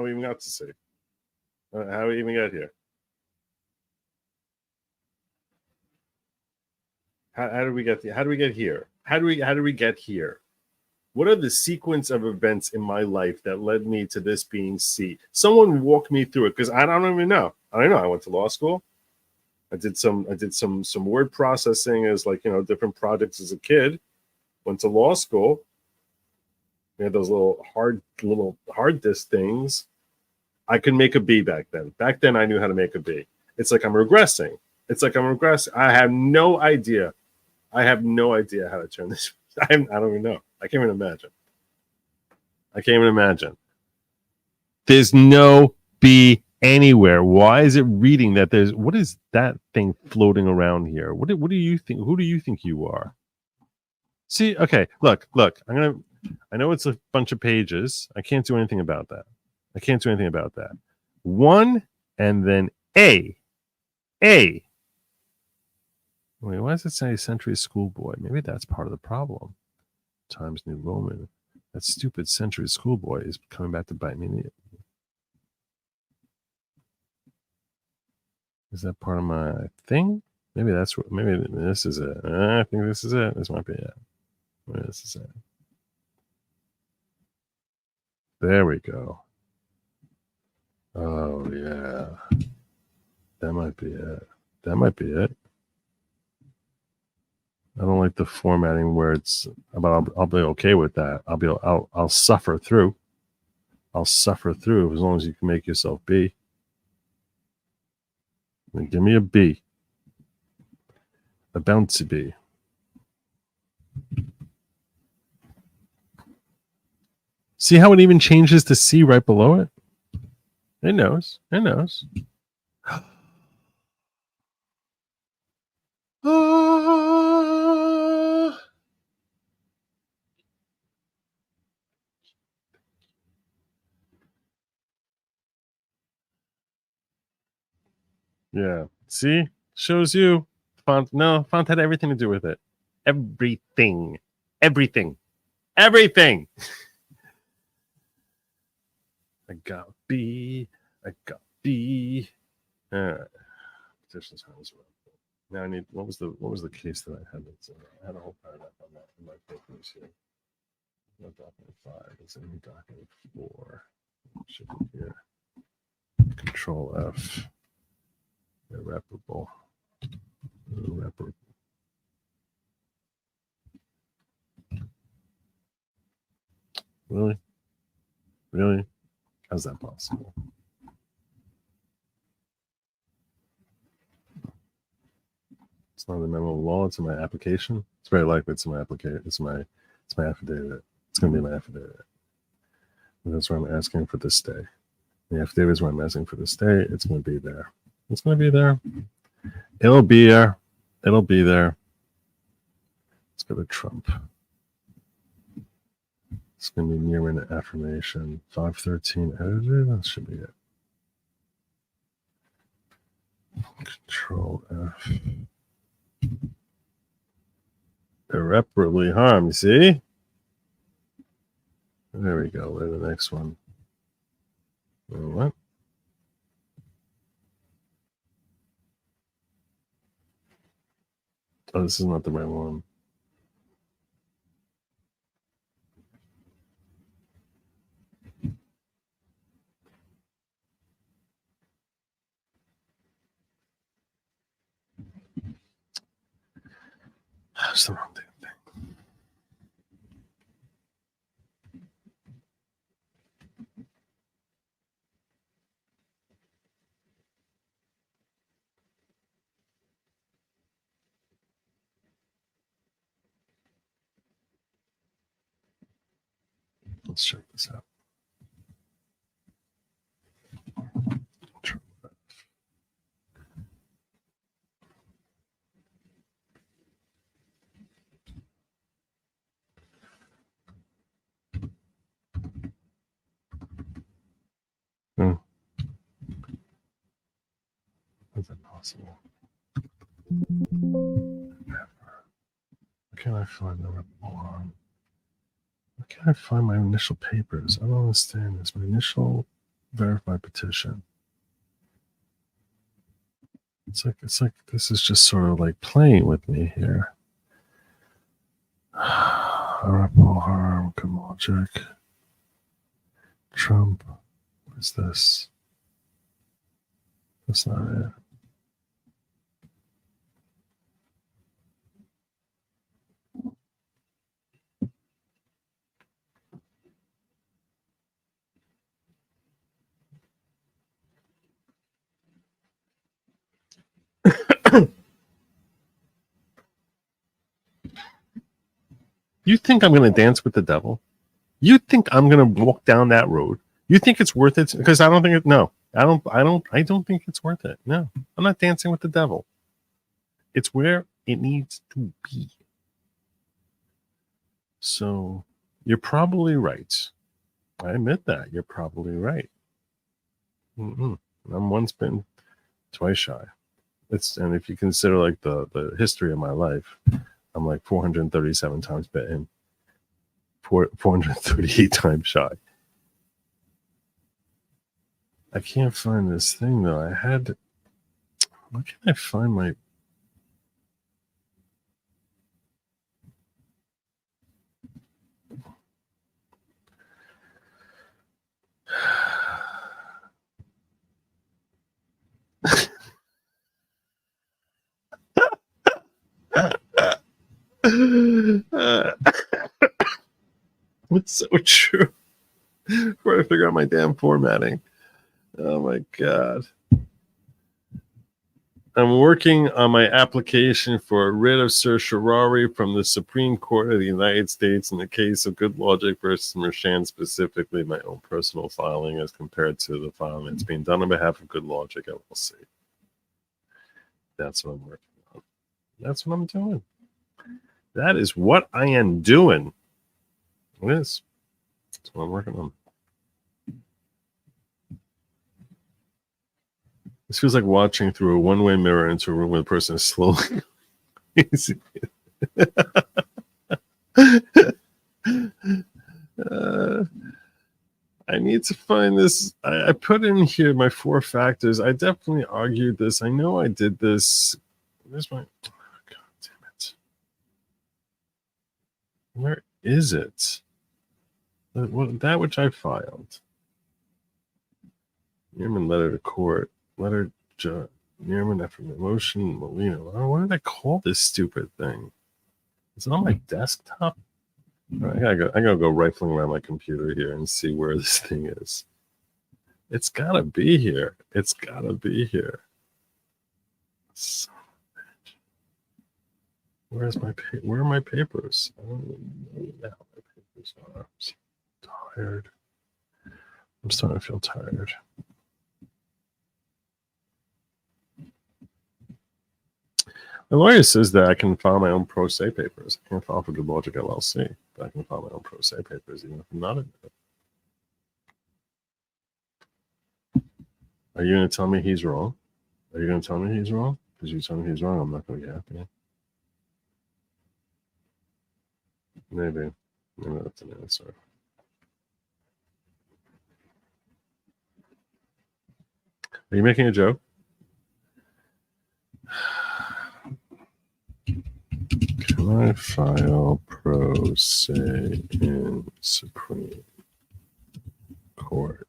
we even got to C? How we even got here? How did we get? How do we get here? How do we get here? What are the sequence of events in my life that led me to this being C? Someone walk me through it, because I don't even know. I don't know. I went to law school. I did some word processing as, like, different projects as a kid. Went to law school. We had those little hard disk things. I could make a B back then. Back then I knew how to make a B. It's like I'm regressing. I have no idea. I have no idea how to turn this. I don't even know. I can't even imagine. There's no B anywhere. Why is it reading that there's, what is that thing floating around here? What do you think? Who do you think you are? See, okay, look. I know it's a bunch of pages. I can't do anything about that. One and then A. Wait, why does it say Century Schoolboy? Maybe that's part of the problem. Times New Roman. That stupid Century Schoolboy is coming back to bite me. Is that part of my thing? Maybe that's what. Maybe this is it. I think this is it. This might be it. Maybe this is it. There we go. Oh yeah, that might be it. I don't like the formatting where it's, but I'll be okay with that. I'll suffer through. As long as you can make yourself B. Then give me a B. A bouncy B. See how it even changes to C right below it? It knows. Yeah. See? Shows you. Font had everything to do with it. Everything. I got B. All right. Petition time as well. Now I need, what was the case that I had? I had a whole paragraph on that in my papers here. Not document 5. It's in document 4. Should be here. Control F. Irreparable. Really? How's that possible? It's not a memo of law. It's in my application. It's very likely it's in my application. It's my affidavit. It's going to be my affidavit. And that's why I'm asking for this stay. The affidavit is why I'm asking for this stay. It's going to be there. It'll be there. Let's go to Trump. It's going to be near an affirmation. 513 edited. That should be it. Control F. Irreparably harmed. You see? There we go. There's the next one. What? Oh, this is not the right one. That's the wrong thing. Let's check this out. Hmm. Is that possible? Where can I find the report? Where can I find my initial papers? I don't understand this. My initial verified petition. It's like this is just sort of like playing with me here. Irreparable harm, good logic. Trump. What is this? That's not it. You think I'm going to dance with the devil? You think I'm going to walk down that road? You think it's worth it? Because I don't think it. No, I don't think it's worth it. No, I'm not dancing with the devil. It's where it needs to be. So you're probably right. I admit that you're probably right. I'm once bitten, twice shy. And if you consider like the history of my life, I'm like 437 times bitten, 438 times shy. I can't find this thing though. Where can I find my? It's so true. Before I figure out my damn formatting. Oh my God. I'm working on my application for a writ of certiorari from the Supreme Court of the United States in the case of Good Logic versus Mershon, specifically my own personal filing as compared to the filing that's being done on behalf of Good Logic LLC. That's what I'm working on. That's what I'm doing. That is what I am doing. It is. That's what I'm working on. This feels like watching through a one-way mirror into a room where the person is slowly. I need to find this. I put in here my 4 factors. I definitely argued this. I know I did this. Where's my? Oh, God damn it! Where is it? That which I filed. Newman letter to court. Letter Newman after motion. Molina. What did I call this stupid thing? Is it on my desktop? Right, I gotta go rifling around my computer here and see where this thing is. It's gotta be here. It's gotta be here. Son of a bitch. Where are my papers? I don't even know now my papers are. I'm so tired. I'm starting to feel tired. The lawyer says that I can file my own pro se papers. I can't file for Good Logic LLC, but I can file my own pro se papers even if I'm not admitted. Are you going to tell me he's wrong? Are you going to tell me he's wrong? Because you tell me he's wrong, I'm not going to be happy. Maybe that's an answer. Are you making a joke? Can I file pro se in Supreme Court?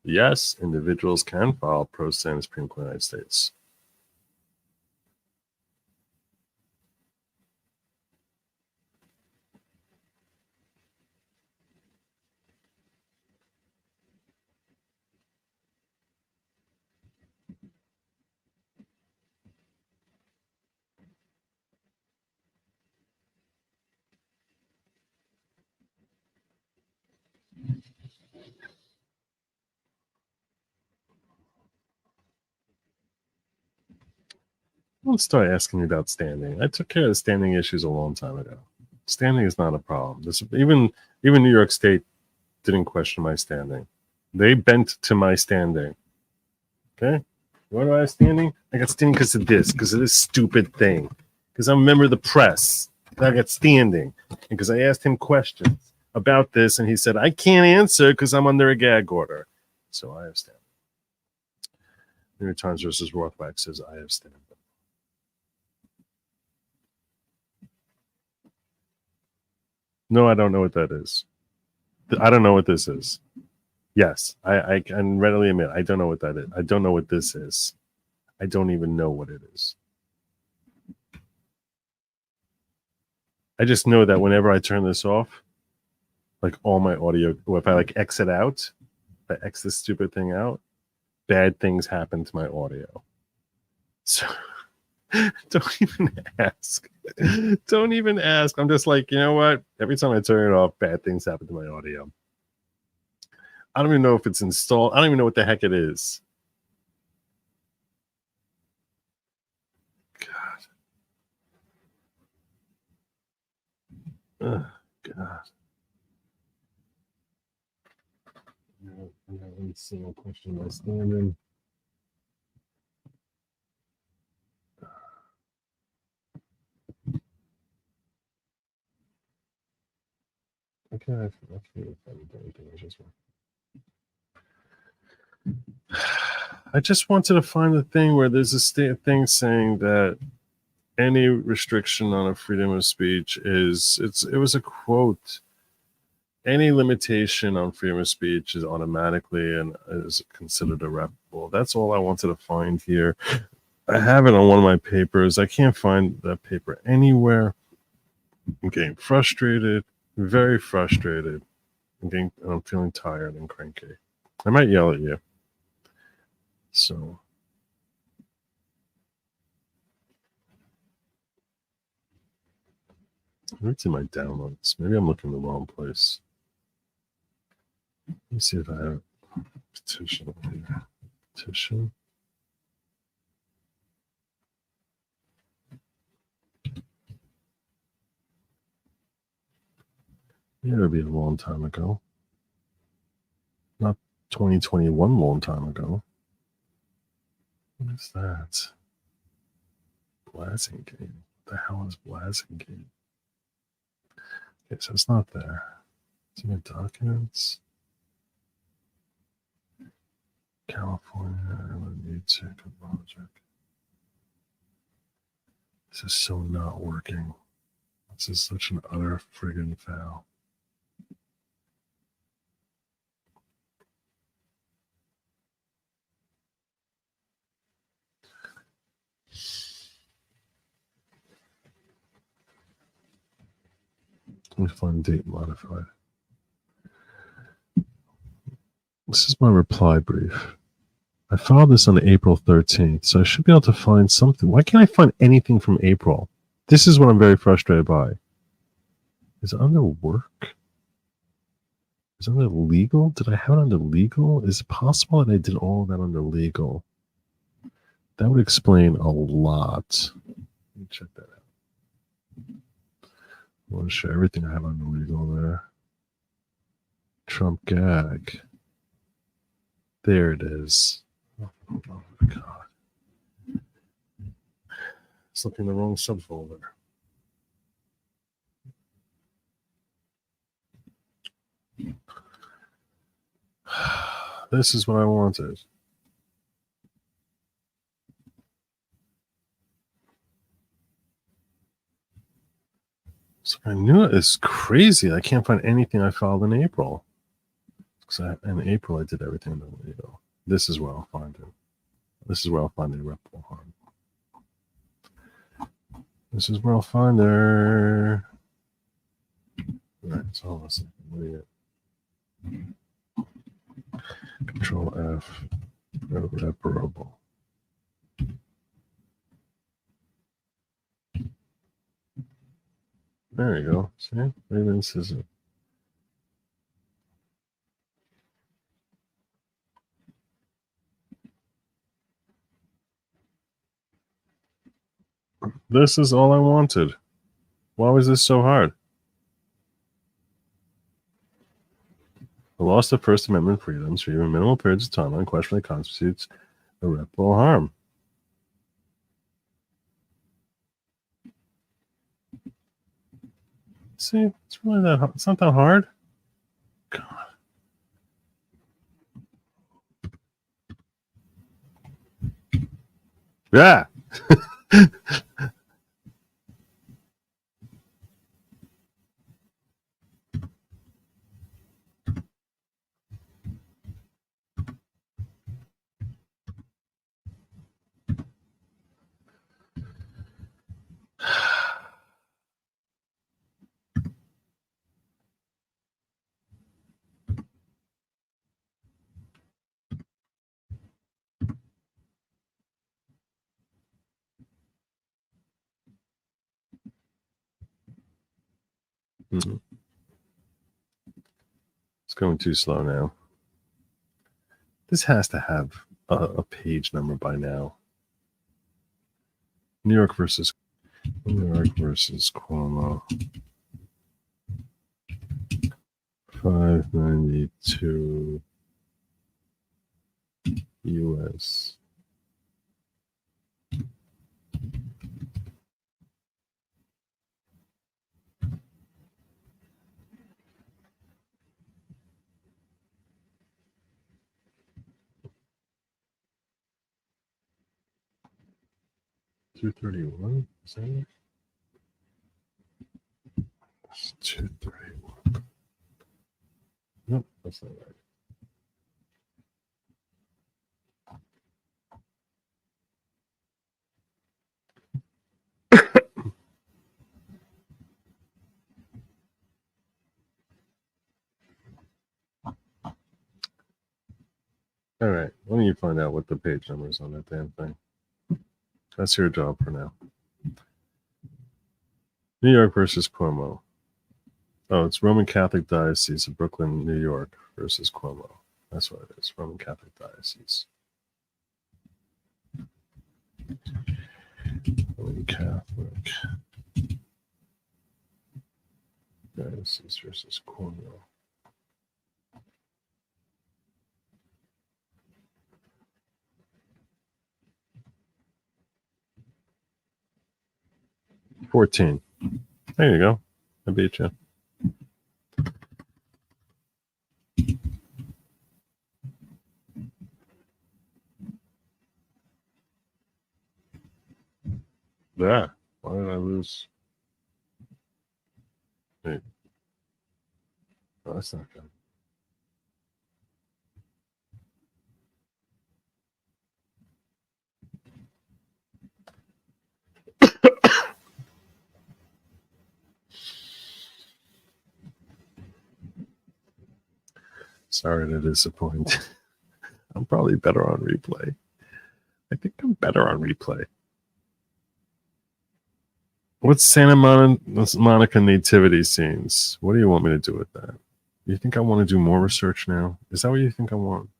Yes, individuals can file pro se in the Supreme Court of the United States. Don't start asking me about standing. I took care of the standing issues a long time ago. Standing is not a problem. Even New York State didn't question my standing. They bent to my standing. Okay? Why do I have standing? I got standing because of this stupid thing. Because I'm a member of the press. I got standing. And because I asked him questions about this, and he said, I can't answer because I'm under a gag order. So I have standing. New York Times versus Rothbach says I have standing. No, I don't know what that is. I don't know what this is. Yes, I can readily admit I don't know what that is. I don't know what this is. I don't even know what it is. I just know that whenever I turn this off, like all my audio, or if I like exit out, if I X this stupid thing out, bad things happen to my audio. So don't even ask. Don't even ask. I'm just like, you know what? Every time I turn it off, bad things happen to my audio. I don't even know if it's installed. I don't even know what the heck it is. God. God. Let me see. I'll question my standing. Okay, I can't find anything. I just wanted to find the thing where there's a thing saying that any restriction on a freedom of speech it was a quote. Any limitation on freedom of speech is automatically and is considered irreparable. That's all I wanted to find here. I have it on one of my papers. I can't find that paper anywhere. I'm getting frustrated, very frustrated. I'm feeling tired and cranky. I might yell at you. So it's in my downloads. Maybe I'm looking in the wrong place. Let me see if I have a petition here. Petition. Yeah, it'll be a long time ago. Not 2021, long time ago. What is that? Blasingate. What the hell is Blasingate? Okay, so it's not there. It's in the documents. California, music, Lawgic. This is so not working. This is such an utter friggin' foul. Let me find date modified. This is my reply brief. I filed this on April 13th, so I should be able to find something. Why can't I find anything from April? This is what I'm very frustrated by. Is it under work? Is it under legal? Did I have it under legal? Is it possible that I did all of that under legal? That would explain a lot. Let me check that out. I want to show everything I have under legal there. Trump gag. There it is. Oh my God. It's looking in the wrong subfolder. This is what I wanted. So I knew it is crazy. I can't find anything I filed in April. Because in April I did everything under legal. This is where I'll find it. This is where I'll find the irreparable harm. This is where I'll find her. Right, so hold on a second. Control F. Irreparable. There you go. See? Maybe this is it. This is all I wanted. Why was this so hard? The loss of First Amendment freedoms for even minimal periods of time unquestionably constitutes irreparable harm. See, it's really that hard. It's not that hard. God. Yeah. Mhm. It's going too slow now. This has to have a page number by now. New York versus Cuomo. 592 US. $231. Is that it? 231. Nope, that's not right. All right, why don't you find out what the page number is on that damn thing? That's your job for now. New York versus Cuomo. Oh, it's Roman Catholic Diocese of Brooklyn, New York versus Cuomo. That's what it is, Roman Catholic Diocese. Roman Catholic Diocese versus Cuomo. $14. There you go. I beat you. Yeah. Why did I lose? Wait. Oh, that's not good. Sorry to disappoint. I'm probably better on replay. I think I'm better on replay. What's Santa Monica nativity scenes? What do you want me to do with that? You think I want to do more research now? Is that what you think I want?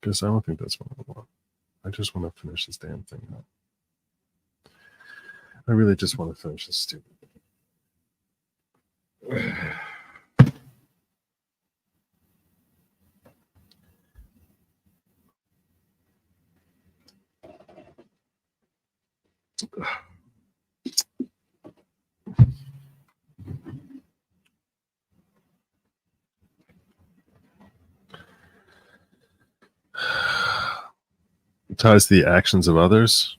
Because I don't think that's what I want. I just want to finish this damn thing up. I really just want to finish this stupid thing. Ties to the actions of others.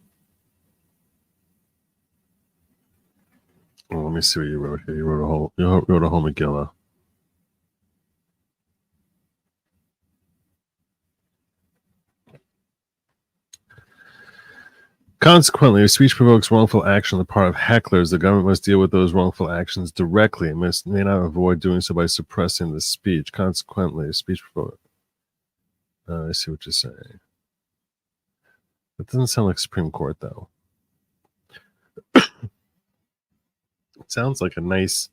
Well, let me see what you wrote here. You wrote a whole Megillah. Consequently, if speech provokes wrongful action on the part of hecklers, the government must deal with those wrongful actions directly and may not avoid doing so by suppressing the speech. Consequently, if speech provokes... I see what you're saying. That doesn't sound like Supreme Court, though. It sounds like a nice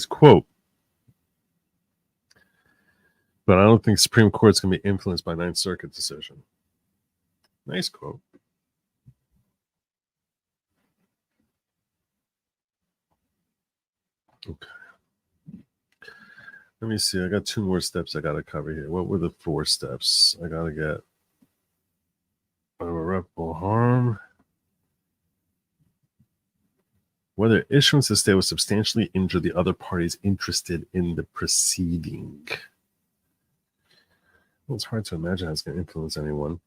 quote. But I don't think Supreme Court's going to be influenced by Ninth Circuit decision. Nice quote. Okay. Let me see. I got 2 more steps I got to cover here. What were the 4 steps? I got to get irreparable harm. Whether issuance of stay will substantially injure the other parties interested in the proceeding. Well, it's hard to imagine how it's going to influence anyone.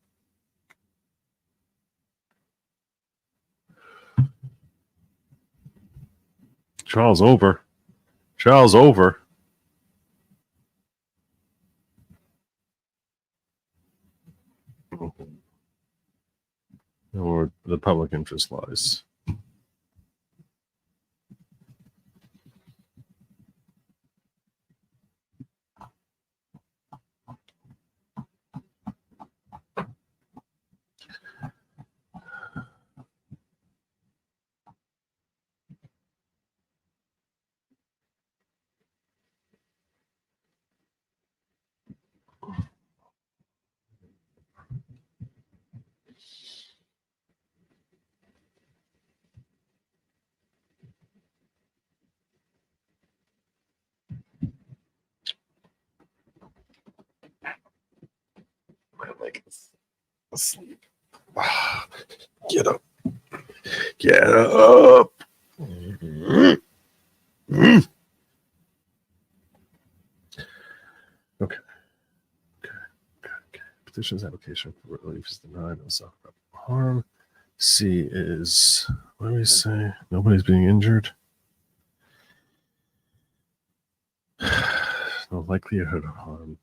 Trial's over. Trial's over. Or the public interest lies. My leg is asleep. Get up. Get up. Okay. Petition's application for relief is denied. No self-reparable harm. C is, what do we say? Nobody's being injured. No likelihood of harm.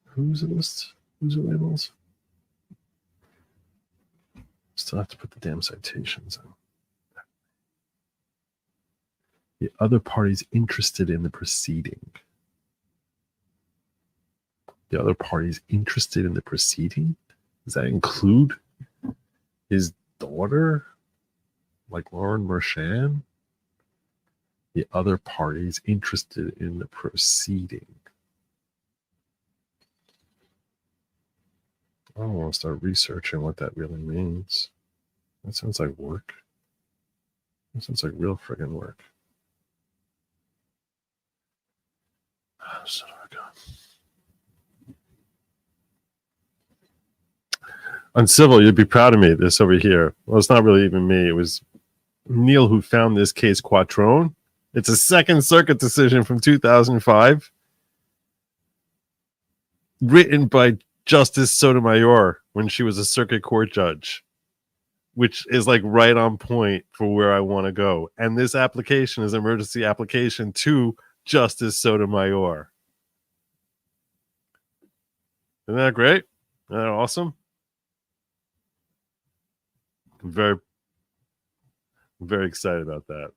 Who's in this? Who's the labels? Still have to put the damn citations in. The other parties interested in the proceeding. The other parties interested in the proceeding? Does that include his daughter? Like Lauren Mersham? The other parties interested in the proceeding. I don't want to start researching what that really means. That sounds like work. That sounds like real friggin' work. Son of a gun. Uncivil, you'd be proud of me. This over here. Well, it's not really even me. It was Neil who found this case Quattrone. It's a Second Circuit decision from 2005, written by Justice Sotomayor when she was a circuit court judge, which is like right on point for where I want to go. And this application is an emergency application to Justice Sotomayor. Isn't that great? Isn't that awesome? I'm very excited about that.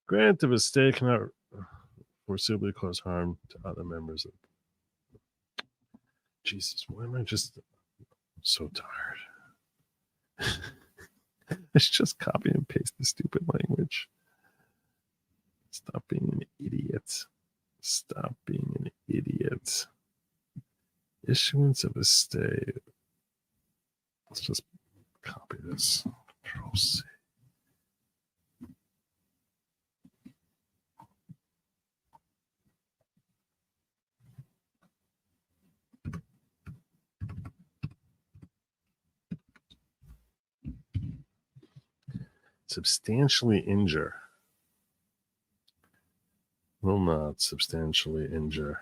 Grant of a stay cannot foreseeably cause harm to other members of. Jesus, why am I just so tired? Let's just copy and paste the stupid language. Stop being an idiot. Stop being an idiot. Issuance of a stay. Let's just copy this. Control C. Substantially injure. Will not substantially injure.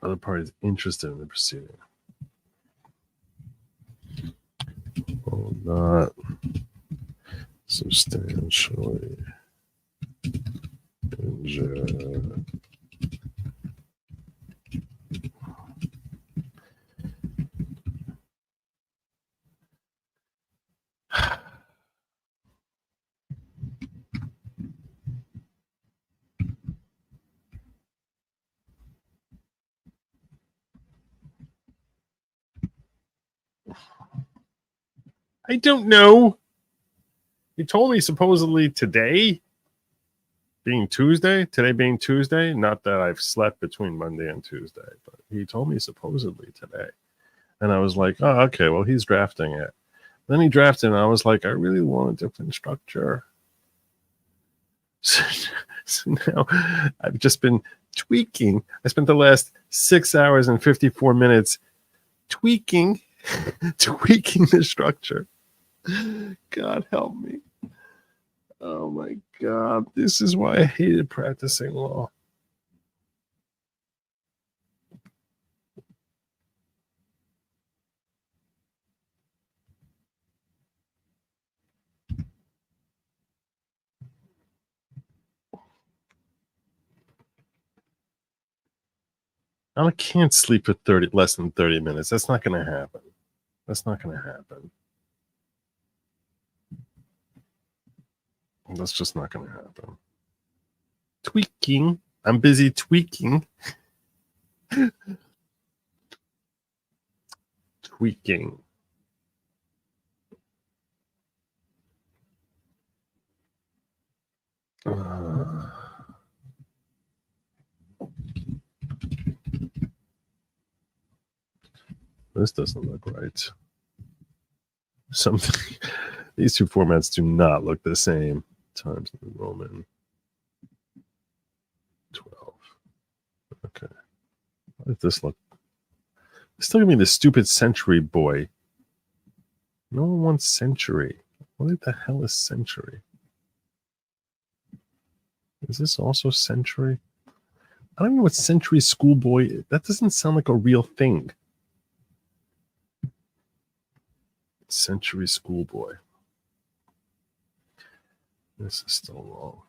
Other parties interested in the proceeding. Will not substantially injure I don't know. He told me supposedly today being Tuesday, not that I've slept between Monday and Tuesday, but he told me supposedly today. And I was like, oh, okay, well, he's drafting it. Then he drafted and I was like, I really want a different structure. So now I've just been tweaking. I spent the last 6 hours and 54 minutes tweaking the structure. God help me. Oh my God. This is why I hated practicing law. I can't sleep for less than 30 minutes. That's not going to happen. That's not going to happen. That's just not going to happen. Tweaking. I'm busy tweaking. Tweaking. This doesn't look right. Something. These two formats do not look the same. Times New Roman 12. Okay. How does this look? Still give me the stupid century boy. No one wants century. What the hell is century? Is this also century? I don't know what century schoolboy is. That doesn't sound like a real thing. Century schoolboy. This is still wrong.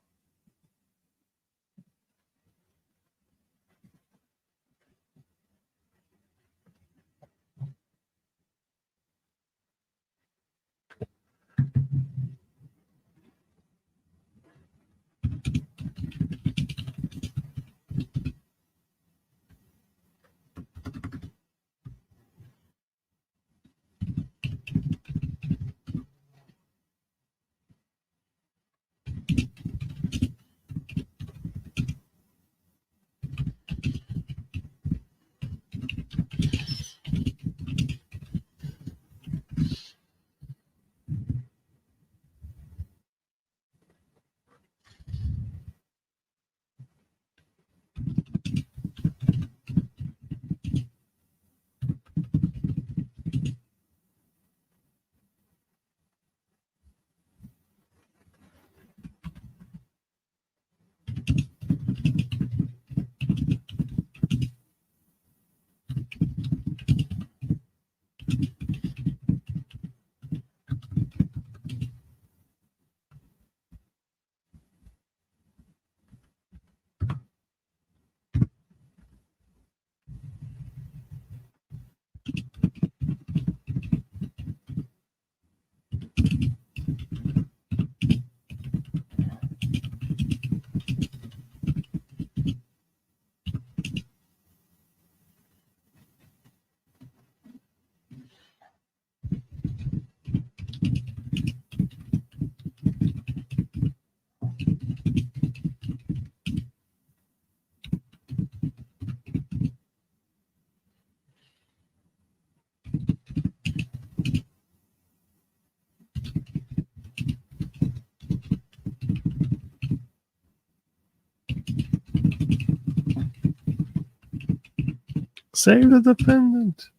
Save the defendant.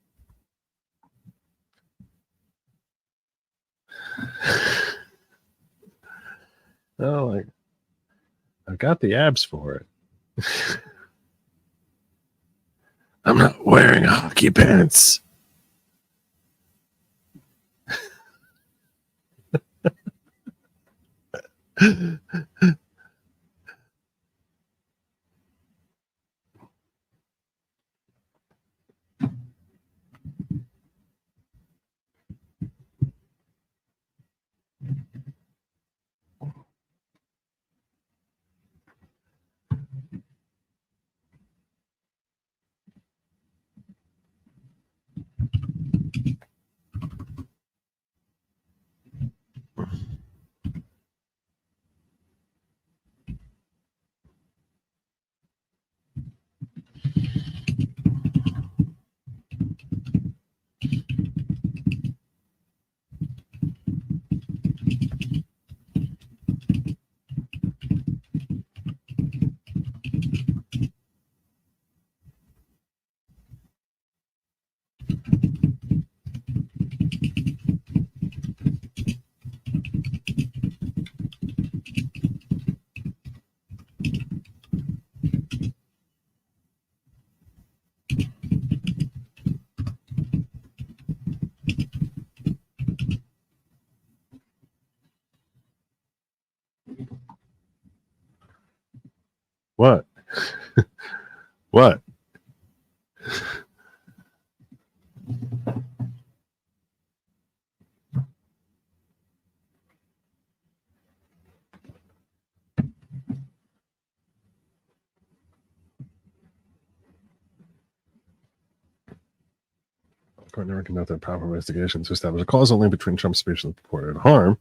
Oh, I've got the abs for it. I'm not wearing hockey pants. What? What? Court never conducted proper investigation to establish a causal link between Trump's speech and the purported harm.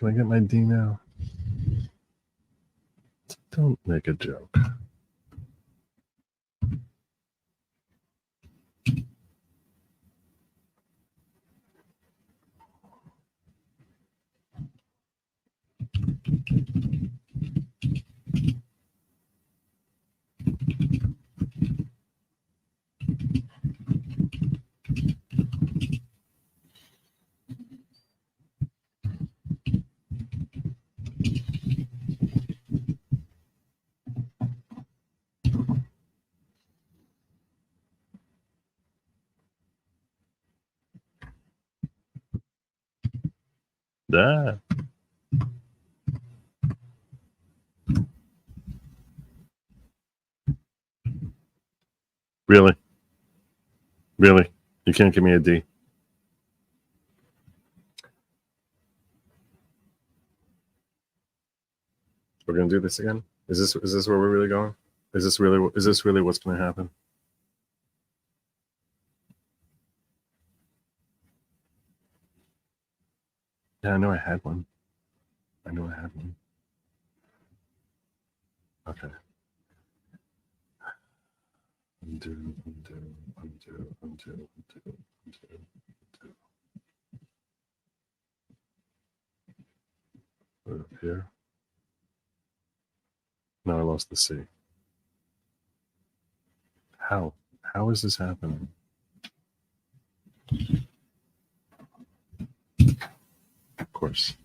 Can I get my D now? Don't make a joke. Ah. Really? Really? You can't give me a D? We're gonna do this again? Is this where we're really going? Is this really what's gonna happen? Yeah, I know I had one. Okay. Undo. Put it up here. Now I lost the C. How? How is this happening? Of course.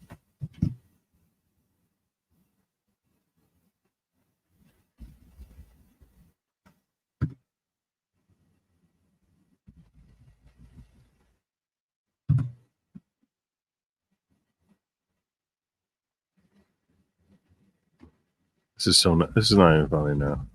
This is not even funny now.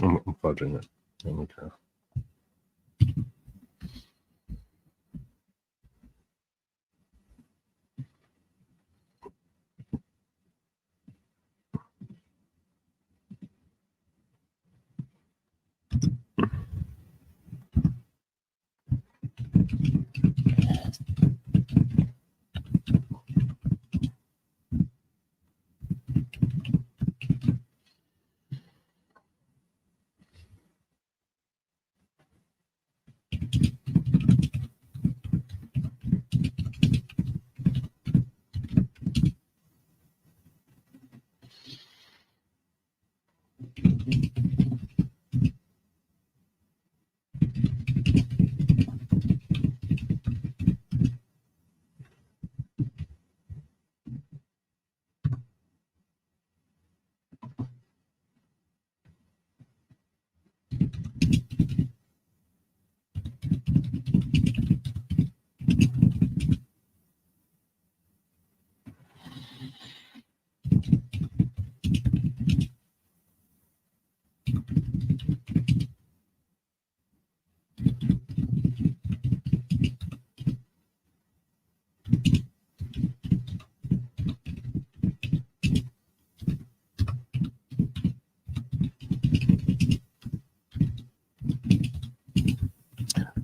I'm fudging it. Okay.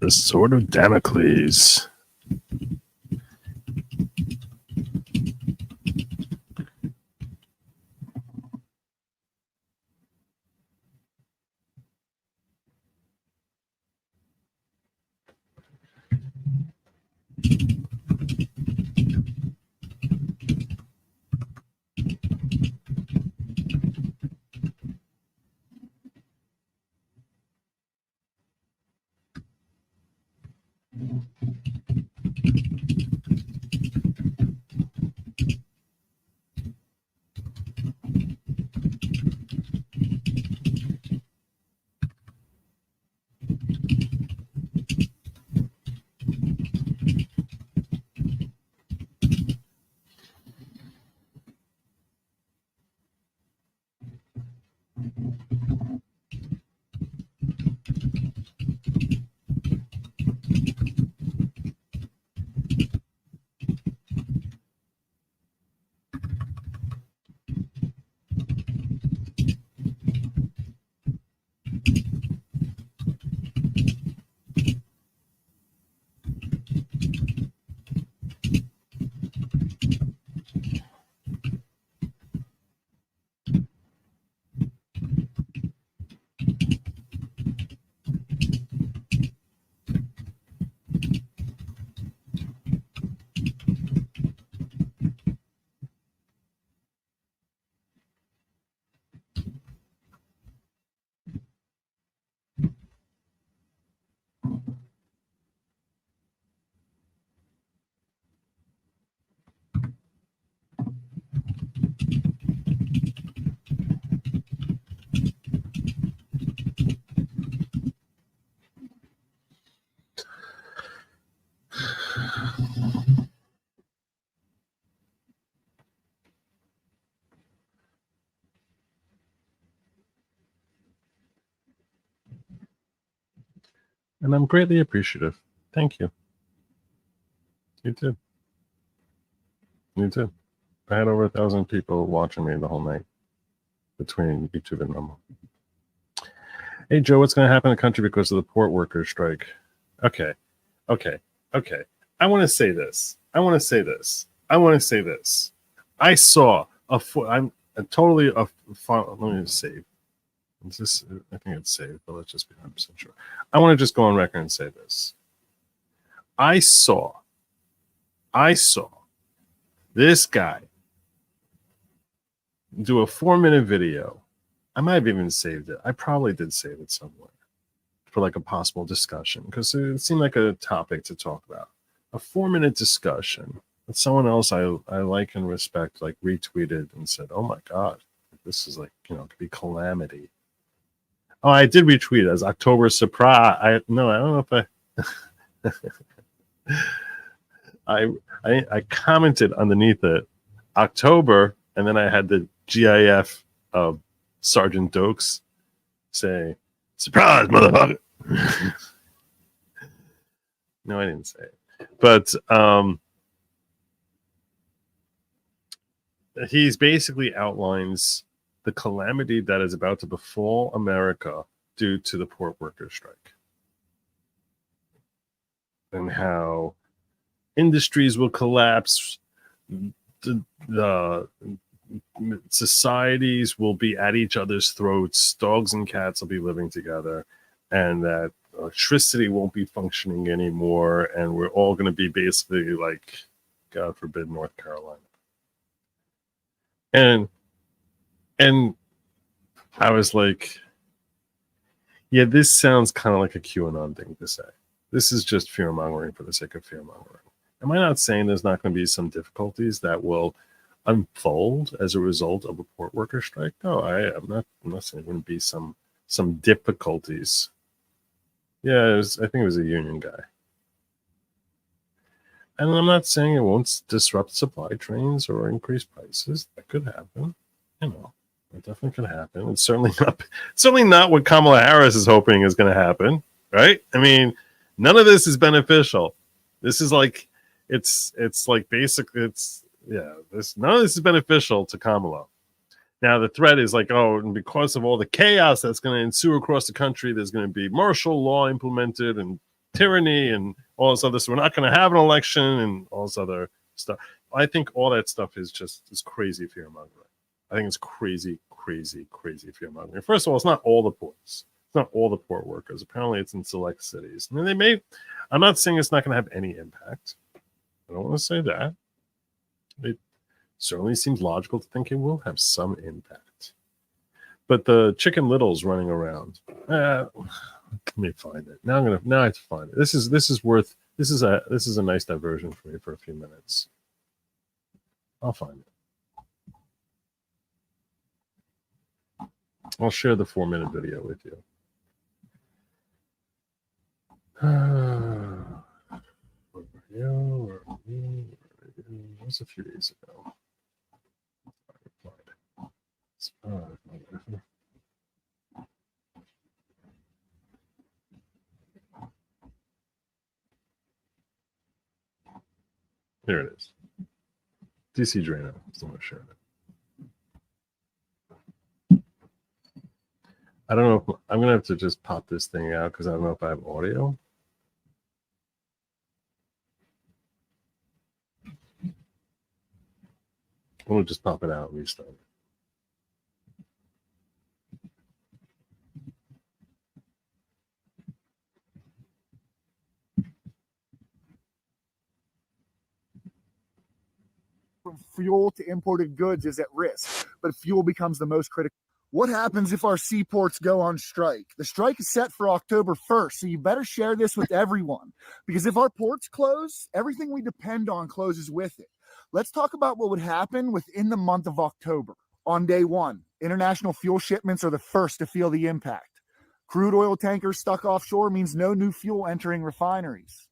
The Sword of Damocles. And I'm greatly appreciative. Thank you. You too. You too. I had over 1,000 people watching me the whole night between YouTube and Rumble. Hey, Joe, what's going to happen in the country because of the port workers strike? Okay. I want to say this. I saw I'm totally let me just save. It's just, I think it's saved, but let's just be 100% sure. I want to just go on record and say this. I saw this guy do a 4-minute video. I might have even saved it. I probably did save it somewhere for like a possible discussion because it seemed like a topic to talk about. A 4-minute discussion that someone else I like and respect like retweeted and said, "Oh my God, this is like, could be calamity." Oh, I did retweet it as October surprise. I don't know if I commented underneath it October, and then I had the GIF of Sergeant Dokes say, "Surprise, motherfucker." No, I didn't say it. But he's basically outlines the calamity that is about to befall America due to the port workers strike. And how industries will collapse, the societies will be at each other's throats, dogs and cats will be living together, and that electricity won't be functioning anymore, and we're all going to be basically like, God forbid, North Carolina. And I was like, yeah, this sounds kind of like a QAnon thing to say. This is just fear-mongering for the sake of fear-mongering. Am I not saying there's not going to be some difficulties that will unfold as a result of a port worker strike? No, I'm not saying there wouldn't be some difficulties. Yeah, I think it was a union guy. And I'm not saying it won't disrupt supply trains or increase prices. That could happen. It definitely could happen. It's certainly not what Kamala Harris is hoping is going to happen, right? I mean, none of this is beneficial. This is like none of this is beneficial to Kamala. Now the threat is like, oh, and because of all the chaos that's going to ensue across the country, there's going to be martial law implemented and tyranny and all this other stuff. We're not going to have an election and all this other stuff. I think all that stuff is crazy fear-mongering. I think it's crazy fear-mongering. First of all, it's not all the ports. It's not all the port workers. Apparently, it's in select cities. I mean, I'm not saying it's not going to have any impact. I don't want to say that. It certainly seems logical to think it will have some impact. But the Chicken Littles running around. Let me find it. Now I have to find it. This is a nice diversion for me for a few minutes. I'll find it. I'll share the 4-minute video with you. It was a few days ago. Here it is. DC Drano. Still want to share it. I don't know if I'm going to have to just pop this thing out because I don't know if I have audio. I'm going to just pop it out and restart it. From fuel to imported goods is at risk, but fuel becomes the most critical. What happens if our seaports go on strike? The strike is set for October 1st, so you better share this with everyone, because if our ports close, everything we depend on closes with it. Let's talk about what would happen within the month of October. On day one, international fuel shipments are the first to feel the impact. Crude oil tankers stuck offshore means no new fuel entering refineries.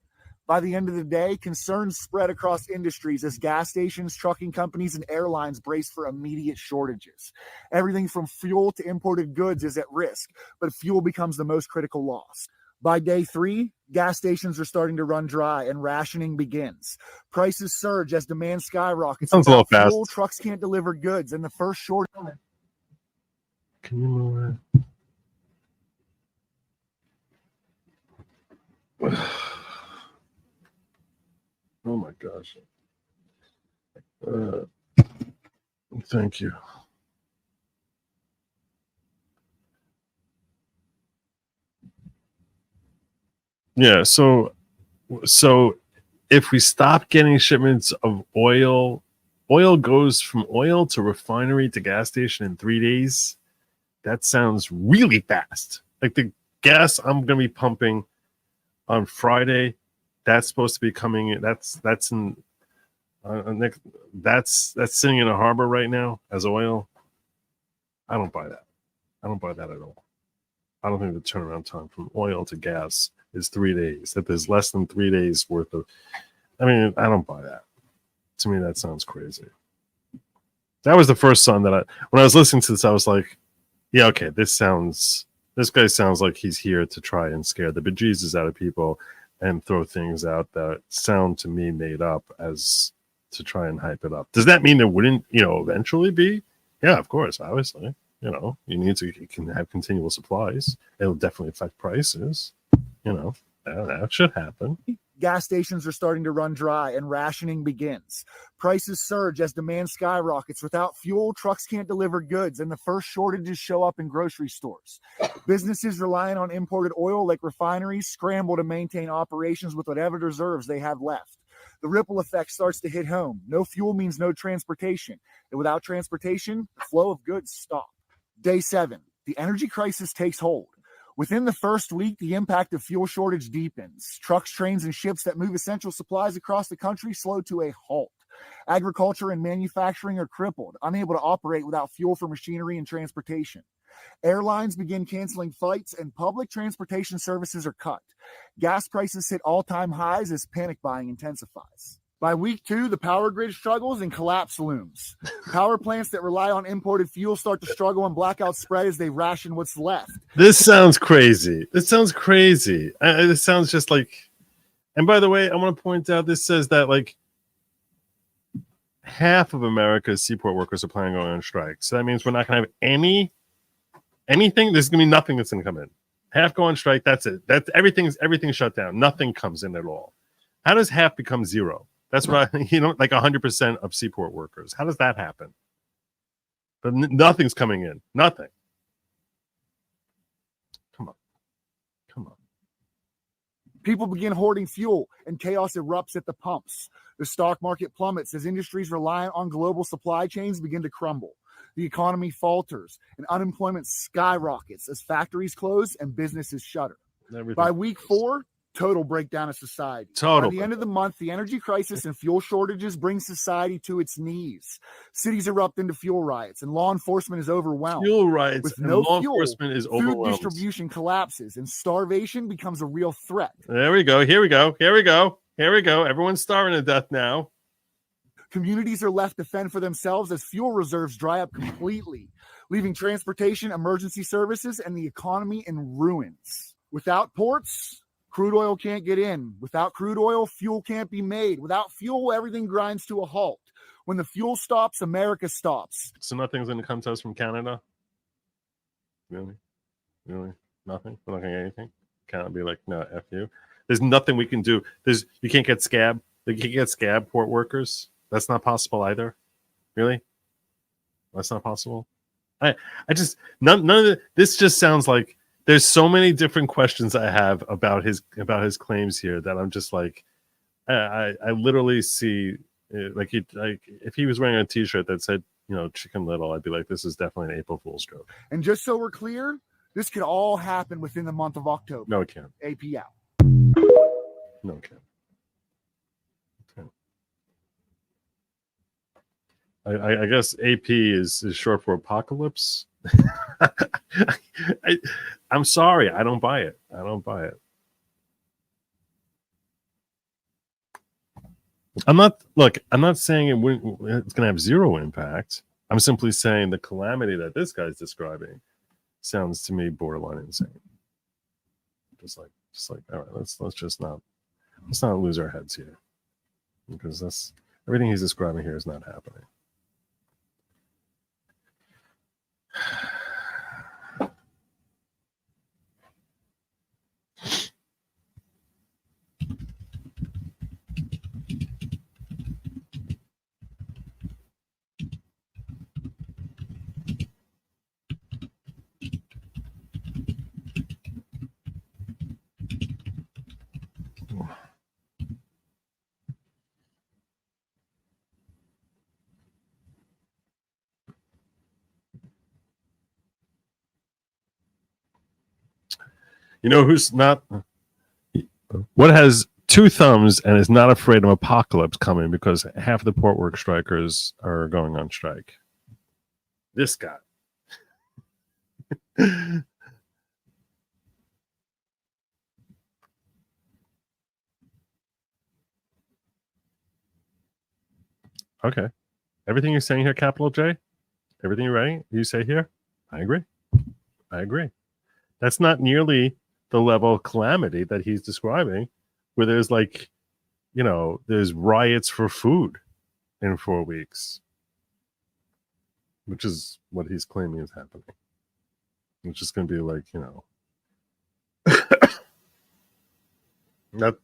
By the end of the day, concerns spread across industries as gas stations, trucking companies, and airlines brace for immediate shortages. Everything from fuel to imported goods is at risk, but fuel becomes the most critical loss. By day 3, gas stations are starting to run dry and rationing begins. Prices surge as demand skyrockets. Sounds a little Without fuel, fast. trucks can't deliver goods, and the first shortage. Can you move it? Oh my gosh. Thank you. Yeah, so if we stop getting shipments of oil goes from oil to refinery to gas station in 3 days. That sounds really fast. Like the gas I'm going to be pumping on Friday, that's supposed to be coming in. That's in next. That's sitting in a harbor right now as oil. I don't buy that. I don't buy that at all. I don't think the turnaround time from oil to gas is 3 days. That there's less than 3 days worth of. I mean, I don't buy that. To me, that sounds crazy. That was the first song that when I was listening to this, I was like, yeah, okay, this guy sounds like he's here to try and scare the bejesus out of people and throw things out that sound to me made up as to try and hype it up. Does that mean there wouldn't, eventually be? Yeah, of course, obviously. You need to can have continual supplies. It'll definitely affect prices. That should happen. Gas stations are starting to run dry and rationing begins. Prices surge as demand skyrockets. Without fuel, trucks can't deliver goods, and the first shortages show up in grocery stores. Businesses relying on imported oil, like refineries, scramble to maintain operations with whatever reserves they have left. The ripple effect starts to hit home. No fuel means no transportation, and without transportation, the flow of goods stops. Day 7, the energy crisis takes hold. Within the first week, the impact of fuel shortage deepens. Trucks, trains, and ships that move essential supplies across the country slow to a halt. Agriculture and manufacturing are crippled, unable to operate without fuel for machinery and transportation. Airlines begin canceling flights, and public transportation services are cut. Gas prices hit all-time highs as panic buying intensifies. By week 2, the power grid struggles and collapse looms. Power plants that rely on imported fuel start to struggle and blackouts spread as they ration what's left. This sounds crazy. This sounds crazy. This sounds just like... And by the way, I want to point out, this says that like half of America's seaport workers are planning on going on strike. So that means we're not going to have anything. There's going to be nothing that's going to come in. Half go on strike. That's it. That's everything's shut down. Nothing comes in at all. How does half become zero? That's what I, like 100% of seaport workers. How does that happen? But nothing's coming in. Nothing. Come on. People begin hoarding fuel, and chaos erupts at the pumps. The stock market plummets as industries reliant on global supply chains begin to crumble. The economy falters, and unemployment skyrockets as factories close and businesses shutter. By week 4, total breakdown of society. By the end of the month, the energy crisis and fuel shortages bring society to its knees. Cities erupt into fuel riots, and law enforcement is overwhelmed. Fuel riots with and no law fuel, enforcement is food overwhelmed. distribution collapses, and starvation becomes a real threat. There we go. Here we go. Everyone's starving to death now. Communities are left to fend for themselves as fuel reserves dry up completely, leaving transportation, emergency services, and the economy in ruins. Without ports, crude oil can't get in. Without crude oil, fuel can't be made. Without fuel, everything grinds to a halt. When the fuel stops, America stops. So nothing's going to come to us from Canada? Really? Nothing? We're not going to get anything? Can't be like, no, F you. There's nothing we can do. You can't get scab. You can't get scab port workers. That's not possible either. Really? That's not possible. I just none of this just sounds like there's so many different questions I have about his claims here that I'm just like, I literally see like if he was wearing a T-shirt that said Chicken Little, I'd be like, this is definitely an April Fool's joke. And just so we're clear, this could all happen within the month of October. No, it can't. AP out. No, it can't. I guess AP is short for apocalypse. I'm sorry, I don't buy it. I'm not saying it's going to have zero impact. I'm simply saying the calamity that this guy's describing sounds to me borderline insane. Just like, all right, let's not lose our heads here, because that's everything he's describing here is not happening. You know who's not? What has two thumbs and is not afraid of apocalypse coming because half the portwork strikers are going on strike? This guy. Okay. Everything you're saying here, capital J, everything you're writing, you say here, I agree. That's not nearly the level of calamity that he's describing, where there's there's riots for food in 4 weeks, which is what he's claiming is happening. Which is going to be not.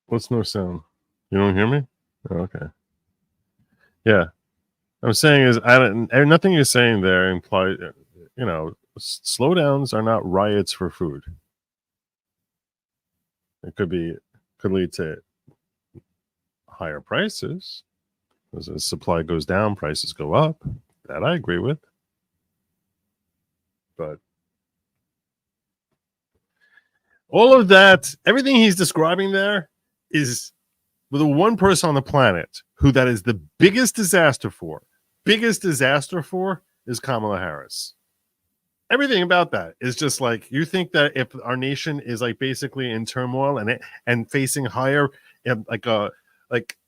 What's no sound? You don't hear me? Oh, okay. Yeah. I'm saying is nothing you're saying there implies, slowdowns are not riots for food. It could lead to higher prices. As the supply goes down, prices go up. That I agree with. But all of that, everything he's describing there is with the one person on the planet who that is the biggest disaster for is Kamala Harris. Everything about that is just like, you think that if our nation is basically in turmoil and facing higher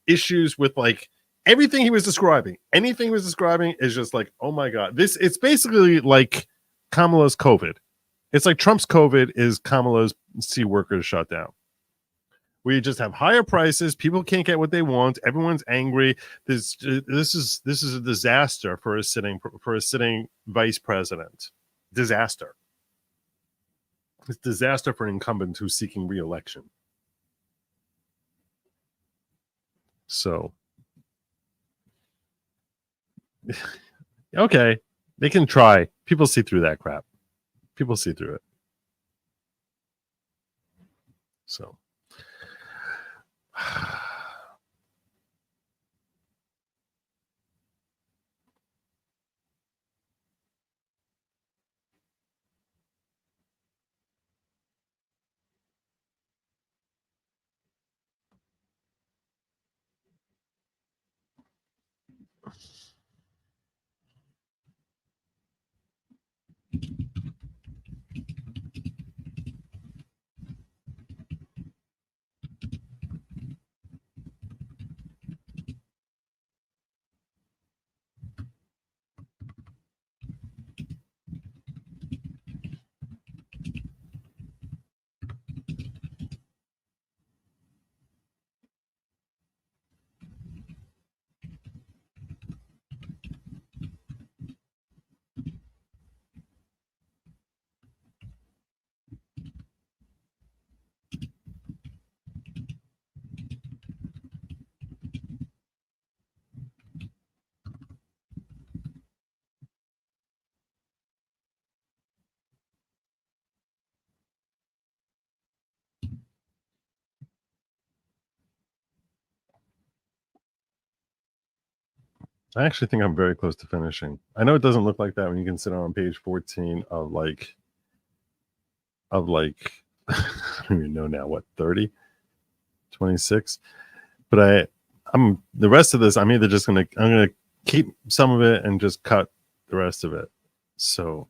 issues with everything he was describing, anything he was describing is just like, oh my God, it's basically like Kamala's COVID. It's like Trump's COVID is Kamala's sea workers shut down. We just have higher prices. People can't get what they want. Everyone's angry. This is a disaster for a sitting vice president. Disaster. It's disaster for an incumbent who's seeking re-election. So, okay, they can try. People see through that crap. People see through it. So. I actually think I'm very close to finishing. I know it doesn't look like that when you consider on page 14 of I don't even know now what, 30, 26. But I'm the rest of this, I'm either just I'm gonna keep some of it and just cut the rest of it. So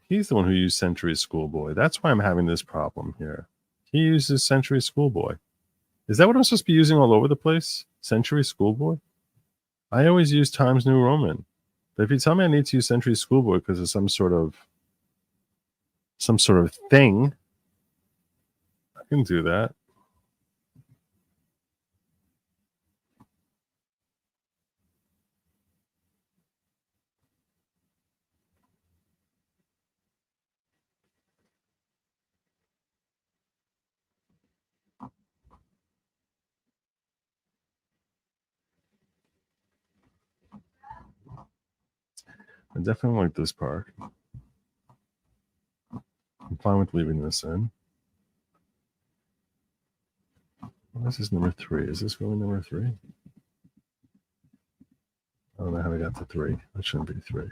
He's the one who used Century Schoolboy. That's why I'm having this problem here. He uses Century Schoolboy. Is that what I'm supposed to be using all over the place? Century Schoolboy? I always use Times New Roman. But if you tell me I need to use Century Schoolboy because of some sort of thing, I can do that. I definitely like this part. I'm fine with leaving this in. This is number 3. Is this really number 3? I don't know how we got to 3. That shouldn't be 3.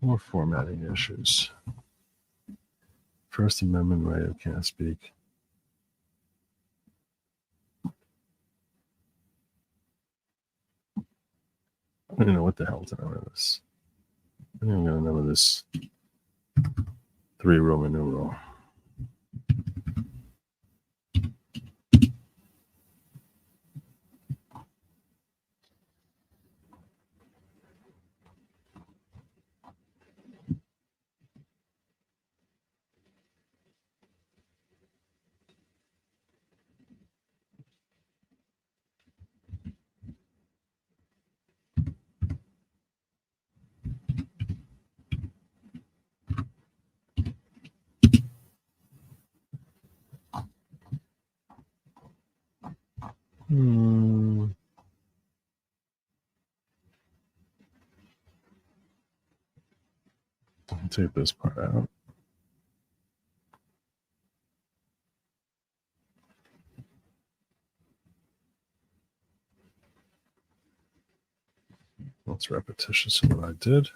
More formatting issues. First Amendment right of can't speak. I don't even know what the hell to name of this. I don't even know the name of this 3 Roman numeral. Take this part out. That's repetitious of what I did.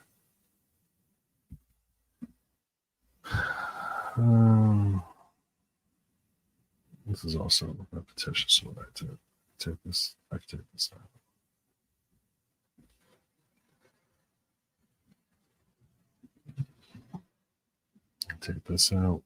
This is also repetitious of what I did. I can take this out. Take this out.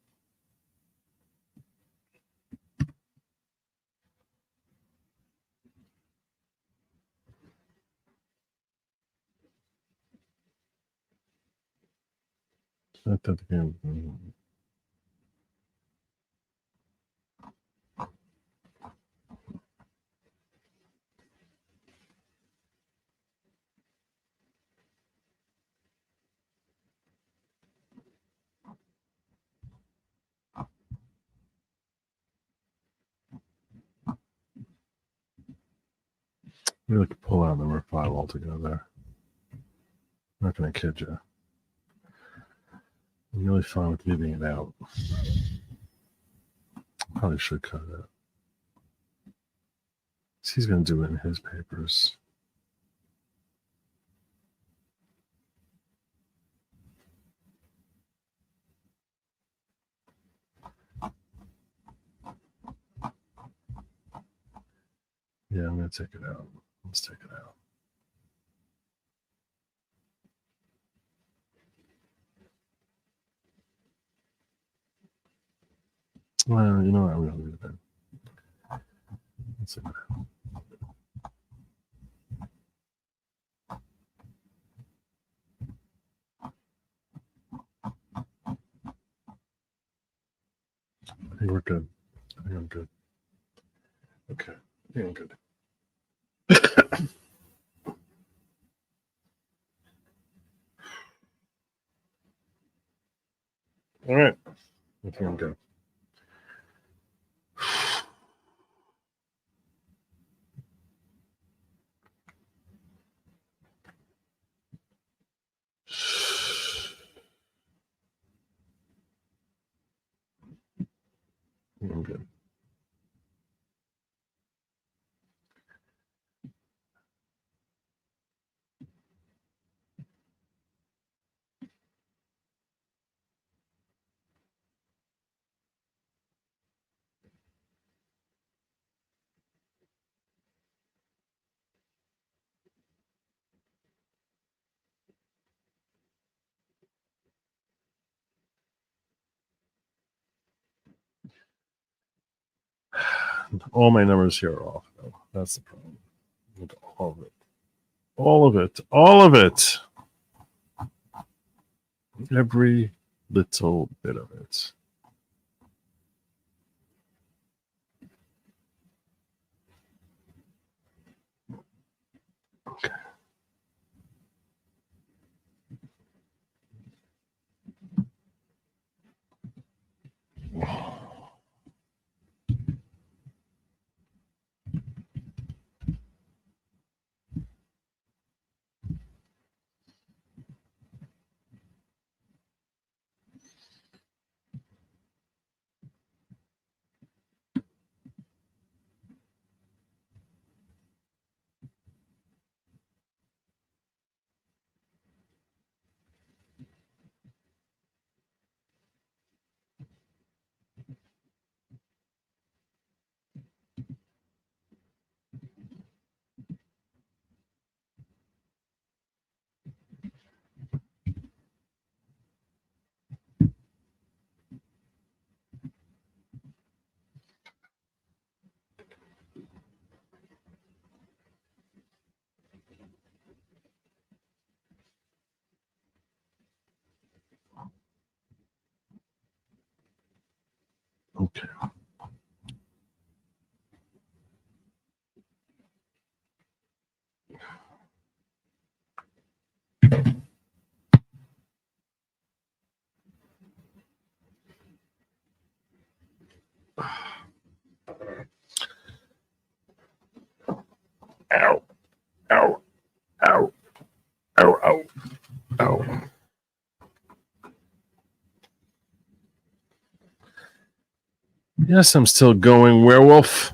That again. Maybe I could pull out number 5 altogether. I'm not going to kid you. I'm really fine with leaving it out. Probably should cut it. He's going to do it in his papers. Yeah, I'm going to take it out. Let's take it out. Well, you know what? I'm going to leave it in. Let's take it out. I think we're good. I think I'm good. Okay. I think I'm good. All right. I think I'm good. I'm good. All my numbers here are off, though. That's the problem. Look at all of it. All of it. All of it. Every little bit of it. Okay. Okay. Ow. Ow. Ow. Ow. Ow. Ow. Yes, I'm still going, werewolf.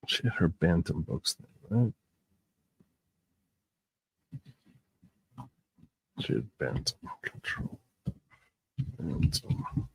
She had her Bantam books thing, right? She had Bantam control. Bantam.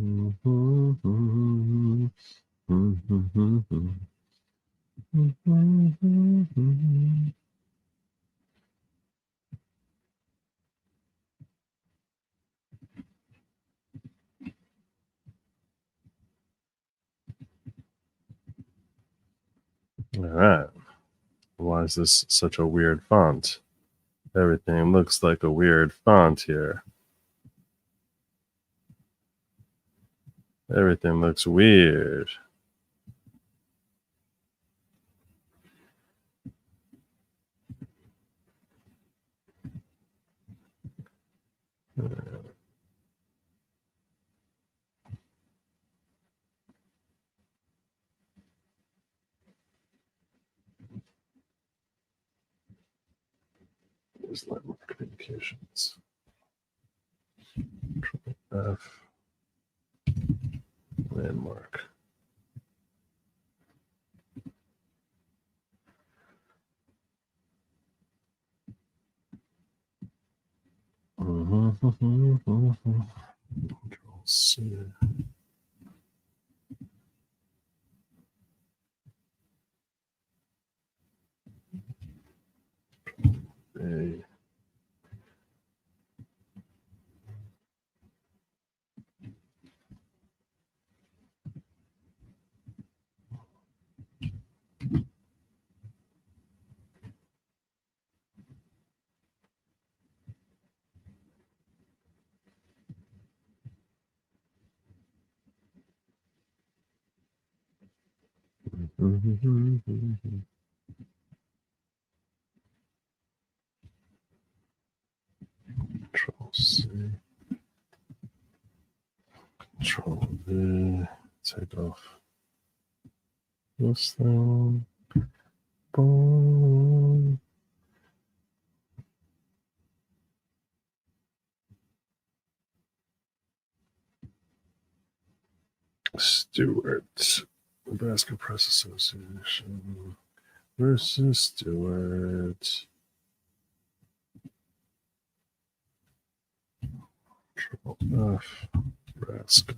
All right. Why is this such a weird font? Everything looks like a weird font here. Everything looks weird. There's landmark communications. Control F. Landmark. Control C. A. Control V. Take off this thing. Boom. Stewart, Nebraska Press Association versus Stewart. Control F, Nebraska.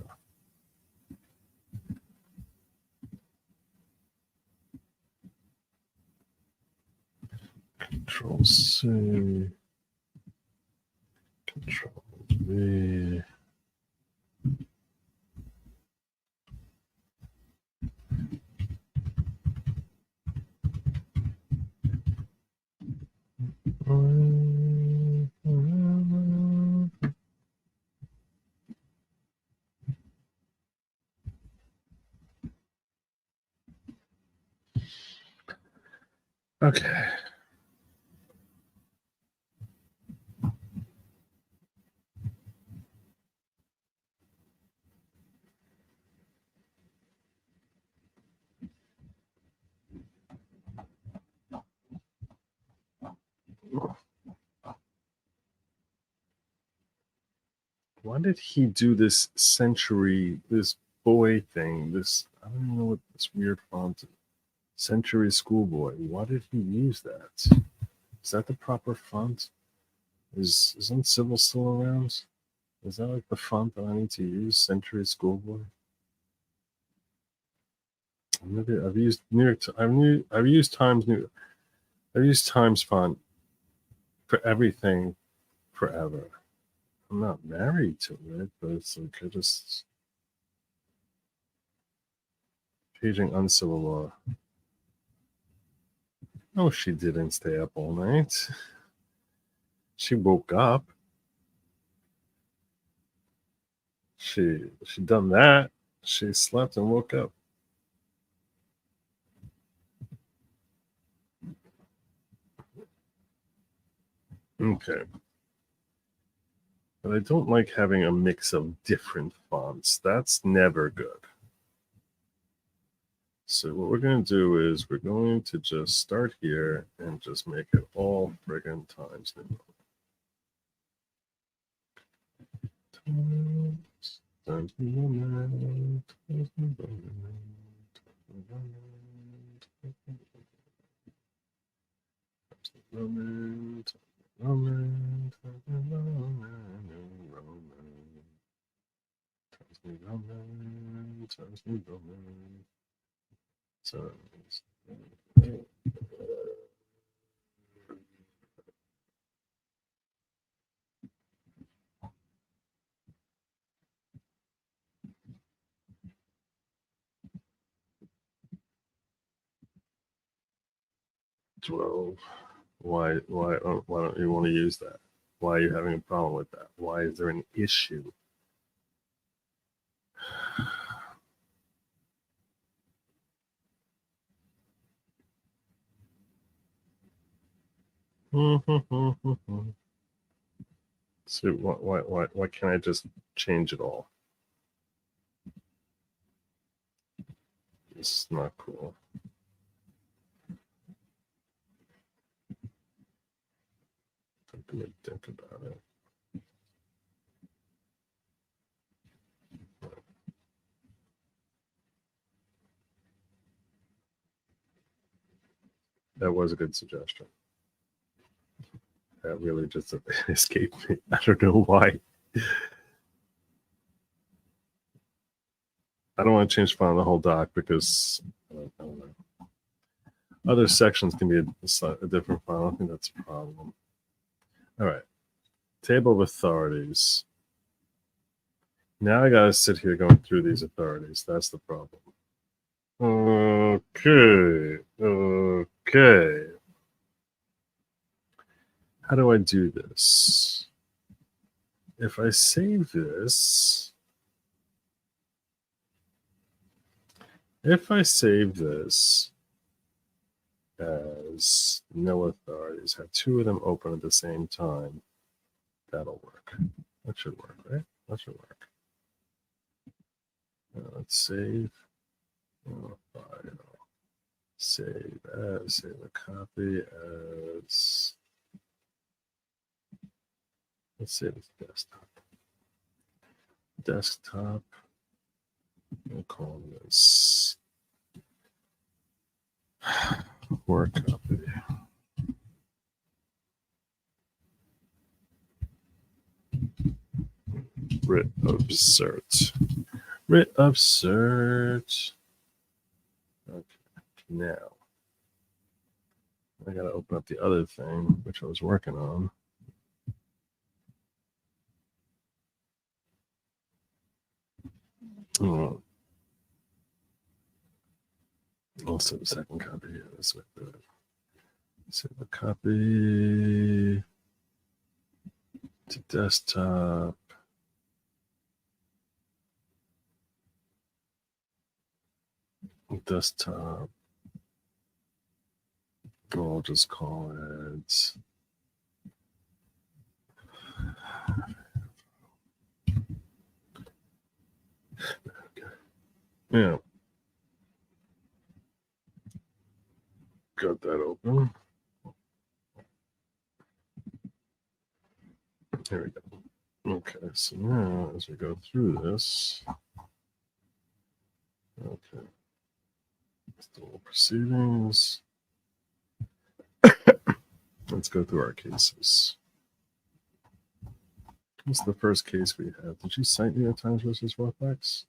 Control C. Control V. Okay. Why did he do this century, this boy thing? This, I don't even know what this weird font is. Century Schoolboy. Why did he use that? Is that the proper font? Isn't Sybil still around? Is that like the font that I need to use? Century Schoolboy. I've used New York. I've used Times New. I've used Times font for everything forever. I'm not married to it, but it's like I just paging uncivil law. No, she didn't stay up all night. She woke up. She done that. She slept and woke up. Okay. But I don't like having a mix of different fonts. That's never good. So what we're going to do is we're going to just start here and just make it all friggin' Times New Roman. Times New Roman. Times New Roman. Roman. Roman, Times New Roman. Twelve. Why don't you want to use that? Why are you having a problem with that? Why is there an issue? So why can't I just change it all? This is not cool. Don't give me a dick about it. That was a good suggestion. That really just escaped me. I don't know why. I don't want to change font on the whole doc because I don't know. Other sections can be a different font. I don't think that's a problem. All right. Table of authorities. Now I got to sit here going through these authorities. That's the problem. Okay. How do I do this? If I save this, as no authorities, have two of them open at the same time, that'll work. That should work, right? That should work. Let's save. File. Save as. Save a copy as. Let's save it to desktop. Desktop. We'll call this work copy. Writ of Cert. Writ of Cert. Okay, now I gotta open up the other thing which I was working on. Oh. I'll save a second copy here. This way, save a copy to desktop. Desktop. I'll just call it. Okay. Yeah. Got that open. Here we go. Okay, so now as we go through this, okay, still proceedings. Let's go through our cases. What's the first case we have? Did you cite New York Times versus Rothbacks?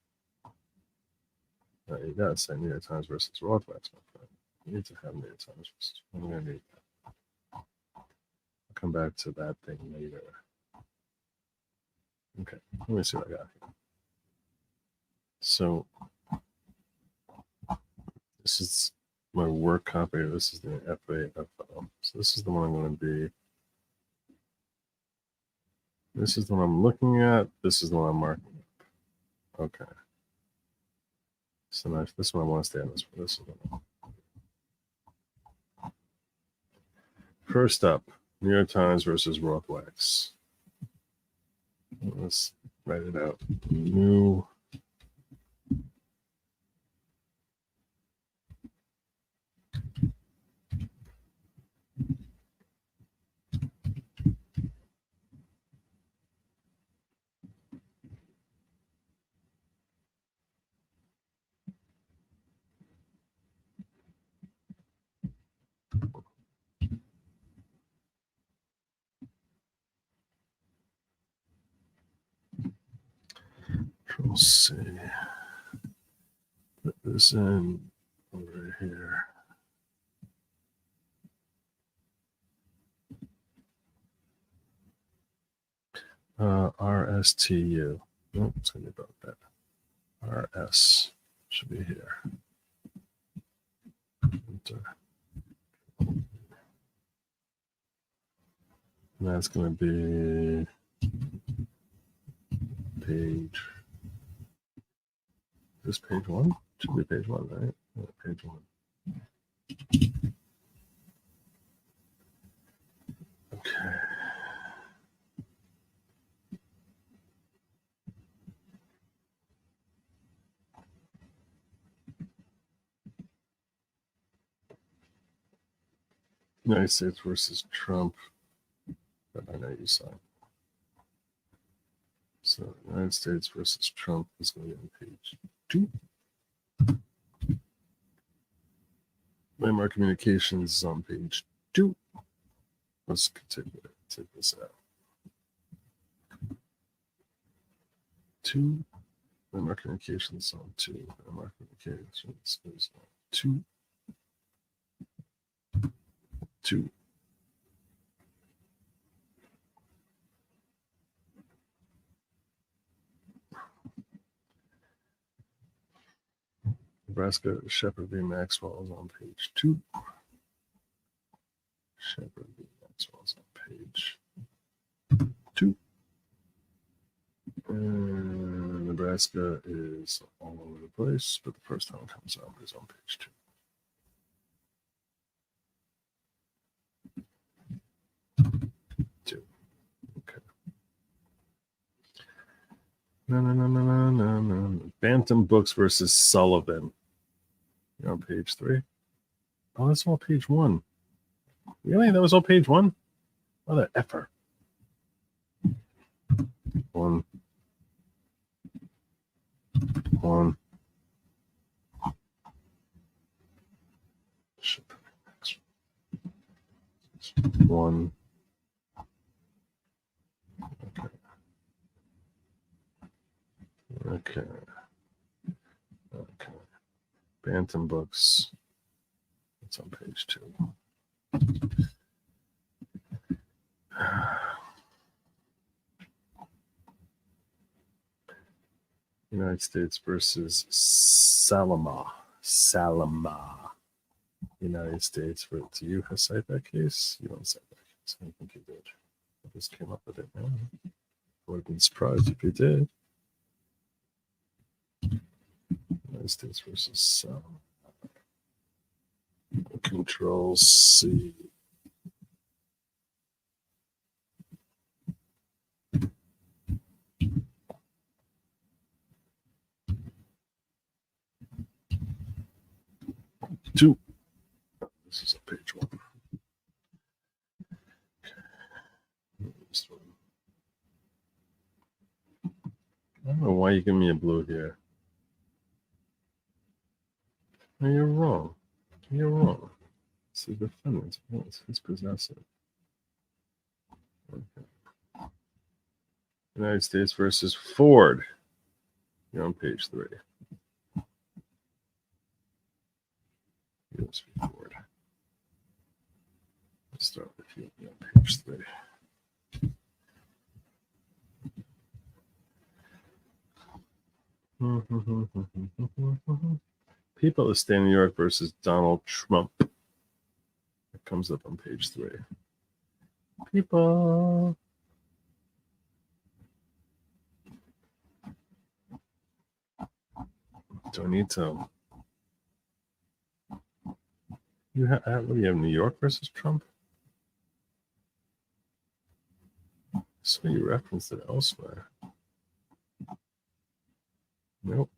No, you gotta cite New York Times versus Rothbacks, my friend. You need to have New York Times versus. I'm gonna need that. I'll come back to that thing later. Okay, let me see what I got here. So this is my work copy. This is the FAFL. So this is the one I'm going to be. This is the one I'm looking at. This is the one I'm marking up. Okay. So now this one I want to stay on this one. This is the one. First up, New York Times versus Rothbacks. Let's write it out. New. Control C. Put this in over here. RSTU. Oh, it's going to be about that. RS should be here. Enter. And that's going to be page. This page one? Should be page one, right? Yeah, page one. Okay. United States versus Trump. That I know you saw. So United States versus Trump is going to be on page 2. Landmark Communications is on page 2. Let's continue to take this out. 2. Landmark Communications on 2. Landmark Communications is on 2. 2. Nebraska Shepherd v. Maxwell is on page 2. Shepherd v. Maxwell is on page 2. And Nebraska is all over the place, but the first time it comes up is on page 2. 2. Okay. No. Bantam Books versus Sullivan. You're on page 3. Oh, that's all page 1. Really? That was all page 1? What an effort. 1. One. Okay. Bantam Books. It's on page 2. United States versus Salama. United States. Do you cite that case? You don't cite that case. I don't think you did. I just came up with it now. I would have been surprised if you did. United States versus Salama. Control C. Two. This is on page 1. I don't know why you give me a blue here. No, you're wrong. You're wrong. It's the defendant's voice. It's possessive. Okay. United States versus Ford. You're on page 3. US v. Ford. Let's start with you on page 3. People of the State of New York versus Donald Trump. It comes up on page 3. People. Do I need to? What do you have? New York versus Trump? So you referenced it elsewhere. Nope.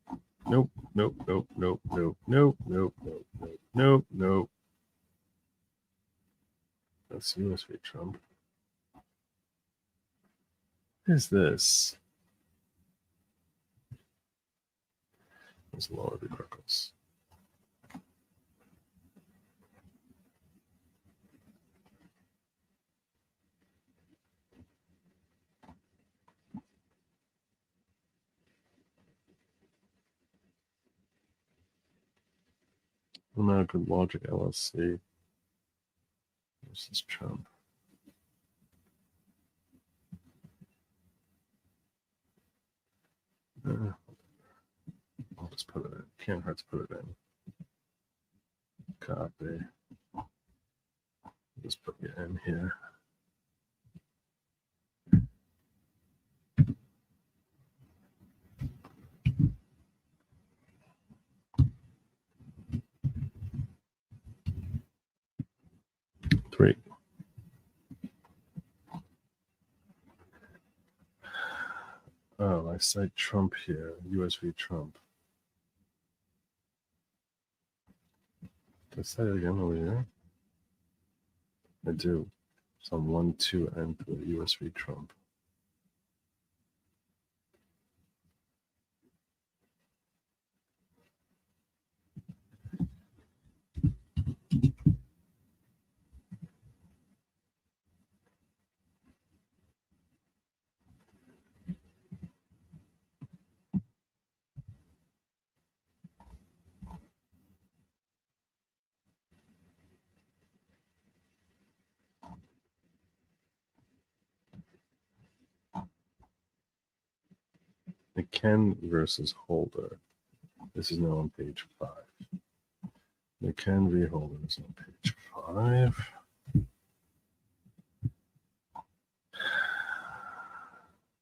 That's US v. Trump. What is this? It's Law v. Crickles. American Lawgic LLC versus Trump. I'll just put it in. Can't hurt to put it in. Copy. Just put it in here. Three. Oh, I cite Trump here. US v. Trump. Did I say it again over here? I do. It's on 1, 2, and 3. US v. Trump. McKen versus Holder. This is now on page 5. McKen v. Holder is on page 5.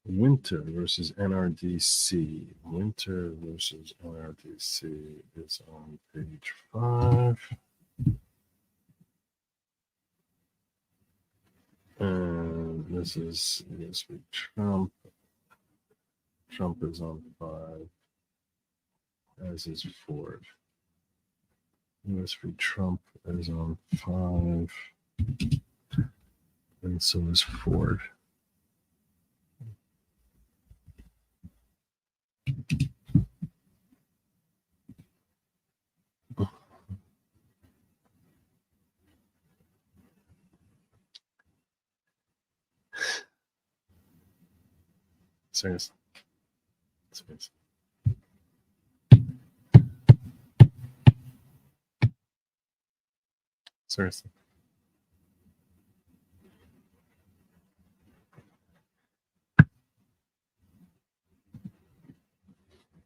Winter versus NRDC. Winter versus NRDC is on page 5. And this is US v. Trump. Trump is on 5, as is Ford. US v. Trump is on 5, and so is Ford. Seriously. Seriously.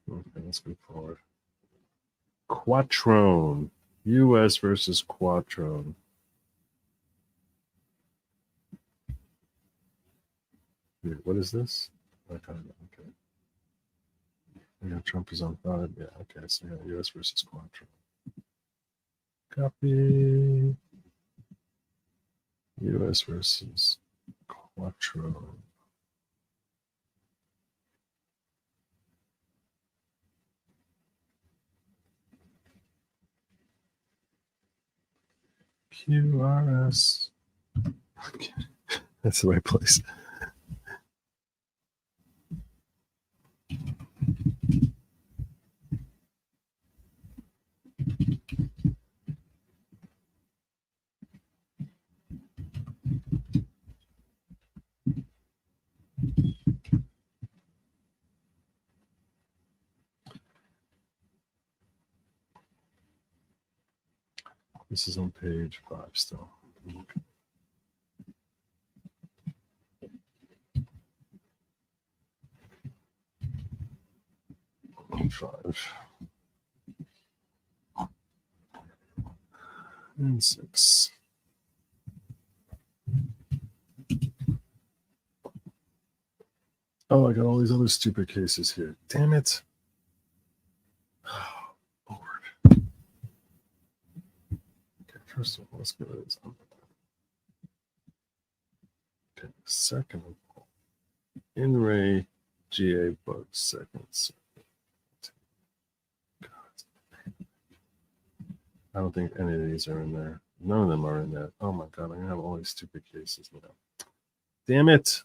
Okay, let's move forward. Quattrone. US versus Quattrone. Wait, what is this? Okay. Yeah, Trump is on 5. Yeah, okay. So yeah, US versus Quattrone. Copy. US versus Quattrone. QRS. Okay. That's the right place. This is on page 5 still. Okay. Five and 6. Oh, I got all these other stupid cases here. Damn it. Oh, Lord. Okay, first of all, let's go to this. Okay, second of all, In Ray GA Books, second. I don't think any of these are in there. None of them are in there. Oh my God, I'm going to have all these stupid cases now. Damn it.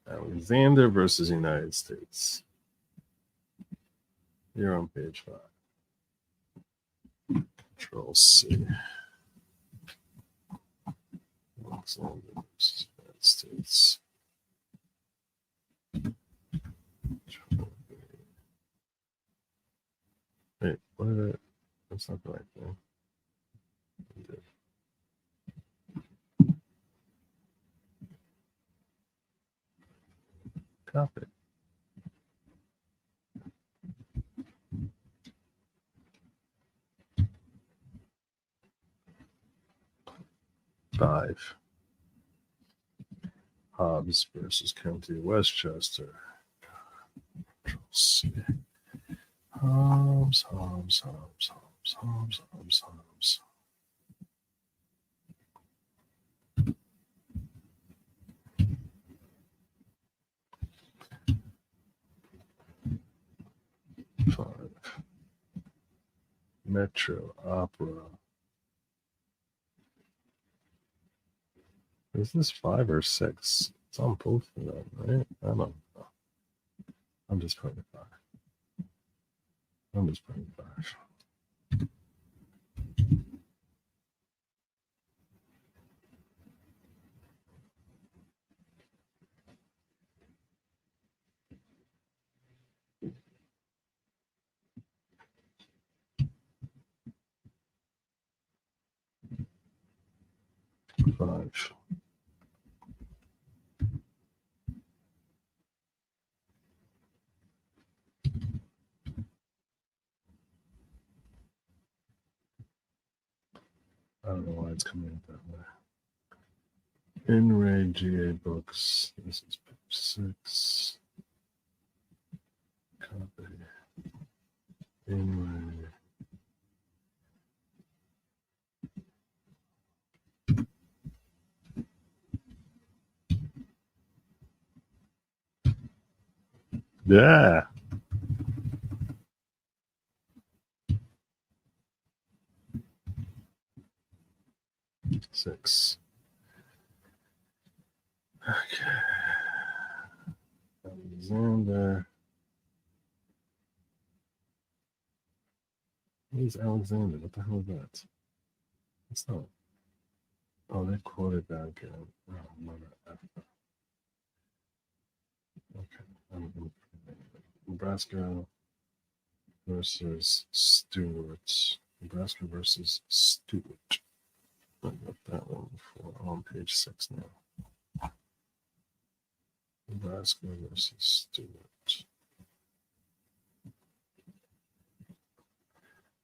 Alexander versus United States. You're on page 5. Control C. Alexander versus United States. Wait, what did I? That's not the right thing. Copy. Five. Hobbs versus County of Westchester. Control C. Hobbs. 5. Metro Opera. Is this 5 or 6? It's on both of them, right? I don't know. I'm just putting 5. I'm just putting 5. Five. I don't know why it's coming out that way. In Ray GA Books. This is page 6. Copy. In Ray. Yeah. Six. Okay. Alexander. Who's Alexander? What the hell is that? It's not. Oh, they quoted that again. Oh, mother effer. Okay. Nebraska versus Stewart. Nebraska versus Stewart. I got that one before. On page 6 now. Nebraska versus Stewart.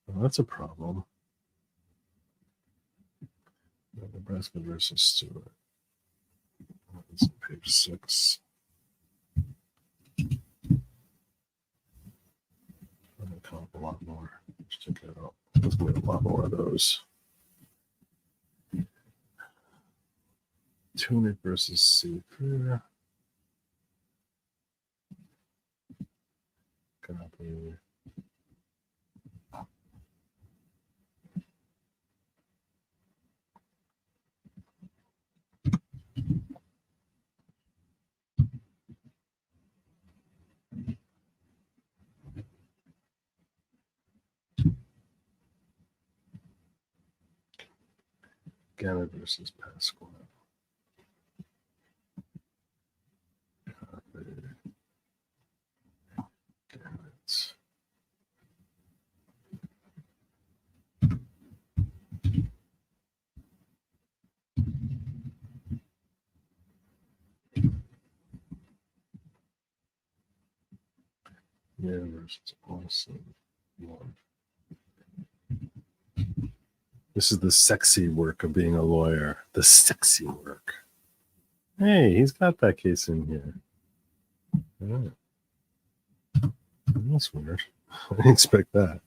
Well, that's a problem. Nebraska versus Stewart. That's on page 6. I'm going to come up a lot more. Let's check that out. There's going to be a lot more of those. Tunic versus Seafair. Copy. Gannett versus Pasquale. Copy. Gannett. Yeah, versus Austin. One. This is the sexy work of being a lawyer. The sexy work. Hey, he's got that case in here. Yeah. That's weird. I didn't expect that.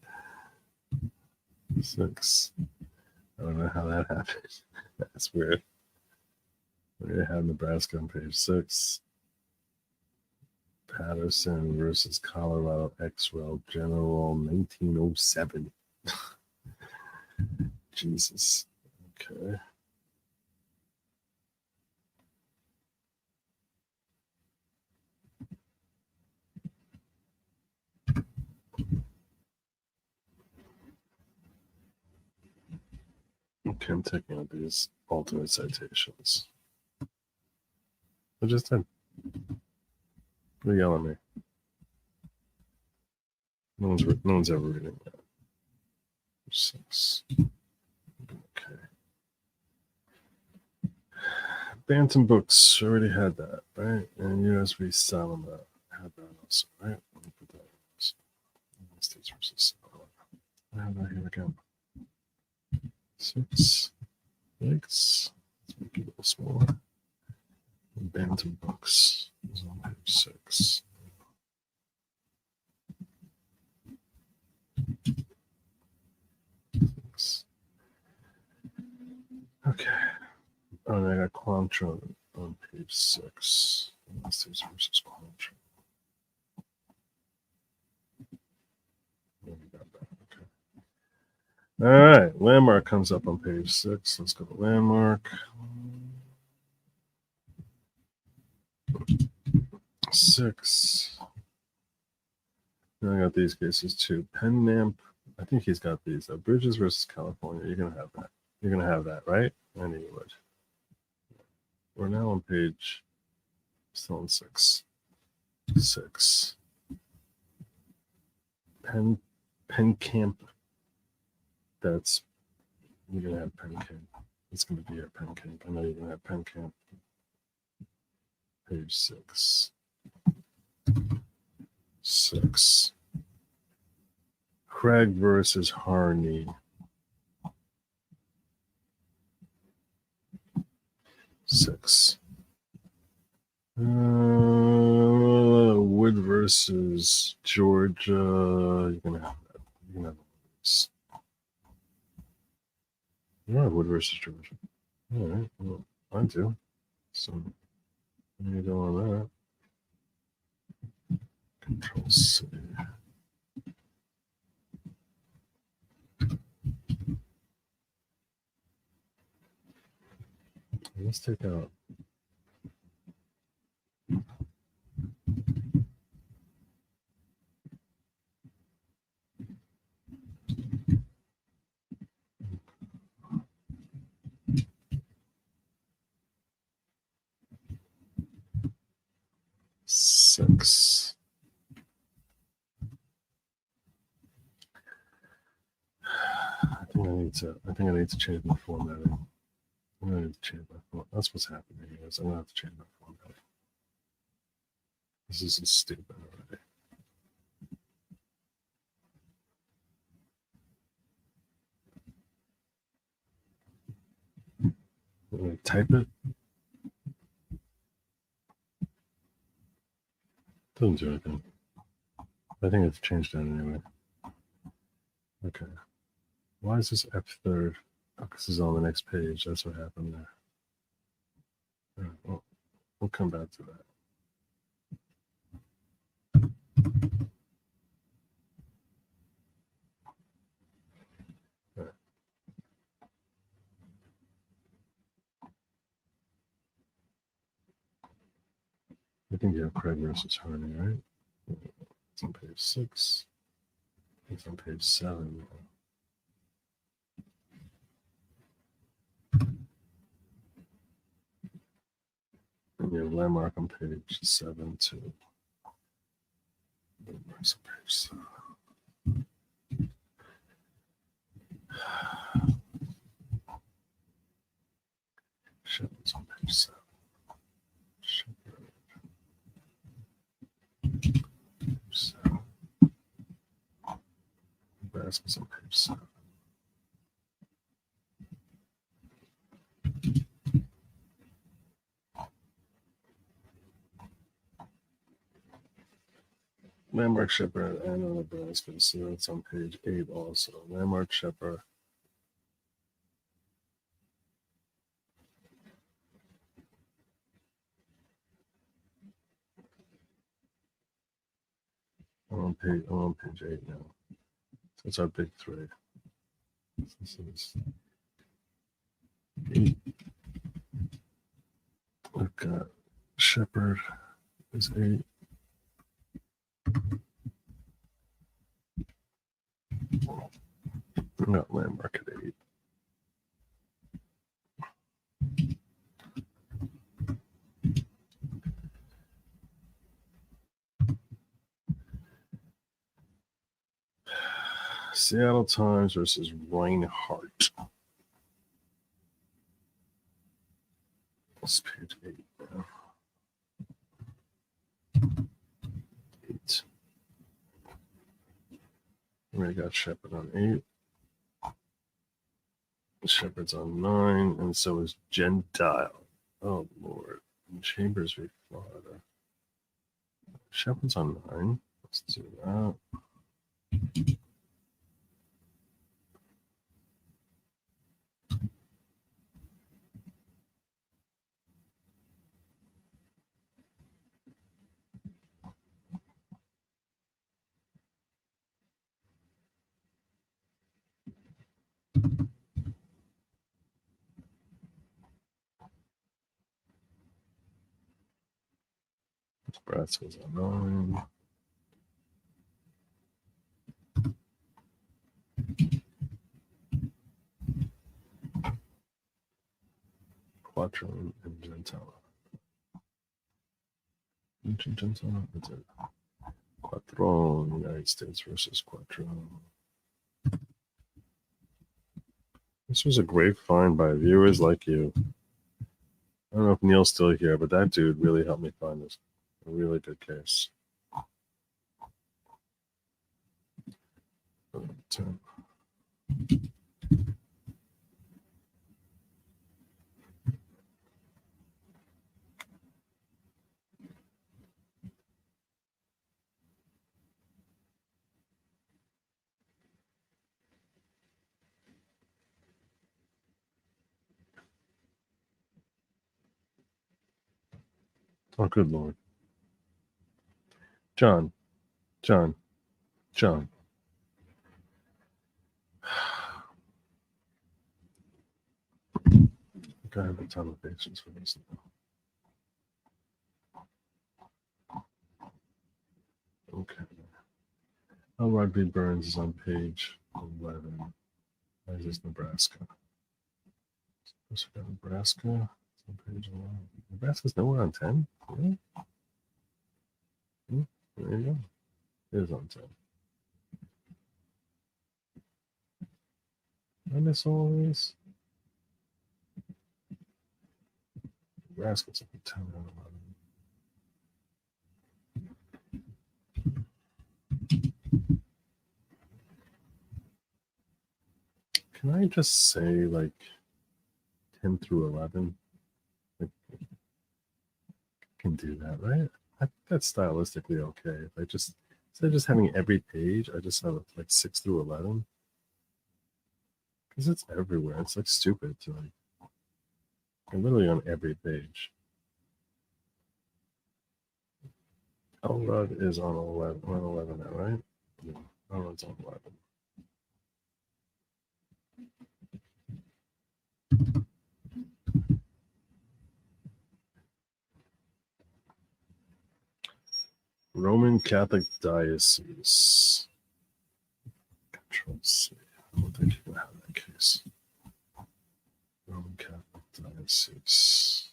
6. I don't know how that happened. That's weird. We have Nebraska on page 6. Patterson versus Colorado X-Rail General 1907. Jesus. Okay. Okay, I'm taking out these alternate citations. I just did. Don't yell at me. No one's ever reading that. 6. Okay. Bantam Books already had that, right? And USB Salama had that also, right? Let me put that in. States versus Salama. I have that here again. 6. Let's make it a little smaller. Bantam Books is on page 6. Okay. Oh, and I got Quantron on page 6. States versus Quantron. Okay. All right. Landmark comes up on page 6. Let's go to Landmark. 6. I got these cases too. Pennamp. I think he's got these. Bridges versus California. You're gonna have that. You're gonna have that, right? I knew you would. We're now on page. Still on 6. 6. Camp. That's you're gonna have Pen Camp. It's gonna be your Pen Camp. I know you're gonna have Pen Camp. Page 6. 6. Craig versus Harney. 6. Wood versus Georgia. You're gonna have that. You're gonna have this. Yeah, Wood versus Georgia. All right. Well, I do. So there you go on that. Control C. Let's take out. Six. I think I need to change my formatting. I'm gonna need to change my format. That's what's happening here. Is I'm gonna have to change my formatting. This is stupid already. I'm gonna type it. Doesn't do anything. I think it's changed that anyway. Okay. Why is this F third? Oh, this is on the next page. That's what happened there. All right, well, we'll come back to that. All right. I think you have Craig versus Harney, right? It's on page 6. It's on page 7. And you have Landmark on page 7 too. Landmark's on page 7. Shepard's on page 7. Shepard. Page 7. Nebraska's on page 7. Landmark Shepard and Nebraska, so it's on page 8 also. Landmark Shepard. I'm on page 8 now. So it's our big 3. This is 8. We've got Shepard is 8. We got Landmark at 8. Seattle Times versus Reinhardt. That's page 8 now. 8. We got Shepard on 8. Shepard's on 9, and so is Gentile. Oh Lord. And Chambers v. Florida. Shepard's on 9. Let's do that. Nebraska's on 9. Quattro and Gentile. Gentile, what's it? Quattro, United States versus Quattro. This was a great find by viewers like you. I don't know if Neil's still here, but that dude really helped me find this. A really good case. 10. Oh, good Lord. John, John. I have a ton of patience for this now. Okay. Elrod B. Burns is on page 11. Why is this Nebraska? Also got Nebraska. It's on page 11. Nebraska's nowhere on 10? Really? There you go. It is on 10. Did I miss all of these? Nebraska's on 10 out of 11. Can I just say like 10 through 11? Like, I can do that, right? I think that's stylistically okay. If I just, instead of just having every page, I just have like 6 through 11. Because it's everywhere. It's like stupid to like, I'm literally on every page. Elrod is on 11. We're on 11 now, right? Yeah, Elrod's on 11. Roman Catholic Diocese. Control C. I don't think you're going to have that case. Roman Catholic Diocese.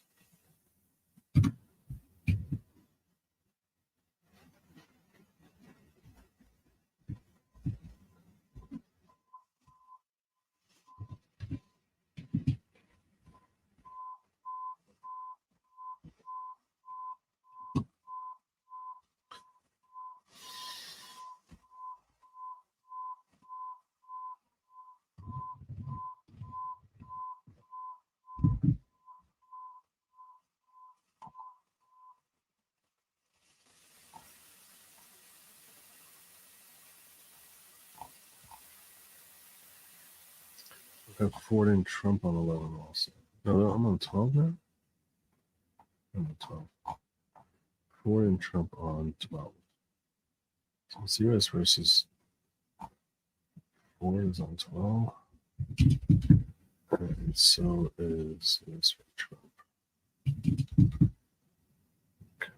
I have Ford and Trump on 11 also. No, I'm on 12 now? I'm on 12. Ford and Trump on 12. So it's US versus Ford is on 12. And so is US for Trump. Okay.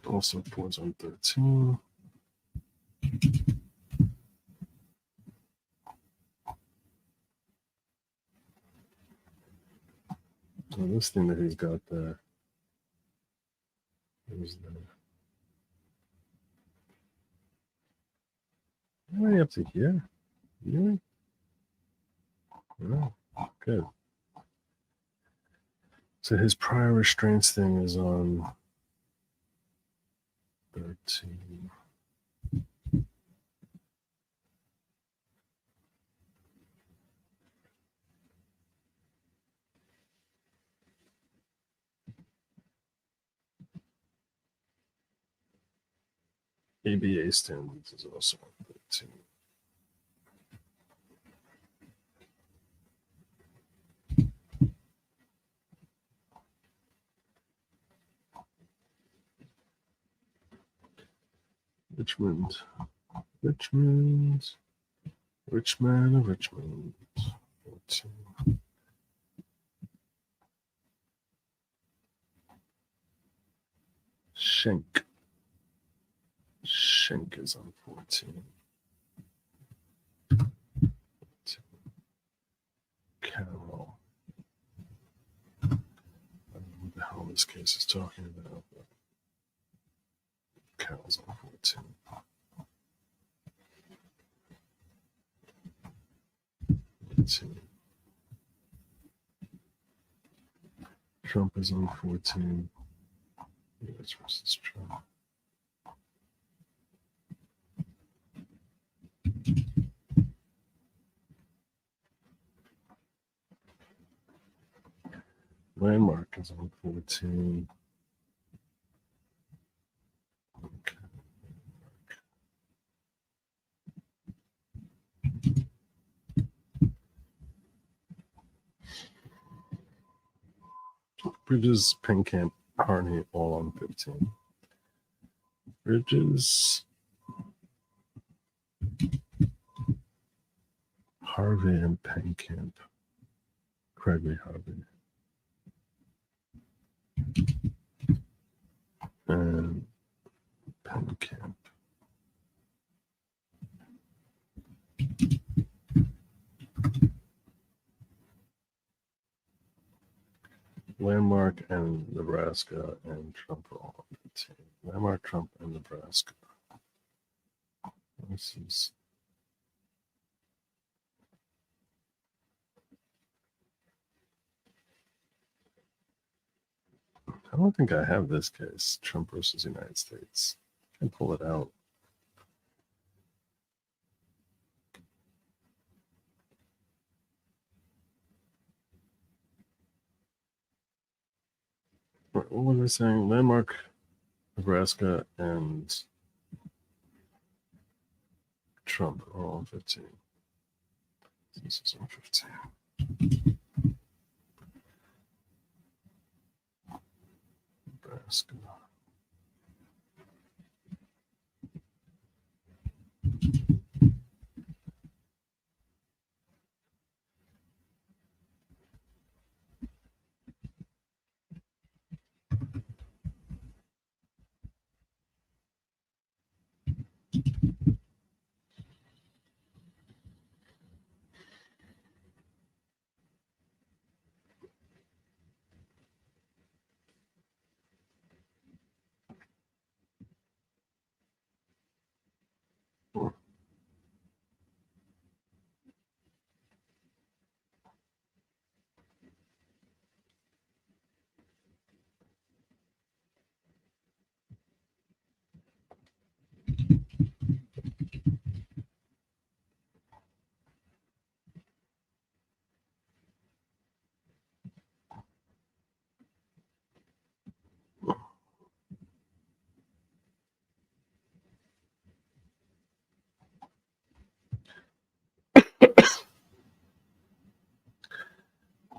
Also, Ford's on 13. So this thing that he's got there is the. Am I up to here? Really? No. Good. So his prior restraints thing is on 13. ABA standards is also on 13. Richmond. 14. Schenk is on 14. Carroll. I don't know what the hell this case is talking about, but Carroll's on 14. Trump is on 14. US versus Trump. Landmark is on 14. Okay. Bridges, Penkamp, Harney, all on 15. Bridges. Harvey and Penkamp. Gregory Harvey. And Penkamp. Landmark and Nebraska and Trump are all on the team. Landmark, Trump, and Nebraska. This is I don't think I have this case, Trump versus United States. I can pull it out. What was I saying? Landmark, Nebraska, and Trump are all on 15. This is on 15. Nebraska.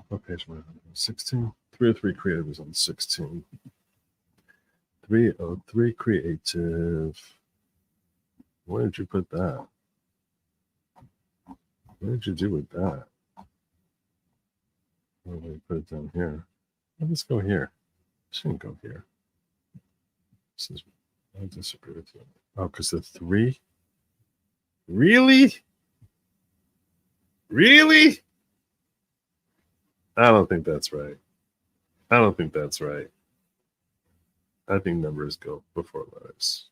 What page am I on? 16? 303 creative is on 16. 303 creative. Where did you put that? What did you do with that? Where did I put it down here? Let's go here. Shouldn't go here. This is, I disagree with you. Oh, because the 3? Really? Really? I don't think that's right. I don't think that's right. I think numbers go before letters.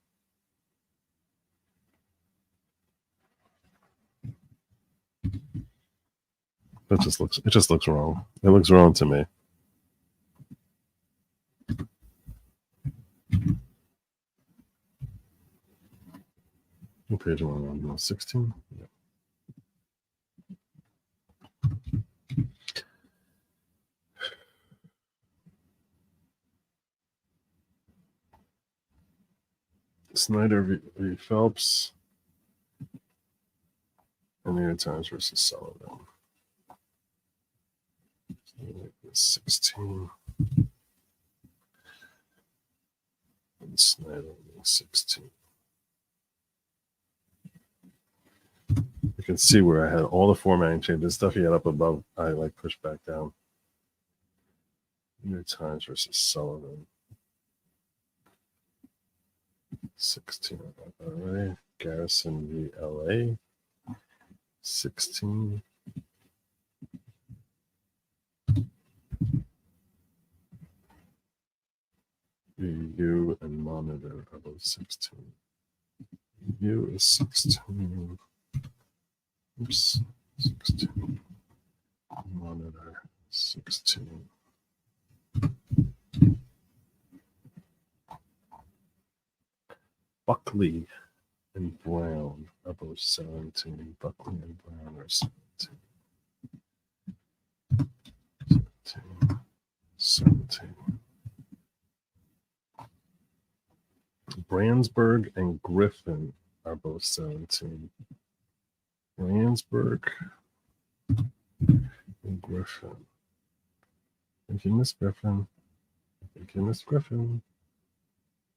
It just looks wrong. It looks wrong to me. What page am I on? 16? Yeah. Snyder v. Phelps. And New York Times versus Sullivan. 16. And Snyder 16. You can see where I had all the formatting changes. Stuff he had up above, I like pushed back down. New York Times versus Sullivan. 16. All right. Garrison v. LA. 16. U and Monitor are both 16. U is 16. Oops. 16. Monitor 16. Buckley and Brown are both 17. Buckley and Brown are 17. 17. 17. Brandsburg and Griffin are both 17. Brandsburg and Griffin. Thank you, Miss Griffin. Thank you, Miss Griffin.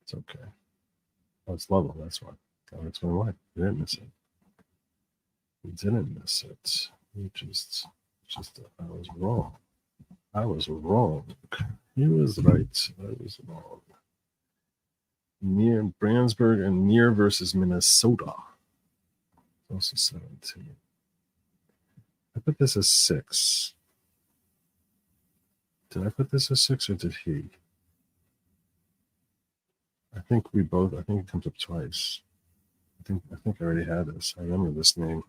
It's okay. Oh, it's Lovell, that's why. I'll explain why. You didn't miss it. You didn't miss it. You just I was wrong. I was wrong. He was right. I was wrong. Near Brandsburg and Near versus Minnesota. Also 17. I put this as 6. Did I put this as 6 or did he? I think it comes up twice. I think I already had this. I remember this name.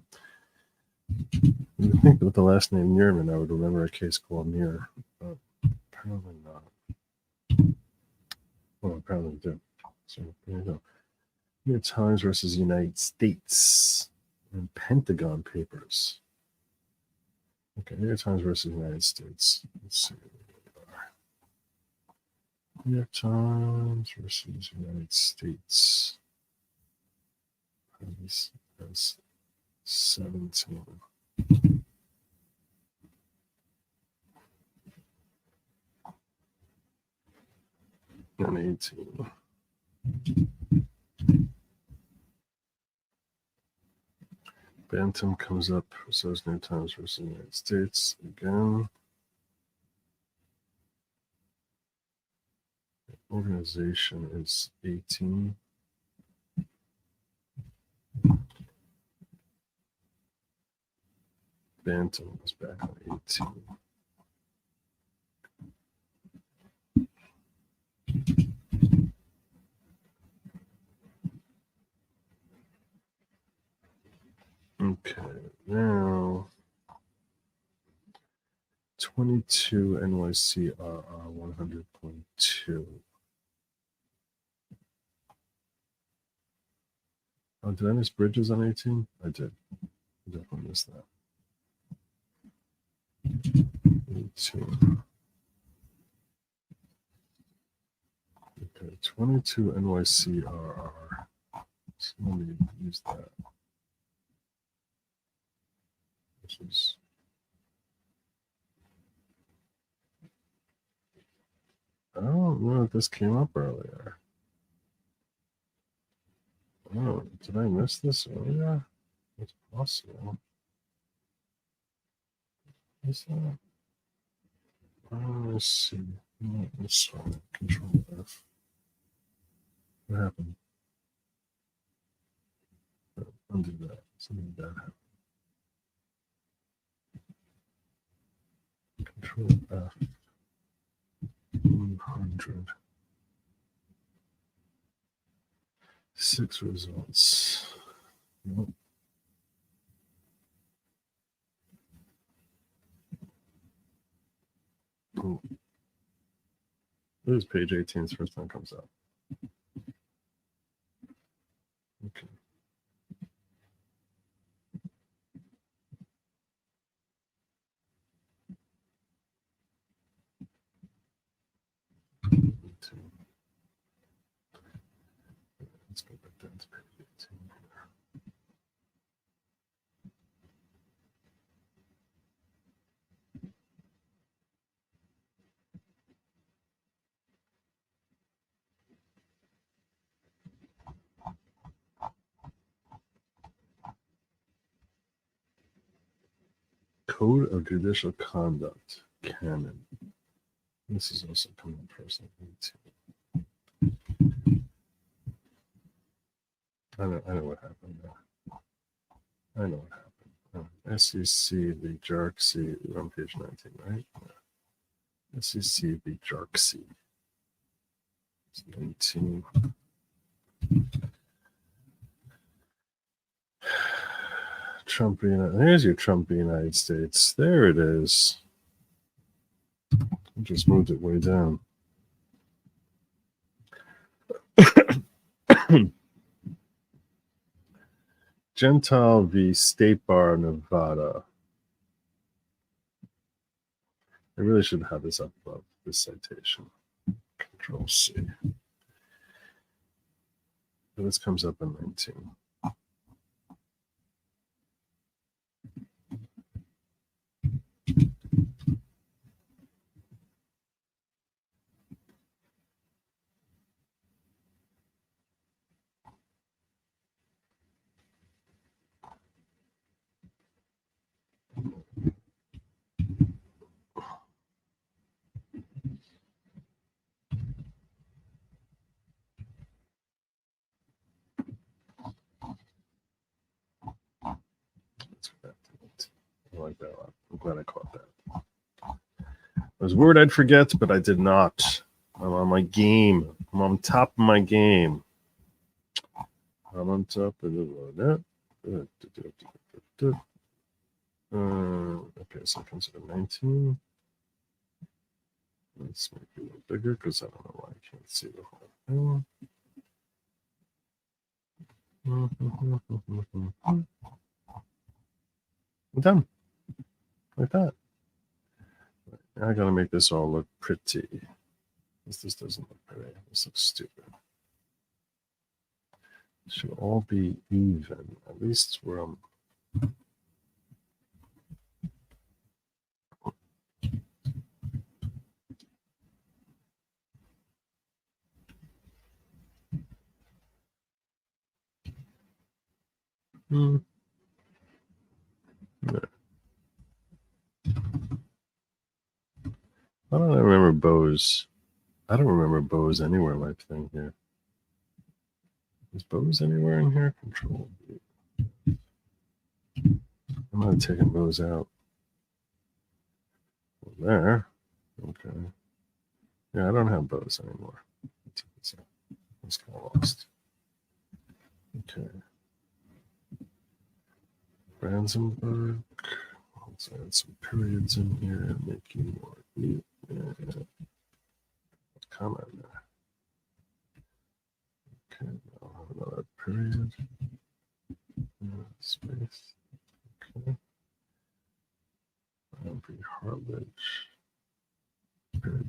You would think with the last name Nearman, I would remember a case called Near, but apparently not. Well, apparently I do. So there you go. New York Times versus United States and Pentagon Papers. Okay, New York Times versus United States. Let's see where we are. New York Times versus United States. That's 17. And 18. Bantam comes up, says New Times versus United States again. Organization is 18. Bantam is back on 18. Okay, now 22 NYCRR 100.2. Oh, did I miss Bridges on 18? I did. I definitely missed that. 18. Okay, 22 NYCRR. So let me use that. This is I don't know if this came up earlier. Oh, did I miss this earlier? It's possible. Is that? Let's see. Let's try Control F. What happened? Undo that. Something bad happened. Control F. 100. 6 results. Nope. Oh. This is page 18's first time comes up. Okay. Let's go back down to page 18. Code of Judicial Conduct, Canon. This is also coming from 18. I know what happened there. I know what happened. SEC v. Jarksy, we're on page 19, right? Yeah. SEC v. Jarksy. It's 19. Trump, there's your Trump v. United States. There it is. I just moved it way down. Gentile v. State Bar, Nevada. I really should have this up above this citation. Control C. This comes up in 19. I like that one. I'm glad I caught that. I was worried I'd forget, but I did not. I'm on my game. I'm on top of my game. I'm on top of that. Okay, so consider 19. Let's make it a little bigger because I don't know why I can't see the whole thing. I'm done. Like that. Now I gotta make this all look pretty. This doesn't look pretty. This looks stupid. It should all be even. At least where I'm. No. I don't remember bows. I don't remember bows anywhere in my thing here. Is bows anywhere in here? Control. I'm not taking bows out. There. Okay. Yeah, I don't have bows anymore. It's kind of lost. Okay. Brandenburg. Let's add some periods in here and make you more neat. Yeah. Comment there. Okay, I'll have another period. Space. Okay. Every Harlage. Period.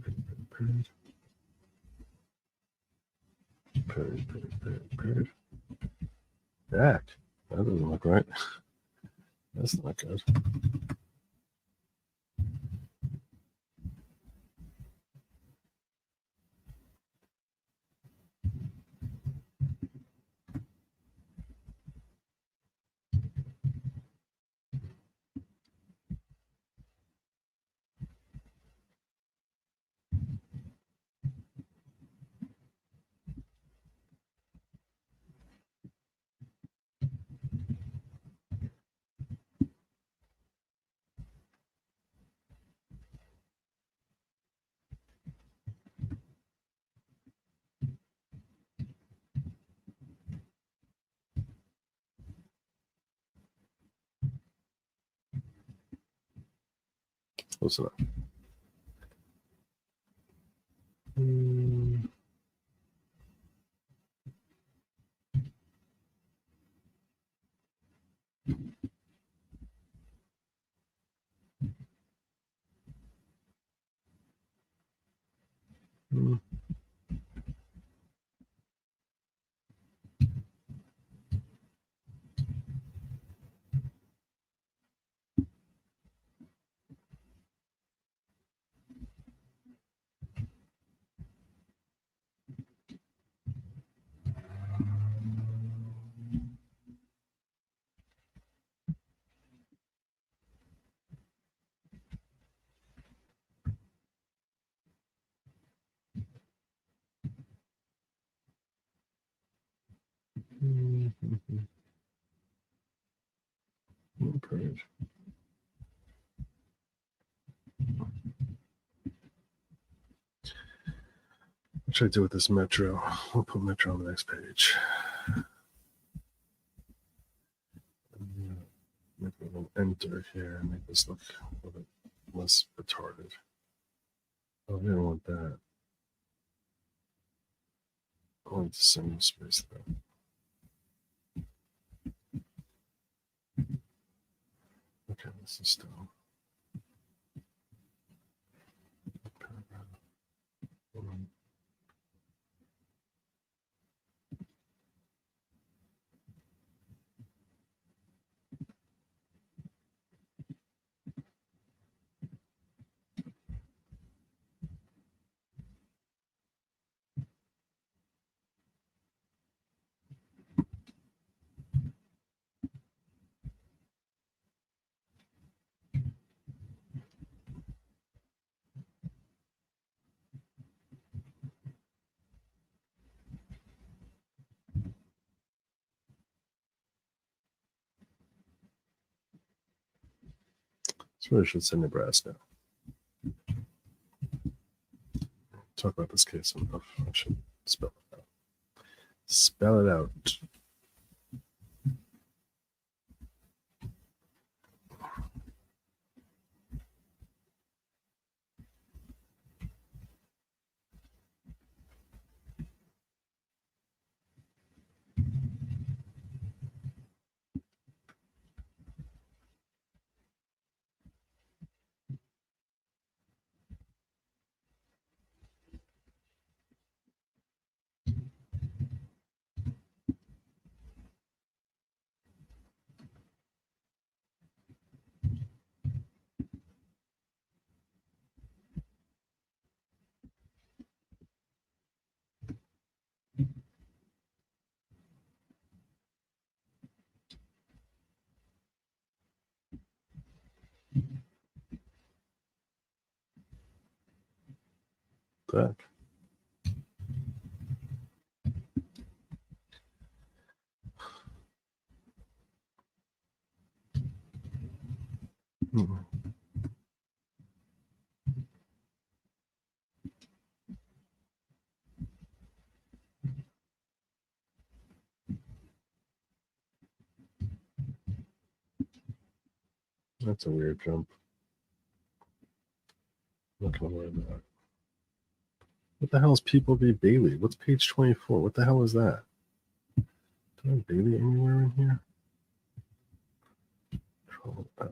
Period. Back. That doesn't look right. That's not good. Close enough. Period. What should I do with this metro? We'll put metro on the next page. Make a little enter here and make this look a little bit less retarded. Oh, we don't want that. I want the same space though. Okay, this is still. That's what I should say Nebraska. Talk about this case enough. I should spell it out. Spell it out. That. That's a weird jump. I'm not gonna worry about it. What the hell is People v. Bailey? What's page 24? What the hell is that? Do I have Bailey anywhere in here? Control F.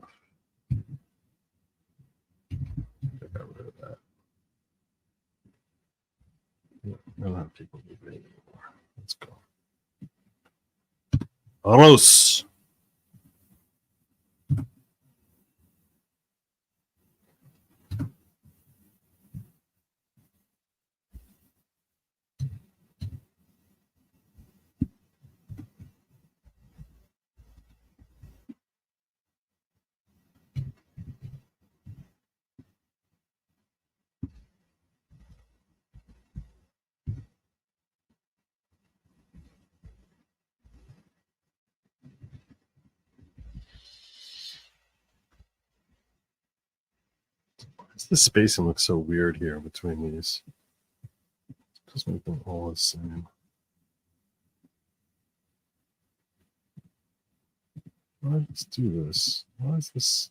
I got rid of that. Yeah, I don't have People v. Bailey anymore. Let's go. Vamos! The spacing looks so weird here between these. Just make them all the same. Let's do this. Why is this?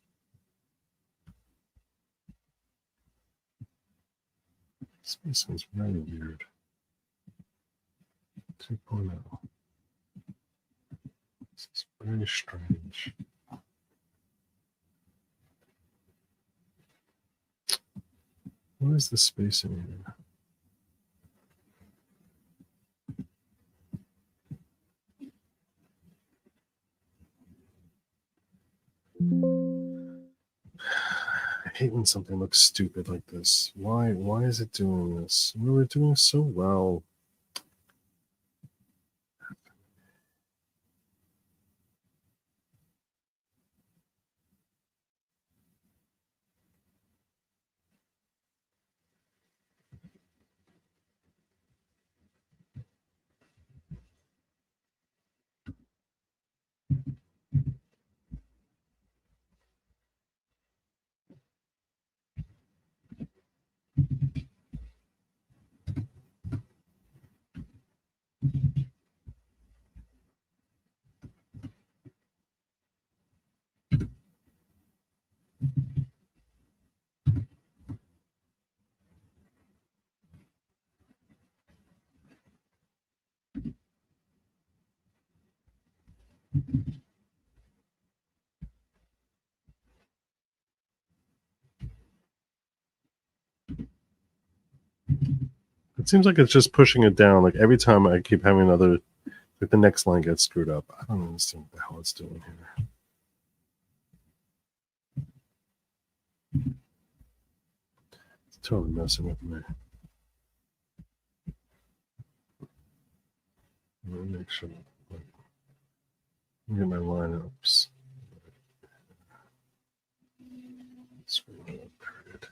Spacing is very weird. 2.0. This is very strange. What is the spacing here? I hate when something looks stupid like this. Why is it doing this? We were doing so well. It seems like it's just pushing it down. Like every time I keep having another, like the next line gets screwed up. I don't understand what the hell it's doing here. It's totally messing with me. Let me make sure. Let me get my lineups. Screw it up. Period.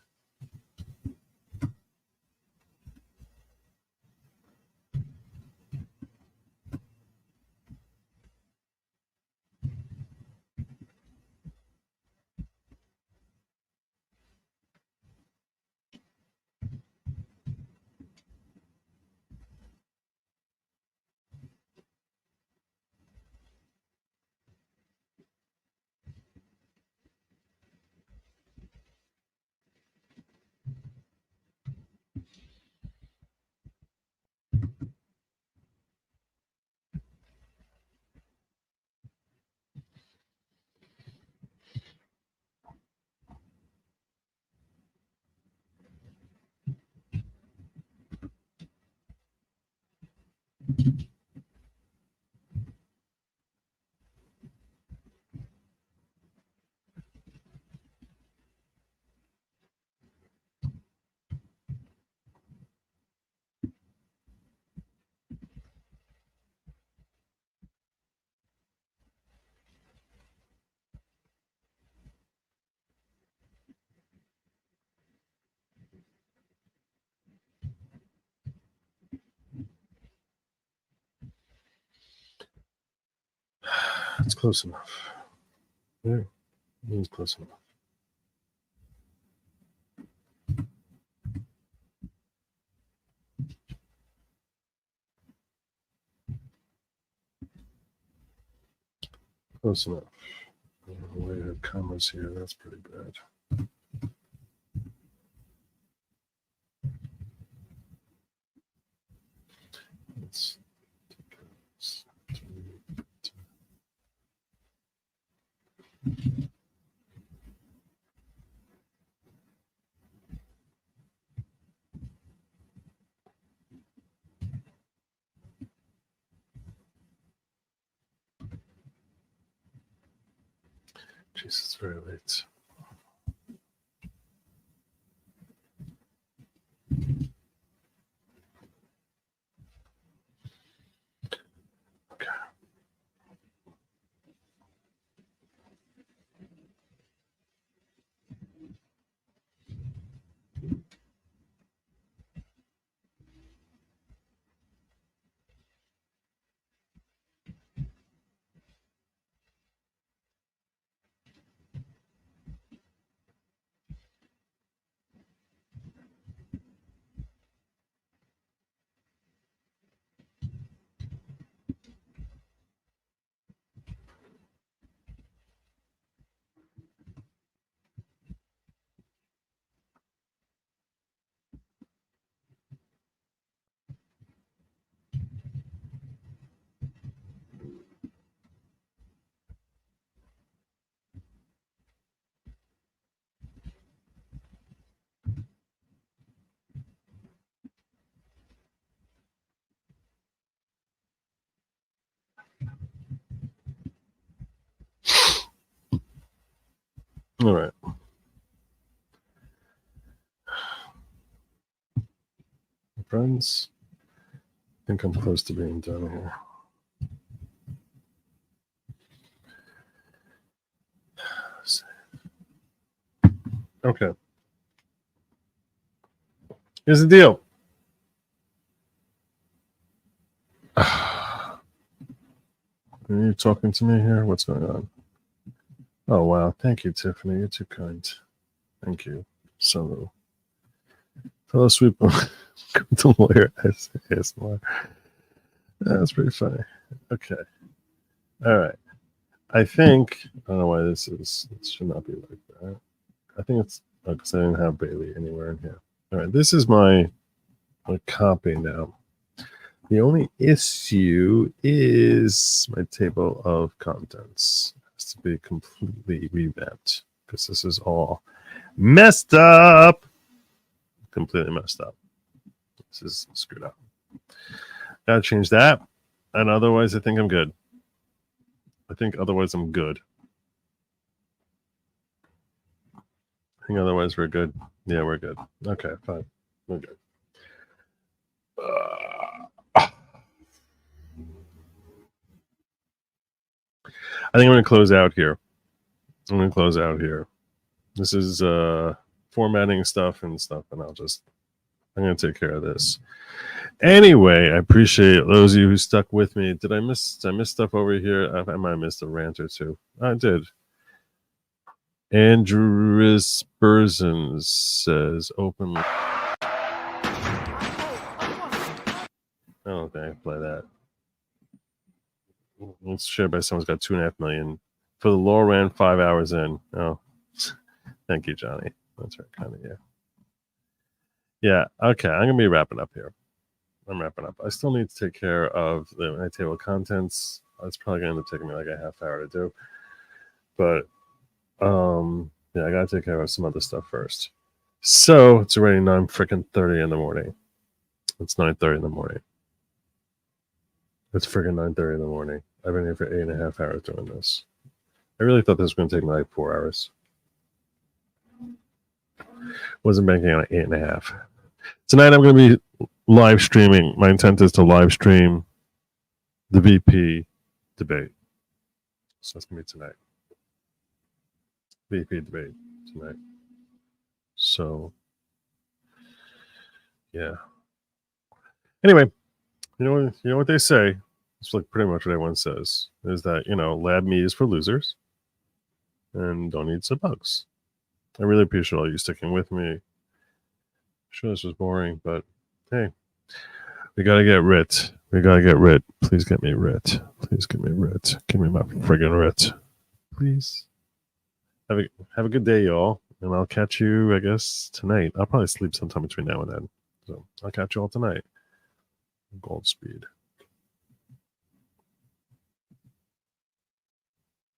It's close enough. Yeah, it's close enough. Close enough. We have commas here. That's pretty bad. Let's take this. Jeez, it's very late. Okay. All right. Friends, I think I'm close to being done here. Okay. Here's the deal. Are you talking to me here? What's going on? Oh, wow. Thank you, Tiffany. You're too kind. Thank you. So, fellow sweep the lawyer ASMR. That's pretty funny. Okay. All right. I think, I don't know why this should not be like that. I think it's because I didn't have Bailey anywhere in here. All right. This is my copy now. The only issue is my table of contents. It has to be completely revamped because this is all messed up. Completely messed up. This is screwed up. Gotta change that. And otherwise, I think I'm good. I think otherwise I'm good. I think otherwise we're good. Yeah, we're good. Okay, fine. We're good. I think I'm going to close out here. This is formatting stuff, and I'm going to take care of this. Anyway, I appreciate those of you who stuck with me. Did I miss stuff over here? I might have missed a rant or two. I did. Andrews Burzens says openly. I don't think I can play that. It's shared by someone's got 2.5 million. For the law ran 5 hours in. Oh, thank you, Johnny. That's very kind of you. Yeah, okay. I'm going to be wrapping up here. I'm wrapping up. I still need to take care of my table of contents. It's probably going to end up taking me like a half hour to do. But, yeah, I got to take care of some other stuff first. So it's already 9:30 in the morning. It's 9:30 in the morning. It's freaking 9:30 in the morning. I've been here for 8.5 hours doing this. I really thought this was going to take me like 4 hours. Wasn't banking on 8.5. Tonight I'm going to be live streaming. My intent is to live stream the VP debate. So that's going to be tonight. VP debate tonight. So, yeah. Anyway, you know what they say. It's like pretty much what everyone says is that, lab meat is for losers and don't eat some bugs. I really appreciate all you sticking with me. Sure, this was boring, but hey, we got to get Writ. We got to get Writ. Please get me Writ. Please get me Writ. Give me my friggin' Writ. Please. Have a good day, y'all. And I'll catch you, I guess, tonight. I'll probably sleep sometime between now and then. So I'll catch you all tonight. Goldspeed.